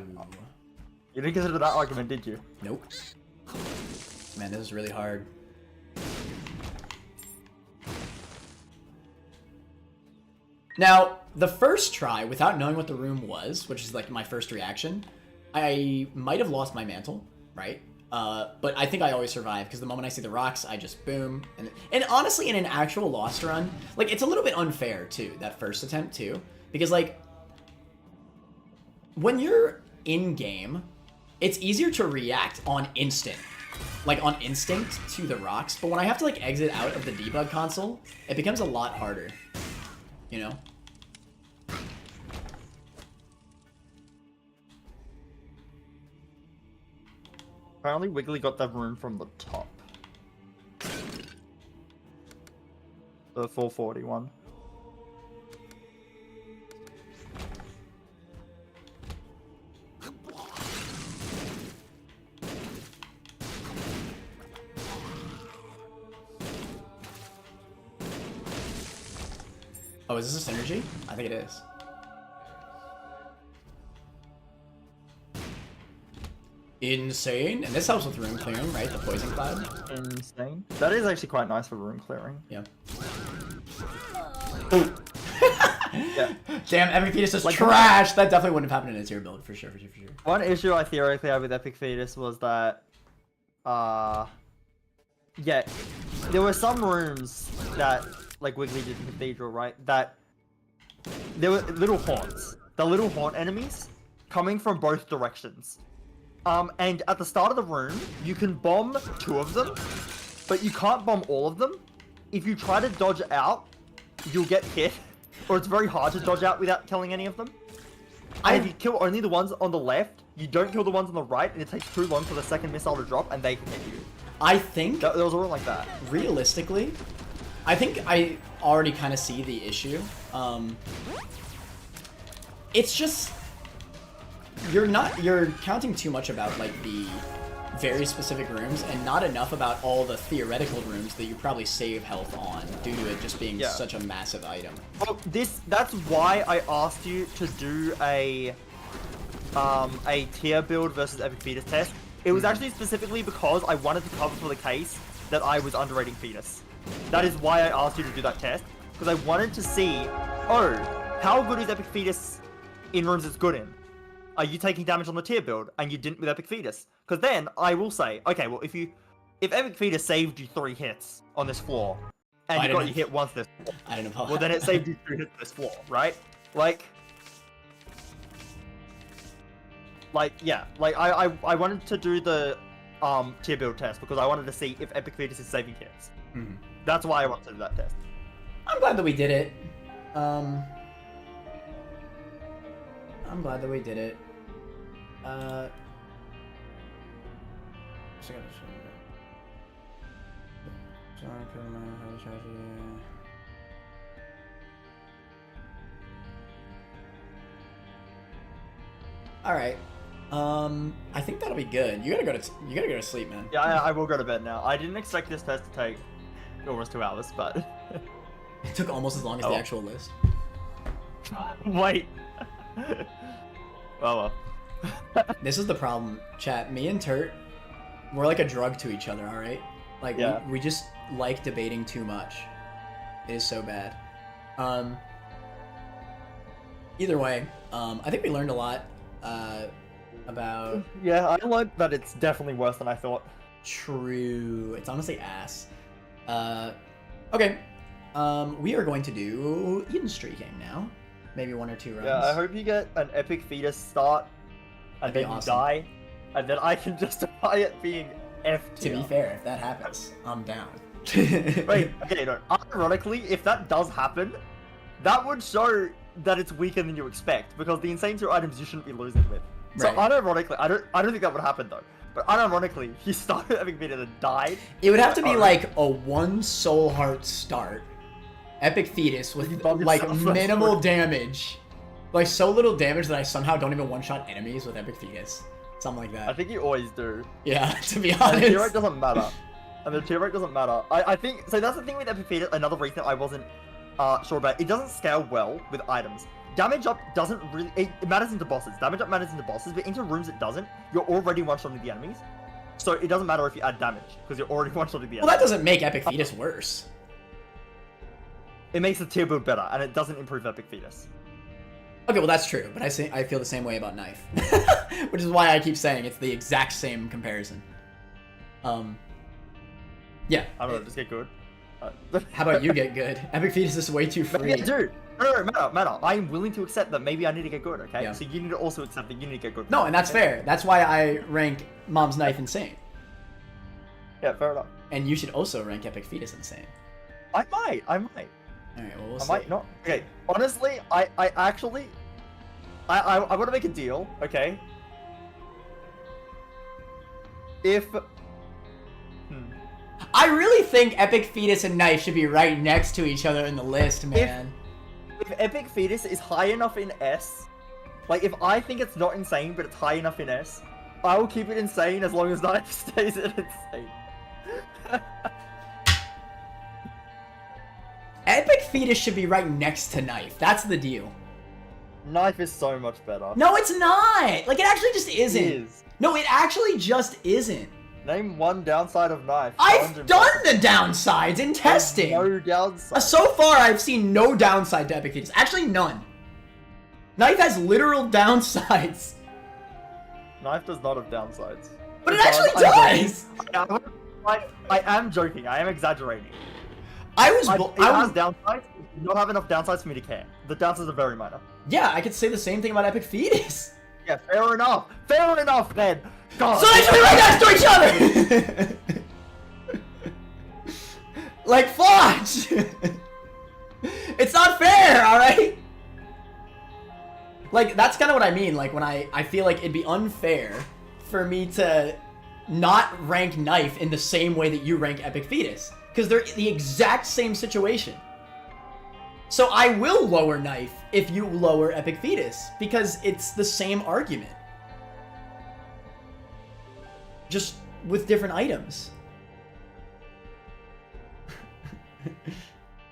You didn't consider that argument, did you? Nope. Man, this is really hard. Now, the first try, without knowing what the room was, which is like my first reaction, I might have lost my mantle, right? But I think I always survive, because the moment I see the rocks, I just boom. And honestly, in an actual Lost run, like, it's a little bit unfair, too, that first attempt, too. Because, like, when you're in-game, it's easier to react on instant. Like, on instinct to the rocks. But when I have to, like, exit out of the debug console, it becomes a lot harder. You know? Apparently Wiggly got that room from the top. The 441. Oh, is this a synergy? I think it is. Insane. And this helps with room clearing, right? The poison cloud. Insane. That is actually quite nice for room clearing. Yeah. Yeah. Damn, Epic Fetus is Like, trash! That definitely wouldn't have happened in a tier build, for sure. One issue I theoretically had with Epic Fetus was that, yeah, there were some rooms that, like Wiggly did in Cathedral, right, that there were little haunts. The little haunt enemies coming from both directions. And at the start of the room, you can bomb 2 of them, but you can't bomb all of them. If you try to dodge out, you'll get hit, or it's very hard to dodge out without killing any of them. And if you kill only the ones on the left, you don't kill the ones on the right, and it takes too long for the second missile to drop, and they can hit you. I think... There was a rule like that. Realistically, I think I already kind of see the issue. It's just... You're counting too much about, like, the very specific rooms, and not enough about all the theoretical rooms that you probably save health on, due to it just being such a massive item. Well, that's why I asked you to do a tier build versus Epic Fetus test. It was actually specifically because I wanted to cover for the case that I was underrating Fetus. That is why I asked you to do that test, because I wanted to see, oh, how good is Epic Fetus in rooms it's good in? Are you taking damage on the tier build, and you didn't with Epic Fetus? Because then I will say, okay, well, if Epic Fetus saved you 3 hits on this floor, and you got you hit once this floor, I don't know. well, then it saved you 2 hits on this floor, right? Like, yeah, like I wanted to do the tier build test because I wanted to see if Epic Fetus is saving hits. Mm-hmm. That's why I wanted to do that test. I'm glad that we did it. I'm glad that we did it. Alright. I think that'll be good. You gotta go to sleep, man. Yeah, I will go to bed now. I didn't expect this test to take almost 2 hours, but It took almost as long as the actual list. Wait. Oh well. This is the problem, chat. Me and Turt, we're like a drug to each other, alright? Like, we just like debating too much. It is so bad. Either way, I think we learned a lot about... Yeah, I learned that it's definitely worse than I thought. True. It's honestly ass. Okay. We are going to do Eden streaking now. Maybe 1 or 2 runs. Yeah, I hope you get an Epic Fetus start, and then you die, and then I can justify it being F tier. To be fair, if that happens, I'm down. Wait, okay, no. Ironically, if that does happen, that would show that it's weaker than you expect, because the insane tier items you shouldn't be losing with. So unironically, I don't think that would happen though. But unironically, he started Epic Fetus and died. It would have to be like a 1 soul heart start. Epic Fetus with like minimal damage. Like so little damage that I somehow don't even one-shot enemies with Epic Fetus. Something like that. I think you always do. Yeah, to be honest. And the tier rate doesn't matter. And the tier rate doesn't matter. I think, so that's the thing with Epic Fetus, another reason I wasn't sure about. It doesn't scale well with items. Damage up doesn't really, it matters into bosses. Damage up matters into bosses, but into rooms it doesn't. You're already one-shotting the enemies. So it doesn't matter if you add damage, because you're already one-shotting the enemies. Well, that doesn't make Epic Fetus worse. It makes the tier build better, and it doesn't improve Epic Fetus. Okay, well that's true, but I feel the same way about Knife. Which is why I keep saying it's the exact same comparison. Yeah. I don't know, just get good. How about you get good? Epic Fetus is way too free. Yeah, dude. No, matter. I am willing to accept that maybe I need to get good, okay? Yeah. So you need to also accept that you need to get good. No, and that's fair. That's why I rank Mom's Knife insane. Yeah, fair enough. And you should also rank Epic Fetus insane. I might. Alright, well, we'll I see. might not. Okay, honestly, I actually... I want to make a deal, okay? If... I really think Epic Fetus and Knife should be right next to each other in the list, man. If Epic Fetus is high enough in S, like if I think it's not insane, but it's high enough in S, I will keep it insane as long as Knife stays in insane. Epic Fetus should be right next to Knife. That's the deal. Knife is so much better. No, it's not! Like, it actually just isn't. It is. No, it actually just isn't. Name one downside of Knife. I've done the downsides in testing. There's no downside. So far, I've seen no downside to Epic Fetus. Actually, none. Knife has literal downsides. Knife does not have downsides. But it actually does! I am joking. I am exaggerating. It has downsides. You don't have enough downsides for me to care. The downsides are very minor. Yeah, I could say the same thing about Epic Fetus. Yeah, fair enough. Fair enough, then. God. So they should be right next to each other! Like, Flotch! It's not fair, alright? Like, that's kind of what I mean. Like, when I feel like it'd be unfair for me to not rank Knife in the same way that you rank Epic Fetus. Because they're the exact same situation. So I will lower Knife if you lower Epic Fetus. Because it's the same argument. Just with different items.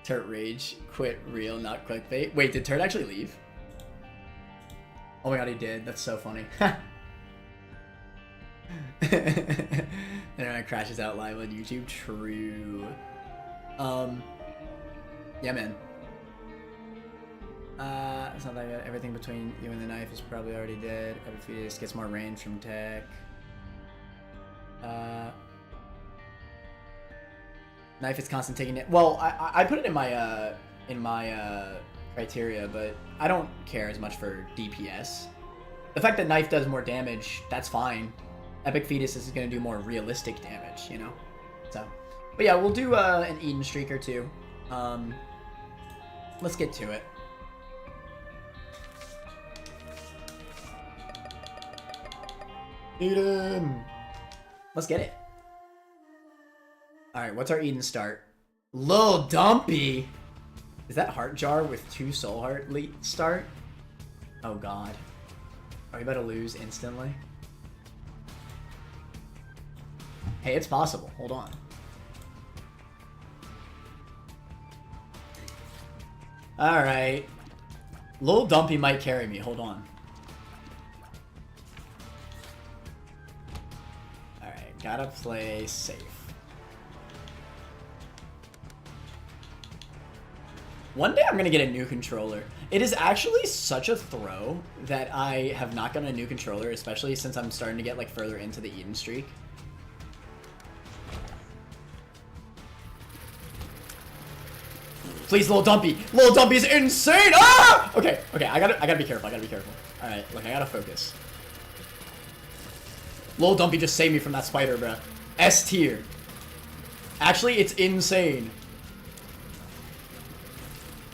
Turt Rage. Quit real, not clickbait. Wait, did Turt actually leave? Oh my god, he did. That's so funny. Then it crashes out live on YouTube. True. Yeah, man. It's not that good. Everything between you and the Knife is probably already dead. Every Fetus gets more range from tech. Knife is constant taking it. Well, I put it in my criteria, but I don't care as much for DPS. The fact that Knife does more damage, that's fine. Epic Fetus is going to do more realistic damage, you know? So, but yeah, we'll do an Eden streak or two. Let's get to it. Eden! Let's get it. Alright, what's our Eden start? Lil Dumpy! Is that Heart Jar with 2 Soul Heart start? Oh god. Are we about to lose instantly? Hey, it's possible. Hold on. Alright. Lil Dumpy might carry me. Hold on. Alright, gotta play safe. One day I'm gonna get a new controller. It is actually such a throw that I have not gotten a new controller, especially since I'm starting to get like further into the Eden streak. Please, Lil Dumpy. Lil Dumpy's insane. Ah! Okay, I gotta be careful. All right, look, I gotta focus. Lil Dumpy just saved me from that spider, bruh. S tier. Actually, it's insane.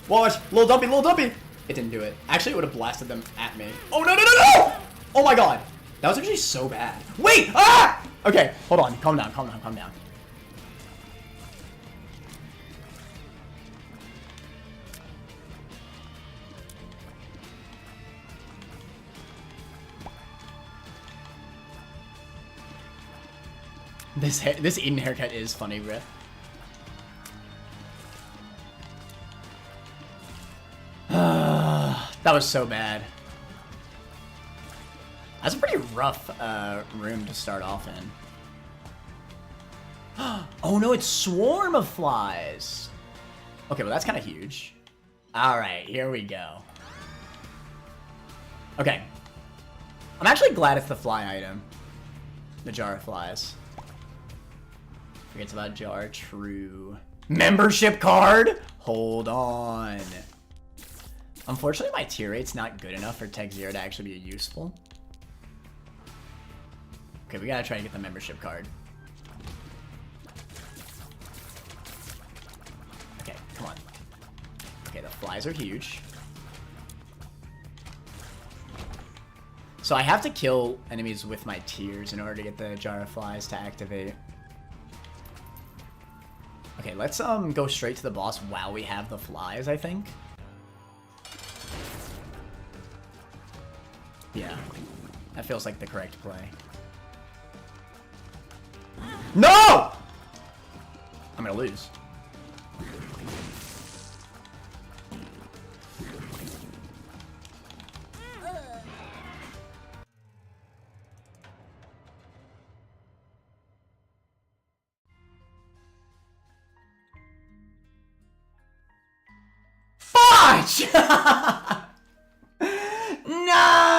Watch, Lil Dumpy, Lil Dumpy. It didn't do it. Actually, it would have blasted them at me. Oh no, no, no, no! Oh my god, that was actually so bad. Wait, ah! Okay, hold on, calm down, calm down, calm down. This Eden haircut is funny, bruh. That was so bad. That's a pretty rough room to start off in. Oh no, it's Swarm of Flies. Okay, well that's kind of huge. Alright, here we go. Okay. I'm actually glad it's the fly item. The Jar of Flies. Forgets about Jar, true. Membership card? Hold on. Unfortunately, my tier rate's not good enough for Tech Zero to actually be useful. Okay, we gotta try to get the membership card. Okay, come on. Okay, the flies are huge. So I have to kill enemies with my tiers in order to get the Jar of Flies to activate. Okay, let's go straight to the boss while we have the flies, I think. Yeah, that feels like the correct play. No! I'm gonna lose. No!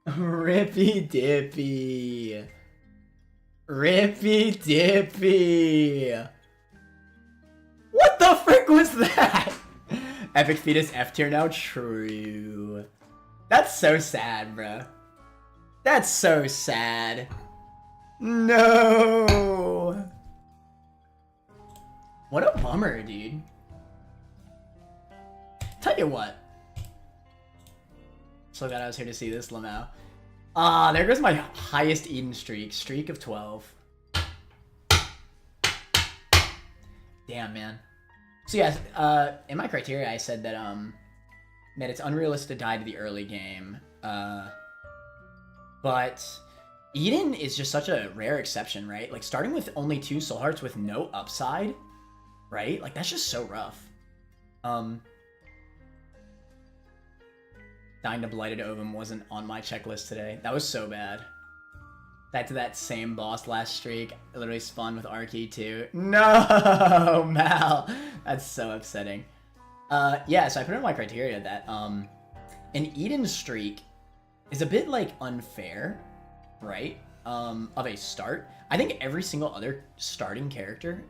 Rippy dippy. Rippy dippy. What the frick was that? Epic Fetus F tier now? True. That's so sad, bro. That's so sad. No. What a bummer, dude. Tell you what. So glad I was here to see this, lmao. Ah, there goes my highest Eden streak. Streak of 12. Damn, man. So yeah, in my criteria, I said that that it's unrealistic to die to the early game. But Eden is just such a rare exception, right? Like starting with only 2 soul hearts with no upside, right? Like that's just so rough. Dying to Blighted Ovum wasn't on my checklist today. That was so bad. Back to that same boss last streak. I literally spawned with Arky too. No, Mal. That's so upsetting. Yeah, so I put in my criteria that an Eden streak is a bit like unfair, right? Of a start. I think every single other starting character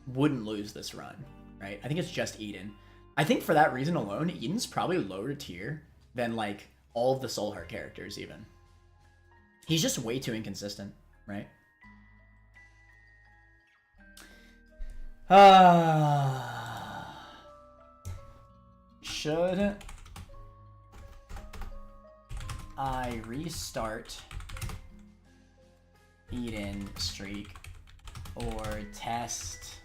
wouldn't lose this run, right? I think it's just Eden. I think for that reason alone, Eden's probably lower tier than like all of the Soul Heart characters even. He's just way too inconsistent, right? Should I restart Eden streak or test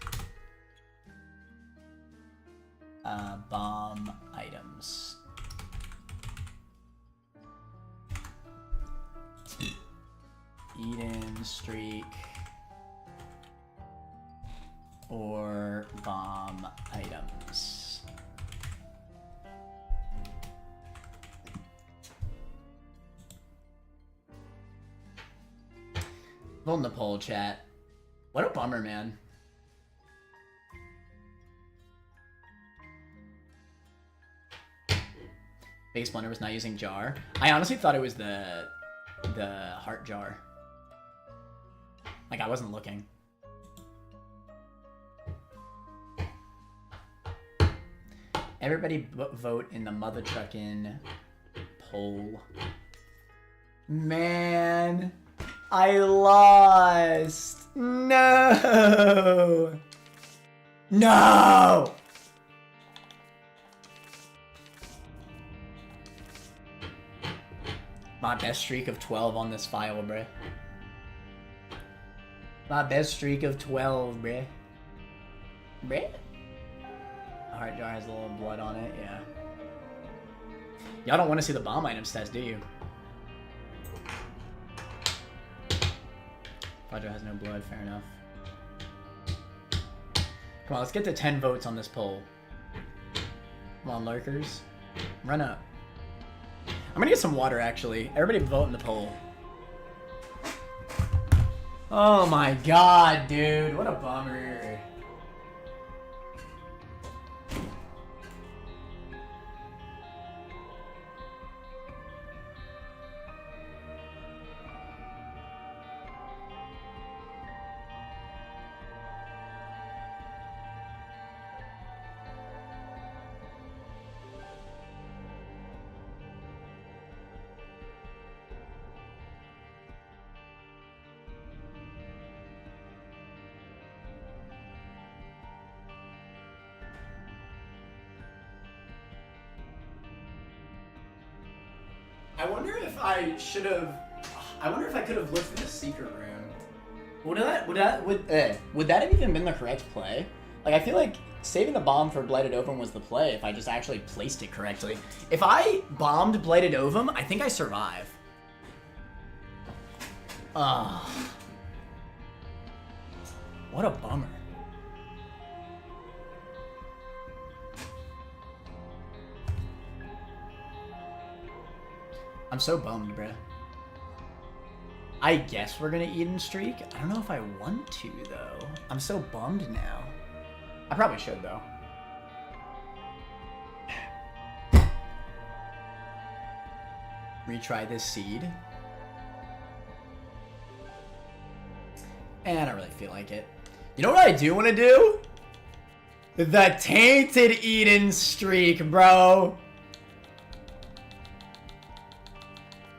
bomb items? Eden streak or bomb items. Vote in the poll, chat. What a bummer, man. Biggest blunder was not using jar. I honestly thought it was the heart jar. Like, I wasn't looking. Everybody vote in the mother truckin' poll. Man, I lost. No. No. My best streak of 12 on this file, bruh. My best streak of 12, bruh. Bruh? The heart jar has a little blood on it, yeah. Y'all don't want to see the bomb items test, do you? Heart jar has no blood, fair enough. Come on, let's get to 10 votes on this poll. Come on, lurkers. Run up. I'm gonna get some water, actually. Everybody vote in the poll. Oh my god, dude. What a bummer. I wonder if I should have. I wonder if I could have looked in the secret room. Would that have even been the correct play? Like, I feel like saving the bomb for Blighted Ovum was the play if I just actually placed it correctly. If I bombed Blighted Ovum, I think I survive. What a bummer. I'm so bummed, bruh. I guess we're gonna Eden streak. I don't know if I want to though. I'm so bummed now. I probably should though. Retry this seed. And I don't really feel like it. You know what I do want to do? The Tainted Eden streak, bro.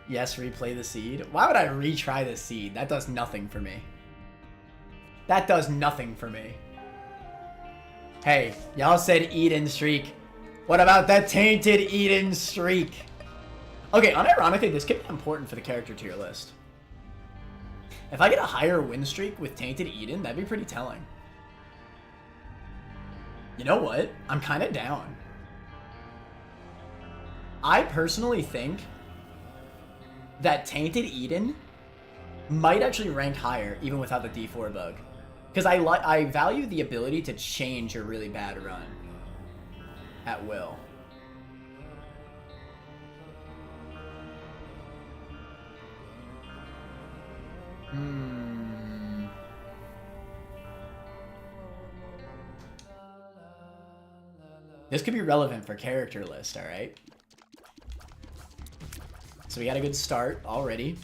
Yes, replay the seed. Why would I retry the seed? That does nothing for me. That does nothing for me. Hey, y'all said Eden streak. What about that Tainted Eden streak? Okay, unironically, this could be important for the character tier list. If I get a higher win streak with Tainted Eden, that'd be pretty telling. You know what? I'm kind of down. I personally think that Tainted Eden might actually rank higher even without the D4 bug. Because I value the ability to change a really bad run at will. This could be relevant for character list, alright? So we got a good start already.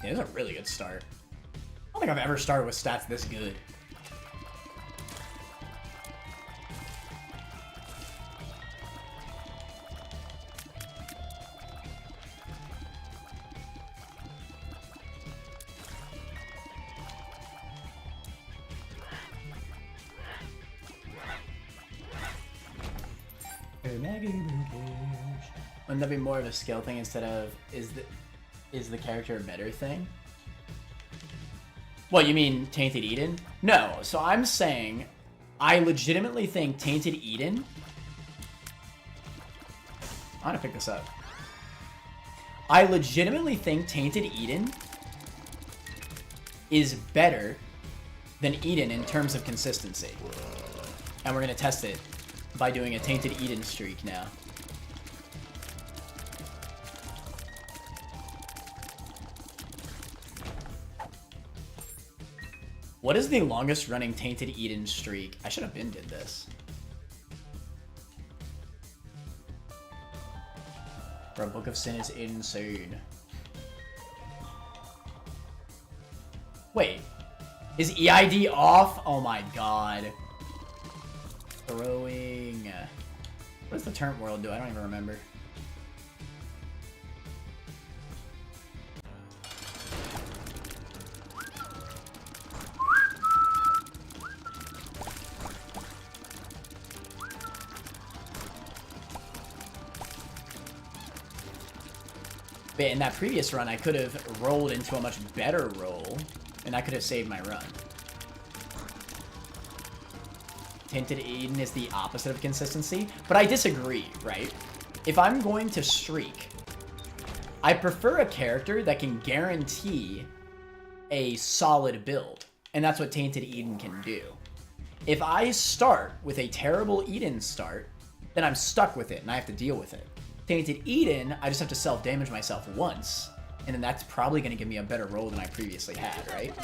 Yeah, this is a really good start. I don't think I've ever started with stats this good. Wouldn't that be more of a skill thing instead of is the character a better thing? What, you mean Tainted Eden? No, so I'm saying I legitimately think Tainted Eden... I'm gonna pick this up. I legitimately think Tainted Eden is better than Eden in terms of consistency. And we're gonna test it by doing a Tainted Eden streak now. What is the longest running Tainted Eden streak? I should have been did this. Bro, Book of Sin is insane. Wait. Is EID off? Oh my god. Throwing. What does the Turt world do? I don't even remember. But in that previous run, I could have rolled into a much better roll, and I could have saved my run. Tainted Eden is the opposite of consistency, but I disagree, right? If I'm going to streak, I prefer a character that can guarantee a solid build, and that's what Tainted Eden can do. If I start with a terrible Eden start, then I'm stuck with it, and I have to deal with it. Tainted Eden, I just have to self-damage myself once, and then that's probably going to give me a better roll than I previously had, right?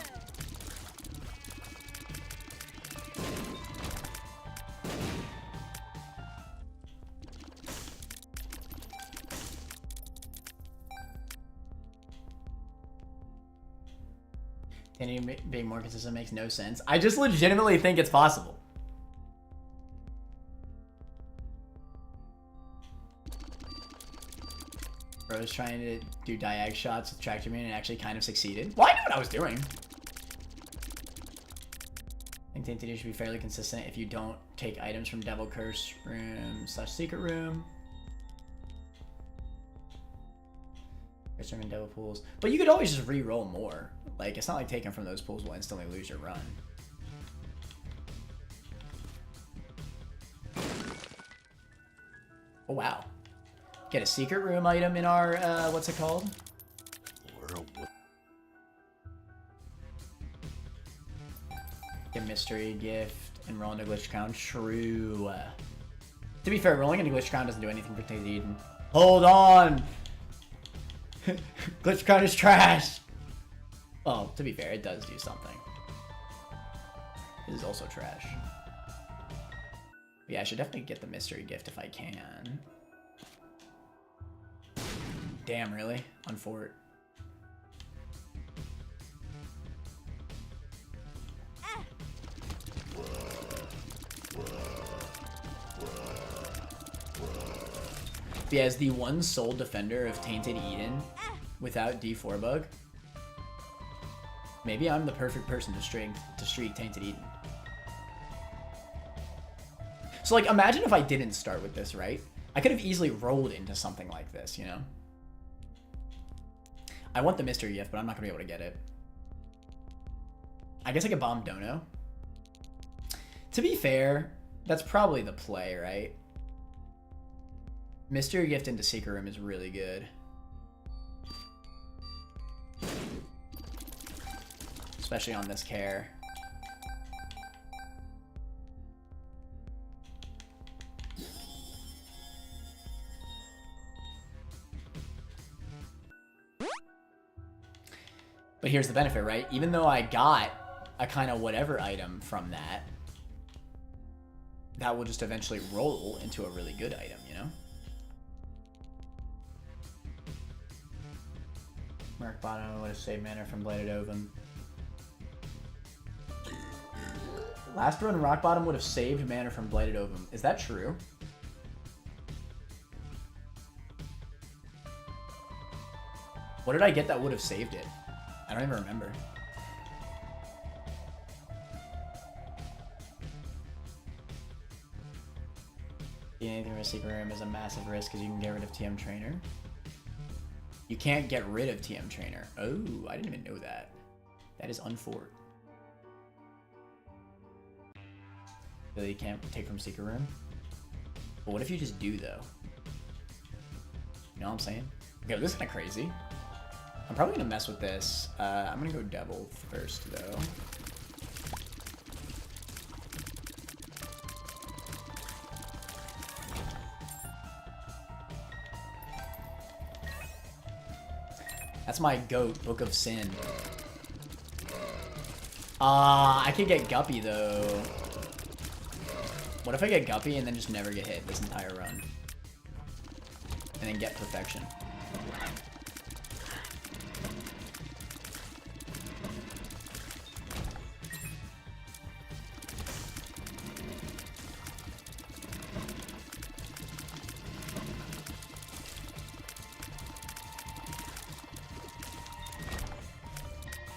Tainted being more consistent makes no sense. I just legitimately think it's possible. I was trying to do diag shots with Tractor Man and actually kind of succeeded. Well, I knew what I was doing. I think Tainted should be fairly consistent if you don't take items from Devil Curse room / secret room. Curse room and Devil pools. But you could always just re-roll more. Like, it's not like taking from those pools will instantly lose your run. Oh, wow. Get a secret room item in our, what's it called? Get mystery gift and roll into glitch crown. True. To be fair, rolling into Glitch Crown doesn't do anything for Tainted Eden. Hold on! Glitch Crown is trash! Well, to be fair, it does do something. It is also trash. But yeah, I should definitely get the mystery gift if I can. Damn, really? On Fort. But yeah, as the one sole defender of Tainted Eden without D4 bug, maybe I'm the perfect person to streak Tainted Eden. So like, imagine if I didn't start with this, right? I could have easily rolled into something like this, you know? I want the mystery gift, but I'm not gonna be able to get it. I guess I could bomb Dono. To be fair, that's probably the play, right? Mystery gift into Secret Room is really good. Especially on this care. But here's the benefit, right? Even though I got a kind of whatever item from that, that will just eventually roll into a really good item, you know? Merc Bottom would have saved mana from Bladed Ovum. Last run, Rock Bottom would have saved mana from Bladed Ovum. Is that true? What did I get that would have saved it? I don't even remember. Anything from a Secret Room is a massive risk because you can get rid of TM Trainer. You can't get rid of TM Trainer. Oh, I didn't even know that. That is unfort. Really, you can't take from Secret Room? But what if you just do, though? You know what I'm saying? Okay, well, this is kind of crazy. I'm probably going to mess with this. I'm going to go Devil first, though. That's my goat, Book of Sin. I could get Guppy, though. What if I get Guppy and then just never get hit this entire run? And then get Perfection.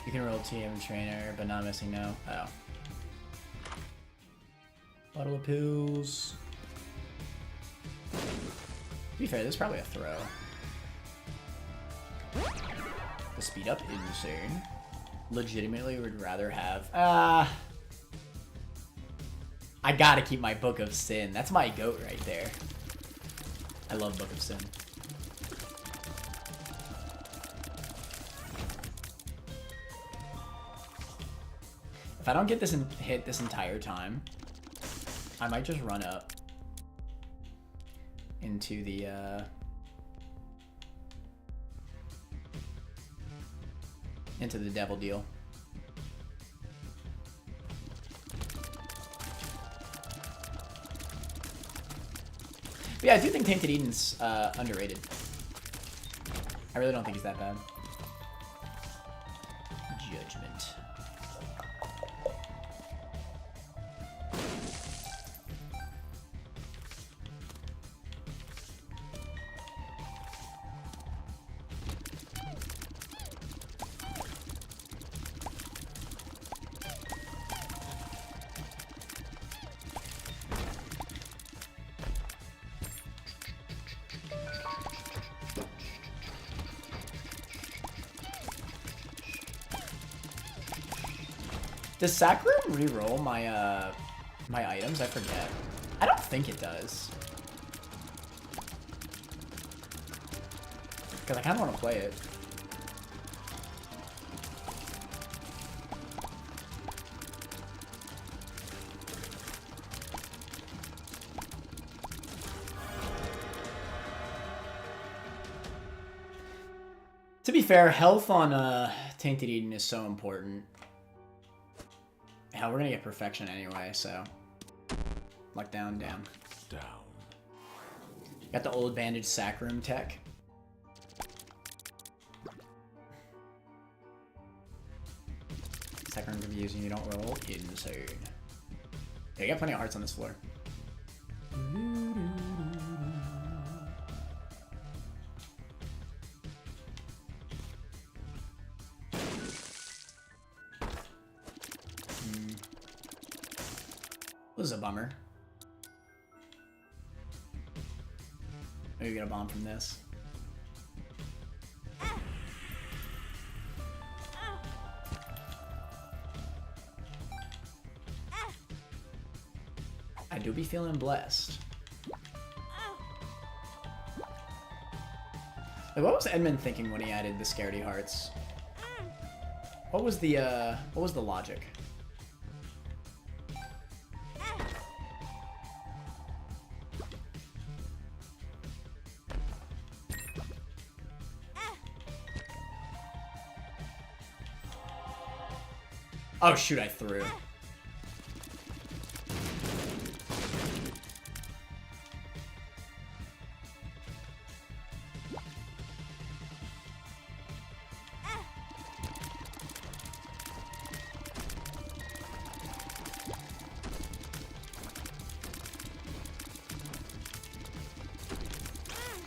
You can roll TM Trainer, but not missing no. Oh. Bottle of pills. To be fair, this is probably a throw. The speed up is insane. Legitimately would rather have... I gotta keep my Book of Sin. That's my goat right there. I love Book of Sin. If I don't get this hit this entire time, I might just run up into the devil deal. But yeah, I do think Tainted Eden's underrated. I really don't think he's that bad. Judgment. Does Sacrum reroll my my items? I forget. I don't think it does. Because I kind of want to play it. To be fair, health on Tainted Eden is so important. Hell, we're gonna get perfection anyway, so. Luck down, down. Got the old bandage sack room tech. Sack room reviews and you don't roll. Insane. Yeah, you got plenty of hearts on this floor. This is a bummer. Maybe get a bomb from this. I do be feeling blessed. Like, what was Edmund thinking when he added the Scaredy Hearts? What was the logic? Oh shoot, I threw.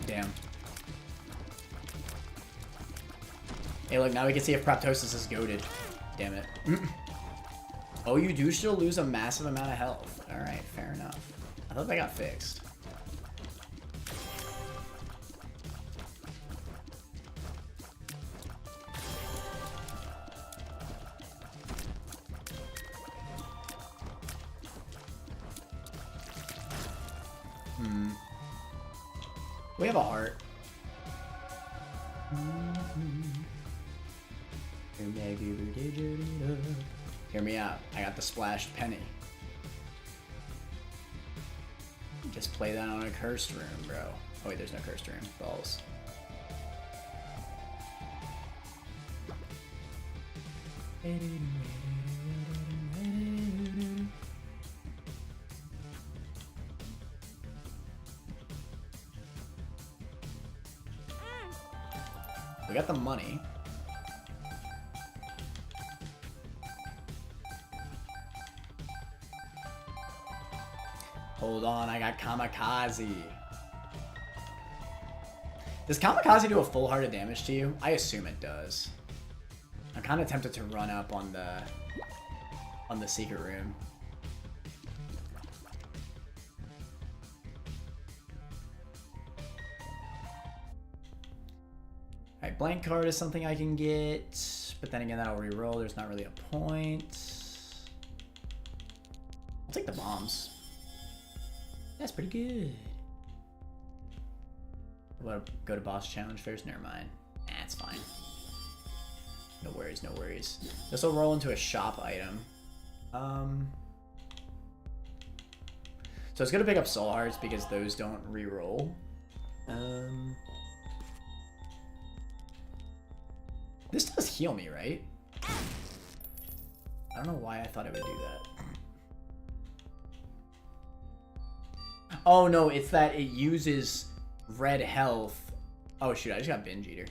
Damn. Hey look, now we can see if Proptosis is goated. Damn it. Oh, you do still lose a massive amount of health. Alright, fair enough. I thought that got fixed. We have a heart. Hear me out. I got the splashed penny. Just play that on a cursed room, bro. Oh wait, there's no cursed room. Balls. We got the money. Hold on, I got Kamikaze. Does Kamikaze do a full heart of damage to you? I assume it does. I'm kind of tempted to run up on the secret room. Alright, blank card is something I can get, but then again that'll re-roll. There's not really a point. I'll take the bombs. That's pretty good. Want to go to boss challenge first? Never mind. That's fine. No worries, no worries. This will roll into a shop item. So it's gonna pick up soul hearts because those don't re-roll. This does heal me, right? I don't know why I thought it would do that. Oh no, it's that it uses red health. Oh shoot, I just got binge eater.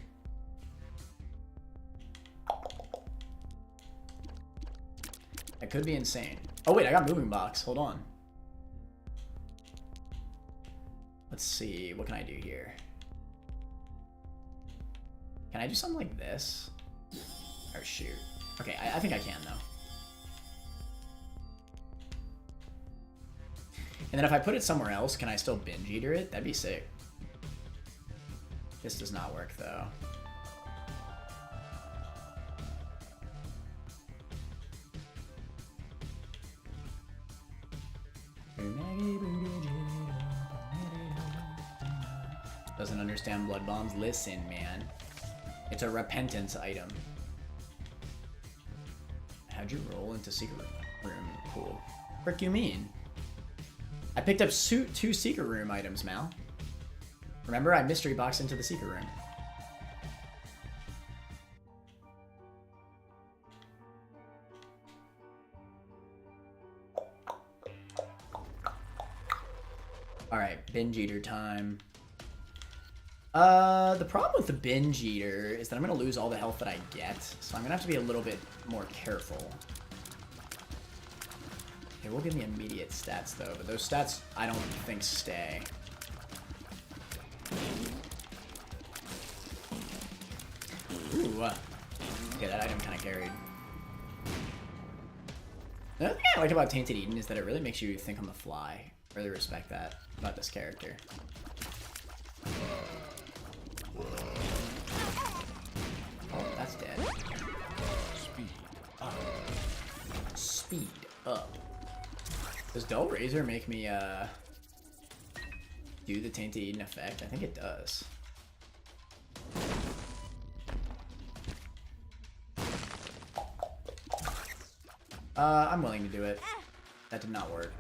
That could be insane. Oh wait, I got moving box. Hold on. Let's see, what can I do here? Can I do something like this? Or shoot. Okay, I think I can though. And then if I put it somewhere else, can I still binge eater it? That'd be sick. This does not work though. Doesn't understand blood bombs? Listen, man. It's a repentance item. How'd you roll into secret room? Cool. Frick you mean? I picked up 2 secret room items, Mal. Remember, I mystery boxed into the secret room. Alright, binge eater time. The problem with the binge eater is that I'm going to lose all the health that I get, so I'm going to have to be a little bit more careful. It will give me immediate stats, though, but those stats I don't think stay. Ooh, okay, that item kind of carried. The other thing I like about Tainted Eden is that it really makes you think on the fly. I really respect that about this character. Oh, that's dead. Speed up. Speed up. Does Dull Razor make me, do the Tainted Eden effect? I think it does. I'm willing to do it. That did not work.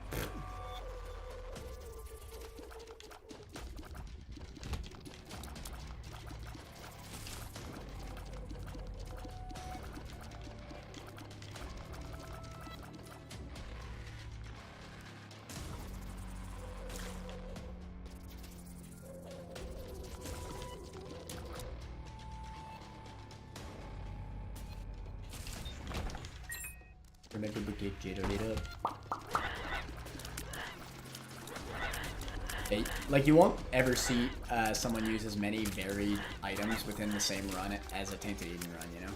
Like, you won't ever see someone use as many varied items within the same run as a Tainted Eden run, you know?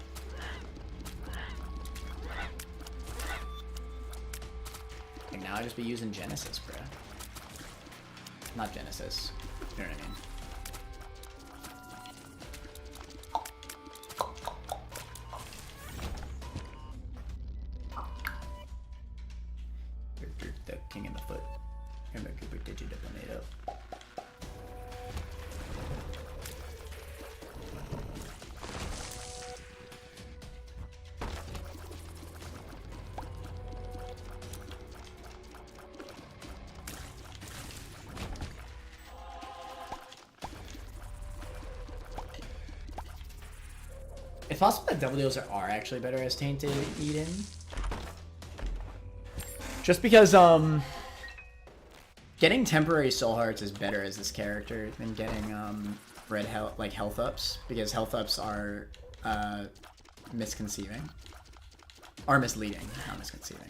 Like, now I just be using Genesis, bruh. Not Genesis. You know what I mean? The king in the foot. I'm gonna keep it digital on it up. It's possible that Devil Deals are actually better as Tainted Eden. Just because, getting temporary soul hearts is better as this character than getting, red health, like health ups, because health ups are, misconceiving. Or misleading, not misconceiving.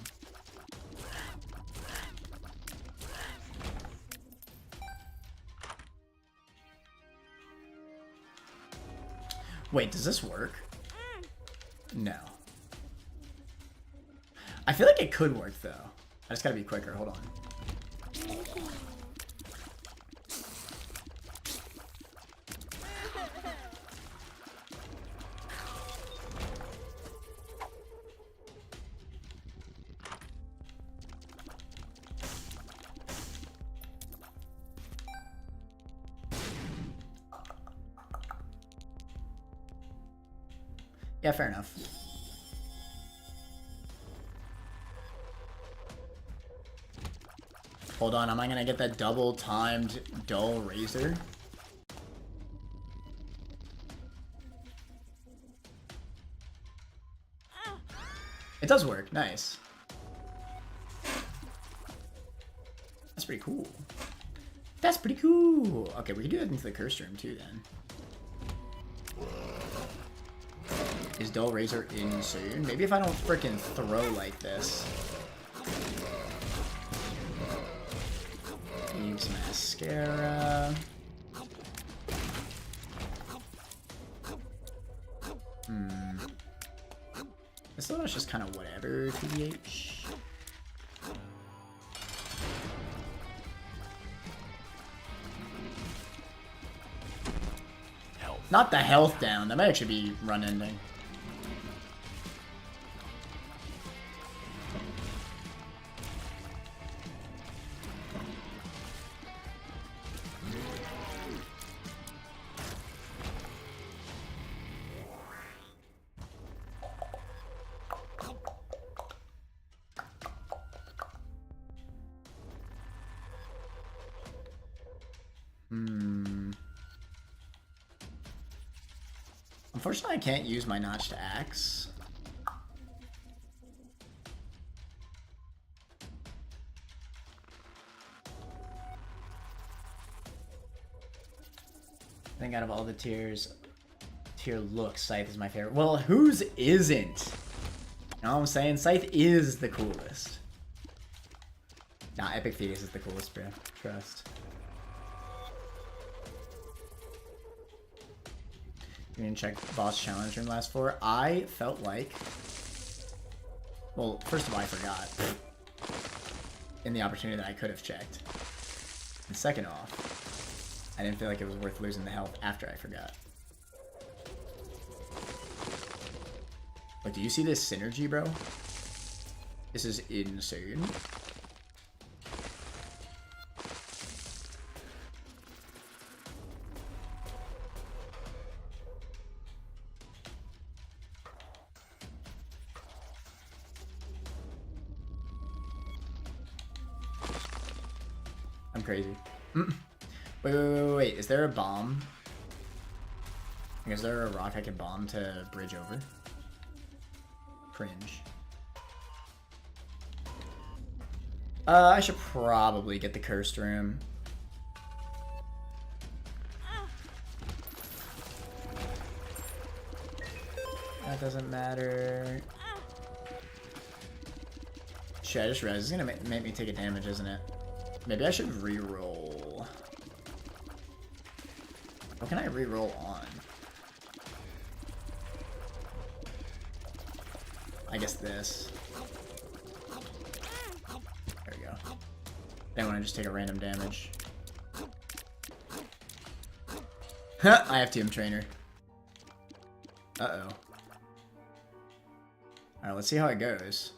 Wait, does this work? No. I feel like it could work, though. I just gotta be quicker. Hold on. Yeah, fair enough. Hold on, am I gonna get that double timed Dull Razor? It does work, nice. That's pretty cool. That's pretty cool. Okay, we can do that into the curse room too then. Is Dull Razor insane? Maybe if I don't frickin' throw like this. Use Mascara. This one is just kind of whatever, TBH. Not the health down. That might actually be run ending. Unfortunately, I can't use my notched axe. think out of all the tiers, tier look, Scythe is my favorite. Well, whose isn't? You know what I'm saying? Scythe is the coolest. Nah, Epic Thetis is the coolest, bro. Trust. You didn't check boss challenge room last 4. I felt like... Well, first of all, I forgot. In the opportunity that I could have checked. And second off, I didn't feel like it was worth losing the health after I forgot. But do you see this synergy, bro? This is insane. I'm crazy. Wait. Is there a bomb? Is there a rock I can bomb to bridge over? Cringe. I should probably get the cursed room. That doesn't matter. Shit, I just realized it's gonna make me take a damage, isn't it? Maybe I should re-roll. What can I re-roll on? I guess this. There we go. Then when I just take a random damage. I have TM Trainer. Uh-oh. Alright, let's see how it goes.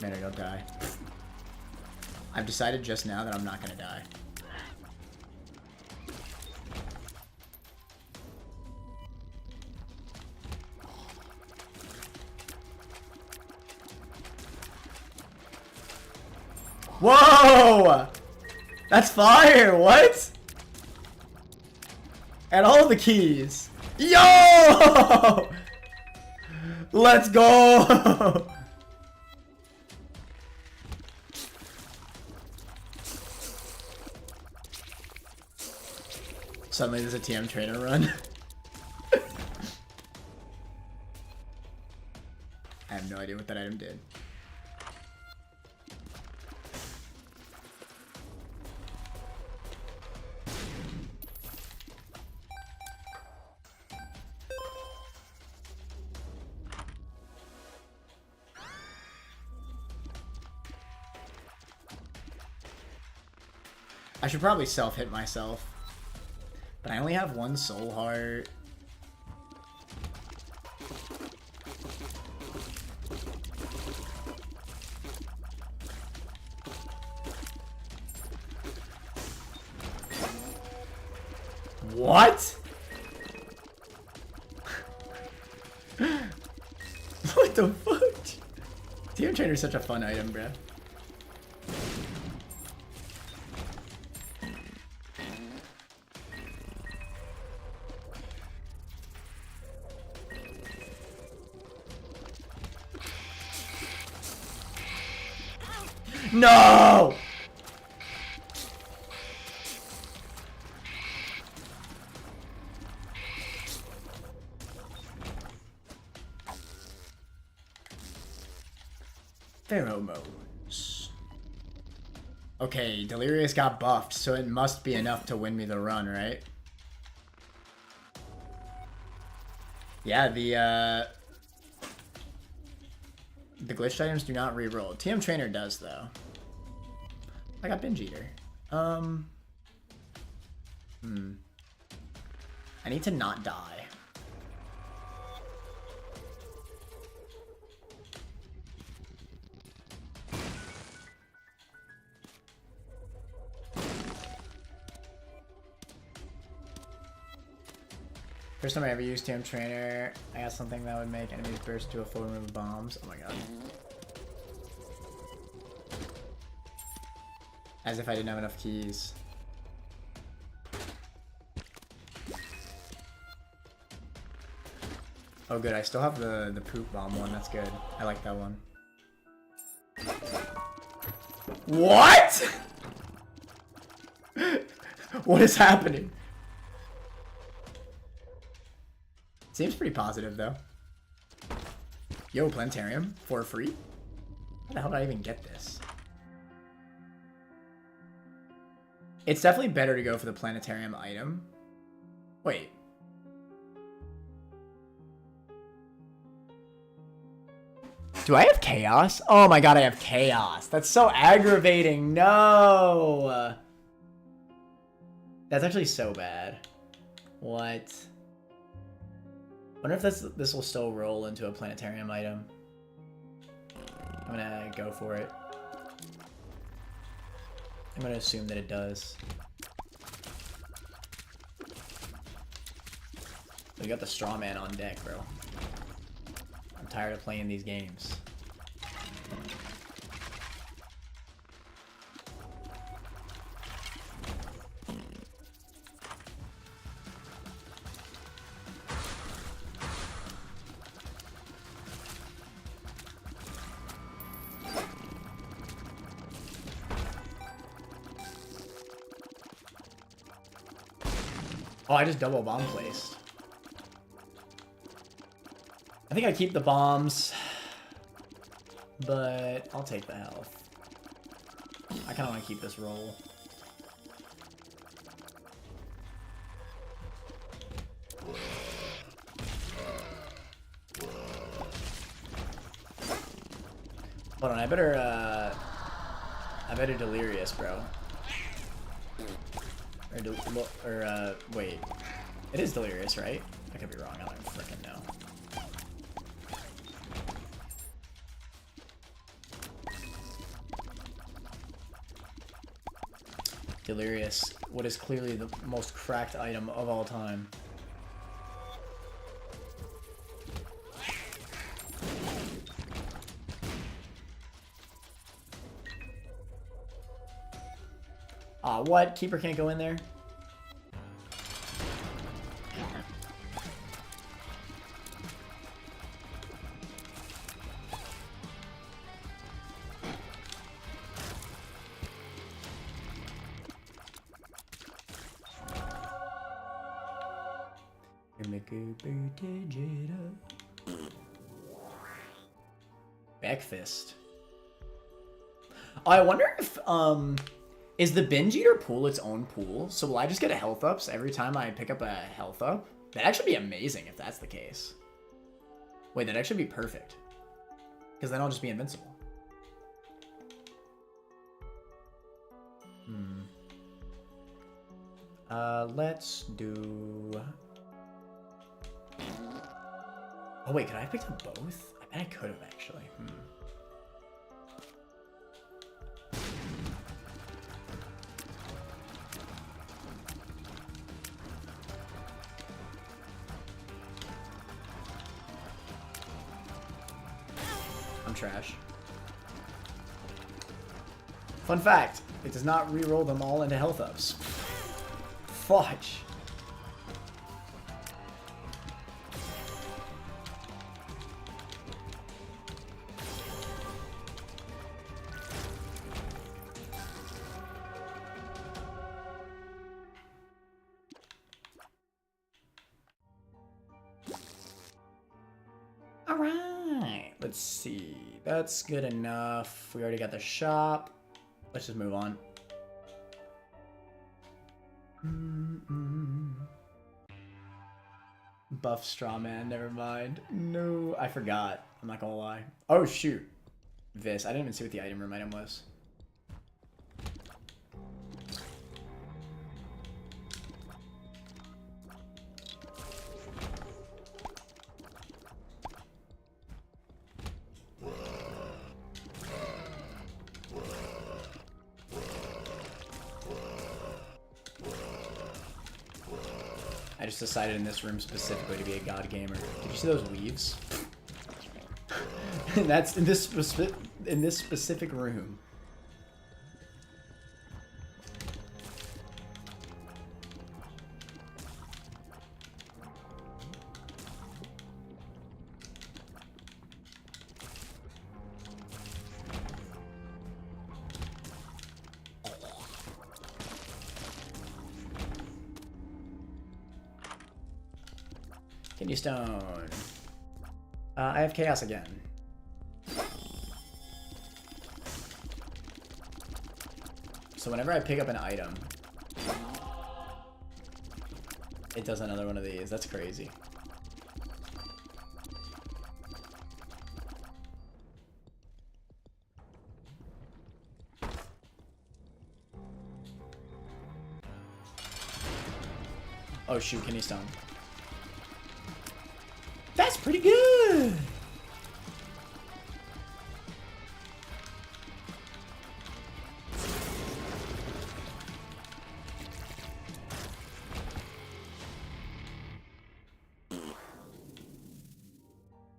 Man, I don't die. I've decided just now that I'm not gonna die. Whoa! That's fire! What? And all the keys. Yo! Let's go! Suddenly there's a TM Trainer run. I have no idea what that item did. I should probably self-hit myself. But I only have one soul heart. What? What the fuck? TM Trainer is such a fun item, bruh. No! Pheromones. Okay, Delirious got buffed, so it must be enough to win me the run, right? Yeah, the glitched items do not reroll. TM Trainer does, though. I got Binge Eater. I need to not die. First time I ever used TM Trainer, I got something that would make enemies burst to a full room of bombs. Oh my god. As if I didn't have enough keys. Oh good, I still have the poop bomb one. That's good. I like that one. What? What is happening? Seems pretty positive though. Yo, planetarium for free? How the hell did I even get this? It's definitely better to go for the planetarium item. Wait. Do I have chaos? Oh my god, I have chaos. That's so aggravating. No. That's actually so bad. What? Wonder if this will still roll into a planetarium item. I'm gonna go for it. I'm gonna assume that it does. We got the straw man on deck, bro. I'm tired of playing these games. Oh, I just double bomb placed. I think I keep the bombs, but I'll take the health. I kind of want to keep this roll. Hold on, I better delirious, bro. Wait. It is delirious, right? I could be wrong, I don't freaking know. Delirious, what is clearly the most cracked item of all time. Ah, what? Keeper can't go in there? Backfist. Oh, I wonder if, is the binge eater pool its own pool? So will I just get a health ups every time I pick up a health up? That'd actually be amazing if that's the case. Wait, that'd actually be perfect. Because then I'll just be invincible. Let's do... Oh wait, could I have picked up both? I bet I could have actually. I'm trash. Fun fact, it does not re-roll them all into health ups. Fudge. Alright, let's see. That's good enough. We already got the shop. Let's just move on. Buff straw man, never mind. No, I forgot. I'm not gonna lie. Oh shoot. This. I didn't even see what the item room item was. I just decided in this room specifically to be a god gamer. Did you see those weaves? That's in this specific room. Kidney stone. I have chaos again. So whenever I pick up an item, it does another one of these. That's crazy. Oh shoot, kidney stone. That's pretty good!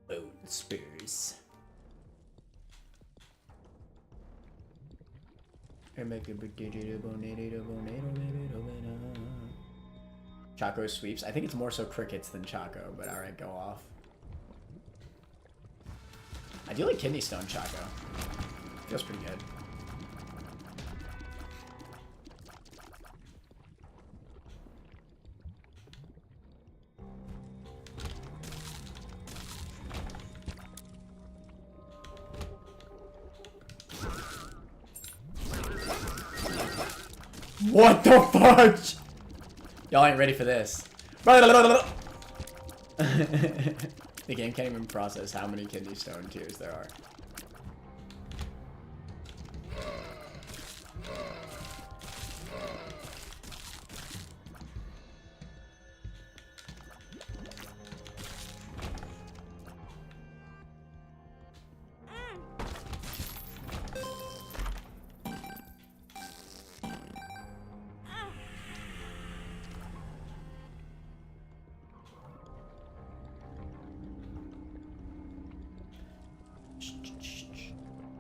Bone spears. Choco sweeps. I think it's more so crickets than Choco, but alright, go off. I do like kidney stone Choco. Feels pretty good. What the fudge? Y'all ain't ready for this. The game can't even process how many kidney stone tiers there are.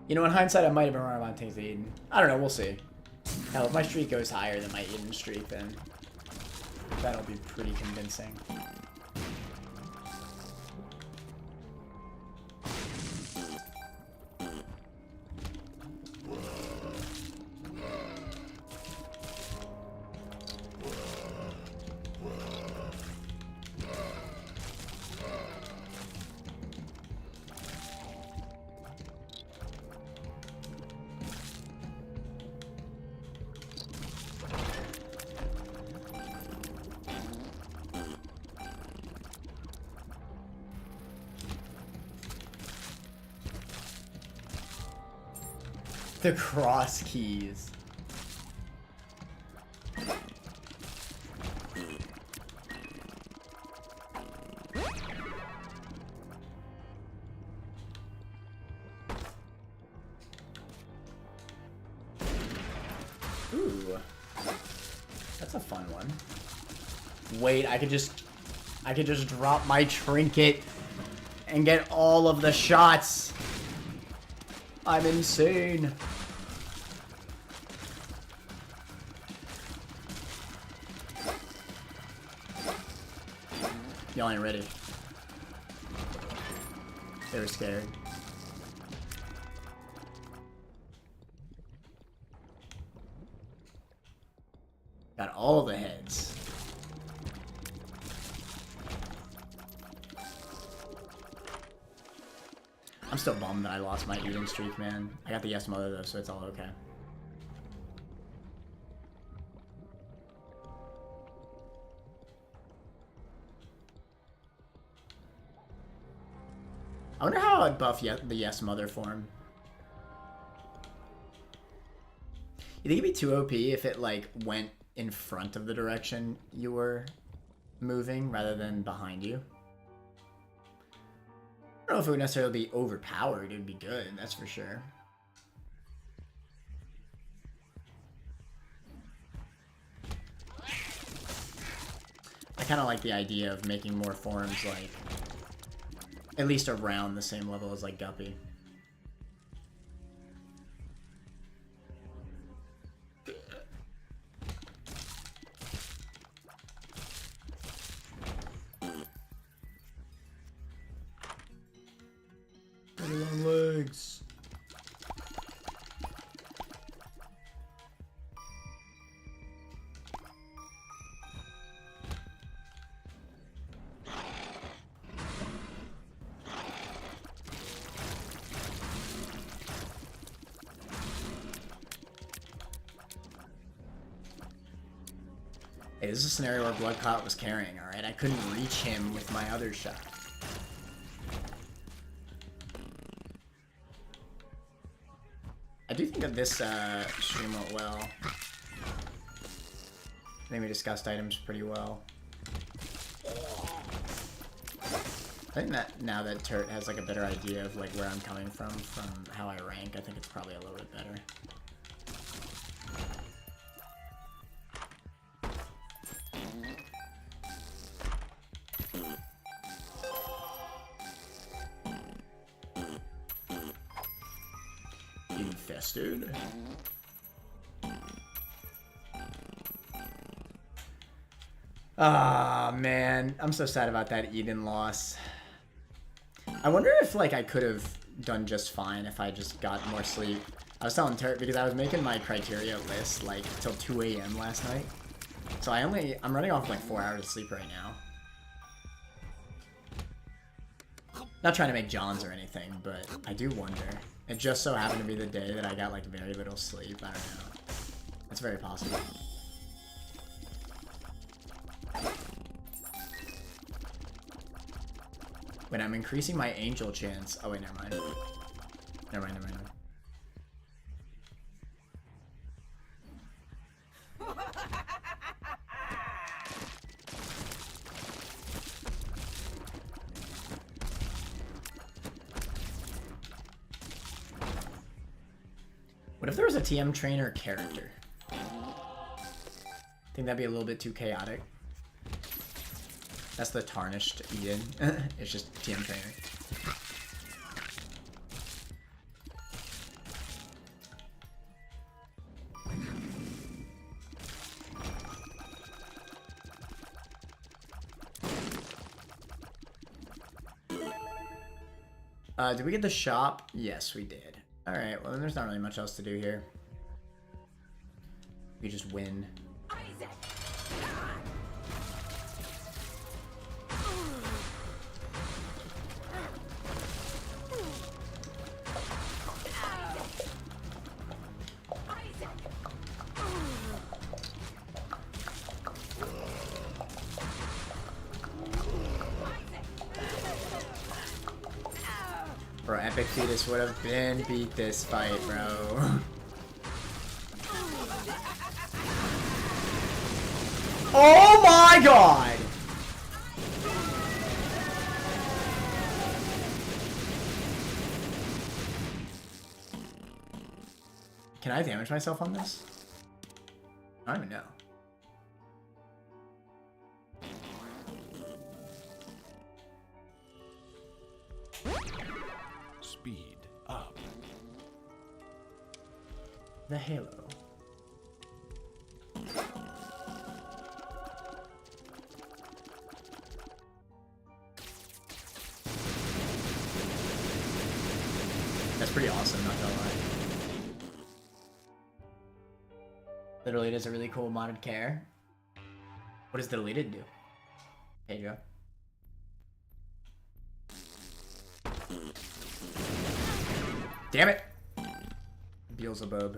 You know, in hindsight, I might have been wrong about things to Eden. I don't know, we'll see. Hell, if my streak goes higher than my Eden streak, then that'll be pretty convincing. The cross keys. Ooh. That's a fun one. Wait, I could just drop my trinket and get all of the shots. I'm insane. Y'all ain't ready. They were scared. Got all the heads. I'm still bummed that I lost my eating streak, man. I got the yes mother though, so it's all okay. I wonder how I'd buff the yes mother form. You think it'd be too OP if it like went in front of the direction you were moving rather than behind you? I don't know if it would necessarily be overpowered. It would be good, that's for sure. I kind of like the idea of making more forms like at least around the same level as like Guppy. Long legs. Hey, this is a scenario where Bloodclot was carrying, alright? I couldn't reach him with my other shot. I do think that this stream went well. I think we discussed items pretty well. I think that now that Turt has like a better idea of like where I'm coming from how I rank, I think it's probably a little bit better. Infested. Ah, man. I'm so sad about that Eden loss. I wonder if, like, I could have done just fine if I just got more sleep. I was telling Turt because I was making my criteria list, like, till 2 a.m. last night. So I'm running off, like, 4 hours of sleep right now. Not trying to make Johns or anything, but I do wonder. It just so happened to be the day that I got, like, very little sleep. I don't know. That's very possible. When I'm increasing my angel chance. Oh wait, never mind. Never mind. What if there was a TM trainer character? Think that'd be a little bit too chaotic. That's the tarnished Eden. It's just TM trainer. Did we get the shop? Yes, we did. Alright, well then there's not really much else to do here. We just win. Bro, Epic Fetus would have been beat this fight, bro. Oh my god! Can I damage myself on this? I don't even know. Speed up. The Halo. That's pretty awesome, not gonna lie. The deleted is a really cool modded care. What does the deleted do? Hey, Joe. Damn it! Beelzebub.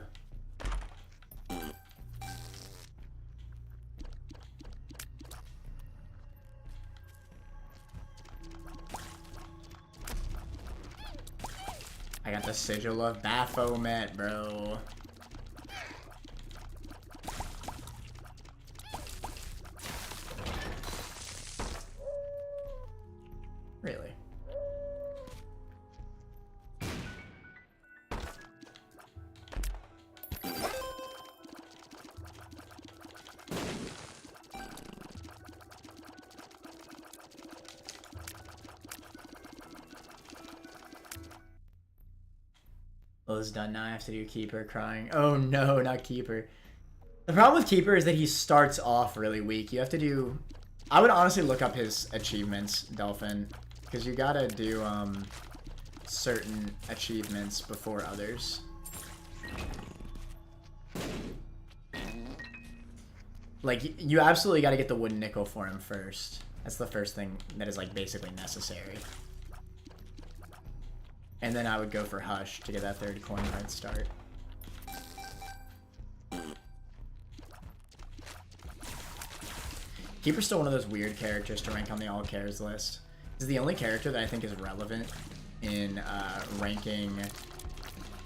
I got the sigil of Baphomet, bro. Really? Well, it's done now. I have to do Keeper crying. Oh no, not Keeper. The problem with Keeper is that he starts off really weak. You have to do... I would honestly look up his achievements, Dolphin. Because you gotta do certain achievements before others. Like, you absolutely gotta get the wooden nickel for him first. That's the first thing that is, like, basically necessary. And then I would go for Hush to get that third coin card start. Keeper's still one of those weird characters to rank on the all cares list. He's the only character that I think is relevant in ranking,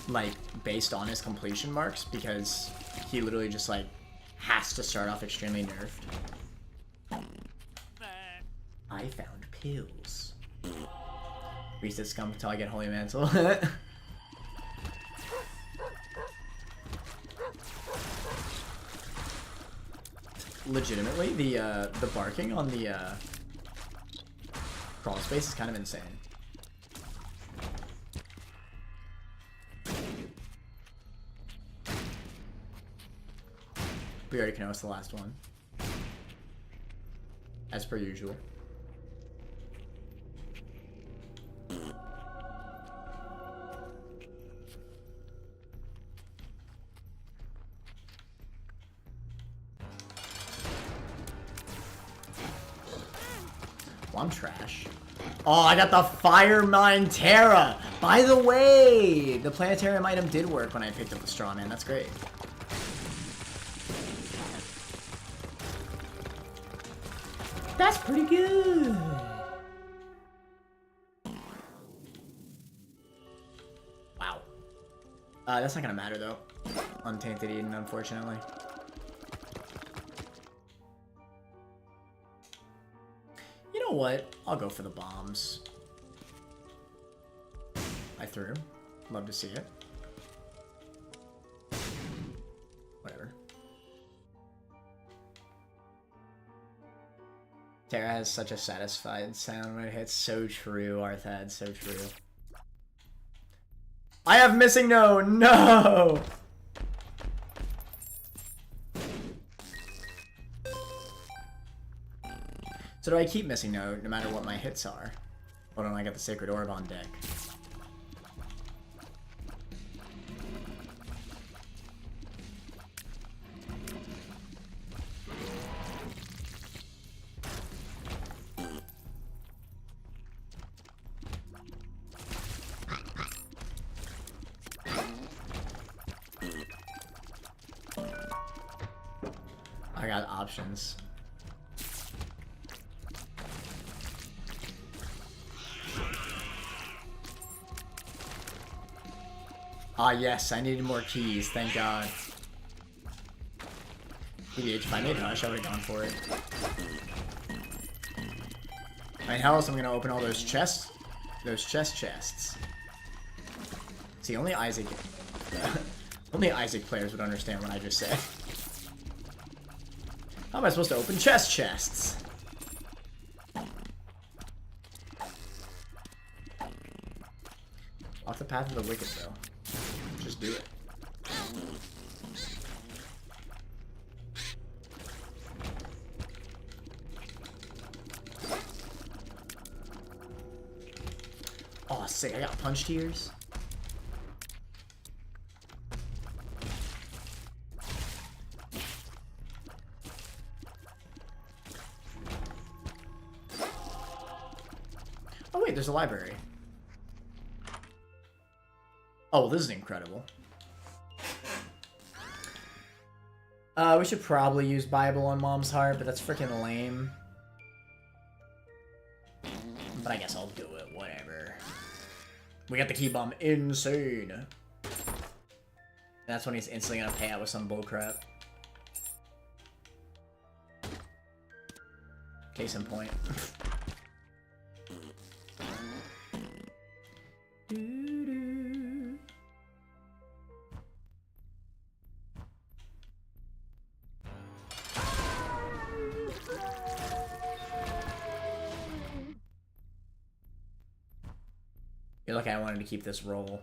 like, based on his completion marks, because he literally just, like, has to start off extremely nerfed. I found pills. Reset scum until I get Holy Mantle. Legitimately, the barking on the crawl space is kind of insane. We already know it's the last one, as per usual. Well, I'm trash. Oh, I got the Fire Mine Terra! By the way, the Planetarium item did work when I picked up the Straw Man. That's great. That's pretty good. Wow. That's not gonna matter though. Untainted Eden, unfortunately. You know what? I'll go for the bombs. I threw. Love to see it. Whatever. Terra has such a satisfied sound when it hits. So true, Arthad. So true. I have missing no! No! So do I keep missing no matter what my hits are? Or do I get the Sacred Orb on deck? I got options. Ah yes, I needed more keys, thank god. EDH, if I made Hush, I would've gone for it. I mean, how else am I gonna open all those chests? Those chests. See, only Isaac... only Isaac players would understand what I just said. How am I supposed to open chests? Off the path of the wicked, though. Just do it. Oh, sick. I got punch tears. Oh, wait. There's a library. Oh, this is incredible. We should probably use Bible on Mom's Heart, but that's freaking lame. But I guess I'll do it, whatever. We got the key bomb, insane. And that's when he's instantly gonna pay out with some bullcrap. Case in point. You're lucky I wanted to keep this roll.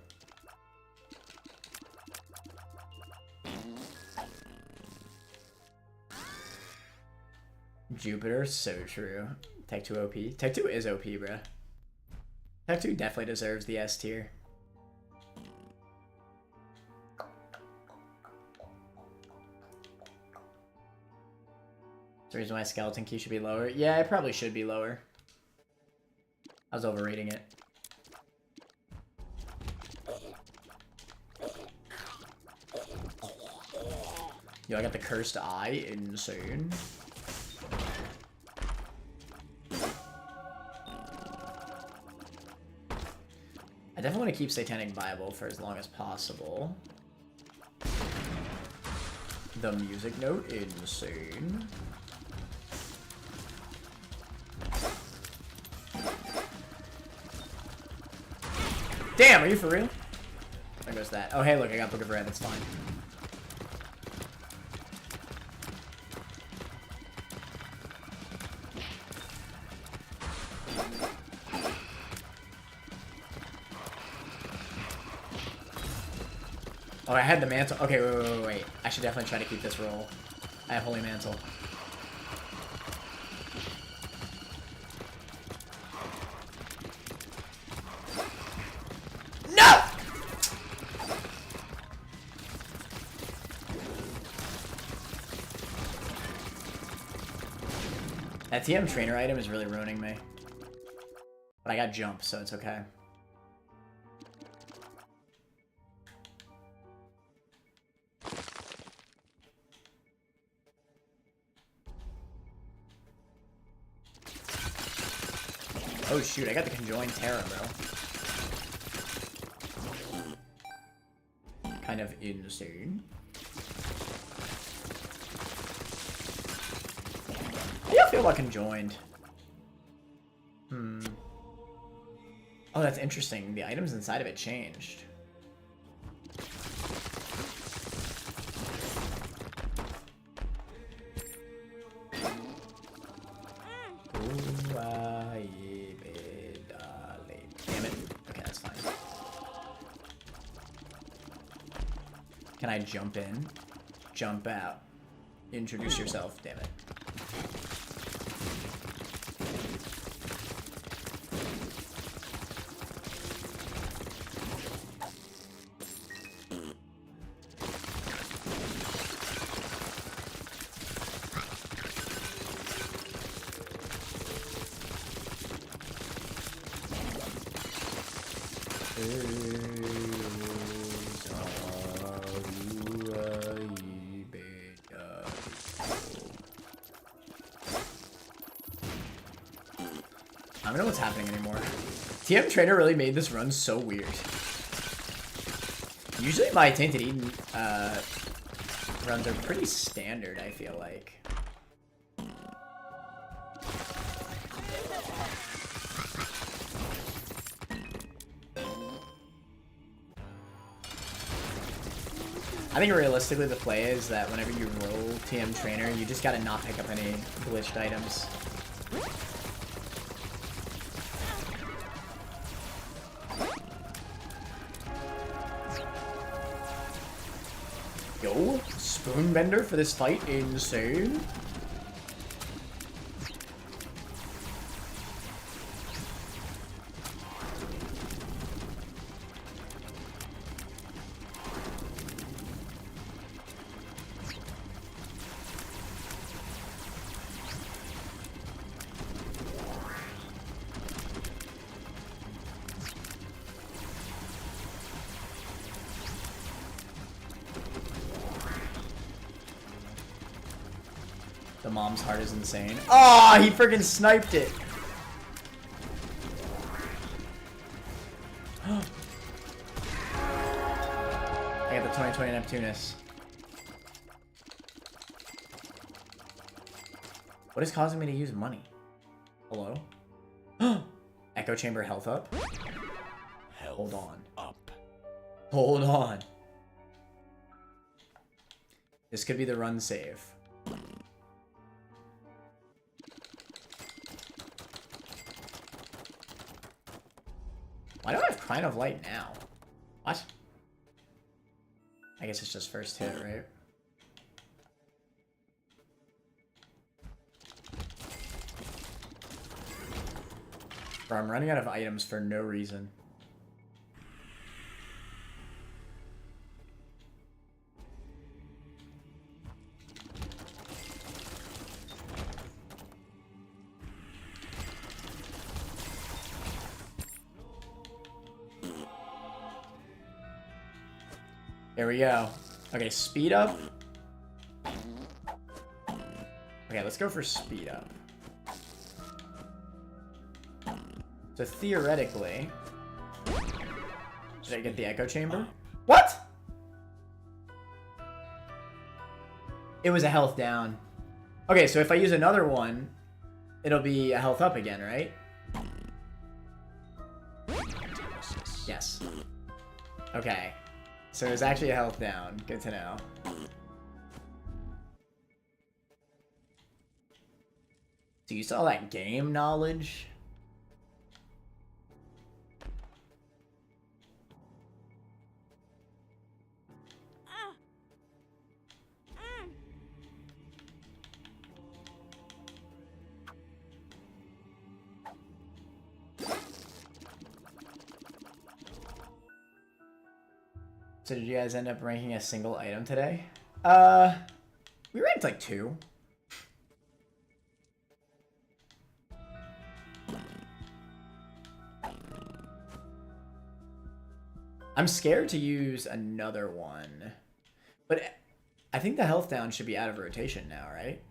Jupiter, so true. Tech 2 OP. Tech 2 is OP, bruh. Tech 2 definitely deserves the S tier. The reason why Skeleton Key should be lower? Yeah, it probably should be lower. I was overrating it. Yo, I got the Cursed Eye. Insane. definitely want to keep Satanic Bible for as long as possible. The music note, insane. Damn, are you for real? There goes that. Oh, hey, look, I got Book of Red. That's fine. Oh, I had the mantle. Okay, wait. I should definitely try to keep this roll. I have Holy Mantle. No! That TM trainer item is really ruining me. But I got jump, so it's okay. Oh shoot, I got the Conjoined Terror, bro. Kind of insane. How do you feel about Conjoined? Oh, that's interesting. The items inside of it changed. Damn it. Okay, that's fine. Can I jump in? Jump out. Introduce yourself, damn it. I don't know what's happening anymore. TM Trainer really made this run so weird. Usually my Tainted Eden runs are pretty standard, I feel like. I think realistically the play is that whenever you roll TM Trainer, you just gotta not pick up any glitched items. Yo, Spoonbender for this fight, insane. The mom's heart is insane. Oh, he freaking sniped it. I got the 2020 Neptunus. What is causing me to use money? Hello? Echo Chamber health up? Hold on. Hold on. This could be the run save. Why do I have Crying of Light now? What? I guess it's just first hit, right? Bro, I'm running out of items for no reason. There we go. Okay, speed up. Okay, let's go for speed up. So theoretically, Did I get the echo chamber? What? It was a health down. Okay, so if I use another one, it'll be a health up again, right? Yes. Okay. So it was actually a health down. Good to know. So you saw that game knowledge? So did you guys end up ranking a single item today? We ranked like 2. I'm scared to use another one. But I think the health down should be out of rotation now, right?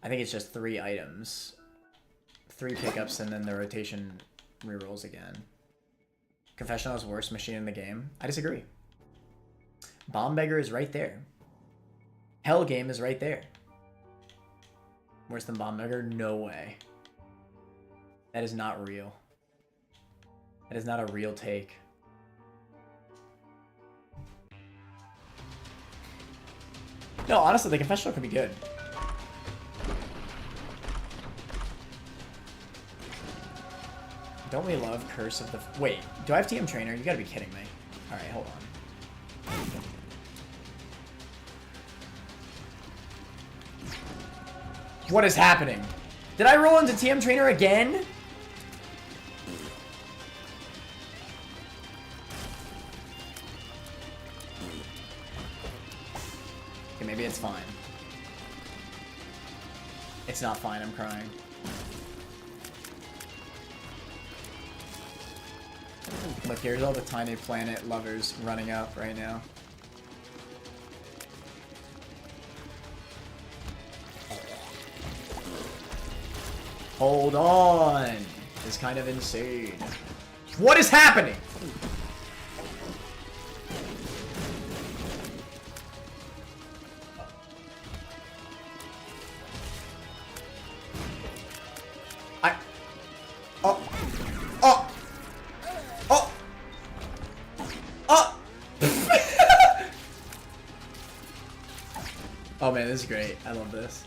I think it's just 3 items. 3 pickups and then the rotation rerolls again. Confessional is the worst machine in the game. I disagree. Bomb Beggar is right there. Hell Game is right there. Worse than Bomb Beggar? No way. That is not real. That is not a real take. No, honestly, the Confessional could be good. Don't we love Curse of the... Wait, do I have TM Trainer? You gotta be kidding me. Alright, hold on. What is happening? Did I roll into TM Trainer again? Okay, maybe it's fine. It's not fine, I'm crying. Look, here's all the Tiny Planet lovers running up right now. Hold on! This is kind of insane. What is happening? Oh man, this is great. I love this.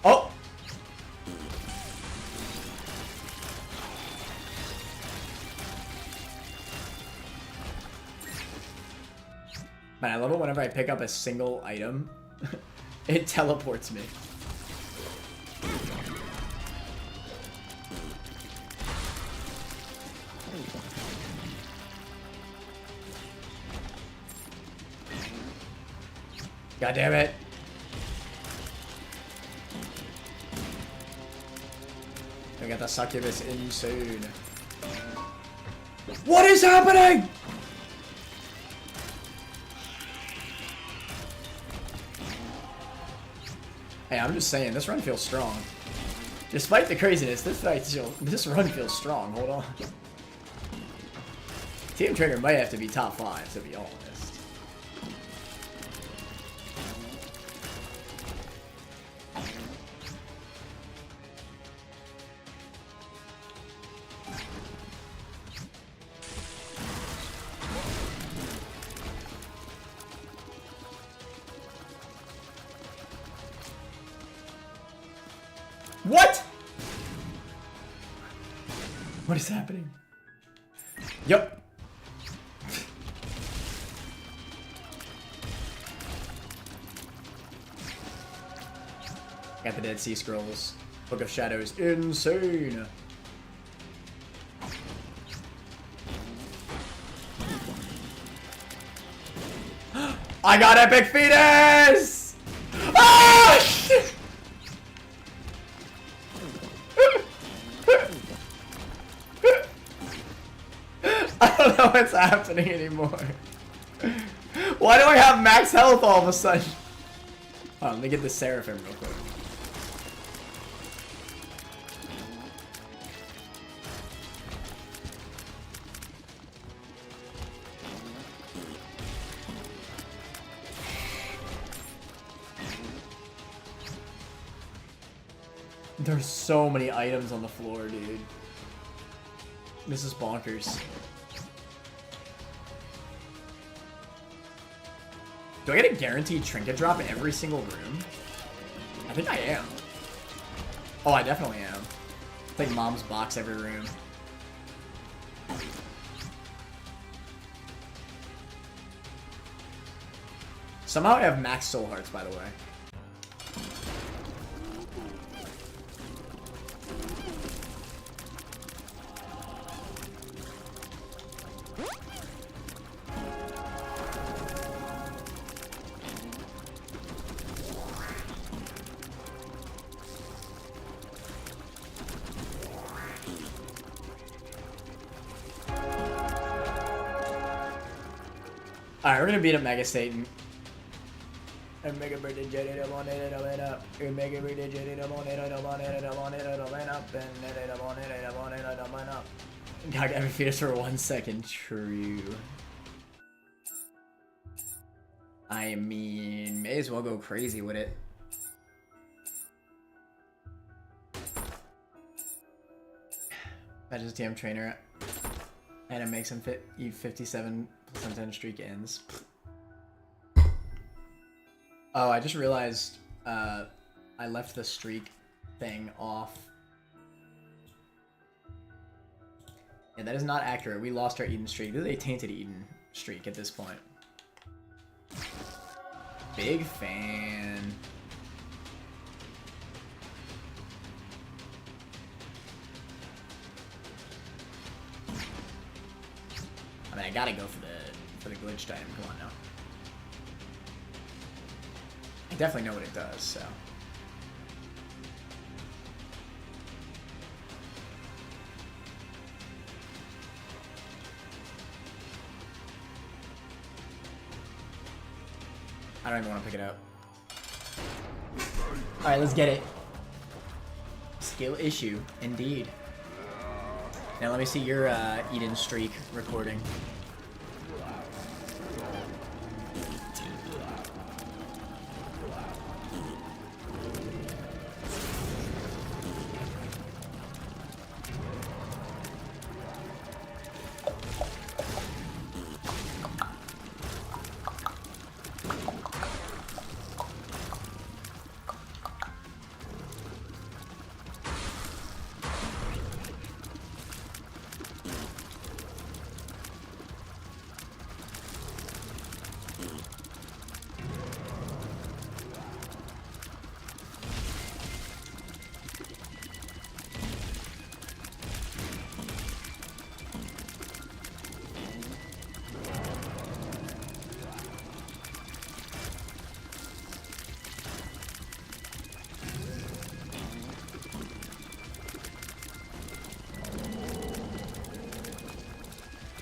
Oh! Man, I love it whenever I pick up a single item, it teleports me. God damn it. I got the succubus insane. What is happening? Hey, I'm just saying, this run feels strong. Despite the craziness, this run feels strong. Hold on. Team Trigger might have to be top 5, to be honest. What? What is happening? Yup. Got the Dead Sea Scrolls. Book of Shadows. Insane. I got Epic Fetus! Ah! Shit! I don't know what's happening anymore. Why do I have max health all of a sudden? Oh, let me get the Seraphim real quick. There's so many items on the floor, dude. This is bonkers. Do I get a guaranteed trinket drop in every single room? I think I am. Oh, I definitely am. It's like mom's box every room. Somehow I have max soul hearts, by the way. Alright, we're gonna beat up Mega Satan. And Mega Birthday Jetty to one it up and up. And Mega Birthday Jetty to one it up on it up on it up and up and it up on it up on it up and up. God, every fetus for 1 second. True. I mean, may as well go crazy with it. Imagine a TM trainer and it makes him fit you 57% streak ends. Oh, I just realized I left the streak thing off. Yeah, that is not accurate. We lost our Eden streak. This is a tainted Eden streak at this point. Big fan. I mean, I gotta go for the glitched item. Come on now. I definitely know what it does, so. I don't even want to pick it up. Alright, let's get it. Skill issue, indeed. Now let me see your Eden streak recording.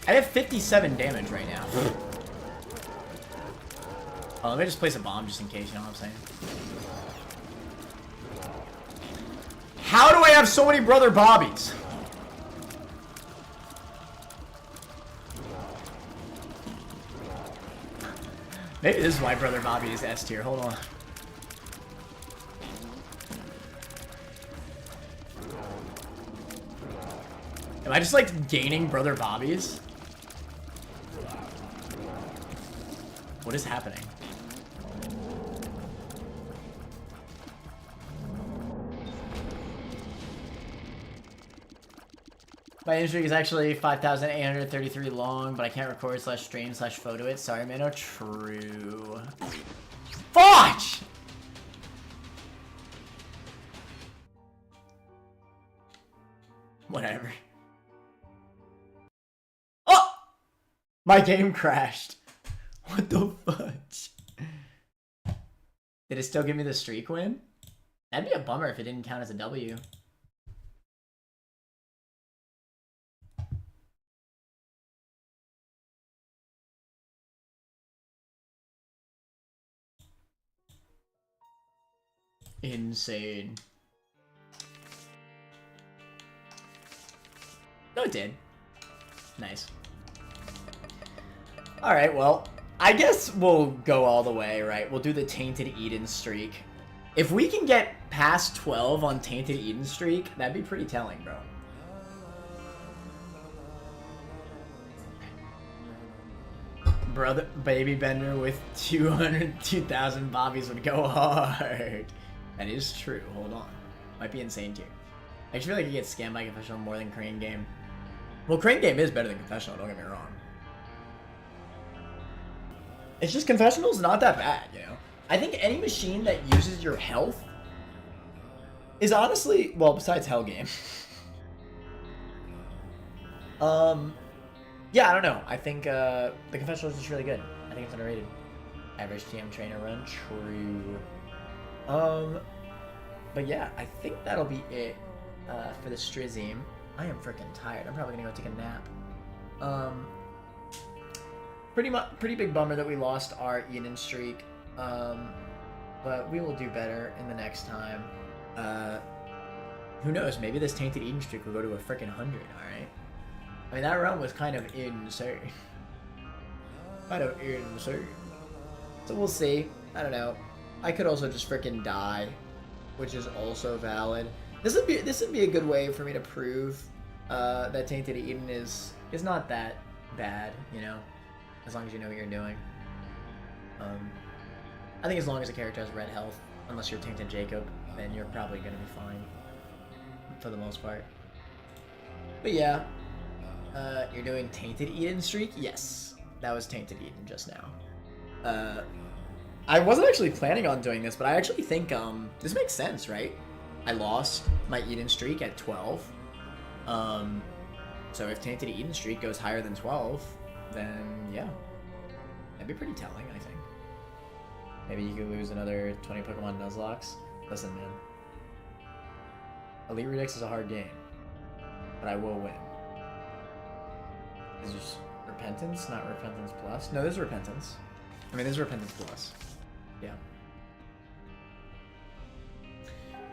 I have 57 damage right now. Oh, let me just place a bomb just in case, you know what I'm saying? How do I have so many Brother Bobbies? Maybe this is why Brother Bobby is S tier. Hold on. Am I just like gaining Brother Bobbies? What is happening? My injury is actually 5,833 long, but I can't record / stream / photo it. Sorry, man. Oh, true. Fudge! Whatever. Oh! My game crashed. What the fudge? Did it still give me the streak win? That'd be a bummer if it didn't count as a W. Insane. No, it did. Nice. Alright, well, I guess we'll go all the way, right? We'll do the Tainted Eden streak. If we can get past 12 on Tainted Eden streak, that'd be pretty telling, bro. Brother, Baby Bender with 202,000 bobbies would go hard. That is true. Hold on. Might be insane tier. I just feel like he gets scammed by Confessional more than Crane Game. Well, Crane Game is better than Confessional, don't get me wrong. It's just Confessional's not that bad, you know? I think any machine that uses your health is honestly, well, besides Hell Game. Yeah, I don't know. I think the Confessional is just really good. I think it's underrated. Average TM trainer run, true. But yeah, I think that'll be it for the Strizim. I am freaking tired. I'm probably gonna go take a nap. Pretty big bummer that we lost our Eden streak. But we will do better in the next time. Who knows? Maybe this Tainted Eden streak will go to a freaking 100. All right. I mean, that run was kind of insane. Kind of insane. So we'll see. I don't know. I could also just freaking die, which is also valid. This would be a good way for me to prove that Tainted Eden is not that bad, you know, as long as you know what you're doing. I think as long as a character has red health, unless you're Tainted Jacob, then you're probably gonna be fine for the most part. But yeah. You're doing Tainted Eden streak? Yes. That was Tainted Eden just now. I wasn't actually planning on doing this, but I actually think this makes sense, right? I lost my Eden streak at 12. So if Tainted Eden streak goes higher than 12, then yeah. That'd be pretty telling, I think. Maybe you could lose another 20 Pokemon Nuzlocke. Listen, man. Elite Redux is a hard game, but I will win. Is this Repentance, not Repentance Plus? No, there's Repentance. I mean, there's Repentance Plus. Yeah.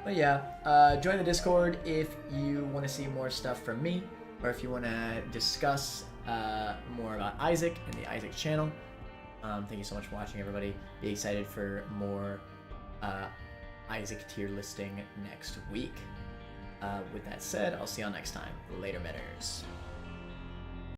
But yeah, join the Discord if you want to see more stuff from me, or if you want to discuss more about Isaac and the Isaac channel. Thank you so much for watching, everybody. Be excited for more Isaac tier listing next week. With that said, I'll see y'all next time. Later, Metters.